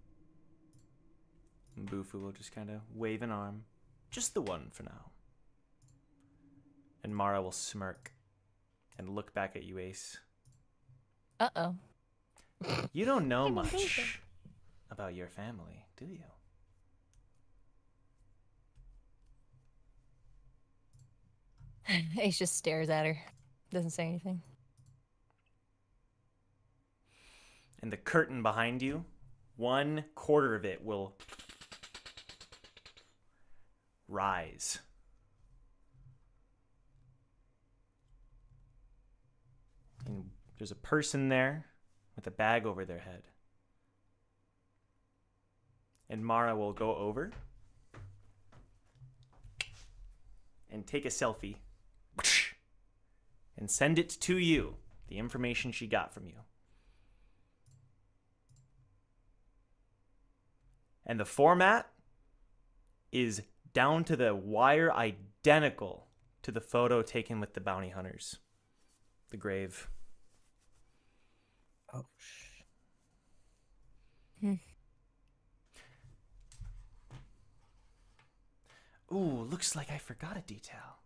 And Bufu will just kind of wave an arm. Just the one for now. And Mara will smirk and look back at you, Ace. Uh-oh. You don't know much about your family, do you? Ace just stares at her. Doesn't say anything. And the curtain behind you, 1/4 of it will rise. And there's a person there with a bag over their head. And Mara will go over and take a selfie and send it to you, the information she got from you. And the format is down to the wire identical to the photo taken with the bounty hunters. The grave. Oh, Ooh, looks like I forgot a detail.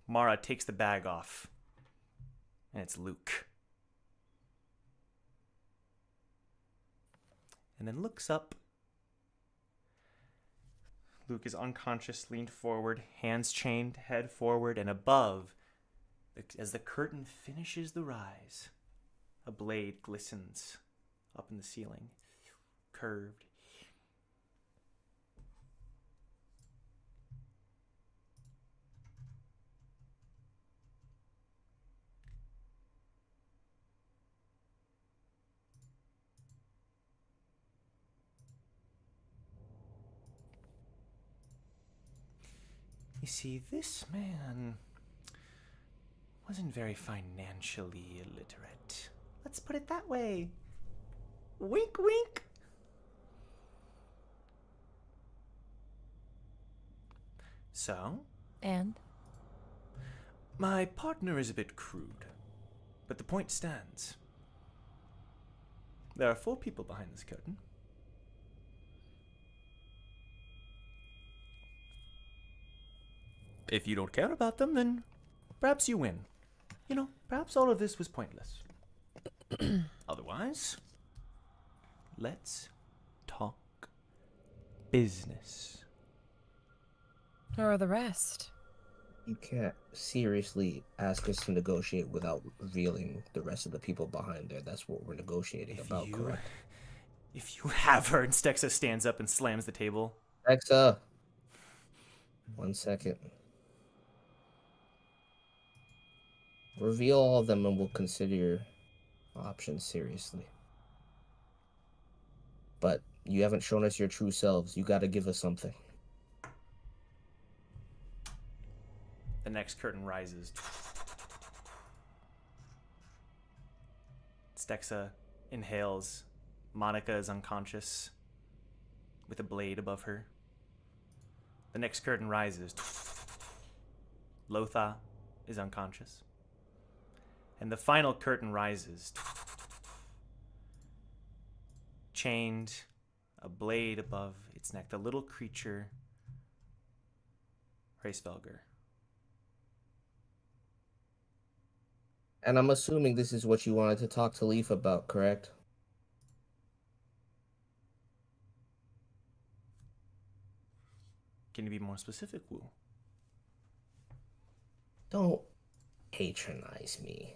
Mara takes the bag off. And it's Luke. And then looks up. Luke is unconscious, leaned forward, hands chained, head forward, and above, as the curtain finishes the rise, a blade glistens up in the ceiling, curved. You see, this man wasn't very financially illiterate. Let's put it that way. Wink, wink. So? And? My partner is a bit crude, but the point stands. There are 4 people behind this curtain. If you don't care about them, then perhaps you win. You know, perhaps all of this was pointless. Otherwise, let's talk business. Who are the rest? You can't seriously ask us to negotiate without revealing the rest of the people behind there. That's what we're negotiating about, correct? If you have her, and Stexa stands up and slams the table. Alexa, 1 second. Reveal all of them and we'll consider your options seriously. But you haven't shown us your true selves. You gotta give us something. The next curtain rises. Stexa inhales. Monica is unconscious with a blade above her. The next curtain rises. Lotha is unconscious. And the final curtain rises. Chained, a blade above its neck. The little creature, Hraesvelgr. And I'm assuming this is what you wanted to talk to Leaf about, correct? Can you be more specific, Wu? Don't patronize me.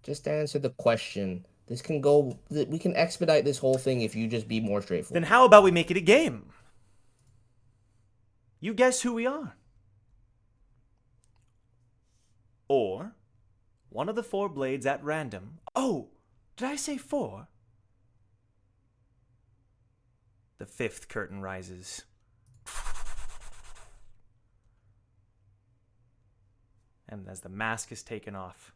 Just answer the question. This can go. We can expedite this whole thing if you just be more straightforward. Then how about we make it a game? You guess who we are. Or one of the 4 blades at random. Oh, did I say 4? The 5th curtain rises. And as the mask is taken off,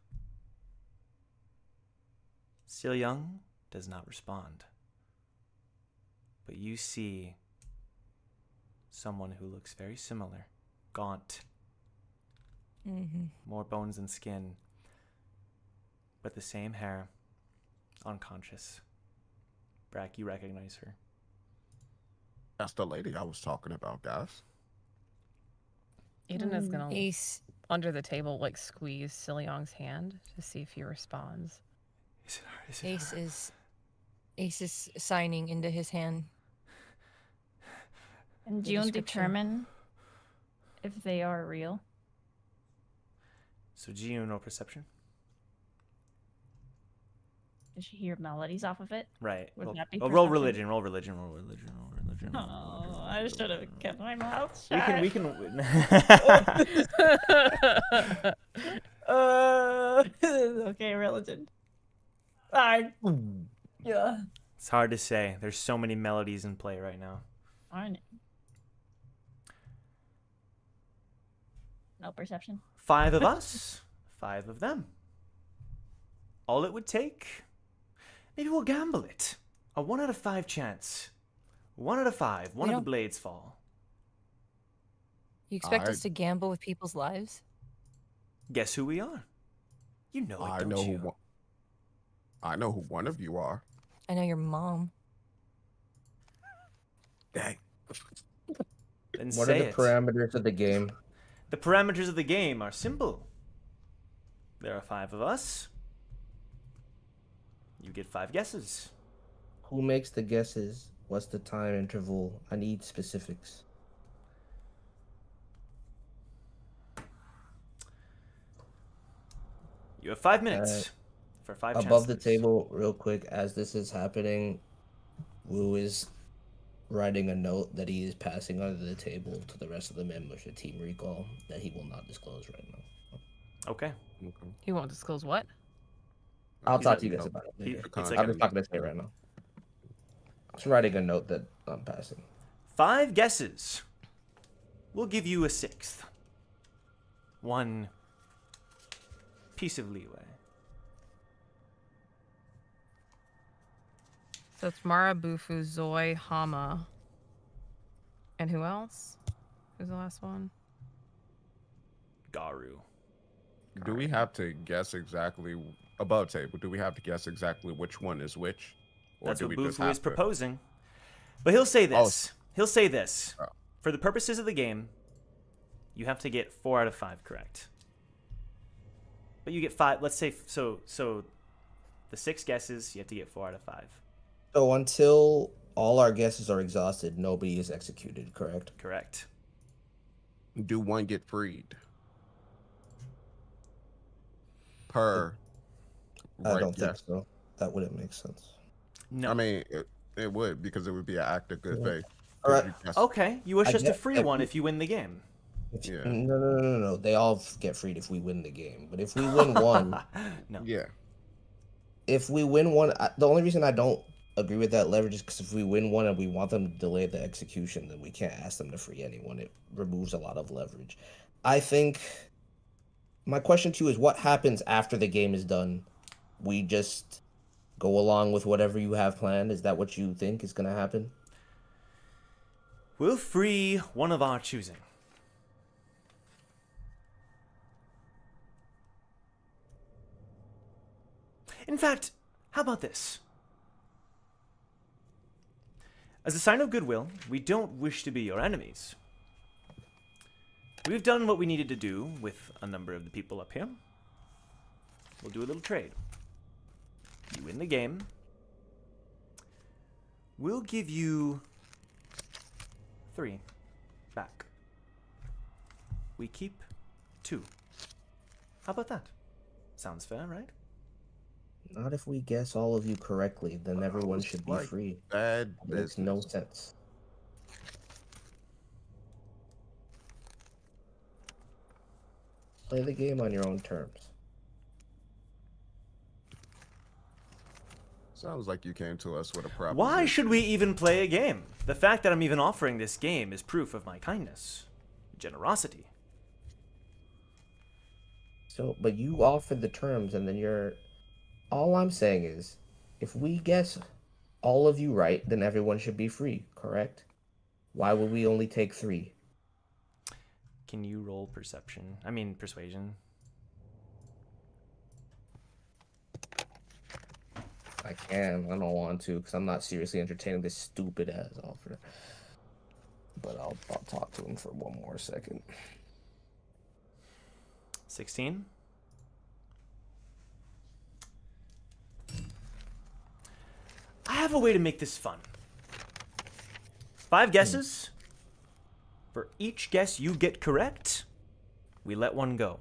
Silyeong does not respond. But you see someone who looks very similar. Gaunt. More bones than skin. But the same hair. Unconscious. Brack, you recognize her. That's the lady I was talking about, guys. Eden is gonna Ace. under the table like squeeze Silyeong's hand to see if he responds. Is it her? Is it her? Ace is signing into his hand. And The June description. determine if they are real. So Jiu, no perception? Did she hear melodies off of it? Right. Would that be roll perception? religion, roll religion, roll religion, roll religion. Oh, I should have kept my mouth We shut. can Okay, religion. Fine. Yeah. It's hard to say. There's so many melodies in play right now. Fine. No perception. 5 of us, 5 of them. All it would take, maybe we'll gamble it. A 1 out of 5 chance. 1 out of 5. One of the don't- blades fall. You expect us I- to gamble with people's lives? Guess who we are? You know it, I don't know you? who. I know who one of you are. I know your mom. Dang. Then What say are the it. parameters of the game? The parameters of the game are simple. There are 5 of us. You get 5 guesses. Who makes the guesses? What's the time interval? I need specifics. You have 5 minutes for 5 Above the chancellors. table, real quick, as this is happening, Wu is writing a note that he is passing under the table to the rest of the members of Team Recall that he will not disclose right now. Okay. He won't disclose what? I'll He's talk a- to you guys about it he- later. it's like I'm a- just not gonna say right now. Just writing a note that I'm passing. 5 guesses. We'll give you a 6th. 1 piece of leeway. So it's Mara, Bufu, Zoe, Hama. And who else? Who's the last one? Garu. Do we have to guess exactly above table? Do we have to guess exactly which one is which? Or That's do what we just Bufu have is to- proposing. But he'll say Oh. this. He'll say this. Oh. For the purposes of the game, you have to get 4 out of 5 correct. But you get 5. Let's say so the 6 guesses, you have to get 4 out of 5. So until all our guesses are exhausted, nobody is executed, correct? Correct. Do one get freed? Per. I right don't think guess. so. That wouldn't make sense. No. I mean, it would, because it would be an act of good Yeah. faith. All right. You guess- Okay, you wish I us to get free that one we- if you win the game. Yeah. No. They all get freed if we win the game. But if we win one, No. Yeah. if we win one, the only reason I don't agree with that leverage is because if we win one and we want them to delay the execution, then we can't ask them to free anyone. It removes a lot of leverage. I think my question to you is what happens after the game is done? We just go along with whatever you have planned? Is that what you think is going to happen? We'll free one of our choosing. In fact, how about this? As a sign of goodwill, we don't wish to be your enemies. we've done what we needed to do with a number of the people up here. We'll do a little trade. You win the game. We'll give you 3 back. We keep 2. How about that? Sounds fair, right? Not if we guess all of you correctly, then everyone should be like free. Bad It makes no business. sense. Play the game on your own terms. Sounds like you came to us with a problem. Why should we even play a game? The fact that I'm even offering this game is proof of my kindness, generosity. So, but you offered the terms, and then you're... All I'm saying is, if we guess all of you right, then everyone should be free, correct? Why would we only take 3? Can you roll perception? I mean, persuasion. I can. I don't want to, because I'm not seriously entertaining this stupid ass offer. But I'll talk to him for one more second. 16. I have a way to make this fun. 5 guesses. For each guess you get correct, we let one go.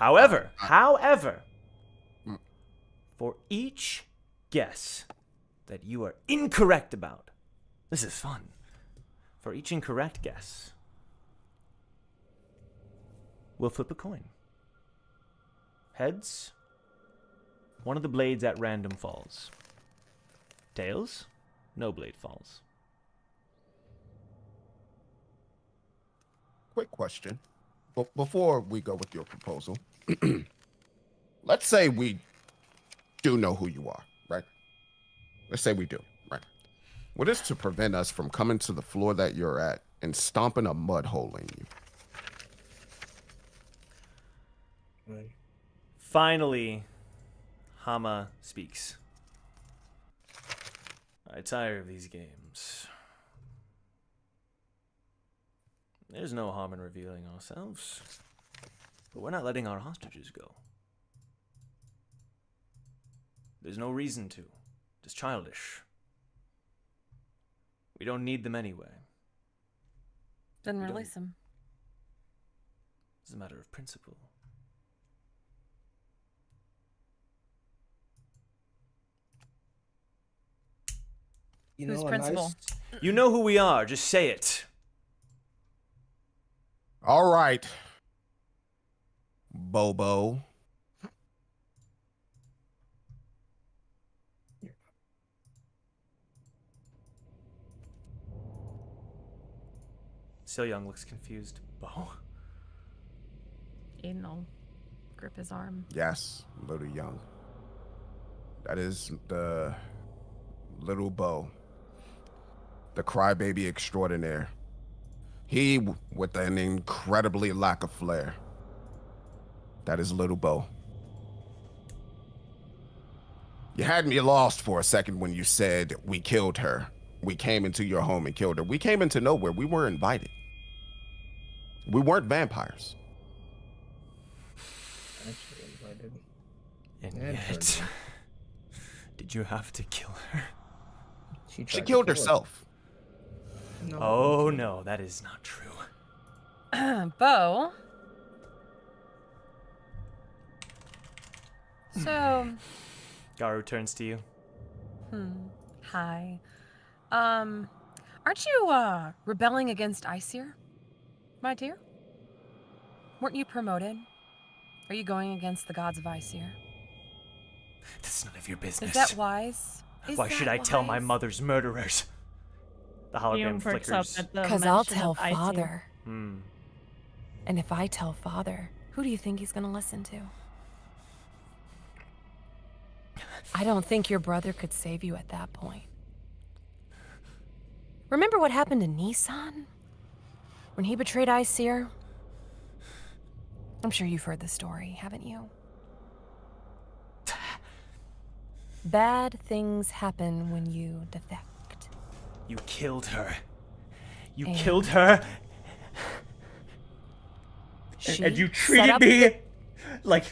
However, for each guess that you are incorrect about, this is fun. For each incorrect guess, we'll flip a coin. Heads, one of the blades at random falls. Tails, no blade falls. Quick question. Before we go with your proposal, let's say we do know who you are, right? Let's say we do, right? What is to prevent us from coming to the floor that you're at and stomping a mud hole in you? Right. Finally, Hama speaks. I tire of these games. There's no harm in revealing ourselves, but we're not letting our hostages go. There's no reason to. It's childish. We don't need them anyway. Then We release him. It's a matter of principle. You Who's know, a principal? nice- You know who we are, just say it. All right, Bobo. Silyeong looks confused. Bo? Aiden will grip his arm. Yes, little young. That is the little Bo, the crybaby extraordinaire. He, with an incredibly lack of flair. That is little Bo. You had me lost for a second when you said we killed her. We came into your home and killed her. We came into nowhere. We were invited. We weren't vampires. Actually invited. And And yet, did you have to kill her? She She tried to killed kill us. herself. No. Oh no, that is not true. Bo. So, Garu turns to you. hi. Aren't you rebelling against Aesir, my dear? Weren't you promoted? Are you going against the gods of Aesir? That's none of your business. Is that wise? Why should I tell my mother's murderers? The hologram Yoon perks up flickers. at the Because I'll mention tell of Aesir. father. Hmm. And if I tell father, who do you think he's gonna listen to? I don't think your brother could save you at that point. Remember what happened to Nissan? When he betrayed Aesir? I'm sure you've heard the story, haven't you? Bad things happen when you defect. You killed her. You And killed her, and you set treated up me like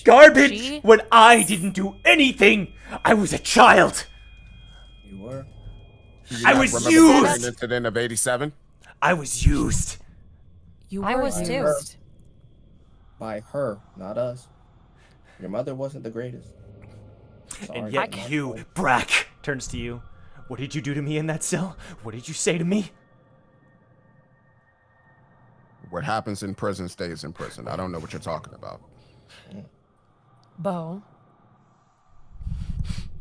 garbage she- when I didn't do anything. I was a child. You were. Do you I not was remember used. the incident of '87? I was used. You I were was too. used. By her, not us. Your mother wasn't the greatest. Sorry, And yet not you, her. Brack, turns to you. What did you do to me in that cell? What did you say to me? What happens in prison stays in prison. I don't know what you're talking about. Bo,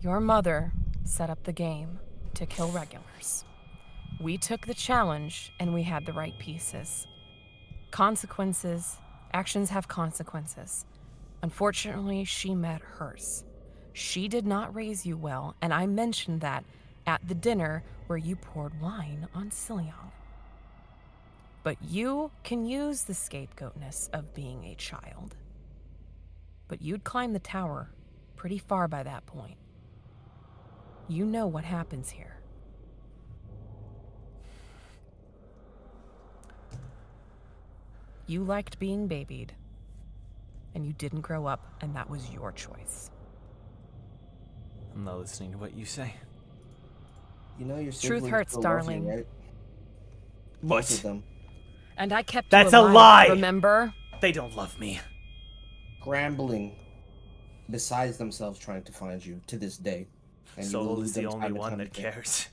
your mother set up the game to kill regulars. We took the challenge and we had the right pieces. Consequences, actions have consequences. Unfortunately, she met hers. She did not raise you well, and I mentioned that at the dinner where you poured wine on Silyeong. But you can use the scapegoatness of being a child. But you'd climbed the tower pretty far by that point. You know what happens here. You liked being babied, and you didn't grow up, and that was your choice. I'm not listening to what you say. You know your Truth siblings hurts, still love you, darling. right? What? Both of them. And I kept That's you a alive, lie! remember? They don't love me. Scrambling besides themselves trying to find you to this day. And you Soul elude is the them only time and one time that again. cares.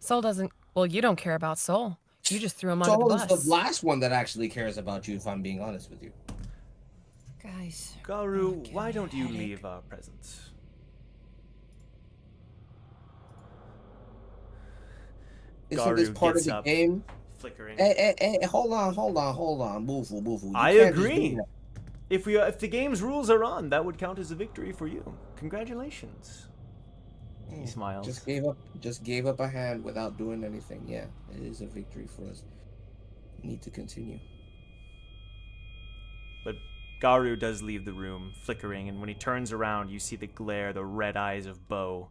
Soul doesn't. Well, you don't care about Soul. You just threw him under Soul the is bus. the last one that actually cares about you, if I'm being honest with you. Guys. Garu, why don't you leave our presence? Isn't this Garu part of gets the up, game? flickering. Hey, hold on. Boofu. You I can't just do agree. that. If the game's rules are on, that would count as a victory for you. Congratulations. He smiles. Just gave up a hand without doing anything. Yeah, it is a victory for us. Need to continue. But Garu does leave the room, flickering, and when he turns around, you see the glare, the red eyes of Bo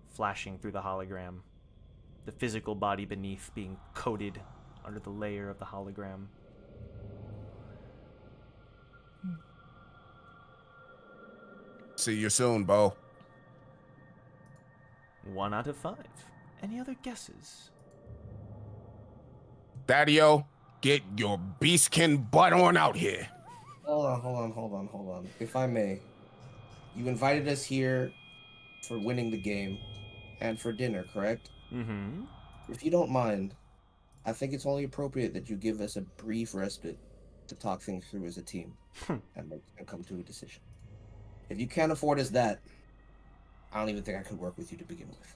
flashing through the hologram. The physical body beneath being coated under the layer of the hologram. See you soon, Bo. 1 out of 5. Any other guesses? Daddy-o, get your beastkin butt on out here. Hold on. If I may, you invited us here for winning the game and for dinner, correct? Mm-hmm. If you don't mind, I think it's only appropriate that you give us a brief respite to talk things through as a team and come to a decision. If you can't afford us that, I don't even think I could work with you to begin with.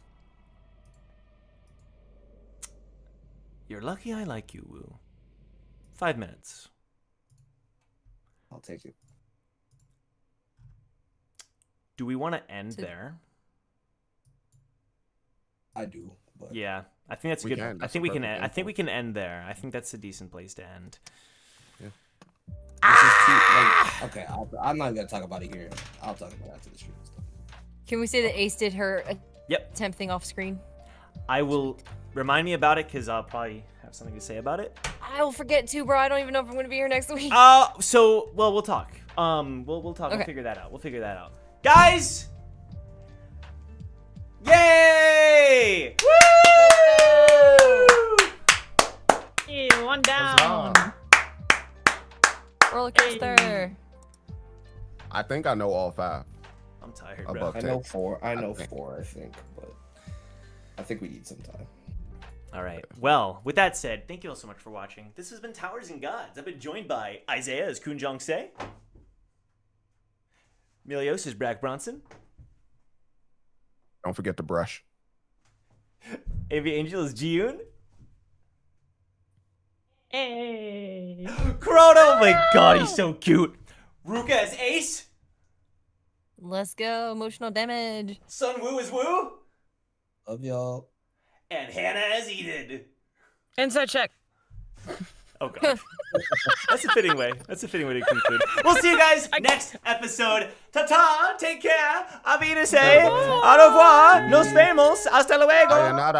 You're lucky I like you, Wu. 5 minutes. I'll take it. Do we want to end there? I do, but Yeah, I think that's a We good. can. I That's think a we can. perfect I think end we can end there. I think that's a decent place to end. this is too, okay, I'm not gonna talk about it here. I'll talk about it after the stream and stuff. Can we say that Ace did her Yep. attempt thing off screen? I will remind me about it because I'll probably have something to say about it. I will forget too, bro. I don't even know if I'm gonna be here next week. Well, we'll talk. We'll talk. Okay. We'll figure that out. Guys! Yay! Woo! Yeah, one down. Roller coaster. I think I know all 5. I'm tired, Above bro. I know take. 4. I know Okay. 4. I think, but I think we need some time. All right. Well, with that said, thank you all so much for watching. This has been Towers and Gods. I've been joined by Isaiah as Kun Jong Se, Milios as Brack Bronson, Don't forget to brush. AV Angel as Jiyoon, Hey. Corona. Oh my god, he's so cute. Ruka as Ace, Let's go. Emotional damage. Sun Woo as Woo, Love y'all. and Hannah as Enid. Inside check. Oh god. That's a fitting way. To conclude. We'll see you guys next episode. Ta-ta, take care, Avidase, au revoir, nos vemos, hasta luego. Sayonara.